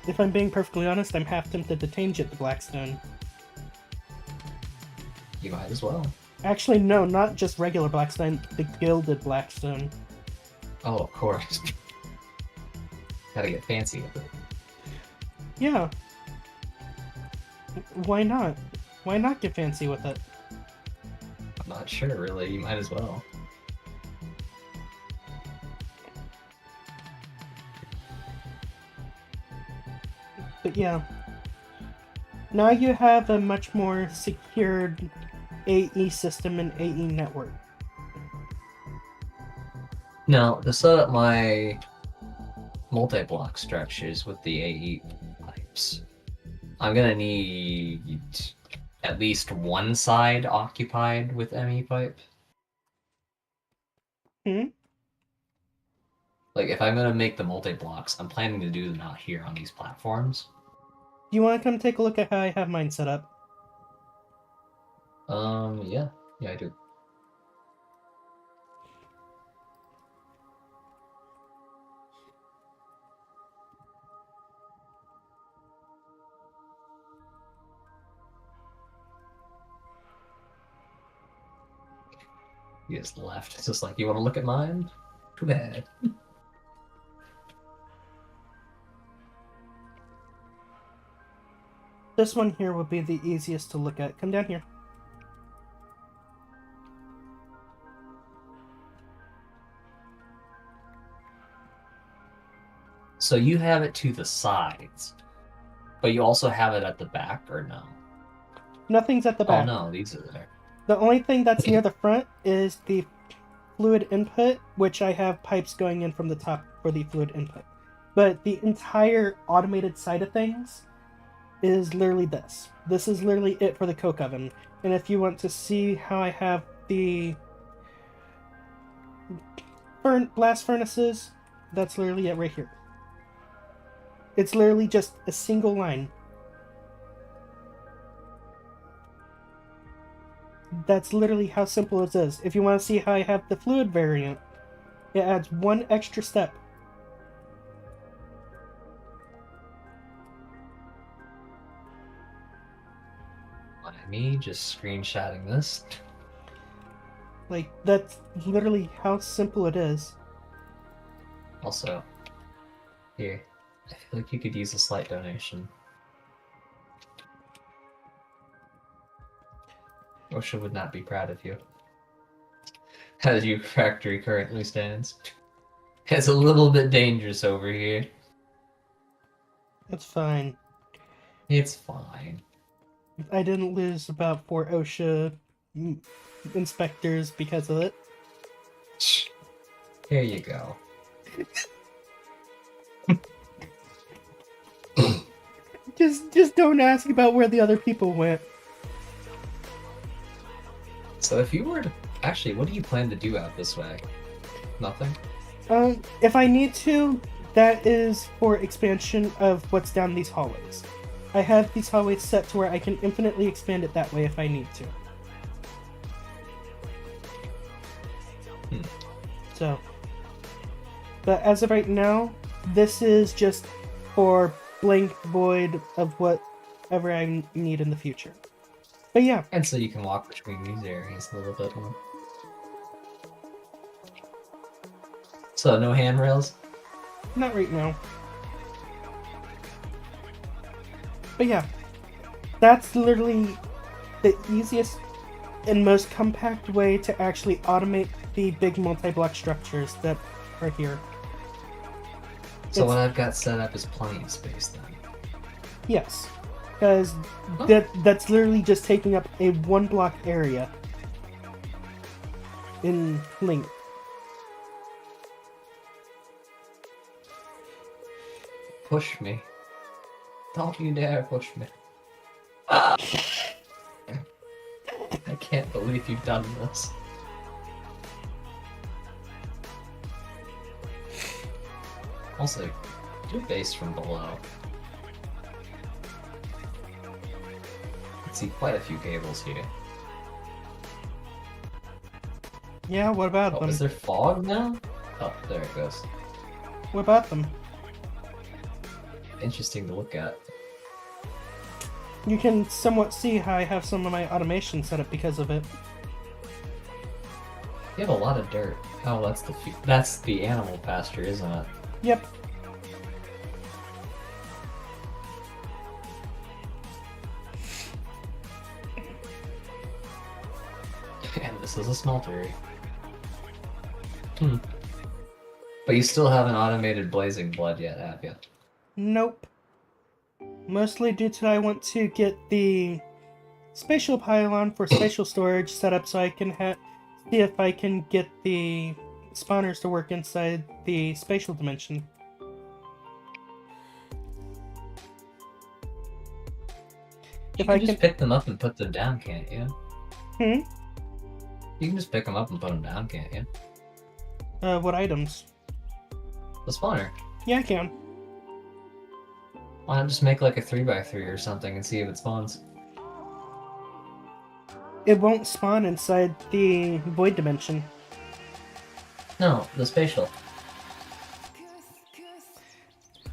Speaker 1: If I'm being perfectly honest, I'm half tempted to change it to Blackstone.
Speaker 2: You might as well.
Speaker 1: Actually, no, not just regular Blackstone, the gilded Blackstone.
Speaker 2: Oh, of course. Gotta get fancy with it.
Speaker 1: Yeah. Why not? Why not get fancy with it?
Speaker 2: I'm not sure, really. You might as well.
Speaker 1: But yeah. Now you have a much more secured AE system and AE network.
Speaker 3: Now, to set up my
Speaker 2: multi-block structures with the AE pipes, I'm gonna need at least one side occupied with ME pipe.
Speaker 1: Hmm?
Speaker 2: Like, if I'm gonna make the multi-blocks, I'm planning to do them out here on these platforms.
Speaker 1: Do you want to come take a look at how I have mine set up?
Speaker 2: Yeah. Yeah, I do. He just left. It's just like, you want to look at mine? Too bad.
Speaker 1: This one here will be the easiest to look at. Come down here.
Speaker 2: So you have it to the sides, but you also have it at the back, or no?
Speaker 1: Nothing's at the back.
Speaker 2: Oh no, these are there.
Speaker 1: The only thing that's near the front is the fluid input, which I have pipes going in from the top for the fluid input. But the entire automated side of things is literally this. This is literally it for the coke oven. And if you want to see how I have the blast furnaces, that's literally it right here. It's literally just a single line. That's literally how simple it is. If you want to see how I have the fluid variant, it adds one extra step.
Speaker 2: Me just screenshotting this.
Speaker 1: Like, that's literally how simple it is.
Speaker 2: Also, here, I feel like you could use a slight donation. OSHA would not be proud of you. As your factory currently stands. It's a little bit dangerous over here.
Speaker 1: It's fine.
Speaker 2: It's fine.
Speaker 1: I didn't lose about 4 OSHA inspectors because of it.
Speaker 2: Here you go.
Speaker 1: Just don't ask about where the other people went.
Speaker 2: So if you were to... Actually, what do you plan to do out this way? Nothing?
Speaker 1: If I need to, that is for expansion of what's down these hallways. I have these hallways set to where I can infinitely expand it that way if I need to. So, but as of right now, this is just for blank void of whatever I need in the future. But yeah.
Speaker 2: And so you can walk between these areas a little bit more. So no handrails?
Speaker 1: Not right now. But yeah, that's literally the easiest and most compact way to actually automate the big multi-block structures that are here.
Speaker 2: So what I've got set up is plenty of space then.
Speaker 1: Yes, because that's literally just taking up a 1-block area in length.
Speaker 2: Push me. Don't you dare push me. I can't believe you've done this. Also, do base from below. I can see quite a few cables here.
Speaker 1: Yeah, what about
Speaker 2: Oh,
Speaker 1: them?
Speaker 2: is there fog now? Oh, there it goes.
Speaker 1: What about them?
Speaker 2: Interesting to look at.
Speaker 1: You can somewhat see how I have some of my automation set up because of it.
Speaker 2: You have a lot of dirt. Oh, that's the animal pasture, isn't it?
Speaker 1: Yep.
Speaker 2: And this is a smeltery. But you still haven't automated blazing blood yet, have you?
Speaker 1: Nope. Mostly due to I want to get the spatial pylon for spatial storage set up so I can see if I can get the spawners to work inside the spatial dimension.
Speaker 2: You
Speaker 1: If
Speaker 2: can
Speaker 1: I
Speaker 2: just
Speaker 1: can...
Speaker 2: pick them up and put them down, can't you?
Speaker 1: Hmm?
Speaker 2: You can just pick them up and put them down, can't you?
Speaker 1: What items?
Speaker 2: The spawner.
Speaker 1: Yeah, I can.
Speaker 2: Why not just make like a 3x3 or something and see if it spawns?
Speaker 1: It won't spawn inside the void dimension.
Speaker 2: No, the spatial.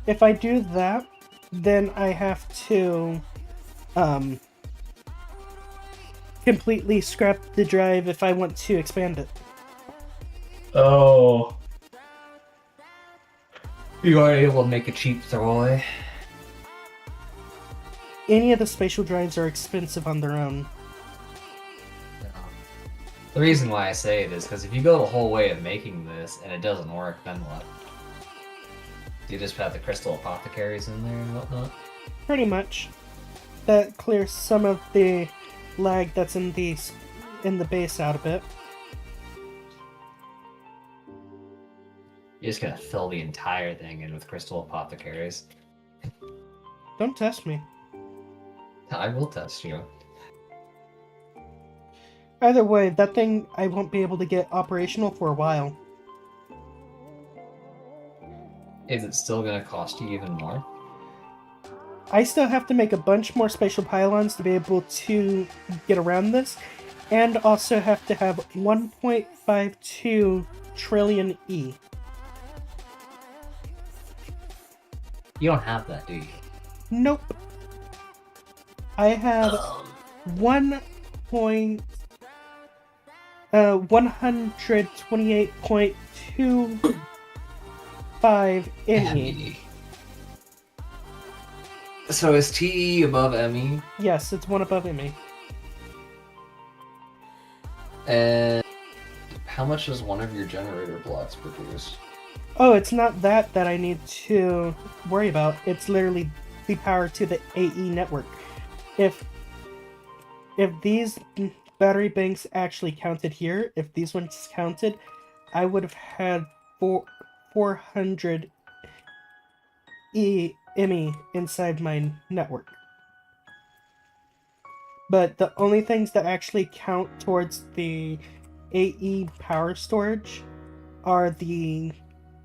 Speaker 1: If I do that, then I have to completely scrap the drive if I want to expand it.
Speaker 2: Oh. You are able to make a cheap throwaway.
Speaker 1: Any of the spatial drives are expensive on their own.
Speaker 2: The reason why I say it is because if you go the whole way of making this and it doesn't work, then what? Do you just have the crystal apothecaries in there and whatnot?
Speaker 1: Pretty much. That clears some of the lag that's in the base out a bit.
Speaker 2: You're just gonna fill the entire thing in with crystal apothecaries.
Speaker 1: Don't test me.
Speaker 2: I will test you.
Speaker 1: Either way, that thing I won't be able to get operational for a while.
Speaker 2: Is it still gonna cost you even more?
Speaker 1: I still have to make a bunch more spatial pylons to be able to get around this, and also have to have 1.52 trillion E.
Speaker 2: You don't have that, do you?
Speaker 1: Nope. I have 128.25 ME.
Speaker 3: So is TE above ME?
Speaker 1: Yes, it's one above ME.
Speaker 3: And how much does one of your generator blocks produce?
Speaker 1: Oh, it's not that I need to worry about. It's literally the power to the AE network. If these battery banks actually counted here, if these ones counted, I would have had 400 ME inside my network. But the only things that actually count towards the AE power storage are the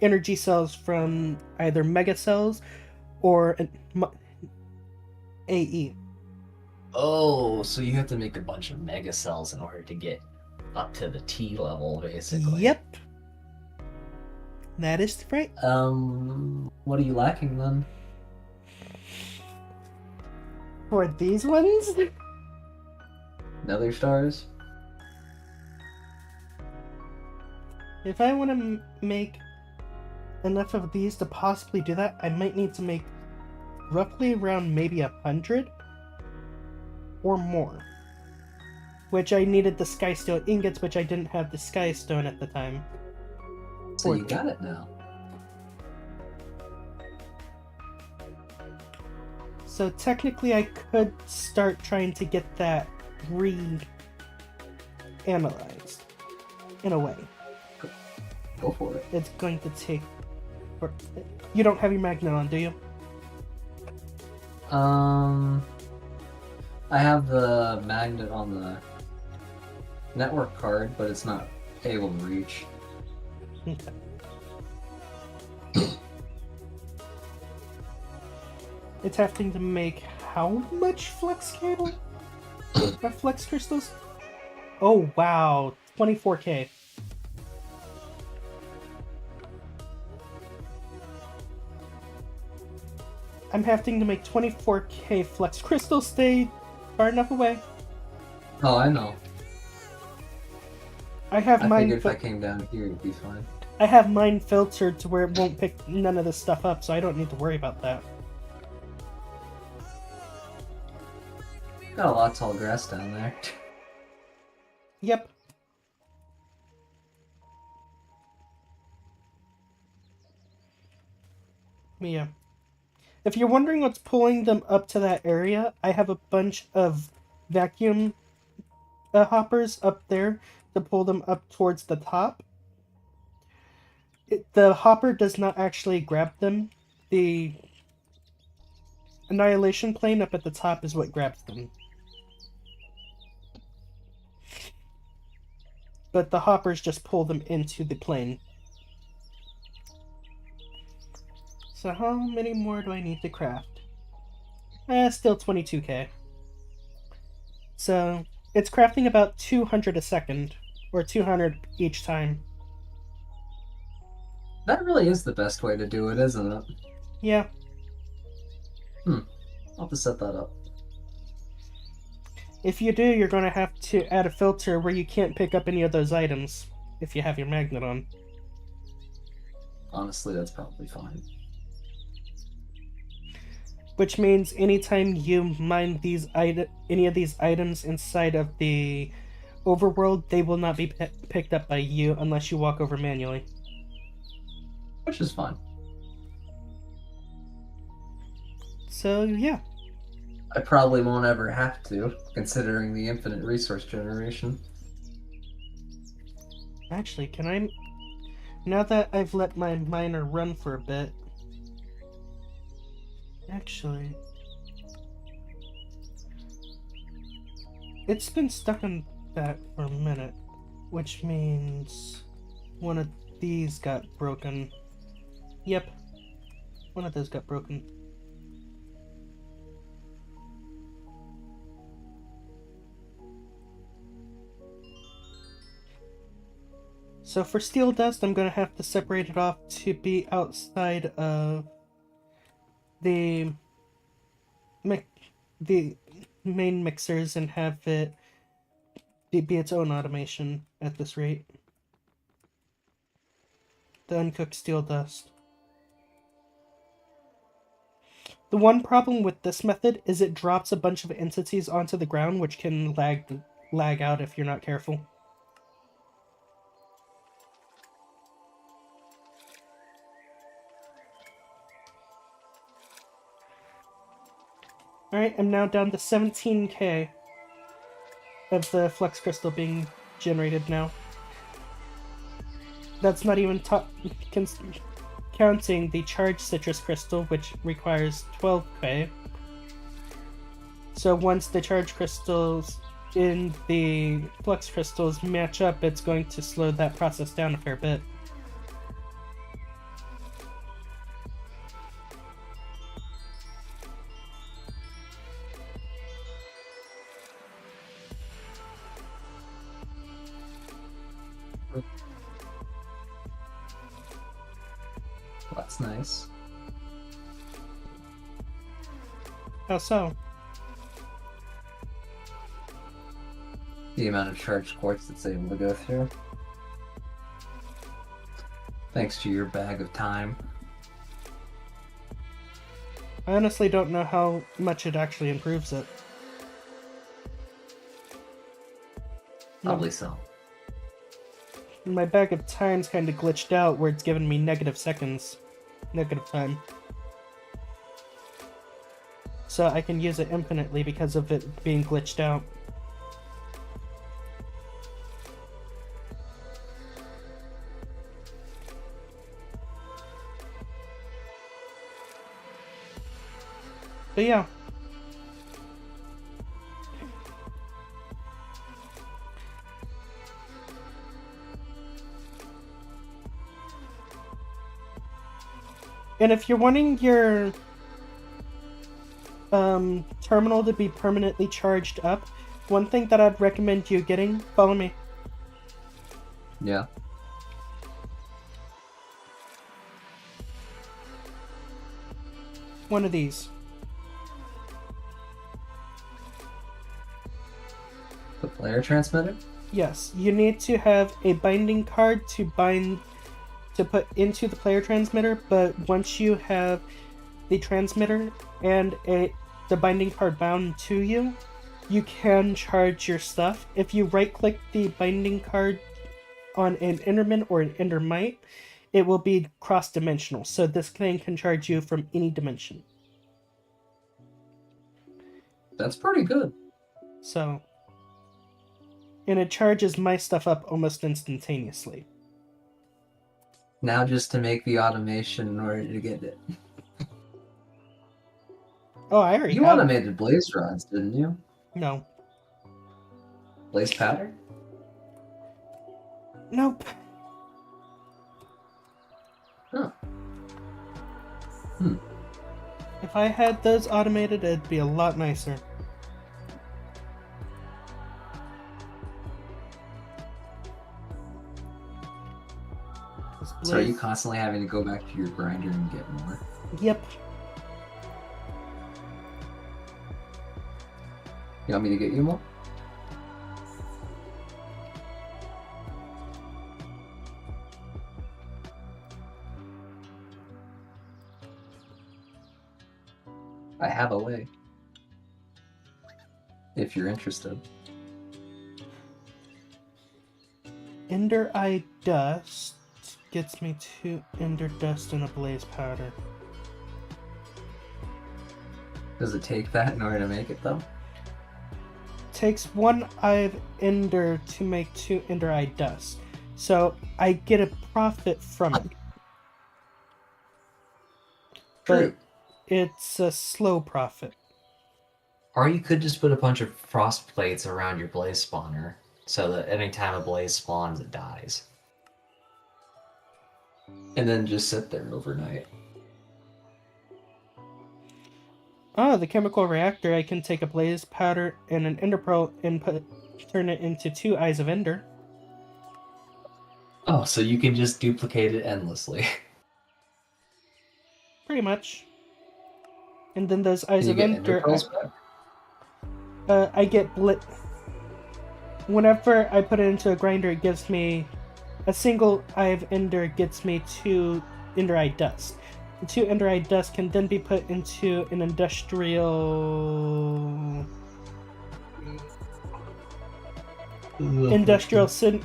Speaker 1: energy cells from either mega cells or AE.
Speaker 2: Oh, so you have to make a bunch of mega cells in order to get up to the T level, basically.
Speaker 1: Yep. That is right.
Speaker 2: What are you lacking then?
Speaker 1: For these ones?
Speaker 3: Nether stars?
Speaker 1: If I want to make enough of these to possibly do that, I might need to make roughly around maybe 100 or more. Which I needed the Skystone ingots, which I didn't have the Skystone at the time.
Speaker 3: So you got it now.
Speaker 1: So technically I could start trying to get that re-analyzed. In a way.
Speaker 3: Go for it.
Speaker 1: It's going to take... You don't have your magnet on, do you?
Speaker 3: I have the magnet on the network card, but it's not able to reach.
Speaker 1: Okay. It's having to make how much flex cable? Flex crystals? Oh wow, 24K. I'm having to make 24K flex crystals stay far enough away.
Speaker 3: Oh, I know.
Speaker 1: I have
Speaker 3: I
Speaker 1: mine.
Speaker 3: figured if I came down here, it'd be fine.
Speaker 1: I have mine filtered to where it won't pick none of this stuff up, so I don't need to worry about that.
Speaker 3: Got a lot of tall grass down there.
Speaker 1: Yep. Yeah. If you're wondering what's pulling them up to that area, I have a bunch of vacuum hoppers up there to pull them up towards the top. The hopper does not actually grab them. The annihilation plane up at the top is what grabs them. But the hoppers just pull them into the plane. So how many more do I need to craft? Still 22k. So it's crafting about 200 a second, or 200 each time.
Speaker 3: That really is the best way to do it, isn't it?
Speaker 1: Yeah.
Speaker 3: I'll have to set that up.
Speaker 1: If you do, you're going to have to add a filter where you can't pick up any of those items if you have your magnet on.
Speaker 3: Honestly, that's probably fine.
Speaker 1: Which means anytime you mine any of these items inside of the overworld, they will not be picked up by you unless you walk over manually.
Speaker 3: Which is fine.
Speaker 1: So, yeah.
Speaker 3: I probably won't ever have to, considering the infinite resource generation.
Speaker 1: Actually, can I... Now that I've let my miner run for a bit... Actually... It's been stuck on that for a minute, which means one of these got broken. Yep, one of those got broken. So for steel dust, I'm going to have to separate it off to be outside of the main mixers and have it be its own automation at this rate. The uncooked steel dust. The one problem with this method is it drops a bunch of entities onto the ground, which can lag out if you're not careful. Alright, I'm now down to 17k of the flux crystal being generated now. That's not even counting the charged citrus crystal, which requires 12k. So once the charged crystals in the flux crystals match up, it's going to slow that process down a fair bit.
Speaker 3: That's nice.
Speaker 1: How so?
Speaker 3: The amount of charged quartz it's able to go through. Thanks to your bag of time.
Speaker 1: I honestly don't know how much it actually improves it.
Speaker 3: Probably so.
Speaker 1: My bag of time's kind of glitched out where it's giving me negative seconds. Negative time. So I can use it infinitely because of it being glitched out. But yeah. And if you're wanting your terminal to be permanently charged up, one thing that I'd recommend you getting, follow me.
Speaker 3: Yeah.
Speaker 1: One of these.
Speaker 3: The player transmitter?
Speaker 1: Yes, you need to have a binding card to put into the player transmitter, but once you have the transmitter and the binding card bound to you, you can charge your stuff. If you right-click the binding card on an Enderman or an Endermite, it will be cross-dimensional, so this thing can charge you from any dimension.
Speaker 3: That's pretty good.
Speaker 1: So, and it charges my stuff up almost instantaneously.
Speaker 3: Now just to make the automation in order to get it.
Speaker 1: Oh, I already
Speaker 3: You
Speaker 1: have.
Speaker 3: automated blaze rods, didn't you?
Speaker 1: No.
Speaker 3: Blaze powder?
Speaker 1: Nope.
Speaker 3: Huh. Hmm.
Speaker 1: If I had those automated, it'd be a lot nicer.
Speaker 3: So are you constantly having to go back to your grinder and get more?
Speaker 1: Yep.
Speaker 3: You want me to get you more? I have a way. If you're interested.
Speaker 1: Ender Eye Dust gets me 2 Ender Dust and a Blaze Powder.
Speaker 3: Does it take that in order to make it though?
Speaker 1: Takes 1 Eye of Ender to make 2 Ender Eye Dust. So I get a profit from it.
Speaker 3: True.
Speaker 1: But it's a slow profit.
Speaker 2: Or you could just put a bunch of frost plates around your blaze spawner, so that anytime a blaze spawns, it dies.
Speaker 3: And then just sit there overnight.
Speaker 1: Oh, the chemical reactor, I can take a Blaze Powder and an Ender Pearl and turn it into 2 Eyes of Ender.
Speaker 2: Oh, so you can just duplicate it endlessly.
Speaker 1: Pretty much. And then those Eyes
Speaker 3: Can you
Speaker 1: of
Speaker 3: get ender
Speaker 1: Ender,
Speaker 3: pearls back?
Speaker 1: I get whenever I put it into a grinder, it gives me a single Eye of Ender gets me 2 Ender Eye Dust. The 2 Ender Eye Dust can then be put into an industrial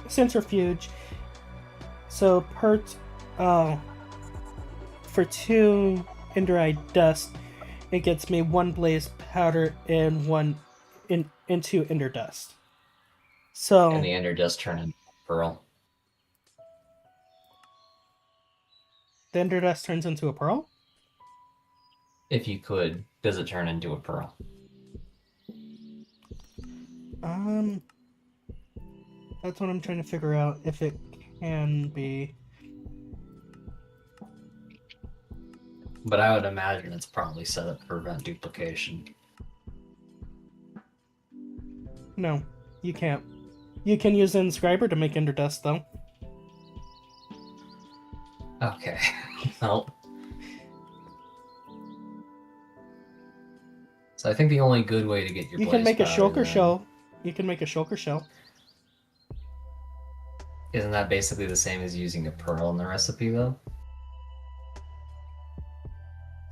Speaker 1: centrifuge. So for 2 Ender Eye Dust, it gets me 1 Blaze Powder and 2 Ender Dust. So
Speaker 2: And the ender does turn into pearl.
Speaker 1: the Ender Dust turns into a pearl?
Speaker 2: If you could, does it turn into a pearl?
Speaker 1: That's what I'm trying to figure out, if it can be.
Speaker 2: But I would imagine it's probably set up to prevent duplication.
Speaker 1: No, you can't. You can use the inscriber to make Ender Dust, though.
Speaker 2: Okay. Well. So I think the only good way to get your
Speaker 1: You can make a
Speaker 2: shulker
Speaker 1: shulker shell. You can make a shulker shell.
Speaker 2: Isn't that basically the same as using a pearl in the recipe, though?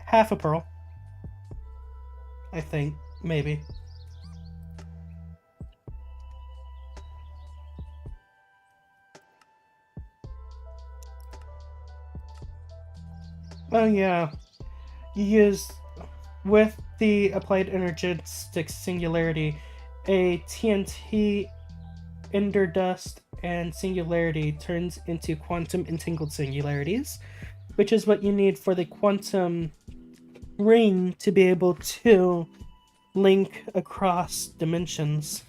Speaker 1: Half a pearl. I think. Maybe. Oh yeah. You use, with the applied energetic singularity, a TNT, Ender Dust, and Singularity turns into quantum entangled singularities, which is what you need for the quantum ring to be able to link across dimensions.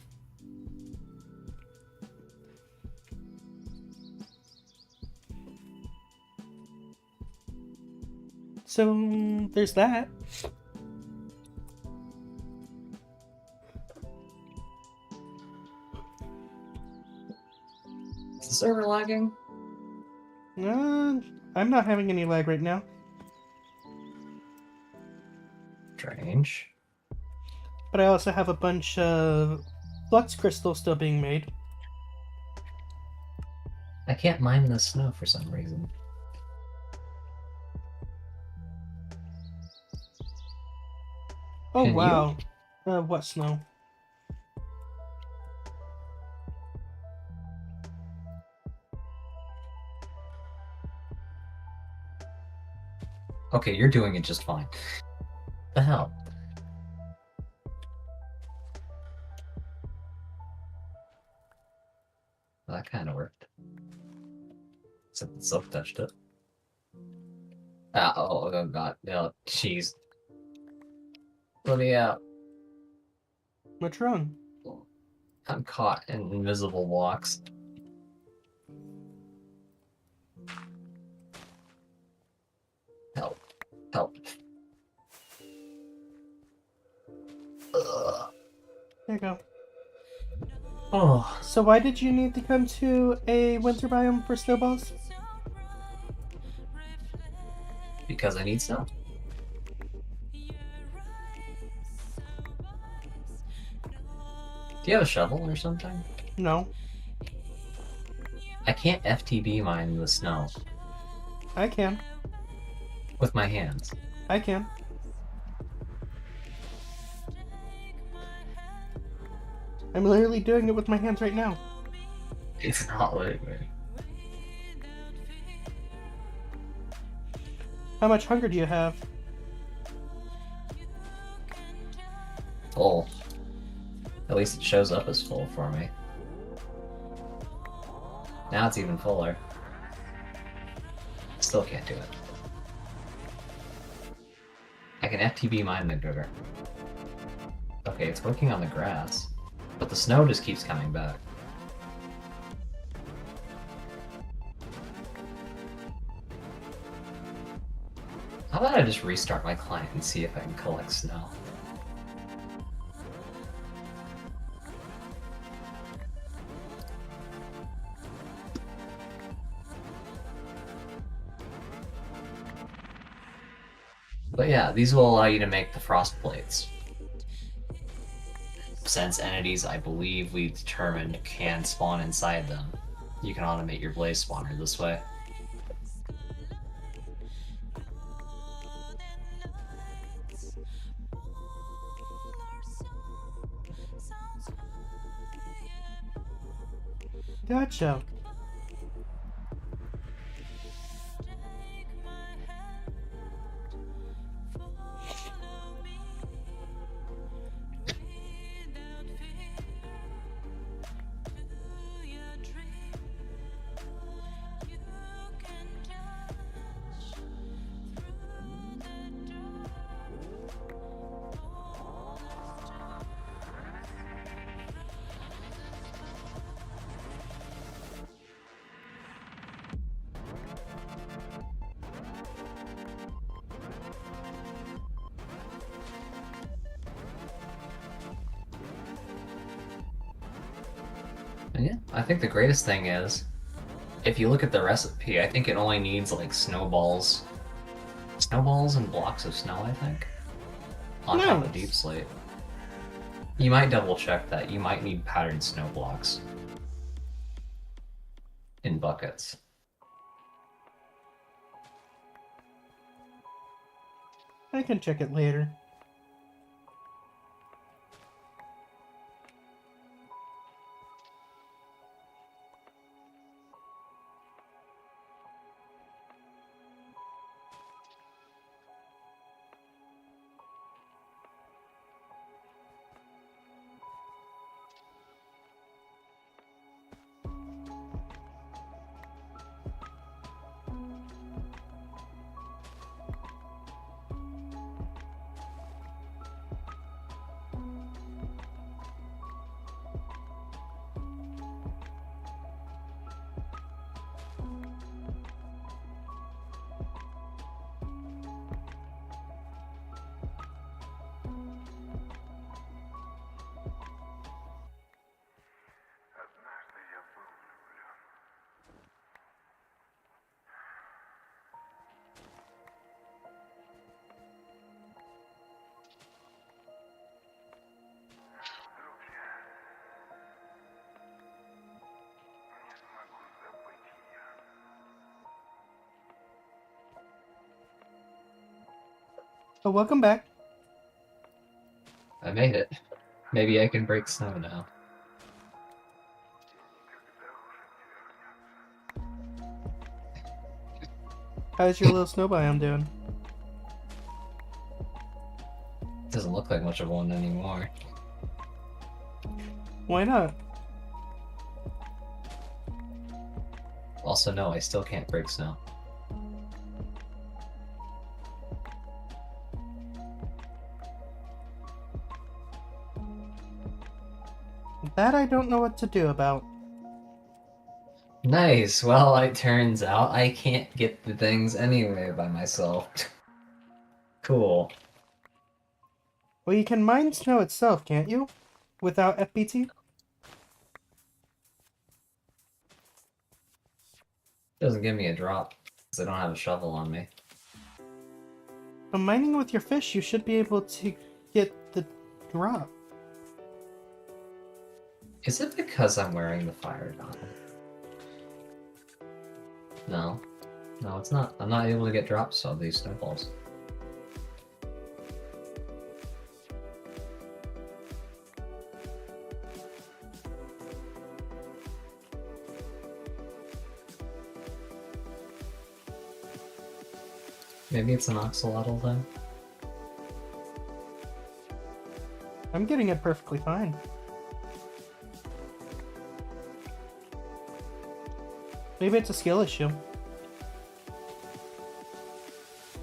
Speaker 1: So there's that.
Speaker 2: Is the server lagging?
Speaker 1: I'm not having any lag right now.
Speaker 2: Strange.
Speaker 1: But I also have a bunch of flux crystals still being made.
Speaker 2: I can't mine the snow for some reason.
Speaker 1: Oh
Speaker 2: Can you?
Speaker 1: wow. What snow?
Speaker 2: Okay, you're doing it just fine. The hell? Well, that kind of worked. Except the soap touched it. Oh god. No, jeez. Let me out.
Speaker 1: What's wrong?
Speaker 2: I'm caught in invisible blocks. Help. Help. Ugh.
Speaker 1: There you go.
Speaker 2: Oh.
Speaker 1: So why did you need to come to a winter biome for snowballs?
Speaker 2: Because I need snow. Do you have a shovel or something?
Speaker 1: No,
Speaker 2: I can't FTB mine the snow
Speaker 1: I can.
Speaker 2: with my hands.
Speaker 1: I can. I'm literally doing it with my hands right now.
Speaker 2: It's not letting me.
Speaker 1: How much hunger do you have?
Speaker 2: Full. At least it shows up as full for me. Now it's even fuller. Still can't do it. I can FTB mine the river. Okay, it's working on the grass. But the snow just keeps coming back. How about I just restart my client and see if I can collect snow? But yeah, these will allow you to make the frost plates. Since entities, I believe we determined, can spawn inside them, you can automate your blaze spawner this way.
Speaker 1: Gotcha.
Speaker 2: And yeah, I think the greatest thing is, if you look at the recipe, I think it only needs like snowballs and blocks of snow, I think, on top of
Speaker 1: Nice.
Speaker 2: deep slate. You might double check that. You might need patterned snow blocks in buckets.
Speaker 1: I can check it later. Oh, welcome back.
Speaker 2: I made it. Maybe I can break snow now.
Speaker 1: How's your little snow biome doing?
Speaker 2: Doesn't look like much of one anymore.
Speaker 1: Why not?
Speaker 2: Also, no, I still can't break snow.
Speaker 1: That I don't know what to do about.
Speaker 2: Nice. Well, it turns out I can't get the things anyway by myself. Cool.
Speaker 1: Well, you can mine snow itself, can't you? Without FBT?
Speaker 2: Doesn't give me a drop because I don't have a shovel on me.
Speaker 1: But mining with your fish, you should be able to get the drop.
Speaker 2: Is it because I'm wearing the fire dot? No. No, it's not. I'm not able to get drops of these snowballs. Maybe it's an axolotl thing?
Speaker 1: I'm getting it perfectly fine. Maybe it's a skill issue.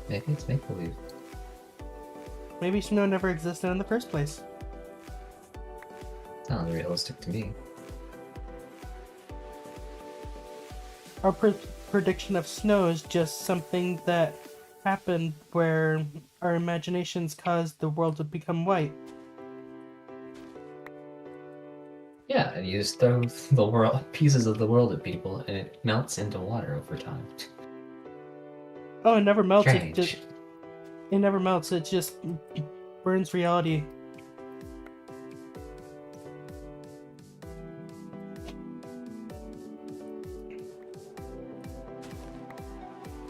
Speaker 2: Maybe it's make-believe.
Speaker 1: Maybe snow never existed in the first place.
Speaker 2: Sounds realistic to me.
Speaker 1: Our prediction of snow is just something that happened where our imaginations caused the world to become white.
Speaker 2: Yeah, and you just throw the world pieces of the world at people, and it melts into water over time.
Speaker 1: Oh, it never melts.
Speaker 2: Strange.
Speaker 1: It never melts. It just burns reality.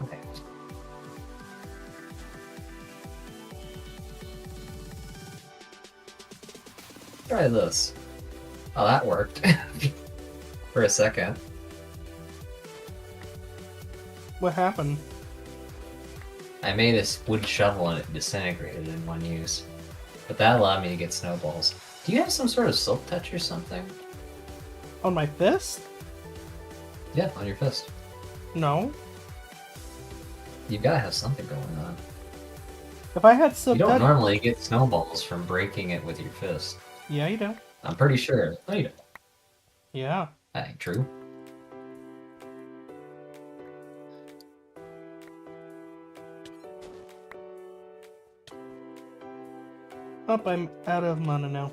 Speaker 2: Okay. Try this. Oh, that worked. For a second.
Speaker 1: What happened?
Speaker 2: I made a wood shovel and it disintegrated in one use. But that allowed me to get snowballs. Do you have some sort of silk touch or something?
Speaker 1: On my fist?
Speaker 2: Yeah, on your fist.
Speaker 1: No.
Speaker 2: You've gotta have something going on.
Speaker 1: If I had silk
Speaker 2: You don't
Speaker 1: touch...
Speaker 2: normally get snowballs from breaking it with your fist.
Speaker 1: Yeah, you do.
Speaker 2: I'm pretty sure. No, you don't.
Speaker 1: Yeah.
Speaker 2: That ain't true.
Speaker 1: Oh, I'm out of mana now.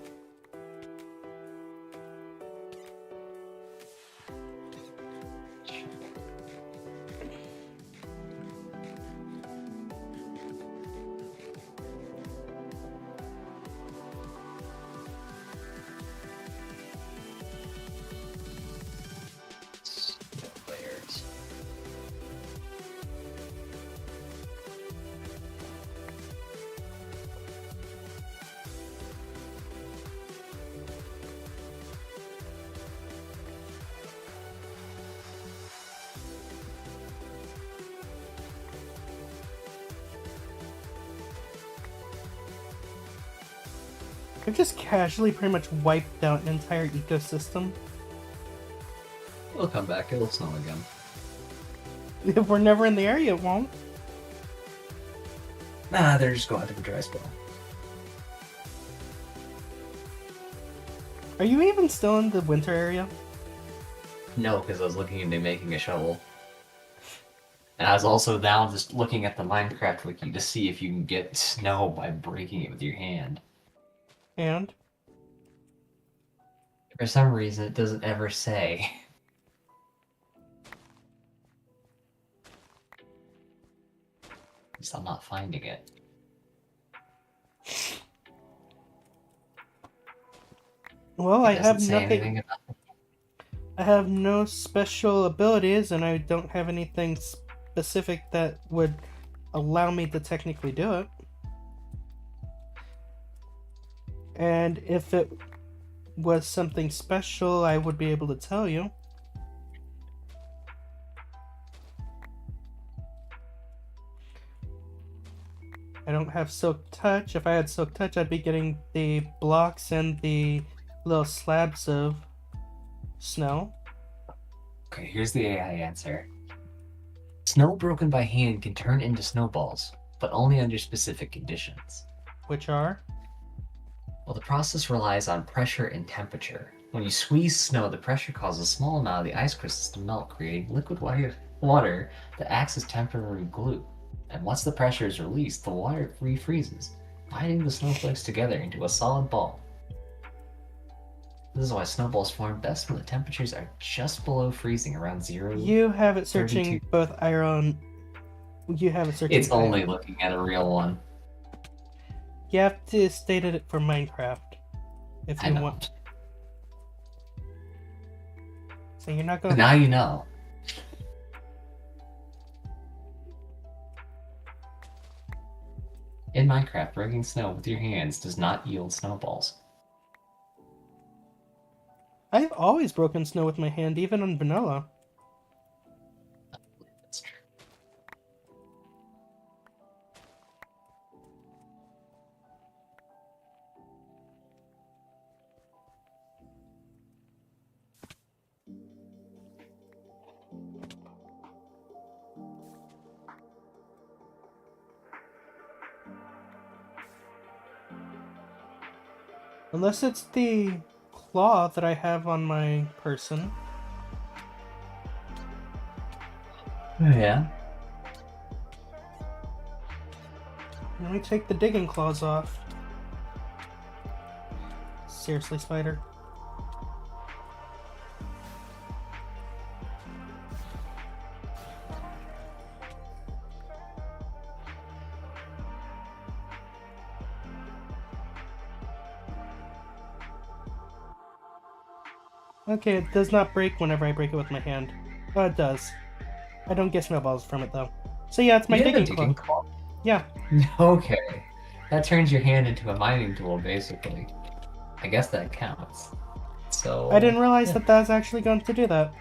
Speaker 2: Layers.
Speaker 1: I've just casually pretty much wiped out an entire ecosystem.
Speaker 2: It'll come back. It'll snow again.
Speaker 1: If we're never in the area, it won't.
Speaker 2: Nah, they're just going to the dry spell.
Speaker 1: Are you even still in the winter area?
Speaker 2: No, because I was looking into making a shovel. And I was also now just looking at the Minecraft wiki to see if you can get snow by breaking it with your hand.
Speaker 1: And?
Speaker 2: For some reason, it doesn't ever say. At least I'm not finding it.
Speaker 1: Well,
Speaker 2: It
Speaker 1: I
Speaker 2: doesn't
Speaker 1: have
Speaker 2: say
Speaker 1: nothing.
Speaker 2: anything about it.
Speaker 1: I have no special abilities, and I don't have anything specific that would allow me to technically do it. And if it was something special, I would be able to tell you. I don't have Silk Touch. If I had Silk Touch, I'd be getting the blocks and the little slabs of snow.
Speaker 2: Okay, here's the AI answer. Snow broken by hand can turn into snowballs, but only under specific conditions.
Speaker 1: Which are?
Speaker 2: Well, the process relies on pressure and temperature. When you squeeze snow, the pressure causes a small amount of the ice crystals to melt, creating liquid water that acts as temporary glue. And once the pressure is released, the water refreezes, binding the snowflakes together into a solid ball. This is why snowballs form best when the temperatures are just below freezing, around 0.
Speaker 1: You have it searching
Speaker 2: 32.
Speaker 1: both iron. You have it searching.
Speaker 2: It's only looking at a real one.
Speaker 1: You have to state it for Minecraft if
Speaker 2: I
Speaker 1: you
Speaker 2: know.
Speaker 1: want. So you're not going.
Speaker 2: Now you know. In Minecraft, breaking snow with your hands does not yield snowballs.
Speaker 1: I've always broken snow with my hand, even on vanilla.
Speaker 2: That's true.
Speaker 1: Unless it's the claw that I have on my person.
Speaker 2: Yeah.
Speaker 1: Let me take the digging claws off. Seriously, spider. Okay, it does not break whenever I break it with my hand. Oh, it does. I don't get snowballs from it, though. So yeah, it's my
Speaker 2: You have a
Speaker 1: digging claw. Yeah.
Speaker 2: Okay. That turns your hand into a mining tool, basically. I guess that counts. So
Speaker 1: I didn't realize
Speaker 2: yeah.
Speaker 1: that was actually going to do that.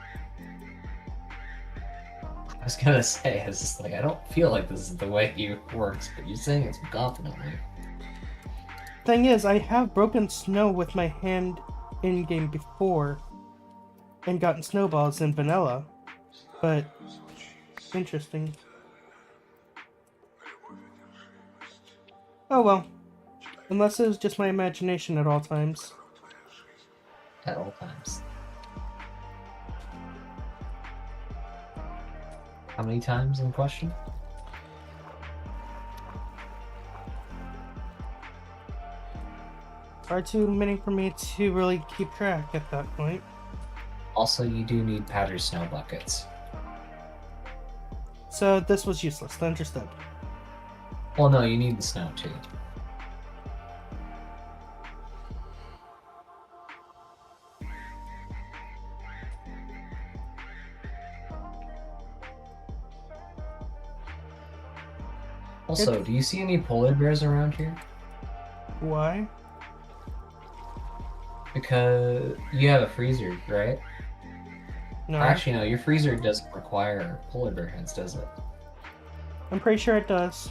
Speaker 2: I was gonna say, I was just like, I don't feel like this is the way it works, but you're saying it so confidently.
Speaker 1: Thing is, I have broken snow with my hand in-game before and gotten snowballs in vanilla, but interesting. Oh well. Unless it was just my imagination at all times.
Speaker 2: At all times. How many times in question?
Speaker 1: Far too many for me to really keep track at that point.
Speaker 2: Also, you do need powdered snow buckets.
Speaker 1: So this was useless, understood.
Speaker 2: Well, no, you need the snow too. Also, do you see any polar bears around here?
Speaker 1: Why?
Speaker 2: Because you have a freezer, right?
Speaker 1: No,
Speaker 2: Actually, no, your freezer doesn't require polar bear heads, does it?
Speaker 1: I'm pretty sure it does.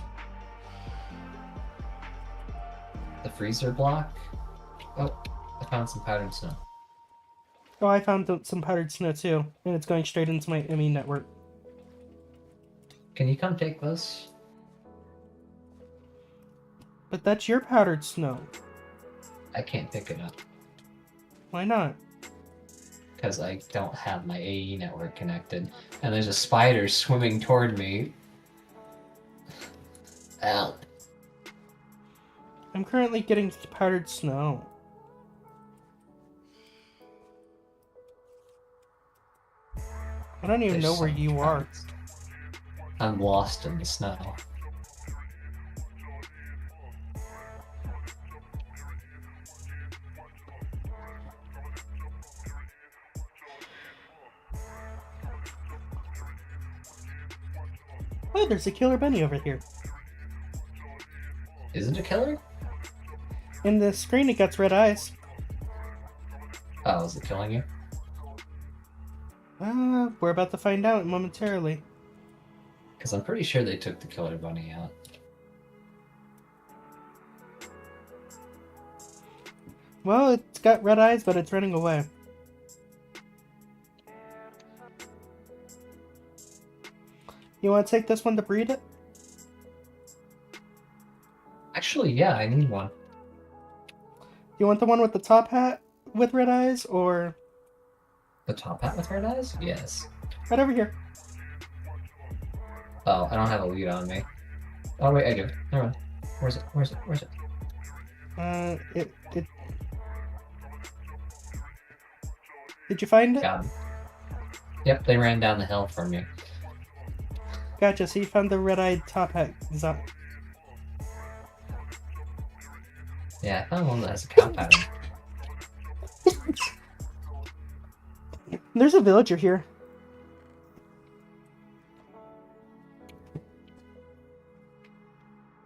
Speaker 2: The freezer block? Oh, I found some powdered snow.
Speaker 1: Oh, I found some powdered snow too, and it's going straight into my ME network.
Speaker 2: Can you come take this?
Speaker 1: But that's your powdered snow.
Speaker 2: I can't pick it up
Speaker 1: Why not?
Speaker 2: because I don't have my AE network connected, and there's a spider swimming toward me. Help.
Speaker 1: I'm currently getting powdered snow. I don't even
Speaker 2: There's
Speaker 1: know where
Speaker 2: so
Speaker 1: you
Speaker 2: much
Speaker 1: are.
Speaker 2: powdered snow. I'm lost in the snow.
Speaker 1: Oh, there's a killer bunny over here.
Speaker 2: Is it a killer?
Speaker 1: In the screen, it gets red eyes.
Speaker 2: Oh, is it killing you?
Speaker 1: We're about to find out momentarily.
Speaker 2: Because I'm pretty sure they took the killer bunny out.
Speaker 1: Well, it's got red eyes, but it's running away. You want to take this one to breed it?
Speaker 2: Actually, yeah, I need one.
Speaker 1: You want the one with the top hat? with red eyes, or
Speaker 2: The top hat with red eyes? Yes.
Speaker 1: right over here?
Speaker 2: Oh, I don't have a lead on me. Oh wait, I do. Never mind. Where's it? Where's it? Where's it?
Speaker 1: It. Did you find it?
Speaker 2: Got him. Yep, they ran down the hill from you.
Speaker 1: Gotcha. So you found the red-eyed top hat.
Speaker 2: Yeah, I found one that has a cow pattern.
Speaker 1: There's a villager here.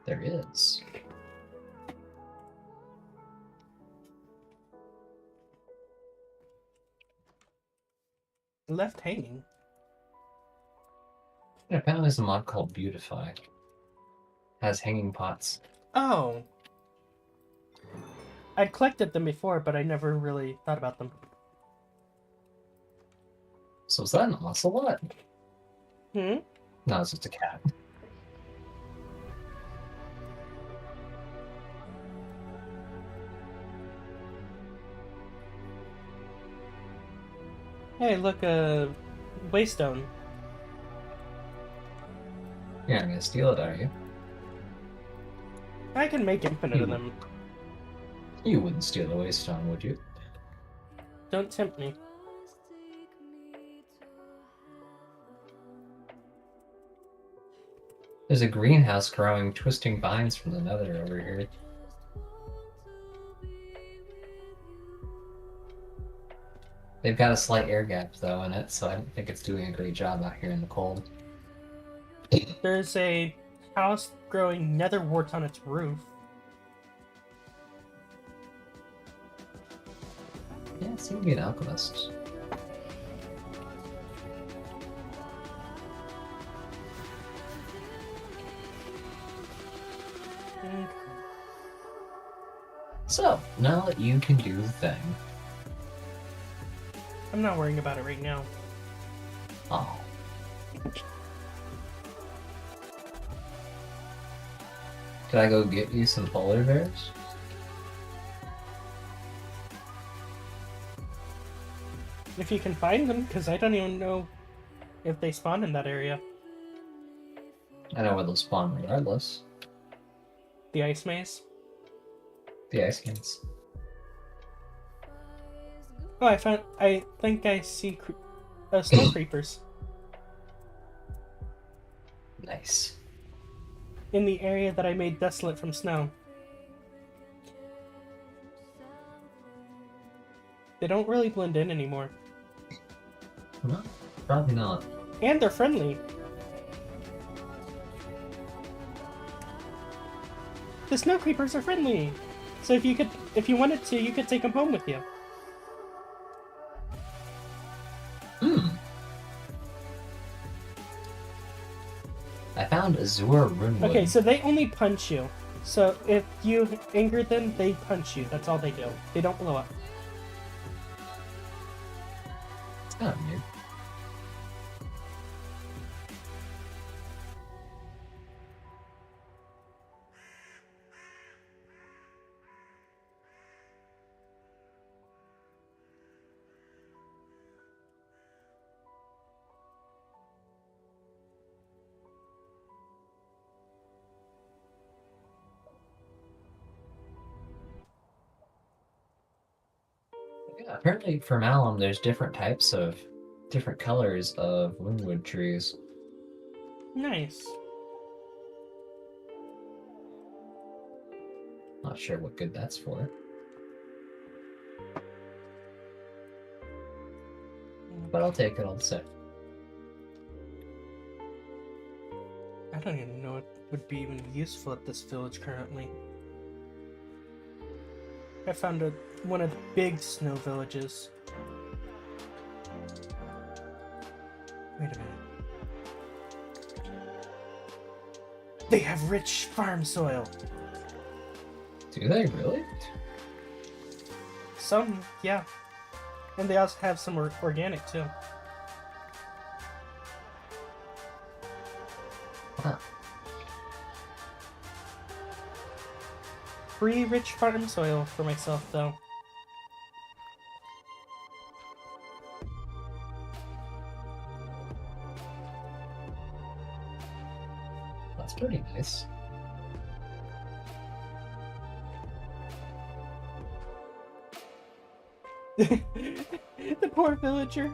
Speaker 2: There is.
Speaker 1: Left hanging.
Speaker 2: Yeah, apparently there's a mod called Beautify. Has hanging pots.
Speaker 1: Oh. I'd collected them before, but I never really thought about them.
Speaker 2: So is that an ocelot?
Speaker 1: Hmm?
Speaker 2: No, it's just a cat.
Speaker 1: Hey, look, a waystone.
Speaker 2: You're not gonna steal it, are you?
Speaker 1: I can make infinite of them.
Speaker 2: You wouldn't steal the waystone, would you?
Speaker 1: Don't tempt me.
Speaker 2: There's a greenhouse growing twisting vines from the nether over here. They've got a slight air gap though in it, so I don't think it's doing a great job out here in the cold.
Speaker 1: There's a house growing nether warts on its roof.
Speaker 2: Yeah, it seemed to be an alchemist. So, now that you can do the thing.
Speaker 1: I'm not worrying about it right now.
Speaker 2: Oh. Could I go get you some polar bears?
Speaker 1: If you can find them, because I don't even know if they spawn in that area.
Speaker 2: I know where they'll spawn regardless.
Speaker 1: The ice maze.
Speaker 2: The ice cans.
Speaker 1: Oh, I think I see snow creepers
Speaker 2: Nice.
Speaker 1: in the area that I made desolate from snow. They don't really blend in anymore.
Speaker 2: No, probably not.
Speaker 1: And they're friendly. The snow creepers are friendly. So if you wanted to, you could take them home with you.
Speaker 2: I found Azure Runewood.
Speaker 1: Okay, so they only punch you. So if you anger them, they punch you. That's all they do. They don't blow up.
Speaker 2: It's kind of weird. Yeah, apparently for Malum, there's different colors of Runewood trees.
Speaker 1: Nice.
Speaker 2: Not sure what good that's for. But I'll take it all the same.
Speaker 1: I don't even know what would be even useful at this village currently. I found one of the big snow villages. Wait a minute. They have rich farm soil.
Speaker 2: Do they really?
Speaker 1: Some, yeah. And they also have some organic too.
Speaker 2: Huh.
Speaker 1: Free rich farm soil for myself though.
Speaker 2: That's pretty nice.
Speaker 1: The poor villager.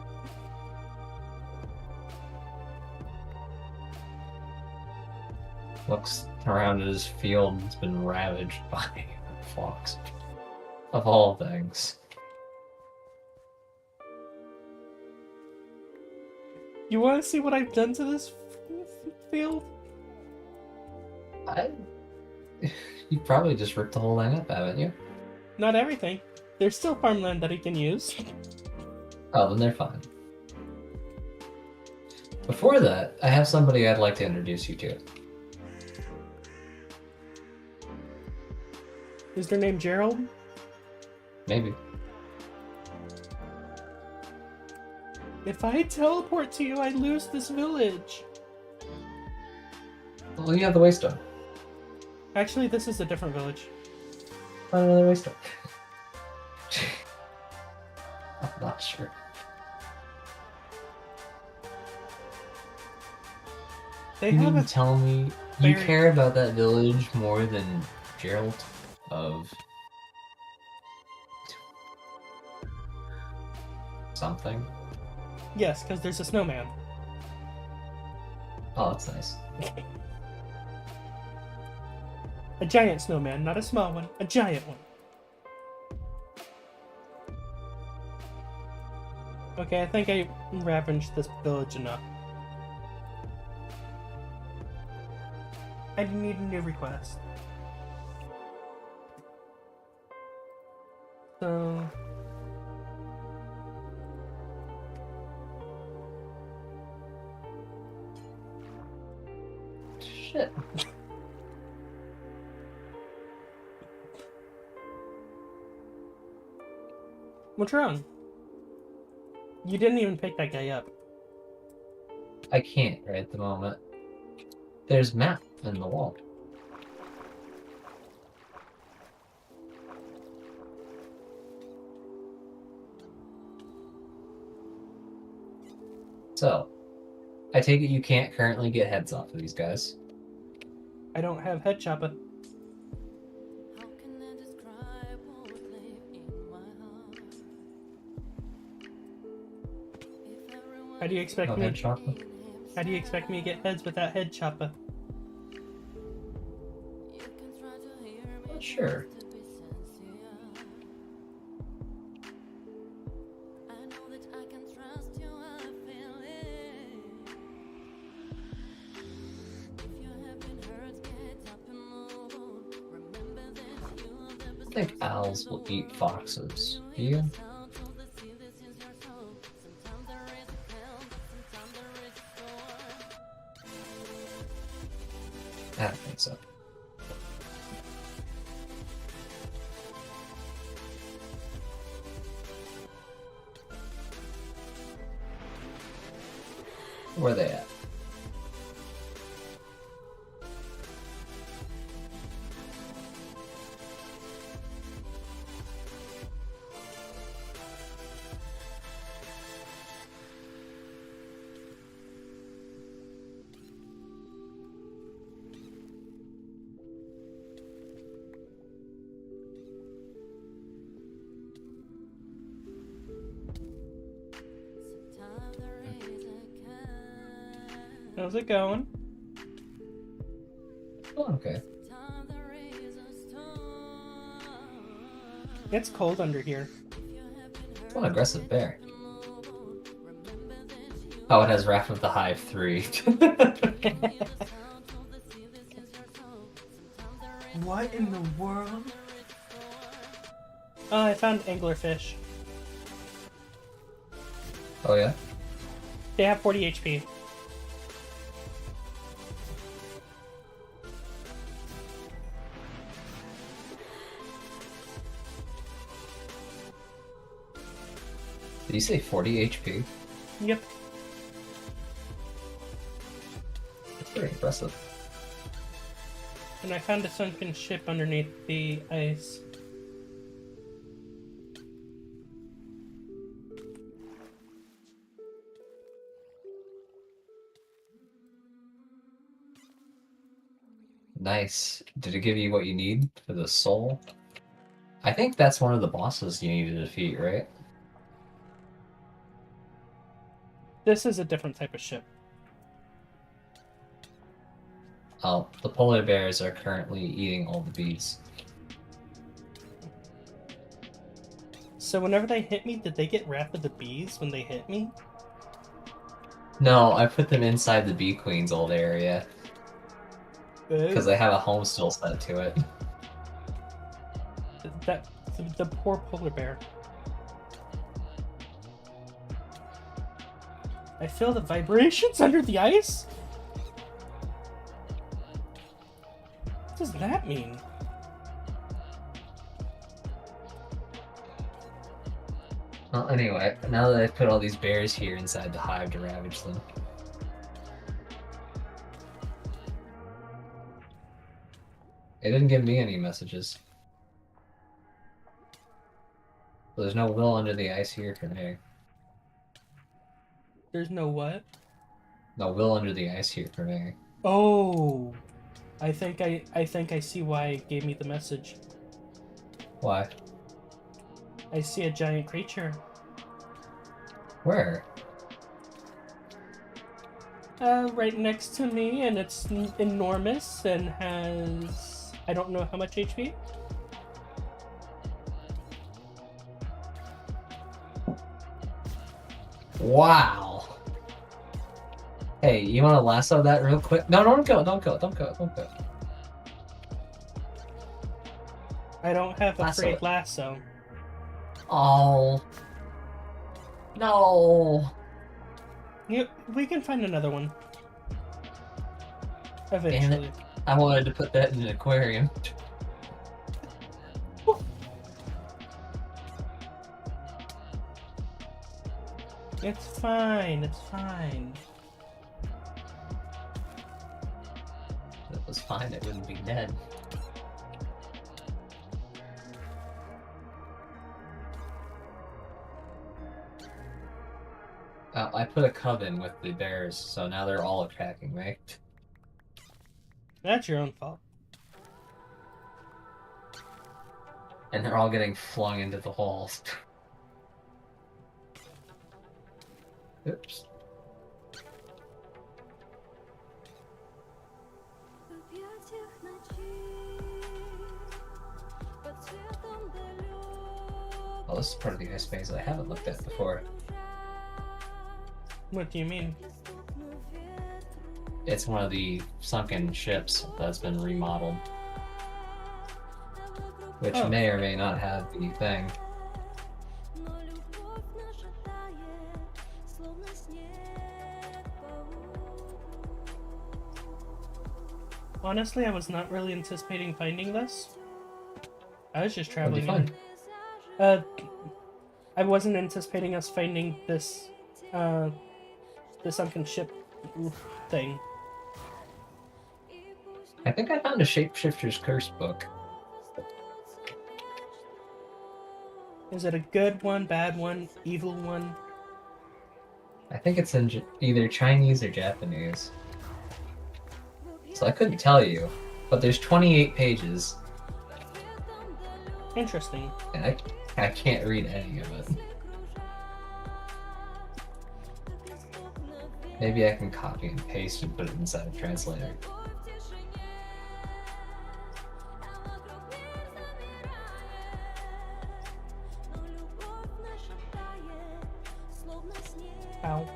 Speaker 2: Looks around at his field, it's been ravaged by a fox. Of all things.
Speaker 1: You want to see what I've done to this field?
Speaker 2: You probably just ripped the whole thing up, haven't you?
Speaker 1: Not everything. There's still farmland that I can use.
Speaker 2: Oh, then they're fine. Before that, I have somebody I'd like to introduce you to.
Speaker 1: Is their name Gerald?
Speaker 2: Maybe.
Speaker 1: If I teleport to you, I lose this village.
Speaker 2: Well, you have the waystone.
Speaker 1: Actually, this is a different village.
Speaker 2: Find another waystone. I'm not sure.
Speaker 1: They
Speaker 2: You
Speaker 1: have
Speaker 2: mean
Speaker 1: a
Speaker 2: to tell me you
Speaker 1: very-
Speaker 2: care about that village more than Gerald of something?
Speaker 1: Yes, because there's a snowman.
Speaker 2: Oh, that's nice.
Speaker 1: A giant snowman, not a small one. A giant one. Okay, I think I ravaged this village enough. I need a new request. So...
Speaker 2: Shit.
Speaker 1: What's wrong? You didn't even pick that guy up.
Speaker 2: I can't right at the moment. There's map in the wall. So, I take it you can't currently get heads off of these guys.
Speaker 1: I don't have head chopper. How do you expect
Speaker 2: No
Speaker 1: me?
Speaker 2: head chopper?
Speaker 1: How do you expect me to get heads without head chopper?
Speaker 2: Sure. I think owls will eat foxes. Do you? I don't think so. Where are they at?
Speaker 1: How's it going?
Speaker 2: Oh, okay.
Speaker 1: It's cold under here.
Speaker 2: What an aggressive bear. Oh, it has Wrath of the Hive 3.
Speaker 1: What in the world? Oh, I found anglerfish.
Speaker 2: Oh, yeah?
Speaker 1: They have 40 HP.
Speaker 2: Did you say 40 HP?
Speaker 1: Yep.
Speaker 2: That's pretty impressive.
Speaker 1: And I found a sunken ship underneath the ice.
Speaker 2: Nice. Did it give you what you need for the soul? I think that's one of the bosses you need to defeat, right?
Speaker 1: This is a different type of ship.
Speaker 2: Oh, the polar bears are currently eating all the bees.
Speaker 1: So whenever they hit me, did they get Wrath of the Bees when they hit me?
Speaker 2: No, I put them inside the bee queen's old area. Because
Speaker 1: Oh,
Speaker 2: they have a home still set to it.
Speaker 1: that the poor polar bear. I feel the vibrations under the ice? What does that mean?
Speaker 2: Well, anyway, now that I've put all these bears here inside the hive to ravage them. It didn't give me any messages. So there's no will under the ice here for me.
Speaker 1: There's no what?
Speaker 2: No will under the ice here for me.
Speaker 1: Oh, I think I see why it gave me the message.
Speaker 2: Why?
Speaker 1: I see a giant creature.
Speaker 2: Where?
Speaker 1: Right next to me, and it's enormous and has I don't know how much HP.
Speaker 2: Wow. Hey, you want to lasso that real quick? No, don't go, don't go, don't go, don't go.
Speaker 1: I don't have a
Speaker 2: Lasso
Speaker 1: free
Speaker 2: it.
Speaker 1: lasso.
Speaker 2: Oh. No.
Speaker 1: We can find another one.
Speaker 2: Damn
Speaker 1: Eventually.
Speaker 2: it. I wanted to put that in an aquarium.
Speaker 1: It's fine, it's fine.
Speaker 2: If it was fine, it wouldn't be dead. I put a cub in with the bears, so now they're all attacking me.
Speaker 1: That's your own fault.
Speaker 2: And they're all getting flung into the holes. Oops. Oh, this is part of the ice phase I haven't looked at before.
Speaker 1: What do you mean?
Speaker 2: It's one of the sunken ships that's been remodeled. Which
Speaker 1: Oh.
Speaker 2: may or may not have the thing.
Speaker 1: Honestly, I was not really anticipating finding this. I was just
Speaker 2: What'd you
Speaker 1: traveling in. I wasn't anticipating us finding this, the sunken ship thing.
Speaker 2: I think I found a Shapeshifter's Curse book.
Speaker 1: Is it a good one, bad one, evil one?
Speaker 2: I think it's in either Chinese or Japanese. So I couldn't tell you, but there's 28 pages,
Speaker 1: Interesting.
Speaker 2: and I can't read any of it. Maybe I can copy and paste and put it inside a translator.
Speaker 1: Ow.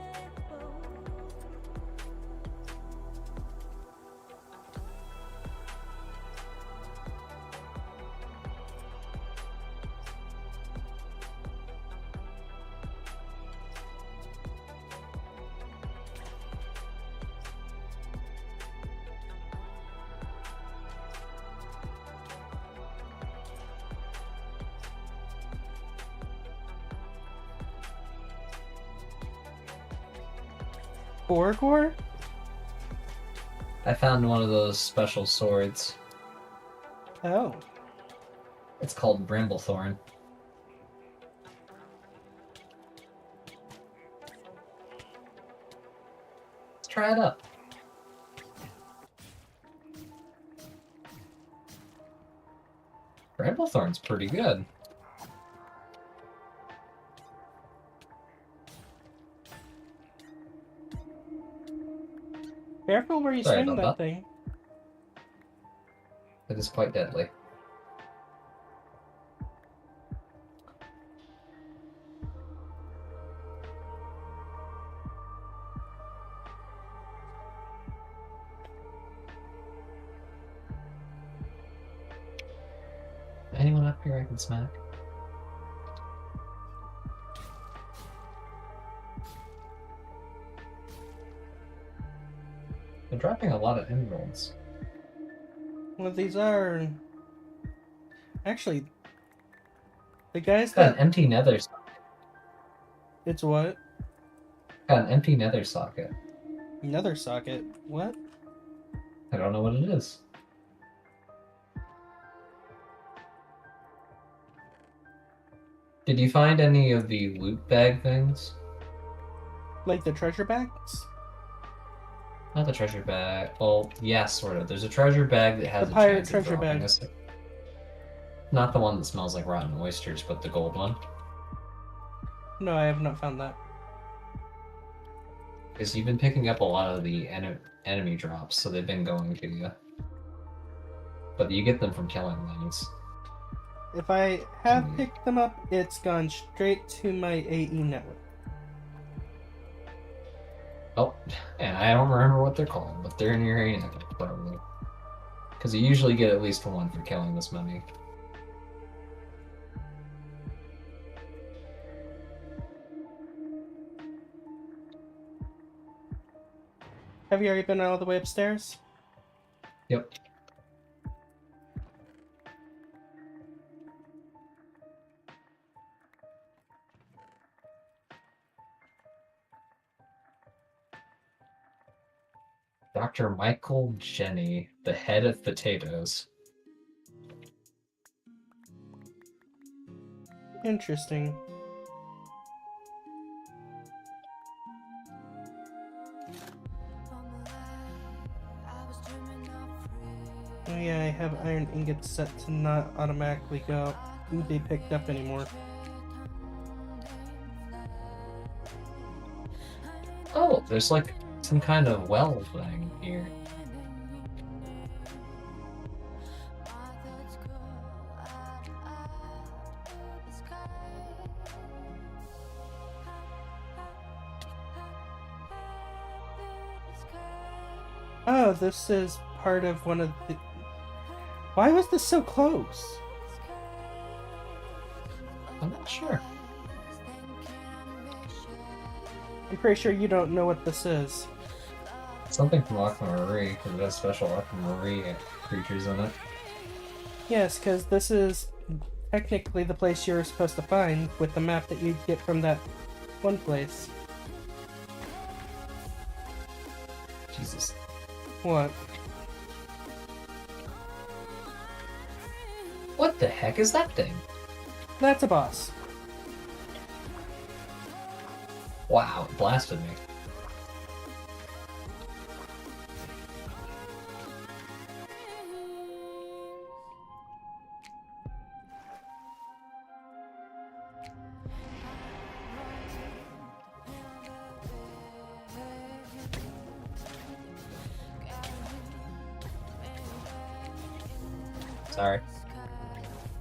Speaker 1: Borgor?
Speaker 2: I found one of those special swords.
Speaker 1: Oh.
Speaker 2: It's called Bramblethorn. Let's try it up. Bramblethorn's pretty good.
Speaker 1: Careful where you
Speaker 2: Sorry
Speaker 1: swing
Speaker 2: about
Speaker 1: that thing.
Speaker 2: It is quite deadly. Anyone up here I can smack? They're dropping a lot of emeralds.
Speaker 1: Well, these are... Actually, the guys
Speaker 2: Got an
Speaker 1: that...
Speaker 2: empty nether socket.
Speaker 1: It's what?
Speaker 2: Got an empty nether socket.
Speaker 1: Nether socket. What?
Speaker 2: I don't know what it is. Did you find any of the loot bag things?
Speaker 1: Like the treasure bags?
Speaker 2: Not the treasure bag. Well, yeah, sort of. There's a treasure bag that has
Speaker 1: The
Speaker 2: a
Speaker 1: pirate
Speaker 2: chance of
Speaker 1: treasure
Speaker 2: dropping
Speaker 1: bag.
Speaker 2: us. Not the one that smells like rotten oysters, but the gold one.
Speaker 1: No, I have not found that.
Speaker 2: Because you've been picking up a lot of the enemy drops, so they've been going to you. But you get them from killing things.
Speaker 1: If I have picked them up, it's gone straight to my AE network.
Speaker 2: Oh, and I don't remember what they're called, but they're in your area probably. Because you usually get at least one for killing this many.
Speaker 1: Have you already been all the way upstairs?
Speaker 2: Yep. Dr. Michael Jenny, the head of potatoes.
Speaker 1: Interesting. Oh yeah, I have iron ingots set to not automatically be picked up anymore.
Speaker 2: Oh, there's like some kind of well thing here.
Speaker 1: Oh, this is part of one of the... Why was this so close?
Speaker 2: I'm not sure.
Speaker 1: I'm pretty sure you don't know what this is.
Speaker 2: Something from Aquamarine, because it has special Aquamarine creatures in it.
Speaker 1: Yes, because this is technically the place you're supposed to find with the map that you get from that one place.
Speaker 2: Jesus.
Speaker 1: What?
Speaker 2: What the heck is that thing?
Speaker 1: That's a boss.
Speaker 2: Wow, it blasted me. Sorry.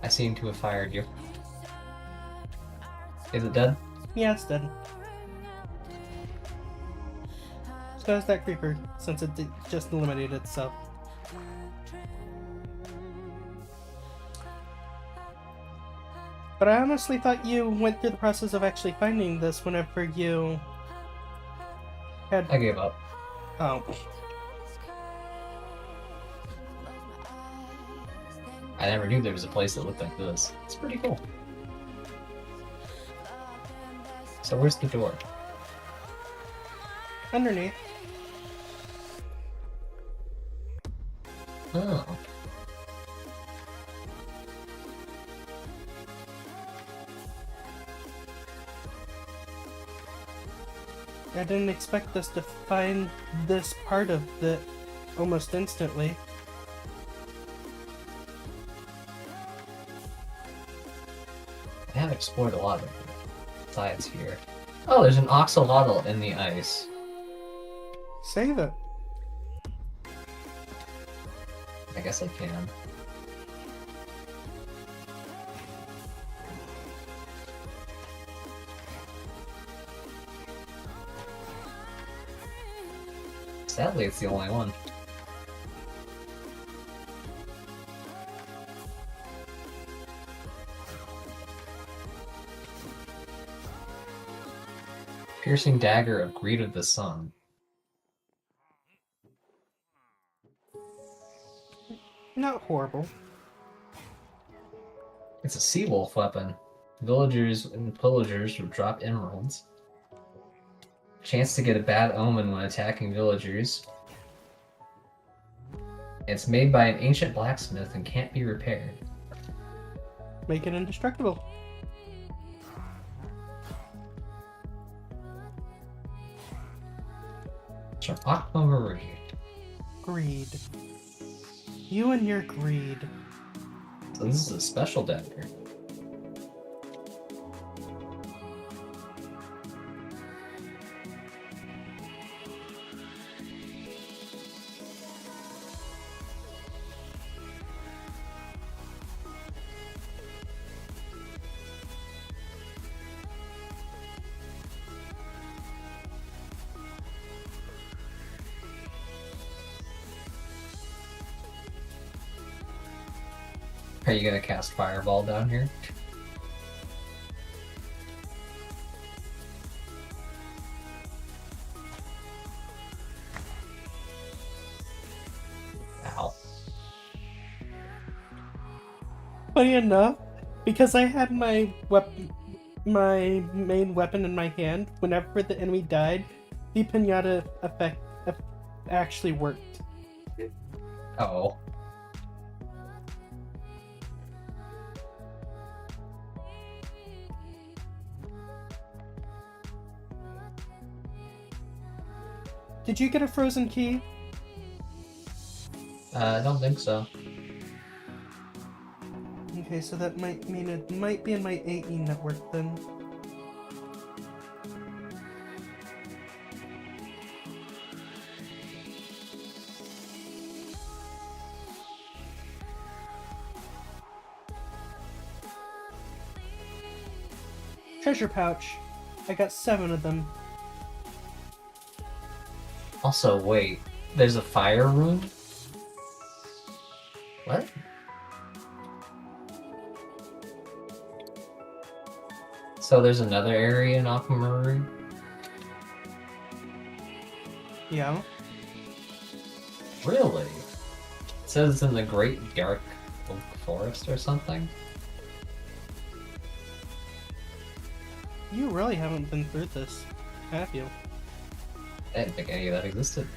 Speaker 2: I seem to have fired you. Is it dead?
Speaker 1: Yeah, it's dead. So is that creeper, since it just eliminated itself. But I honestly thought you went through the process of actually finding this whenever you had...
Speaker 2: I gave up.
Speaker 1: Oh.
Speaker 2: I never knew there was a place that looked like this. It's pretty cool. So where's the door?
Speaker 1: Underneath.
Speaker 2: Oh.
Speaker 1: I didn't expect us to find this part of it almost instantly.
Speaker 2: explored a lot of sides here. Oh, there's an oxalotl in the ice.
Speaker 1: Save it.
Speaker 2: I guess I can. Sadly, it's the only one. Piercing dagger of greed of the sun.
Speaker 1: Not horrible.
Speaker 2: It's a sea wolf weapon. Villagers and pillagers would drop emeralds. Chance to get a bad omen when attacking villagers. It's made by an ancient blacksmith and can't be repaired.
Speaker 1: Make it indestructible.
Speaker 2: From Aquamarine.
Speaker 1: Greed. You and your greed.
Speaker 2: So this is a special dagger. Are you gonna cast Fireball down here? Ow.
Speaker 1: Funny enough, because I had my main weapon in my hand, whenever the enemy died, the pinata effect actually worked.
Speaker 2: Oh.
Speaker 1: Did you get a frozen key?
Speaker 2: I don't think so.
Speaker 1: Okay, so that might mean it might be in my AE network then. Treasure pouch. I got 7 of them.
Speaker 2: Also, wait. There's a fire room? What? So there's another area in Aquamarine?
Speaker 1: Yeah.
Speaker 2: Really? It says it's in the Great Dark Oak Forest or something?
Speaker 1: You really haven't been through this, have you?
Speaker 2: I didn't think any of that existed.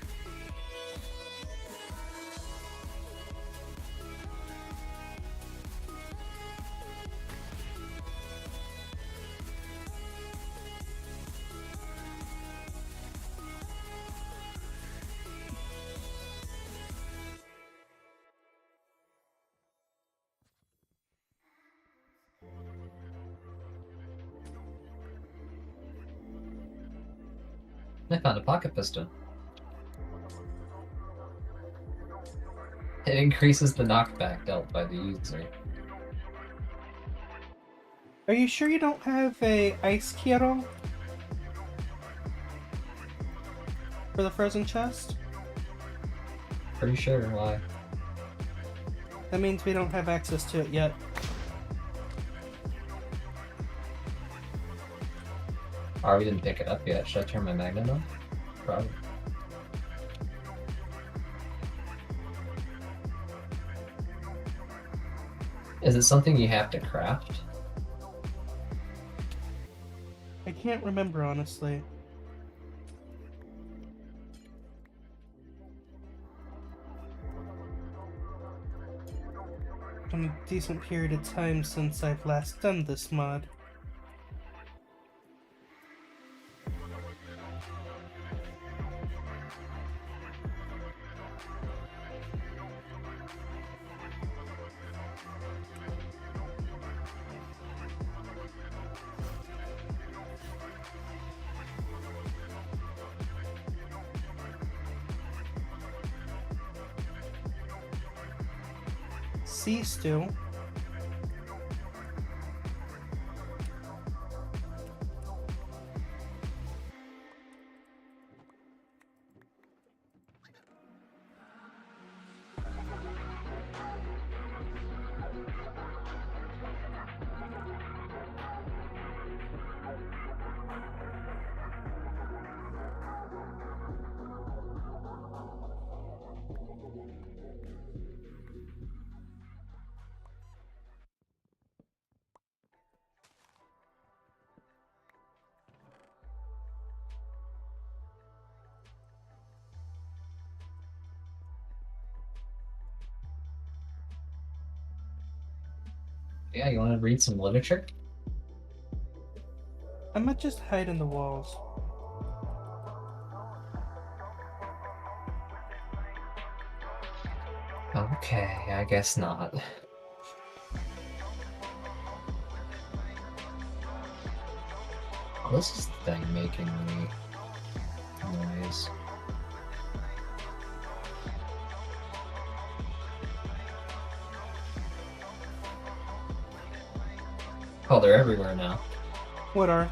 Speaker 2: I found a pocket piston. It increases the knockback dealt by the user.
Speaker 1: Are you sure you don't have a ice key at all? For the frozen chest?
Speaker 2: Pretty sure why.
Speaker 1: That means we don't have access to it yet.
Speaker 2: Oh, we didn't pick it up yet. Should I turn my magnet on? Probably. Is it something you have to craft?
Speaker 1: I can't remember, honestly. Been a decent period of time since I've last done this mod. sea stew.
Speaker 2: Yeah, you want to read some literature?
Speaker 1: I might just hide in the walls.
Speaker 2: Okay, I guess not. Oh, this is the thing making me noise. Oh, they're everywhere now.
Speaker 1: What are?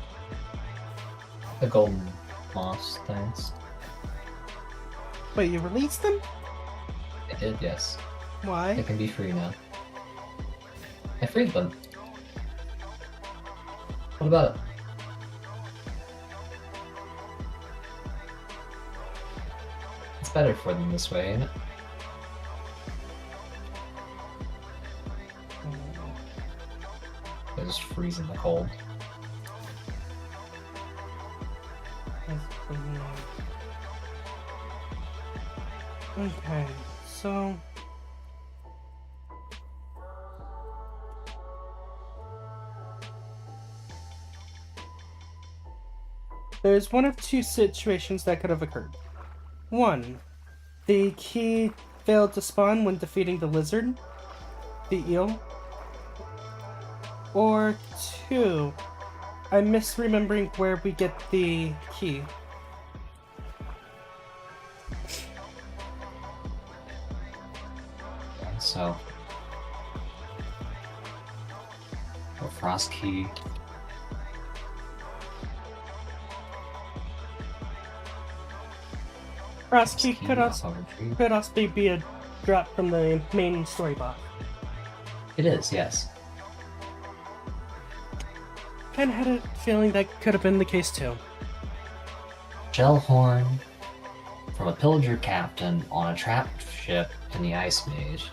Speaker 2: The golden moss things.
Speaker 1: Wait, you released them?
Speaker 2: I did, yes.
Speaker 1: Why?
Speaker 2: They can be free now. I freed them. What about it? It's better for them this way, ain't it? They just freeze in the cold.
Speaker 1: Okay, so there's one of two situations that could have occurred. One, the key failed to spawn when defeating the lizard, the eel. Or two, I'm misremembering where we get the key.
Speaker 2: So, a frost key.
Speaker 1: Frost key
Speaker 2: Key
Speaker 1: could also be a drop from the main story box.
Speaker 2: It is, yes.
Speaker 1: Kinda had a feeling that could have been the case too.
Speaker 2: Shell horn from a pillager captain on a trapped ship in the Ice Mage.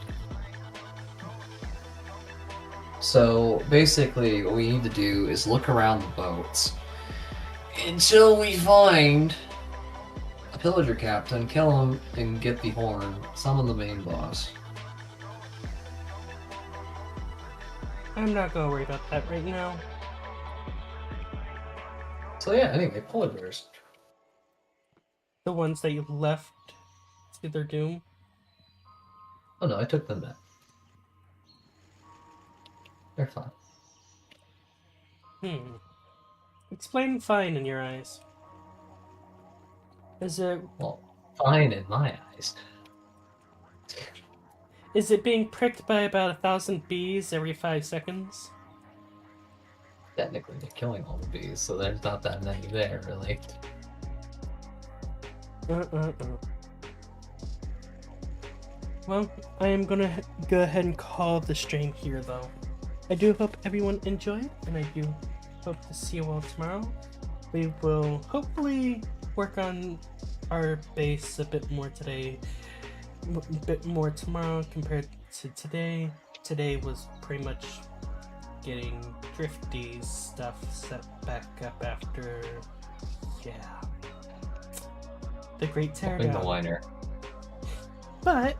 Speaker 2: So basically, what we need to do is look around the boats until we find a pillager captain, kill him, and get the horn, summon the main boss.
Speaker 1: I'm not gonna worry about that right now.
Speaker 2: So yeah, anyway, pillagers.
Speaker 1: The ones that you left to their doom.
Speaker 2: Oh no, I took them back. They're fine.
Speaker 1: Explain fine in your eyes. Is it
Speaker 2: Well, fine in my eyes.
Speaker 1: is it being pricked by about 1,000 bees every 5 seconds?
Speaker 2: Technically, they're killing all the bees, so there's not that many there, really.
Speaker 1: Well, I am gonna go ahead and call the stream here, though. I do hope everyone enjoyed, and I do hope to see you all tomorrow. We will hopefully work on our base a bit more today, a bit more tomorrow compared to today. Today was pretty much getting Drifty stuff set back up after, yeah, the Great
Speaker 2: Helping the
Speaker 1: Teardown.
Speaker 2: whiner.
Speaker 1: But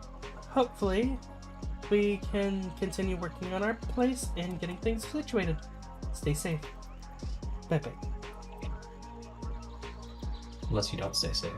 Speaker 1: hopefully we can continue working on our place and getting things situated. Stay safe. Bye bye.
Speaker 2: Unless you don't stay safe.